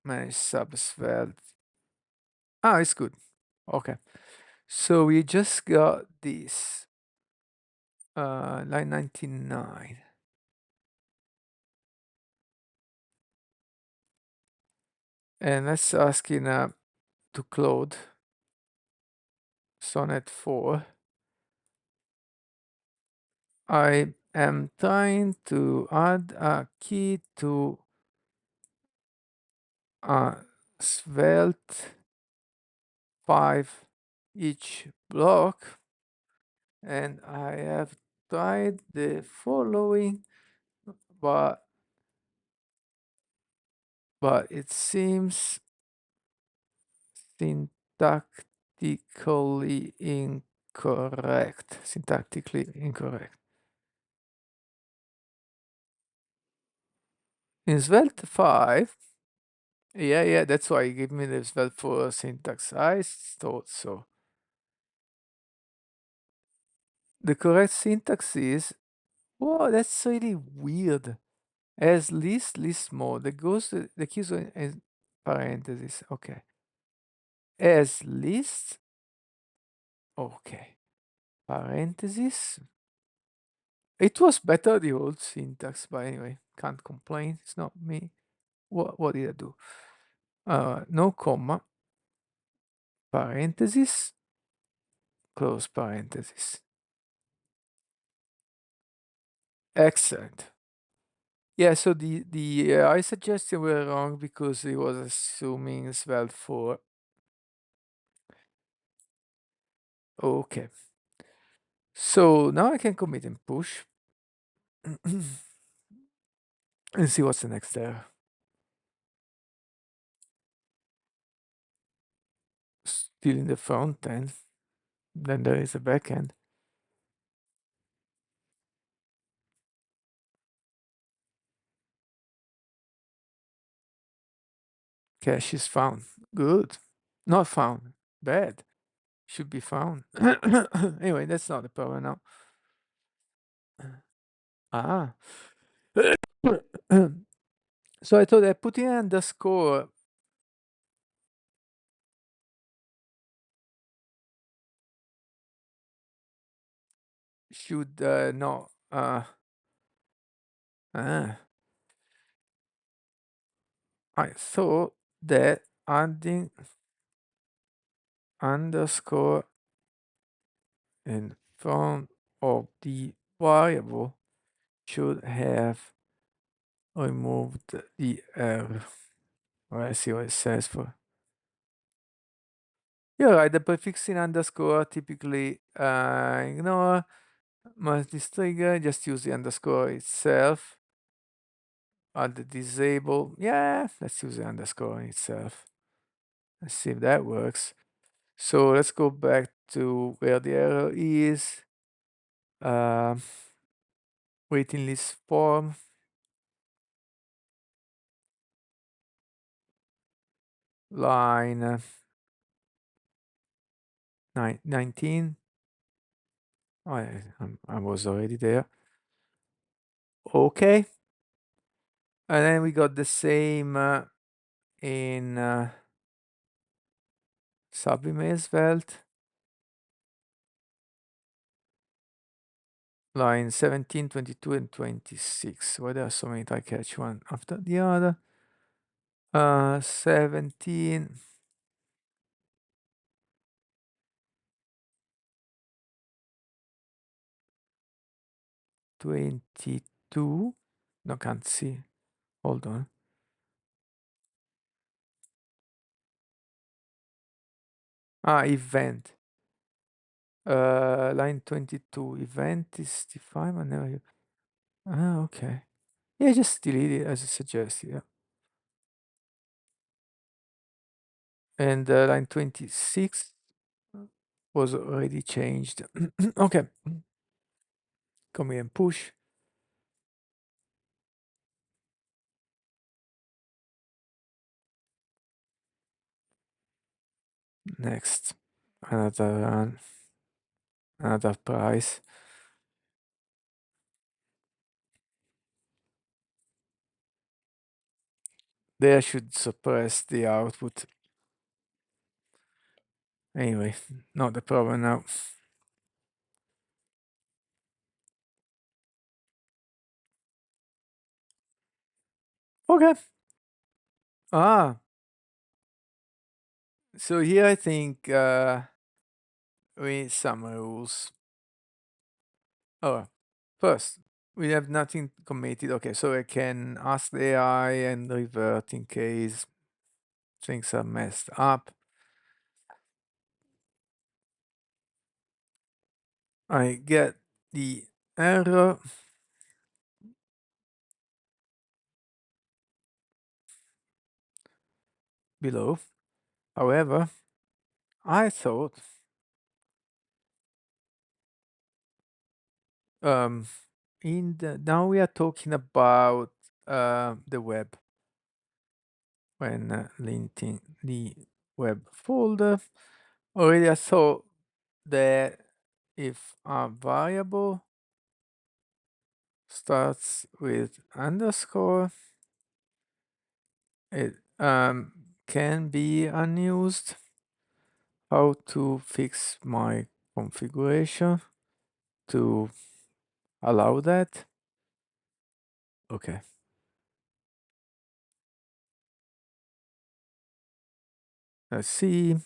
S1: manage subsvel. Ah, it's good. Okay. So we just got this line 99. And let's ask in to Claude Sonnet 4. I am trying to add a key to Svelte 5 each block, and I have tried the following, but it seems syntactically incorrect. Syntactically incorrect. In Svelte 5, yeah, that's why you give me the Svelte 4 syntax. I thought so. The correct syntax is, whoa, that's really weird. As list mode, the keys are in parentheses. Okay. As list, okay. Parentheses. It was better the old syntax, but anyway, can't complain. It's not me. What did I do? No comma, parentheses, close parentheses. Excellent. Yeah, so the I suggested were wrong because he was assuming Svelte 4. Okay. So now I can commit and push and see what's the next error. Still in the front end. Then there is a back end. Cache is found. Good. Not found. Bad. Should be found. Anyway, that's not the problem now. Ah. So I thought that putting an underscore should no ah, I thought that adding underscore in front of the variable should have removed the error. Let's see what it says for. You're right, the prefixing underscore typically ignore, must this trigger, just use the underscore itself. Add the disable. Yeah, let's use the underscore itself. Let's see if that works. So let's go back to where the error is. Um, waiting list form. Line 19. I was already there. Okay. And then we got the same in sublimate Svelte, line 17, 22, and 26. Why there are so many try catch one after the other? 17. 22. No, can't see. Hold on. Event. Line 22. Event is defined whenever you. Okay. Yeah, just delete it as I suggested. Yeah. And line 26 was already changed. Okay. Come here and push. Next. Another run. Another price. There should suppress the output. Anyway, not the problem now. Okay. So here I think we need some rules. Oh, first, we have nothing committed. Okay, so I can ask the AI and revert in case things are messed up. I get the error. Below. However, I thought um, now we are talking about the web when linking the web folder. Already I thought that if a variable starts with underscore, it can be unused. How to fix my configuration to allow that? Okay. Let's see.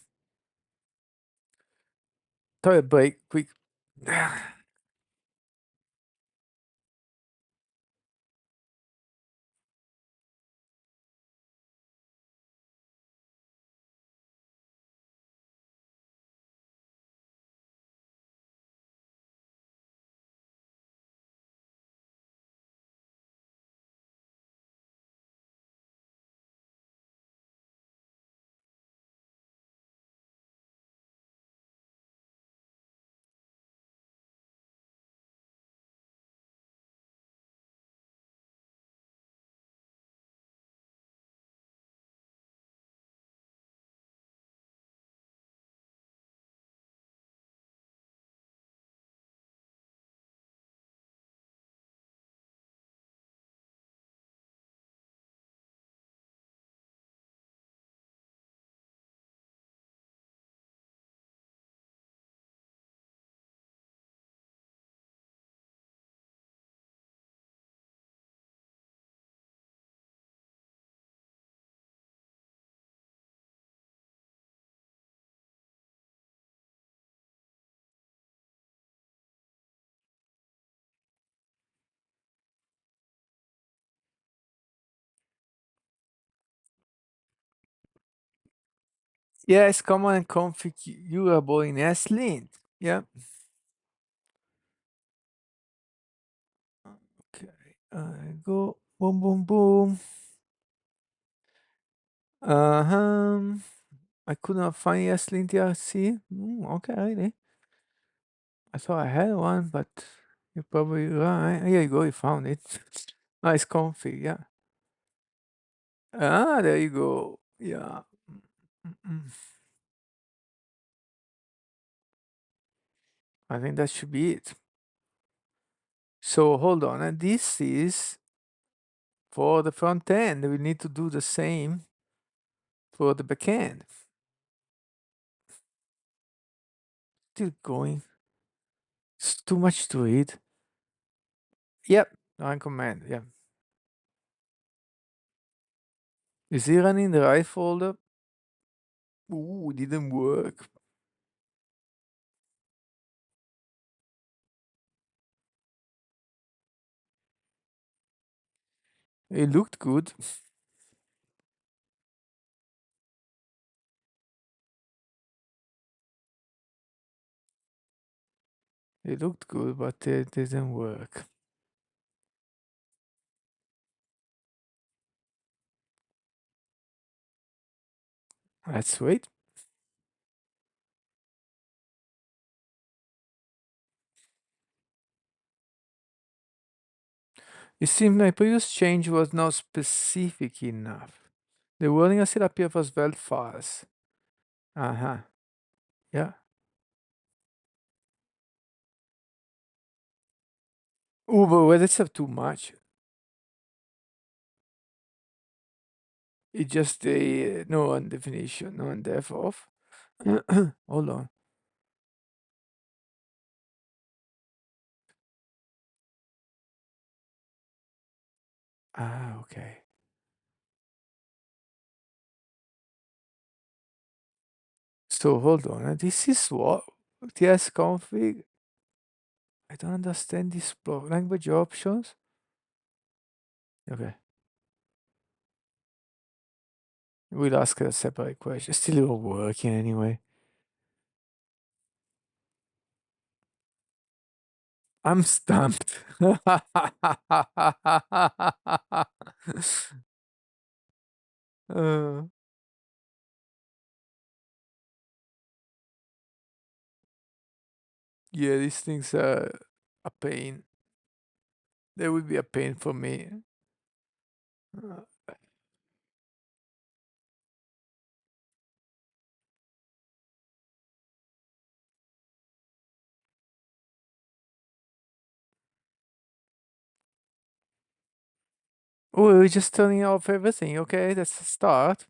S1: Toilet break, quick. Yeah, it's common and configurable in SLint. Yeah. Okay. Go boom, boom, boom. Uh-huh. I could not find SLint DRC. Okay, really. I thought I had one, but you're probably right. Here you go, you found it. Nice config, yeah. There you go. Yeah. Mm. I think that should be it. So hold on, and this is for the front end. We need to do the same for the back end. Still going. It's too much to read. Yep, run command. Yeah. Is he running the right folder? Ooh, didn't work. It looked good. It looked good, but it didn't work. Let's wait. It seemed my previous change was not specific enough. The warning still appear for Svelte files. Uh-huh. Yeah. Oh, but well, that's too much. It's just a no one definition, no one def of. Hold on. Ah, okay. So hold on. This is what TS config. I don't understand these language options. Okay. We'll ask a separate question. Still not working anyway. I'm stumped. uh, yeah, these things are a pain. They would be a pain for me. Uh, oh, we're just turning off everything. Okay, that's a start.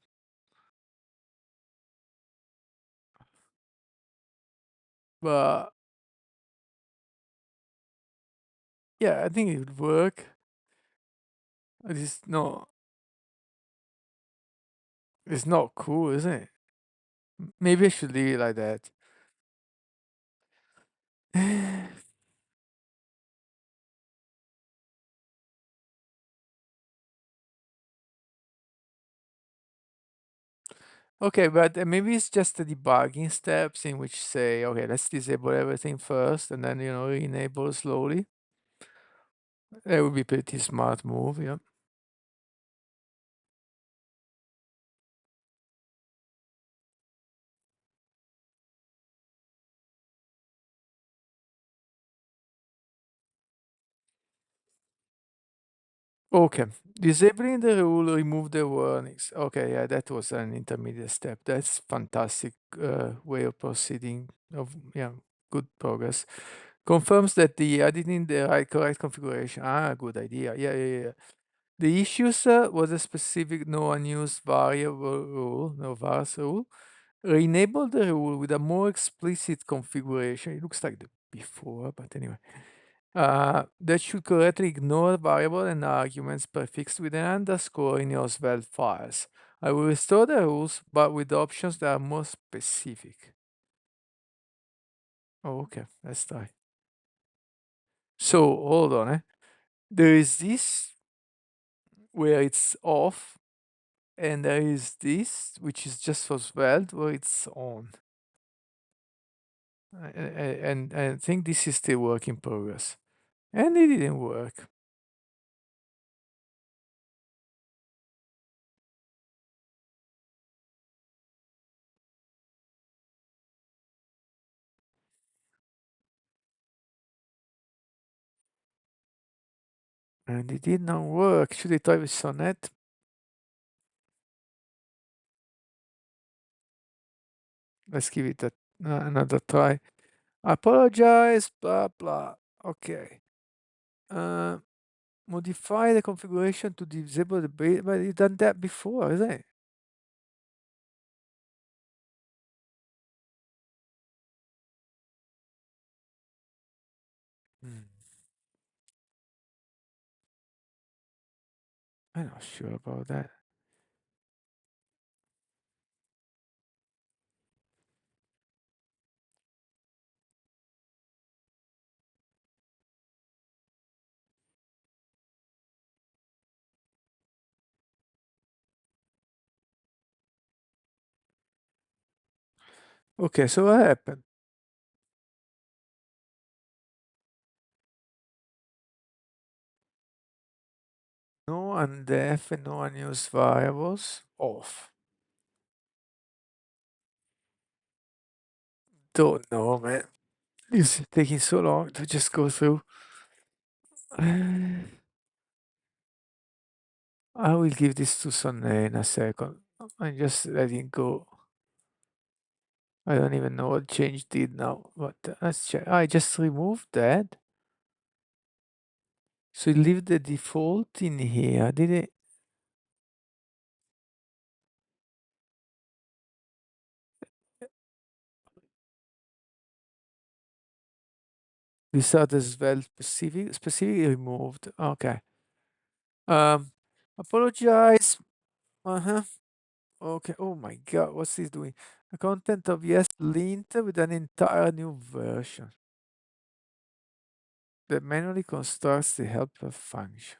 S1: But yeah, I think it would work. It's not cool, isn't it? Maybe I should leave it like that. Okay, but maybe it's just the debugging steps in which say, okay, let's disable everything first and then, enable slowly. That would be pretty smart move, yeah. Okay, disabling the rule, remove the warnings. Okay, yeah, that was an intermediate step. That's fantastic way of proceeding. Yeah, good progress. Confirms that the editing the correct configuration. Ah, good idea. Yeah, yeah, yeah. The issues was a specific no unused variable rule, no vars rule. Re-enable the rule with a more explicit configuration. It looks like the before, but anyway. That should correctly ignore variable and arguments prefixed with an underscore in your Svelte files. I will restore the rules, but with options that are more specific. Oh, okay, let's try. So hold on. There is this where it's off, and there is this which is just for Svelte where it's on. And I think this is still work in progress. And it didn't work. And it did not work. Should I try with Sonnet? Let's give it another try. Apologize, blah, blah. Okay. Uh, modify the configuration to disable the bait, but you've done that before, isn't it? Hmm. I'm not sure about that. Okay, so what happened? No undef and no unused variables off. Don't know, man. It's taking so long to just go through. I will give this to Sonne in a second. I'm just letting go. I don't even know what change did now, but let's check. I just removed that. So leave the default in here. Did it? These are the Svelte specifically removed. Okay. Um, apologize. Uh-huh. Okay. Oh my God, what's this doing? The content of yes linked with an entire new version that manually constructs the helper function.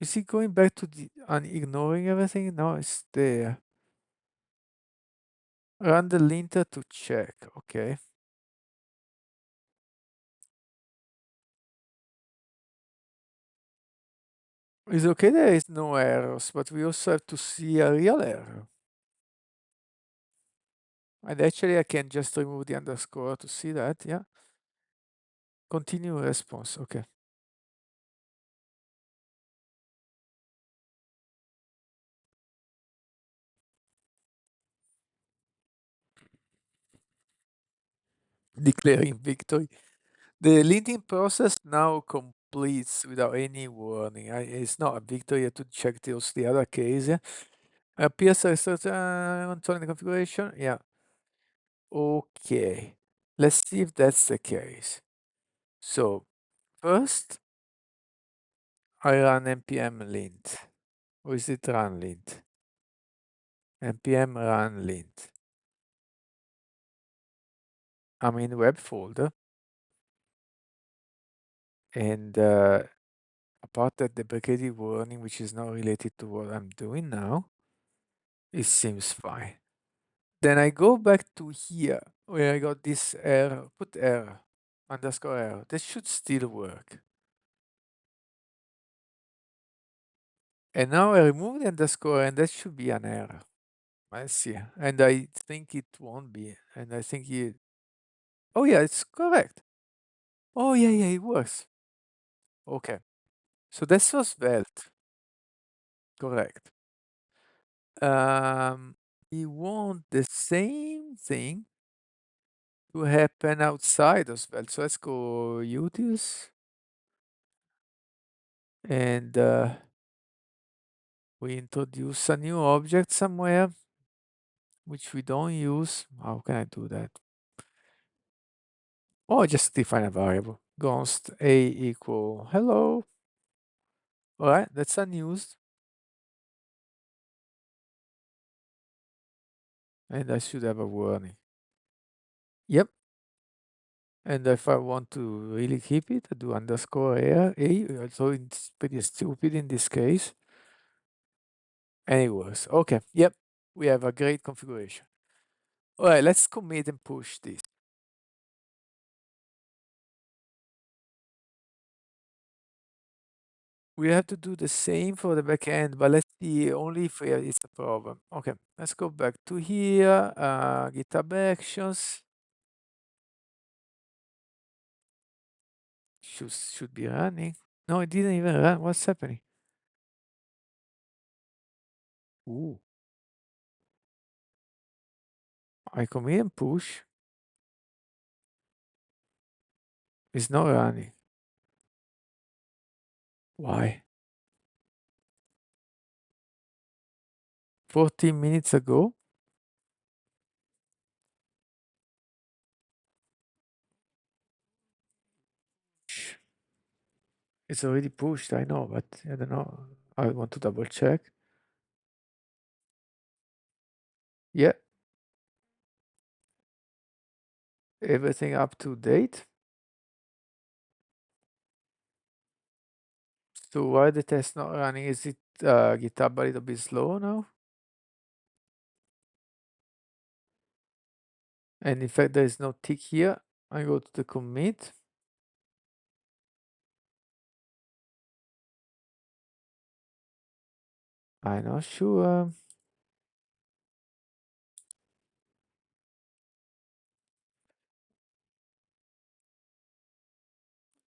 S1: Is he going back to the and ignoring everything? No, it's there. Run the linter to check. Okay. It's okay there is no errors, but we also have to see a real error. And actually I can just remove the underscore to see that, yeah. Continue response, okay. Declaring victory. The linting process now completes without any warning. It's not a victory, you have to check the other case. Yeah? Appears on the configuration, yeah. Okay, let's see if that's the case. So first, I run npm lint. Or is it run lint? npm run lint. I'm in web folder, and apart that deprecated warning, which is not related to what I'm doing now, it seems fine. Then I go back to here where I got this error, put error, underscore error. That should still work. And now I remove the underscore and that should be an error. Let's see. And I think it won't be. And I think it, oh yeah, it's correct. Oh yeah, yeah, it works. Okay. So this was Svelte. Correct. Um, we want the same thing to happen outside of Svelte. So let's go utils and we introduce a new object somewhere which we don't use. How can I do that? Oh, just define a variable. Const a equal hello. All right, that's unused. And I should have a warning. Yep. And if I want to really keep it, I do underscore a. So it's pretty stupid in this case. And it works. Okay. Yep. We have a great configuration. All right, let's commit and push this. We have to do the same for the backend, but let's see only if it's a problem. Okay, let's go back to here, GitHub Actions. Should be running. No, it didn't even run. What's happening? Ooh. I commit and push. It's not running. Why? 14 minutes ago? Shh, it's already pushed, I know, but I don't know. I want to double check. Yeah, everything up to date. So why the test not running? Is it GitHub a little bit slow now? And in fact, there is no tick here. I go to the commit. I'm not sure.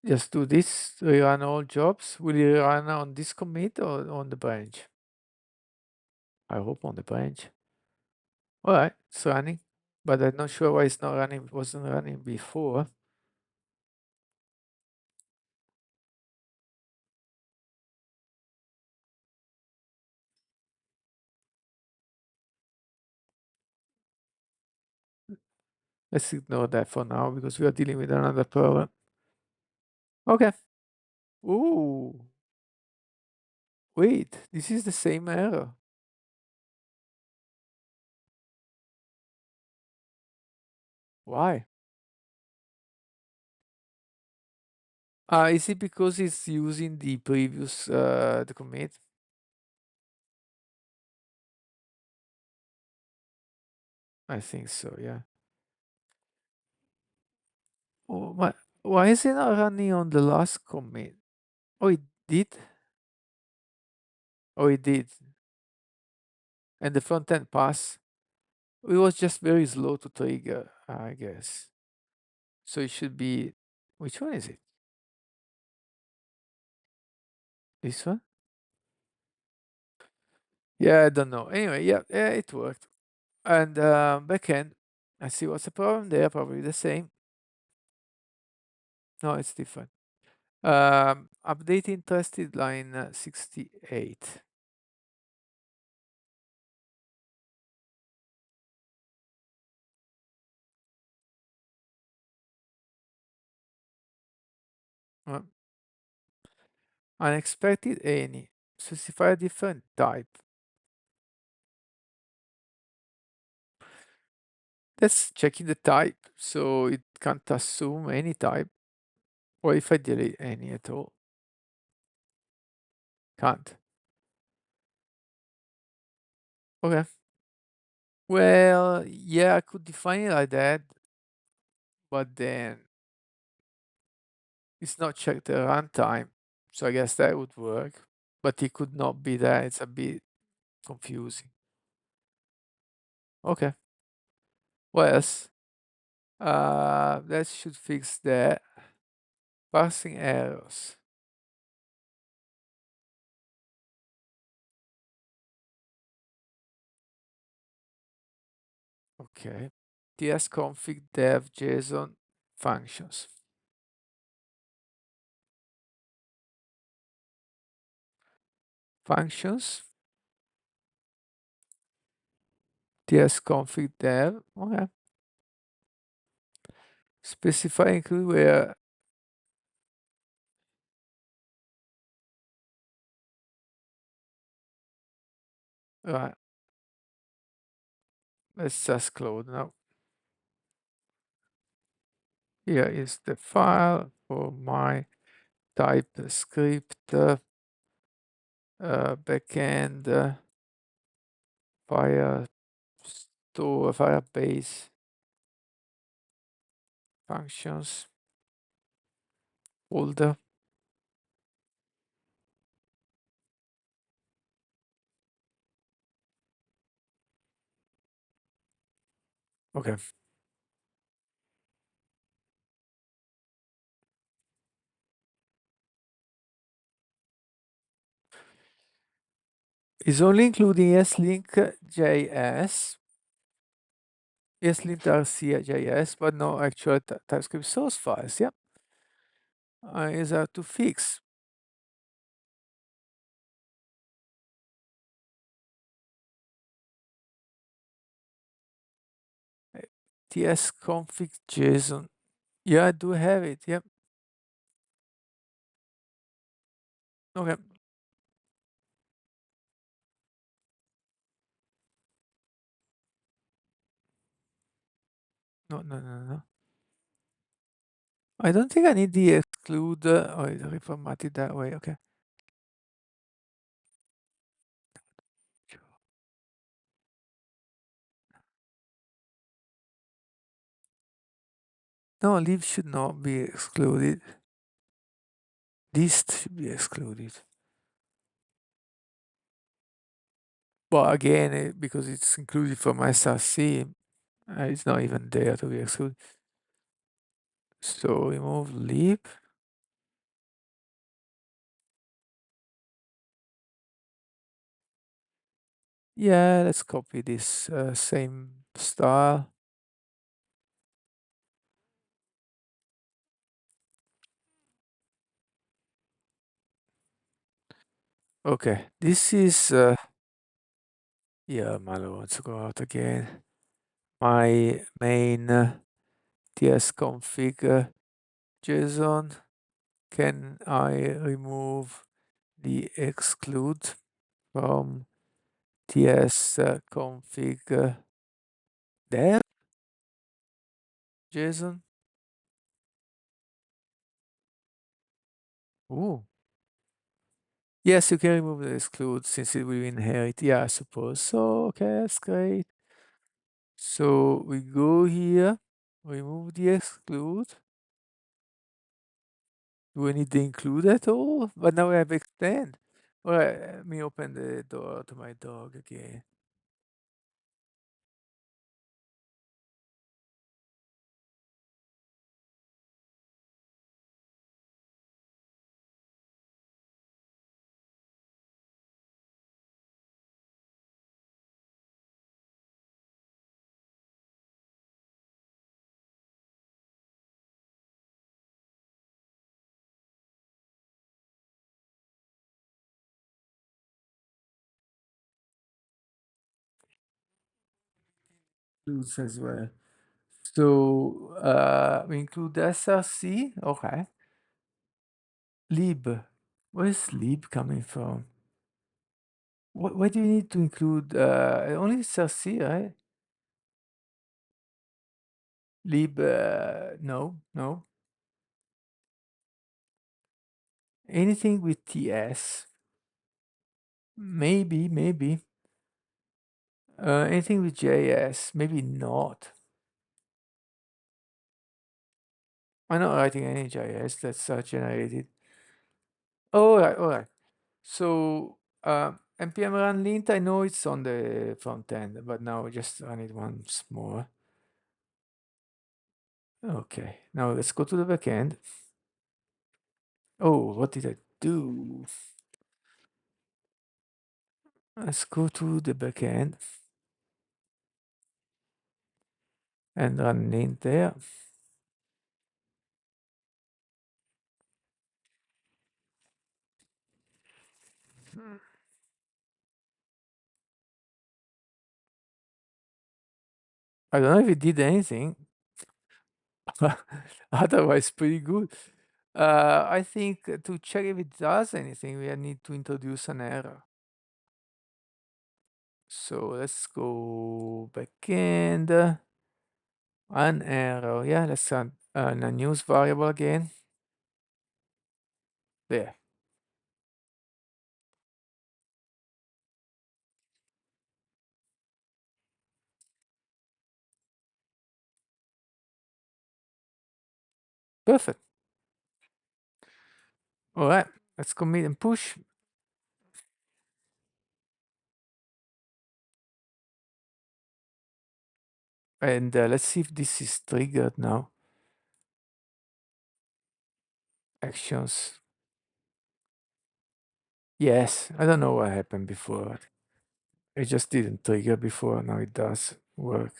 S1: Just do this, rerun all jobs. Will you run on this commit or on the branch? I hope on the branch. All right, it's running, but I'm not sure why it's not running. It wasn't running before. Let's ignore that for now because we are dealing with another problem. Okay. Ooh, wait, this is the same error. Why? Is it because it's using the previous the commit? I think so, yeah. Oh, why is it not running on the last commit? Oh, it did? Oh, it did. And the front end pass? It was just very slow to trigger, I guess. So it should be, which one is it? This one? Yeah, I don't know. Anyway, yeah, it worked. And backend, I see what's the problem there, probably the same. No, it's different. Update interested line 68. Uh, Unexpected any. Specify a different type. That's checking the type, so it can't assume any type. Or if I delete any at all. Can't. Okay. Well, yeah, I could define it like that, but then it's not checked the runtime. So I guess that would work. But it could not be that. It's a bit confusing. Okay. What else? That should fix that. Parsing errors. Okay. tsconfig dev JSON functions. Functions. tsconfig dev. Okay. Specify include where. Right. Let's just close now. Here is the file for my TypeScript backend Firebase functions folder. Okay. Is only including slink.js, slink.rc.js, but no actual TypeScript source files. Yeah. is how to fix. tsconfig JSON. Yeah, I do have it. Yep. Okay. No, no, no, no. I don't think I need the exclude. Oh, it's reformatted that way. Okay. No, leave should not be excluded. List should be excluded. But again, because it's included from SRC, it's not even there to be excluded. So remove leap. Yeah, let's copy this same style. Okay, this is yeah, Malo wants to go out again. My main tsconfig JSON. Can I remove the exclude from tsconfig dev JSON? Ooh. Yes, you can remove the exclude since it will inherit. Yeah, I suppose. So, okay, that's great. So we go here, remove the exclude. Do we need the include at all? But now we have extend. All right, let me open the door to my dog again. Includes as well. So we include SRC. Okay. Lib. Where is lib coming from? Why do you need to include only SRC, right? Lib, no, no. Anything with TS. Maybe, maybe. Anything with JS, maybe not. I'm not writing any JS that's generated. All right, all right. So npm run lint, I know it's on the front end, but now we just run it once more. Okay, now let's go to the backend. Oh, what did I do? Let's go to the backend and run lint there. I don't know if it did anything. Otherwise, pretty good. I think to check if it does anything, we need to introduce an error. So let's go backend, an error. Yeah, let's add a news variable again. There. Perfect. All right, let's commit and push. And let's see if this is triggered now. Actions. Yes, I don't know what happened before. It just didn't trigger before. Now it does work.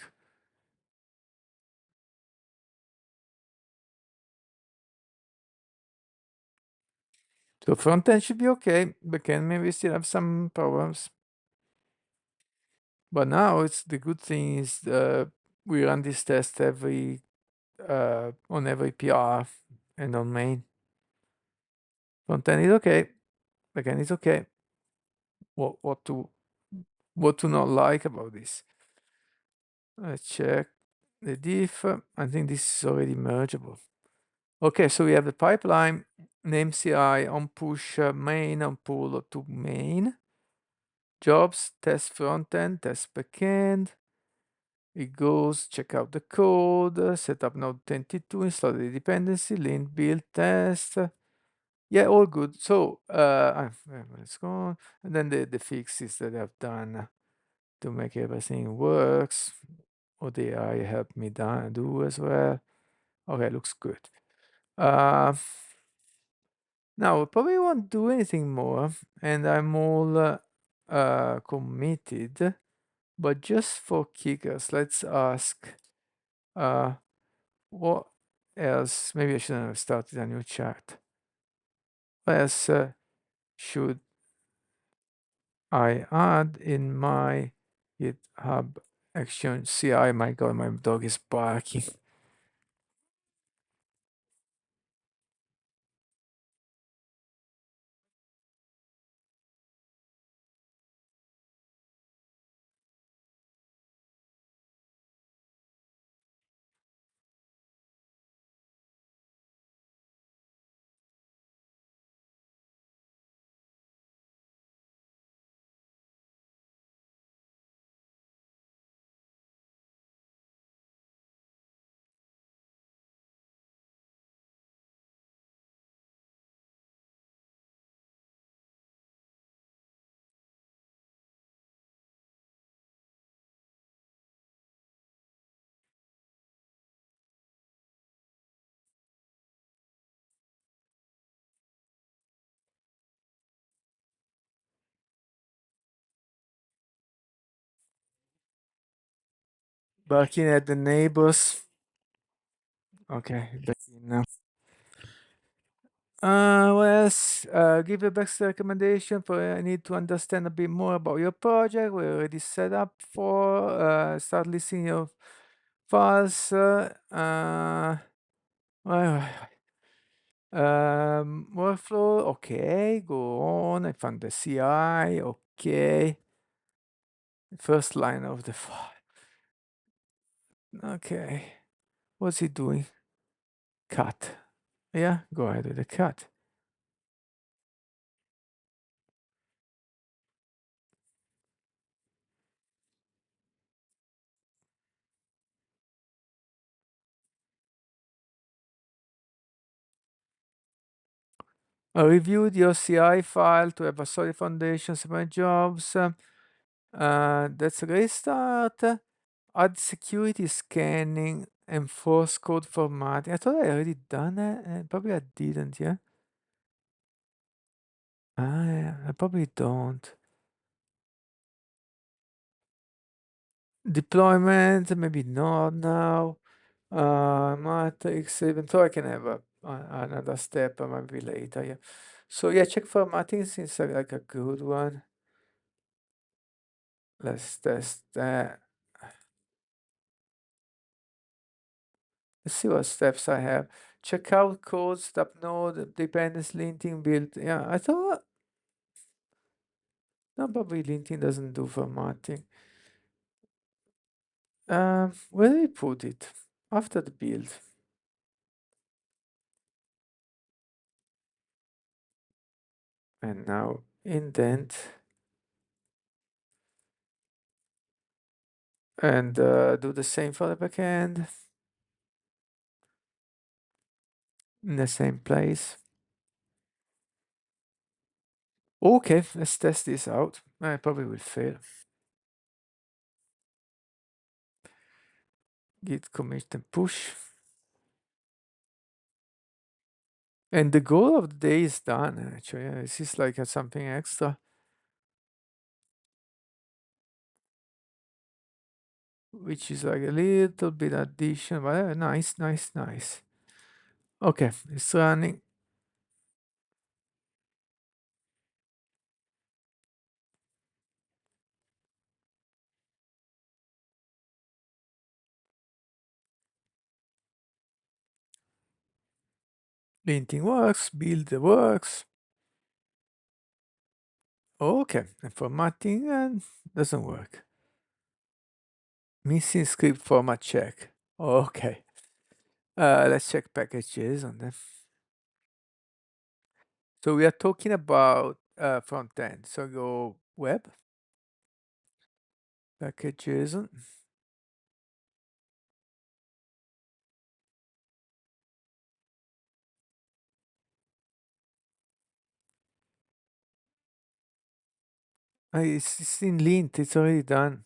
S1: So front end should be okay. Backend maybe still have some problems. But now it's the good thing is we run this test every on every PR and on main. Front end is okay. Backend is okay. What to not like about this? Let's check the diff. I think this is already mergeable. Okay, so we have the pipeline, name CI on push main on pull to main. Jobs, test front end, test backend. It goes, check out the code, set up node 22, install the dependency, lint, build, test. Yeah, all good. So let's go on. And then the fixes that I've done to make everything works. ODI helped me do as well. Okay, looks good. Uh, Now, I probably won't do anything more, and I'm all committed. But just for kickers, let's ask uh, what else? Maybe I shouldn't have started a new chat. What else should I add in my GitHub Action CI? My God, my dog is barking. Barking at the neighbors. Okay, back in now. Give a best recommendation for I need to understand a bit more about your project. We're already set up for start listing your files. Well, workflow. Okay, go on. I found the CI. Okay, first line of the file. Okay, what's he doing? Cut. Yeah, go ahead with the cut. I reviewed your CI file to have a solid foundation for my jobs. That's a great start. Add security scanning, enforce code formatting. I thought I already done it. Probably I didn't, yeah? Yeah, I probably don't. Deployment, maybe not now. Matrix, even though I can have another step, maybe later, yeah. So yeah, check formatting seems like a good one. Let's test that. Let's see what steps I have. Check out code, stop node, dependence linting, build. Yeah, I thought no, probably linting doesn't do formatting. Where do we put it? After the build. And now indent and do the same for the backend in the same place. Okay, let's test this out. I probably will fail. Git commit and push. And the goal of the day is done actually. This is like something extra, which is like a little bit addition, but nice, nice, nice. Okay, it's running. Linting works, build works. Okay, and formatting doesn't work. Missing script format check. Okay. Let's check packages on them. So we are talking about front end. So go web, packages. It's in lint, it's already done.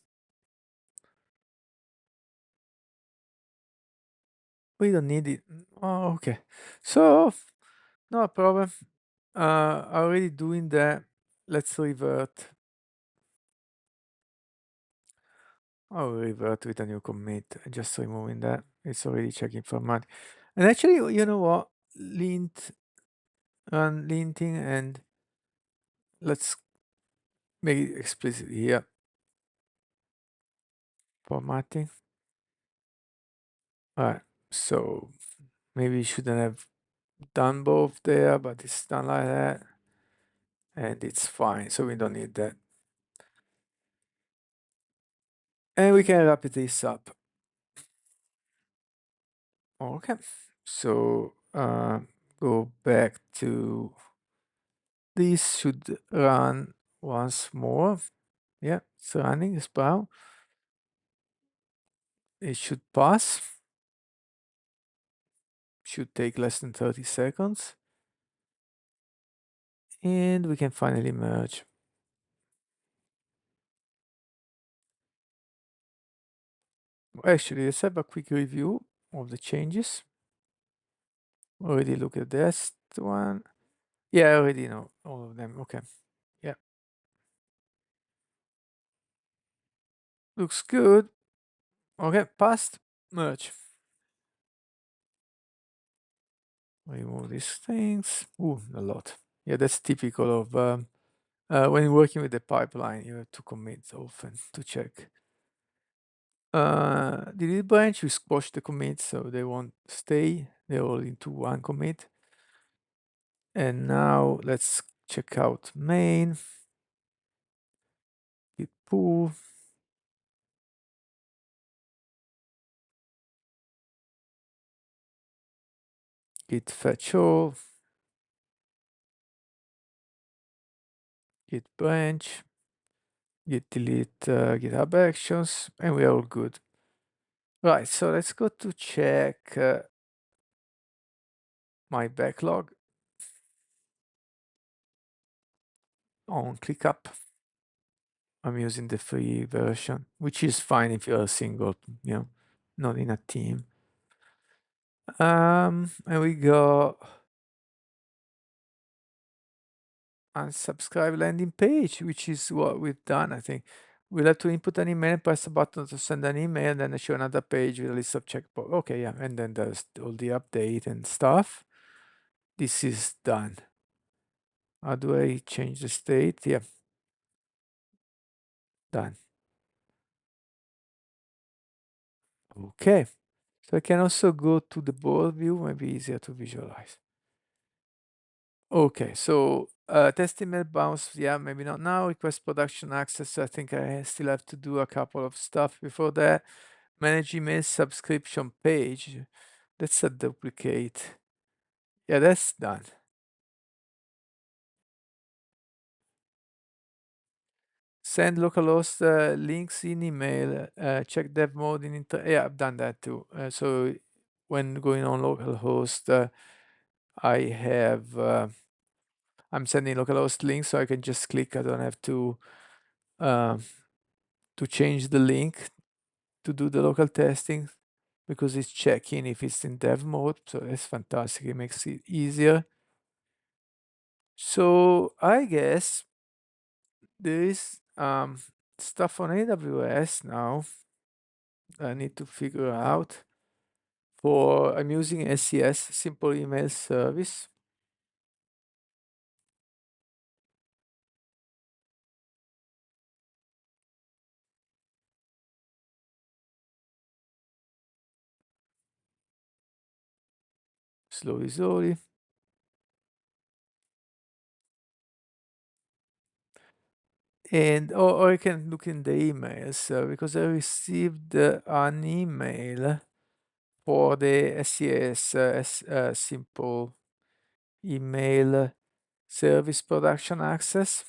S1: We don't need it. Oh, okay. So, no problem. Already doing that. Let's revert. I'll revert with a new commit. Just removing that. It's already checking format. And actually, you know what? Lint, run linting, and let's make it explicit here. Formatting. All right. So maybe you shouldn't have done both there, but it's done like that. And it's fine. So we don't need that. And we can wrap this up. Okay. So go back to this should run once more. Yeah, it's running, it's brown. It should pass. Should take less than 30 seconds. And we can finally merge. Actually, let's have a quick review of the changes. Already look at this one. Yeah, I already know all of them. Okay. Yeah. Looks good. Okay, passed. Merge. Remove these things. Ooh, a lot. Yeah, that's typical of when working with the pipeline, you have to commit often to check. Delete branch, you squash the commits so they won't stay. They're all into one commit. And now let's check out main, git pull, git fetch all, git branch, git delete GitHub actions, and we are all good. Right, so let's go to check my backlog on ClickUp. I'm using the free version, which is fine if you're a single, not in a team. And we go unsubscribe landing page, which is what we've done, I think. We'll have to input an email, press a button to send an email, then I show another page with a list of checkbox. Okay, yeah, and then there's all the update and stuff. This is done. How do I change the state? Yeah, done. Okay, so I can also go to the board view, maybe easier to visualize. Okay, so test email bounce, yeah, maybe not now. Request production access, I think I still have to do a couple of stuff before that. Manage email subscription page. That's a duplicate. Yeah, that's done. Send localhost links in email. Check dev mode in yeah, I've done that too. So when going on localhost, I have I'm sending localhost links, so I can just click. I don't have um, to change the link to do the local testing because it's checking if it's in dev mode. So that's fantastic. It makes it easier. So I guess there is stuff on AWS now I need to figure out. For I'm using SES, Simple Email Service. Slowly, slowly. And or I can look in the emails because I received an email for the SES simple email service production access,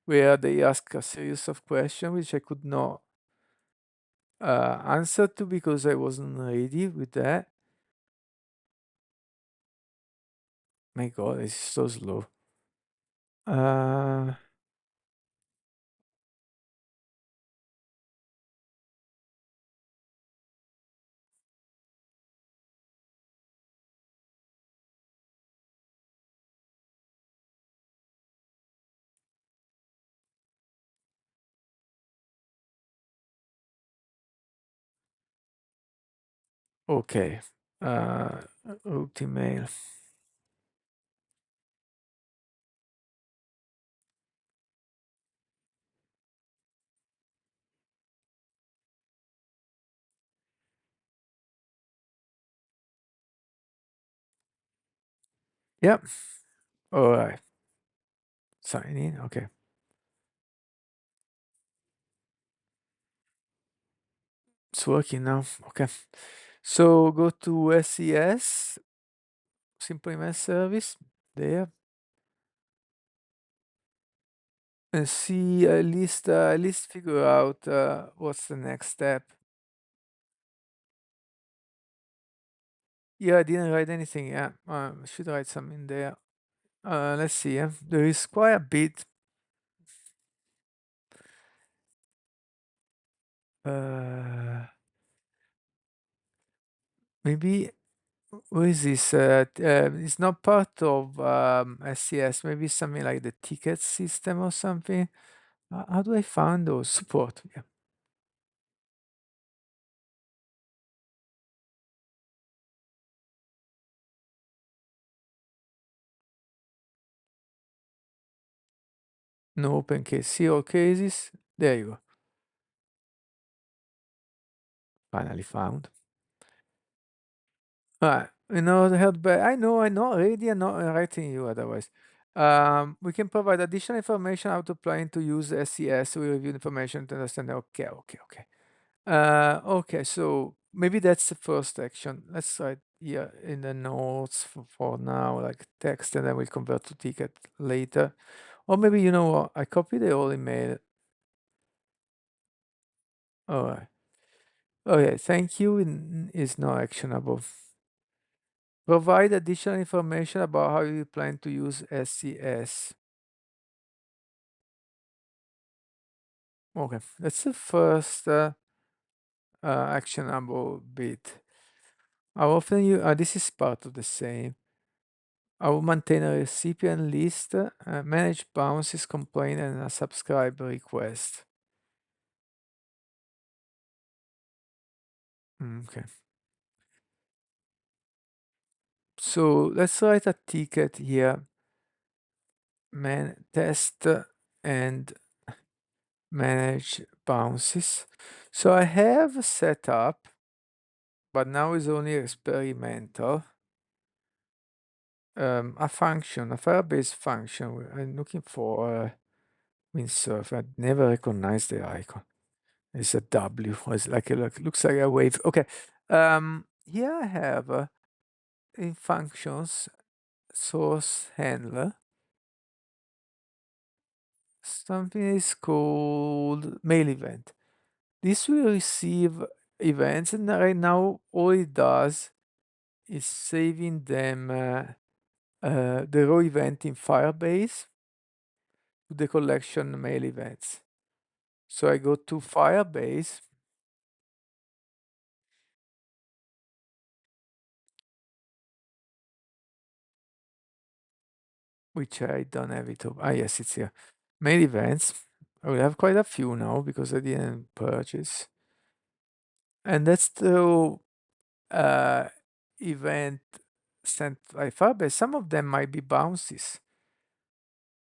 S1: where they ask a series of questions which I could not answer to because I wasn't ready with that. My God, it's so slow. Uh, okay. Root email. Yep. All right. Sign in. Okay. It's working now. Okay. So go to SES, Simple Email Service, there, and see at least figure out what's the next step. Yeah, I didn't write anything. Yeah, should write some in there. Let's see. Yeah, there is quite a bit. Uh, maybe what is this? It's not part of SCS. Maybe something like the ticket system or something. How do I find those support? Yeah. No open case. See all cases. There you go. Finally found. The help back. I'm not ready. I'm not writing you otherwise. We can provide additional information how to plan to use SCS. We review information to understand. Okay. Okay, so maybe that's the first action. Let's write here in the notes for now, like text, and then we'll convert to ticket later. Or maybe, you know what, I copy the whole email. All right. Okay, thank you is not actionable. Provide additional information about how you plan to use SCS. Okay, that's the first actionable bit. How often you, this is part of the same. I will maintain a recipient list, manage bounces, complaint, and a subscribe request. Okay. So let's write a ticket here. Test and manage bounces. So I have set up, but now it's only experimental. A function, a Firebase function. I'm looking for windsurf. I never recognized the icon. It's a W. It's like looks like a wave. Okay. Here I have in functions source handler. Something is called mail event. This will receive events, and right now all it does is saving them the raw event in Firebase to the collection mail events. So I go to Firebase, which I don't have it. Yes, it's here. Mail events. I will have quite a few now because I didn't purchase. And that's the uh, event sent by Firebase. Some of them might be bounces.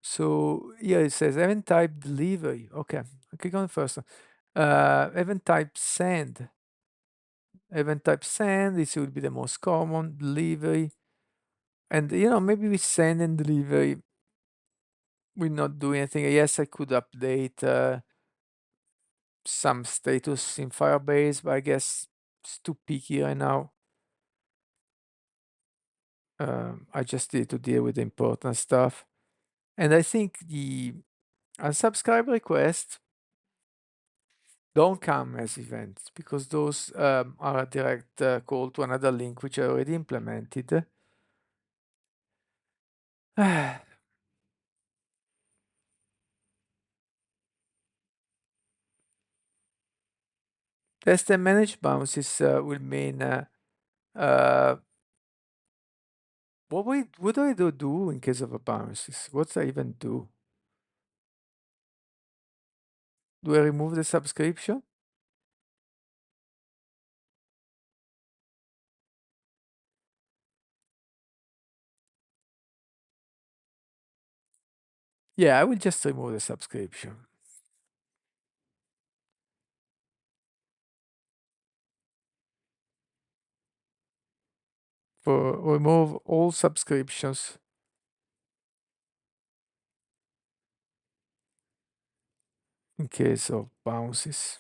S1: So here it says event type delivery. Okay, I click on the first one. Event type send. Event type send, this would be the most common, delivery. And maybe we send and delivery will not do anything. Yes, I could update some status in Firebase, but I guess it's too picky right now. I just need to deal with the important stuff. And I think the unsubscribe requests don't come as events because those are a direct call to another link which I already implemented. Test and manage bounces will mean uh, what do I do in case of a bounces? What do I even do? Do I remove the subscription? Yeah, I will just remove the subscription. For remove all subscriptions in case of bounces.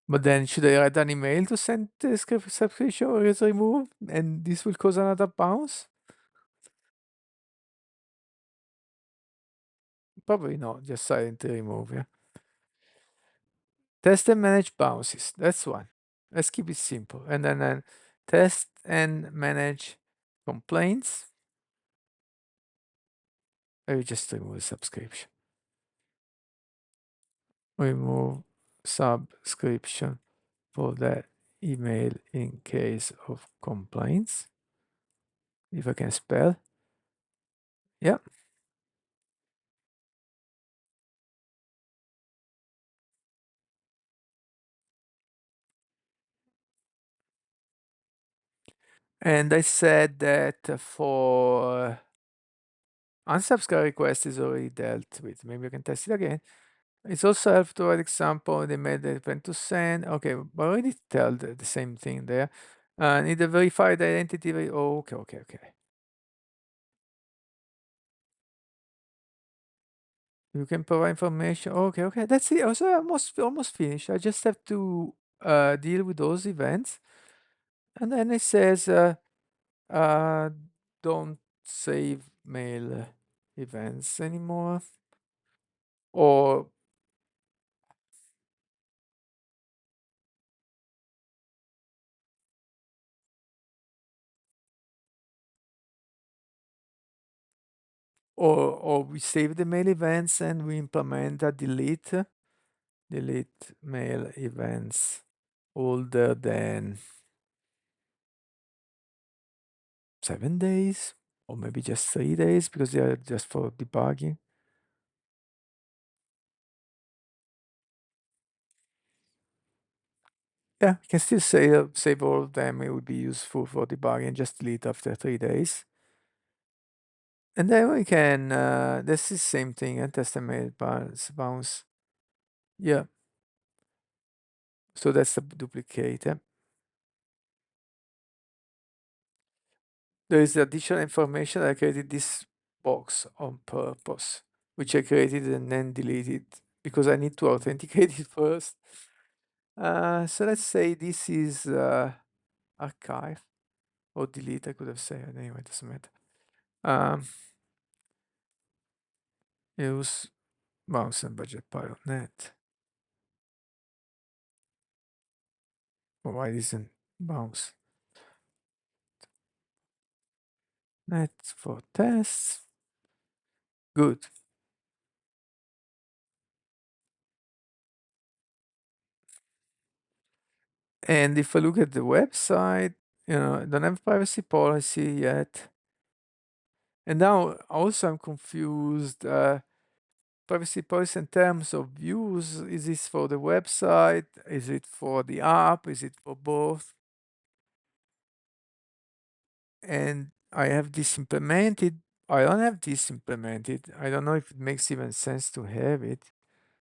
S1: But then should I write an email to send the subscription or is removed and this will cause another bounce? Probably not, just silently remove, yeah. Test and manage bounces. That's one. Let's keep it simple. And then test and manage complaints. I will just remove the subscription. Remove subscription for that email in case of complaints. If I can spell. Yeah. And I said that for unsubscribe request is already dealt with. Maybe I can test it again. It's also helpful to write example. They made the event to send. Okay, but I already tell the same thing there. Need a verified identity. Oh, okay. You can provide information. Okay. That's it. Also, almost finished. I just have to deal with those events. And then it says, uh, don't save mail events anymore. Or or we save the mail events and we implement a delete mail events older than 7 days or maybe just 3 days because they are just for debugging. Yeah, you can still save all of them. It would be useful for debugging. Just delete after 3 days. And then we can, this is same thing, and test and mail bounce. Yeah, so that's a duplicate. There is additional information. I created this box on purpose, which I created and then deleted because I need to authenticate it first. So let's say this is archive or delete. I could have said anyway. It doesn't matter. Um, use mouse and budget net. Oh, why isn't mouse net for tests? Good. And if I look at the website, I don't have privacy policy yet. And now also I'm confused. Privacy policy in terms of views, is this for the website? Is it for the app? Is it for both? And I have this implemented. I don't have this implemented. I don't know if it makes even sense to have it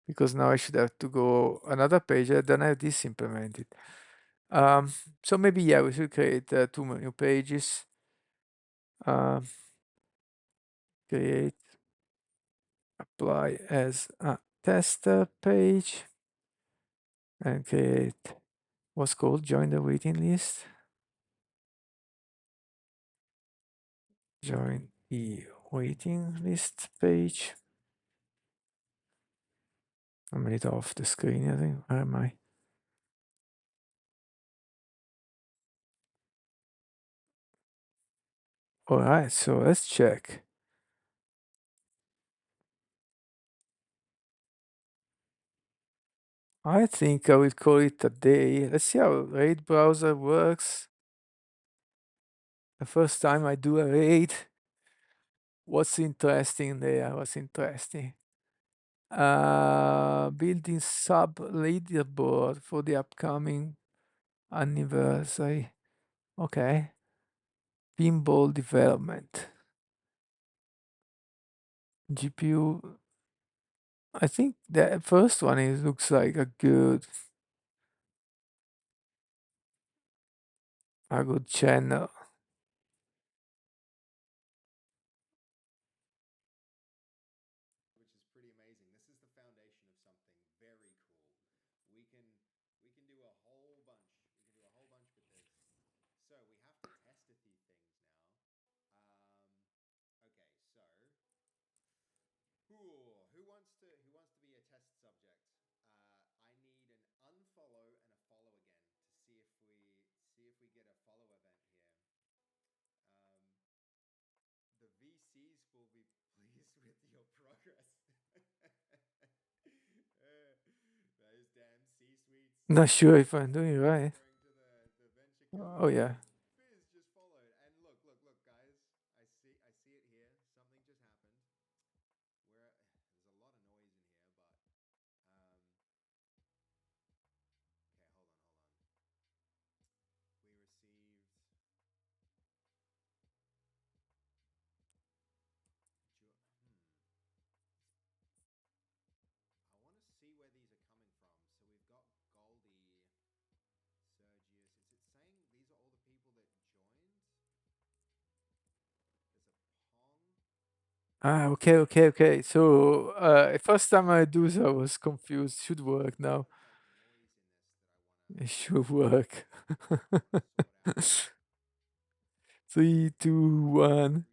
S1: because now I should have to go another page. I don't have this implemented. Um, so maybe, yeah, we should create two new pages. Um, create apply as a tester page and create what's called join the waiting list. Join the waiting list page. I'm a little off the screen, I think. Where am I? All right, so let's check. I think I will call it a day. Let's see how raid browser works. The first time I do a raid, what's interesting there? What's interesting? Building sub leaderboard for the upcoming anniversary. Okay. Pinball development. GPU. I think the first one is looks like a good channel. Not sure if I'm doing it right. Oh yeah. Ah, okay, okay, okay. So, first time I do so, I was confused. Should work now. It should work. 3, 2, 1.